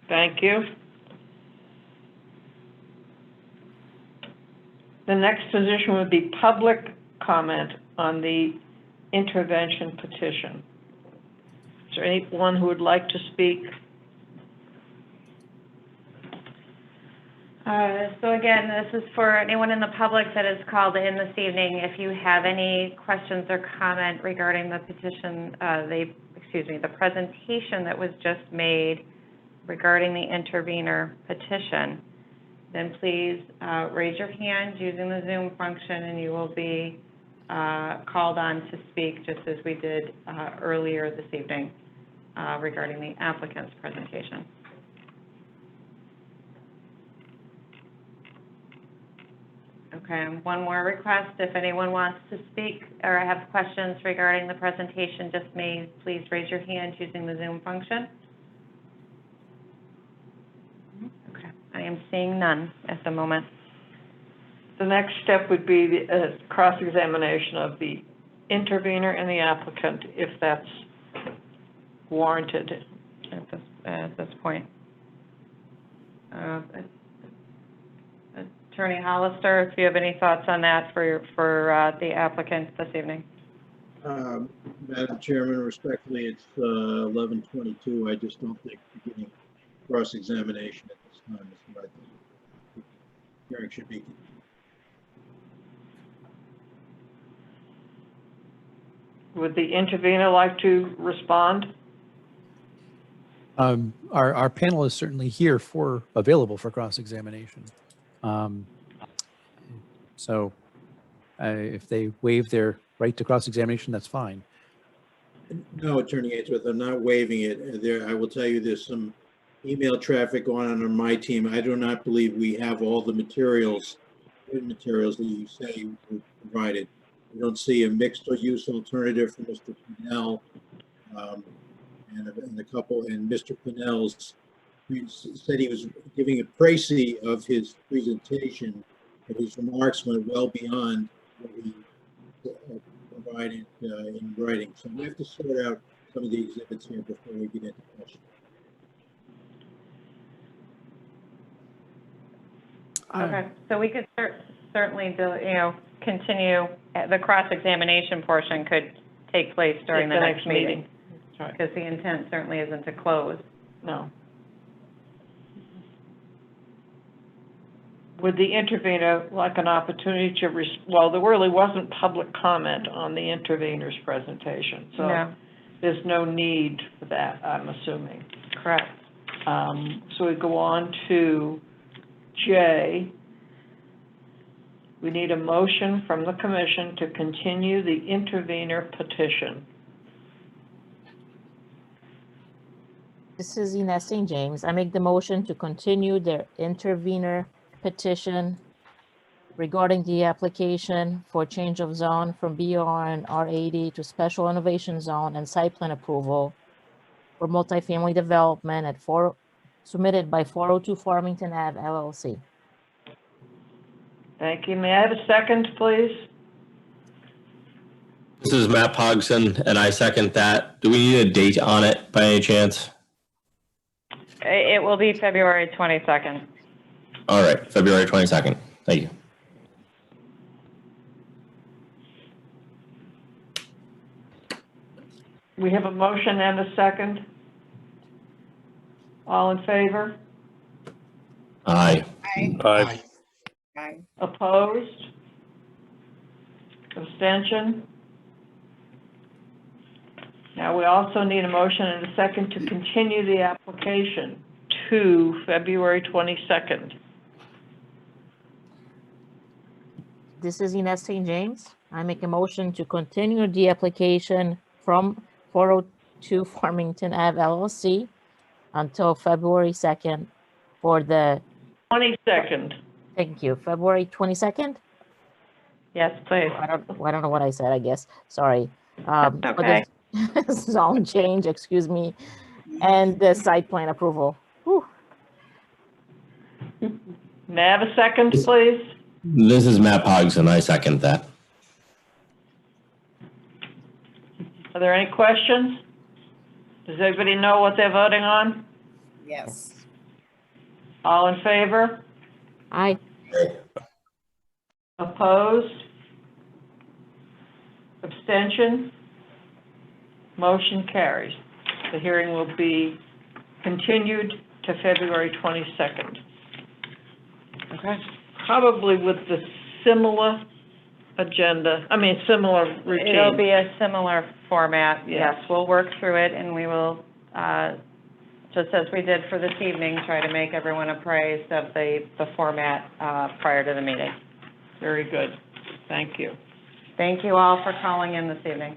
Speaker 2: Thank you. The next position would be public comment on the intervention petition. Is there anyone who would like to speak?
Speaker 1: So again, this is for anyone in the public that is called in this evening. If you have any questions or comment regarding the petition, the presentation that was just made regarding the intervener petition, then please raise your hand using the Zoom function and you will be called on to speak, just as we did earlier this evening regarding the applicant's presentation. Okay, one more request. If anyone wants to speak or have questions regarding the presentation, just please raise your hand using the Zoom function. Okay, I am seeing none at the moment.
Speaker 2: The next step would be the cross-examination of the intervener and the applicant, if that's warranted
Speaker 1: at this point. Attorney Hollister, if you have any thoughts on that for the applicant this evening.
Speaker 18: Madam Chairman, respectfully, it's 11:22. I just don't think beginning cross-examination at this time is the right thing. Hearing should be.
Speaker 2: Would the intervener like to respond?
Speaker 9: Our panel is certainly here available for cross-examination. So if they waive their right to cross-examination, that's fine.
Speaker 18: No, Attorney Ainsworth, I'm not waiving it. I will tell you there's some email traffic going on my team. I do not believe we have all the materials, written materials that you say were provided. We don't see a mixed use alternative for Mr. Pinnell and the couple, and Mr. Pinnell's said he was giving a précis of his presentation, but his remarks went well beyond what he provided in writing. So we have to sort out some of the exhibits here before we get into questions.
Speaker 1: Okay, so we could certainly do, continue, the cross-examination portion could take place during the next meeting.
Speaker 2: Right.
Speaker 1: Because the intent certainly isn't to close.
Speaker 2: No. Would the intervener like an opportunity to, well, there really wasn't public comment on the intervener's presentation, so
Speaker 1: No.
Speaker 2: there's no need for that, I'm assuming.
Speaker 1: Correct.
Speaker 2: So we go on to J. We need a motion from the commission to continue the intervener petition.
Speaker 24: This is Ines St. James. I make the motion to continue the intervener petition regarding the application for change of zone from BR and R80 to special innovation zone and site plan approval for multifamily development at submitted by 402 Farmington Ave LLC.
Speaker 2: Thank you. May I have a second, please?
Speaker 21: This is Matt Pogson, and I second that. Do we need a date on it by any chance?
Speaker 1: It will be February 22nd.
Speaker 21: All right, February 22nd. Thank you.
Speaker 2: We have a motion and a second. All in favor?
Speaker 21: Aye.
Speaker 20: Aye.
Speaker 25: Aye.
Speaker 2: Opposed? Abstention? Now, we also need a motion and a second to continue the application to February 22nd.
Speaker 24: This is Ines St. James. I make a motion to continue the application from 402 Farmington Ave LLC until February 2nd for the,
Speaker 2: 22nd.
Speaker 24: thank you, February 22nd?
Speaker 1: Yes, please.
Speaker 24: I don't know what I said, I guess. Sorry. For the
Speaker 1: Okay.
Speaker 24: zone change, excuse me, and the site plan approval. Whew.
Speaker 2: May I have a second, please?
Speaker 21: This is Matt Pogson. I second that.
Speaker 2: Are there any questions? Does everybody know what they're voting on?
Speaker 25: Yes.
Speaker 2: All in favor?
Speaker 24: Aye.
Speaker 2: Opposed? Abstention? Motion carries. The hearing will be continued to February 22nd.
Speaker 1: Okay.
Speaker 2: Probably with the similar agenda, similar routine.
Speaker 1: It'll be a similar format,
Speaker 2: Yes.
Speaker 1: yes. We'll work through it, and we will, just as we did for this evening, try to make everyone appraised of the format prior to the meeting.
Speaker 2: Very good. Thank you.
Speaker 1: Thank you all for calling in this evening.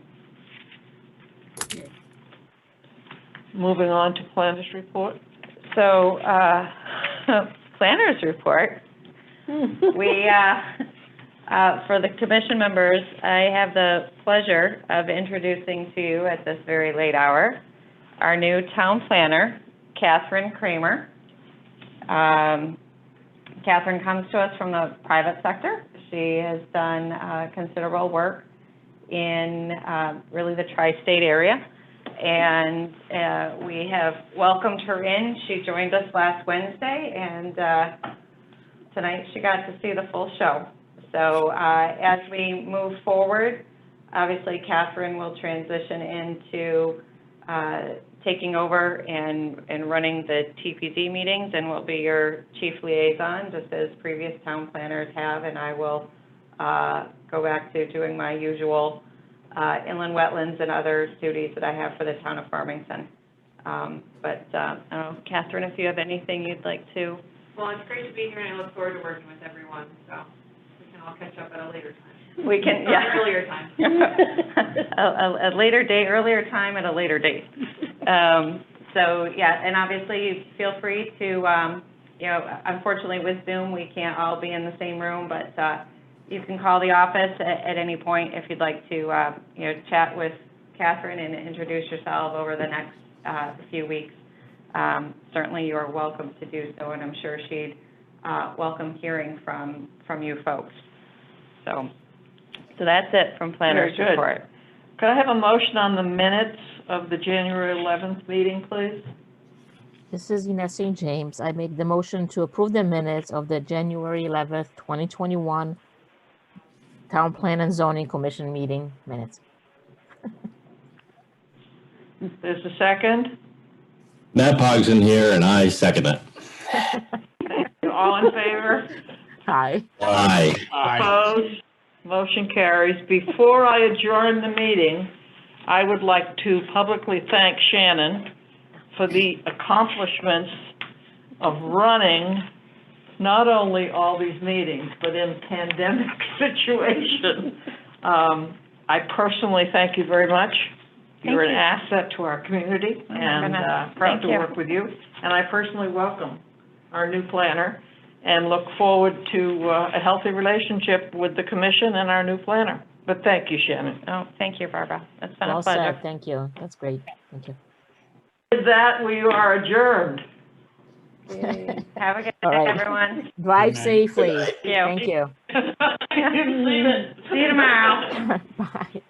Speaker 2: Moving on to planners report.
Speaker 1: So, planners report. We, for the commission members, I have the pleasure of introducing to you at this very late hour, our new town planner, Catherine Kramer. Catherine comes to us from the private sector. She has done considerable work in really the tri-state area. And we have welcomed her in. She joined us last Wednesday, and tonight she got to see the full show. So as we move forward, obviously Catherine will transition into taking over and running the TPZ meetings, and will be your chief liaison, just as previous town planners have, and I will go back to doing my usual inland wetlands and other duties that I have for the town of Farmington. I don't know, Catherine, if you have anything you'd like to.
Speaker 6: Well, it's great to be here, and I look forward to working with everyone, so we can all catch up at a later time.
Speaker 1: We can,
Speaker 6: Or
Speaker 1: yeah.
Speaker 6: an earlier time.
Speaker 1: A later date, earlier time at a later date. So, yeah, and obviously feel free to, unfortunately with Zoom, we can't all be in the same room, but you can call the office at any point if you'd like to, chat with Catherine and introduce yourself over the next few weeks. Certainly you are welcome to do so, and I'm sure she'd welcome hearing from you folks. So that's it from planners
Speaker 2: Very good.
Speaker 1: report.
Speaker 2: Could I have a motion on the minutes of the January 11th meeting, please?
Speaker 24: This is Ines St. James. I make the motion to approve the minutes of the January 11th, 2021 Town Plan and Zoning Commission meeting minutes.
Speaker 2: There's a second.
Speaker 21: Matt Pogson here, and I second it.
Speaker 2: All in favor?
Speaker 24: Aye.
Speaker 21: Aye.
Speaker 2: Opposed? Motion carries. Before I adjourn the meeting, I would like to publicly thank Shannon for the accomplishments of running not only all these meetings, but in pandemic situations. I personally thank you very much. You're an asset to our community, and proud to work with you. And I personally welcome our new planner and look forward to a healthy relationship with the commission and our new planner. But thank you, Shannon.
Speaker 1: Oh, thank you, Barbara. That's been
Speaker 24: Well
Speaker 1: a pleasure.
Speaker 24: said. Thank you. That's great. Thank you.
Speaker 2: With that, we are adjourned.
Speaker 1: Have a good
Speaker 24: All
Speaker 1: night,
Speaker 24: right.
Speaker 1: everyone.
Speaker 24: Drive safely.
Speaker 1: Yeah.
Speaker 24: Thank you.
Speaker 2: See you tomorrow.
Speaker 24: Bye.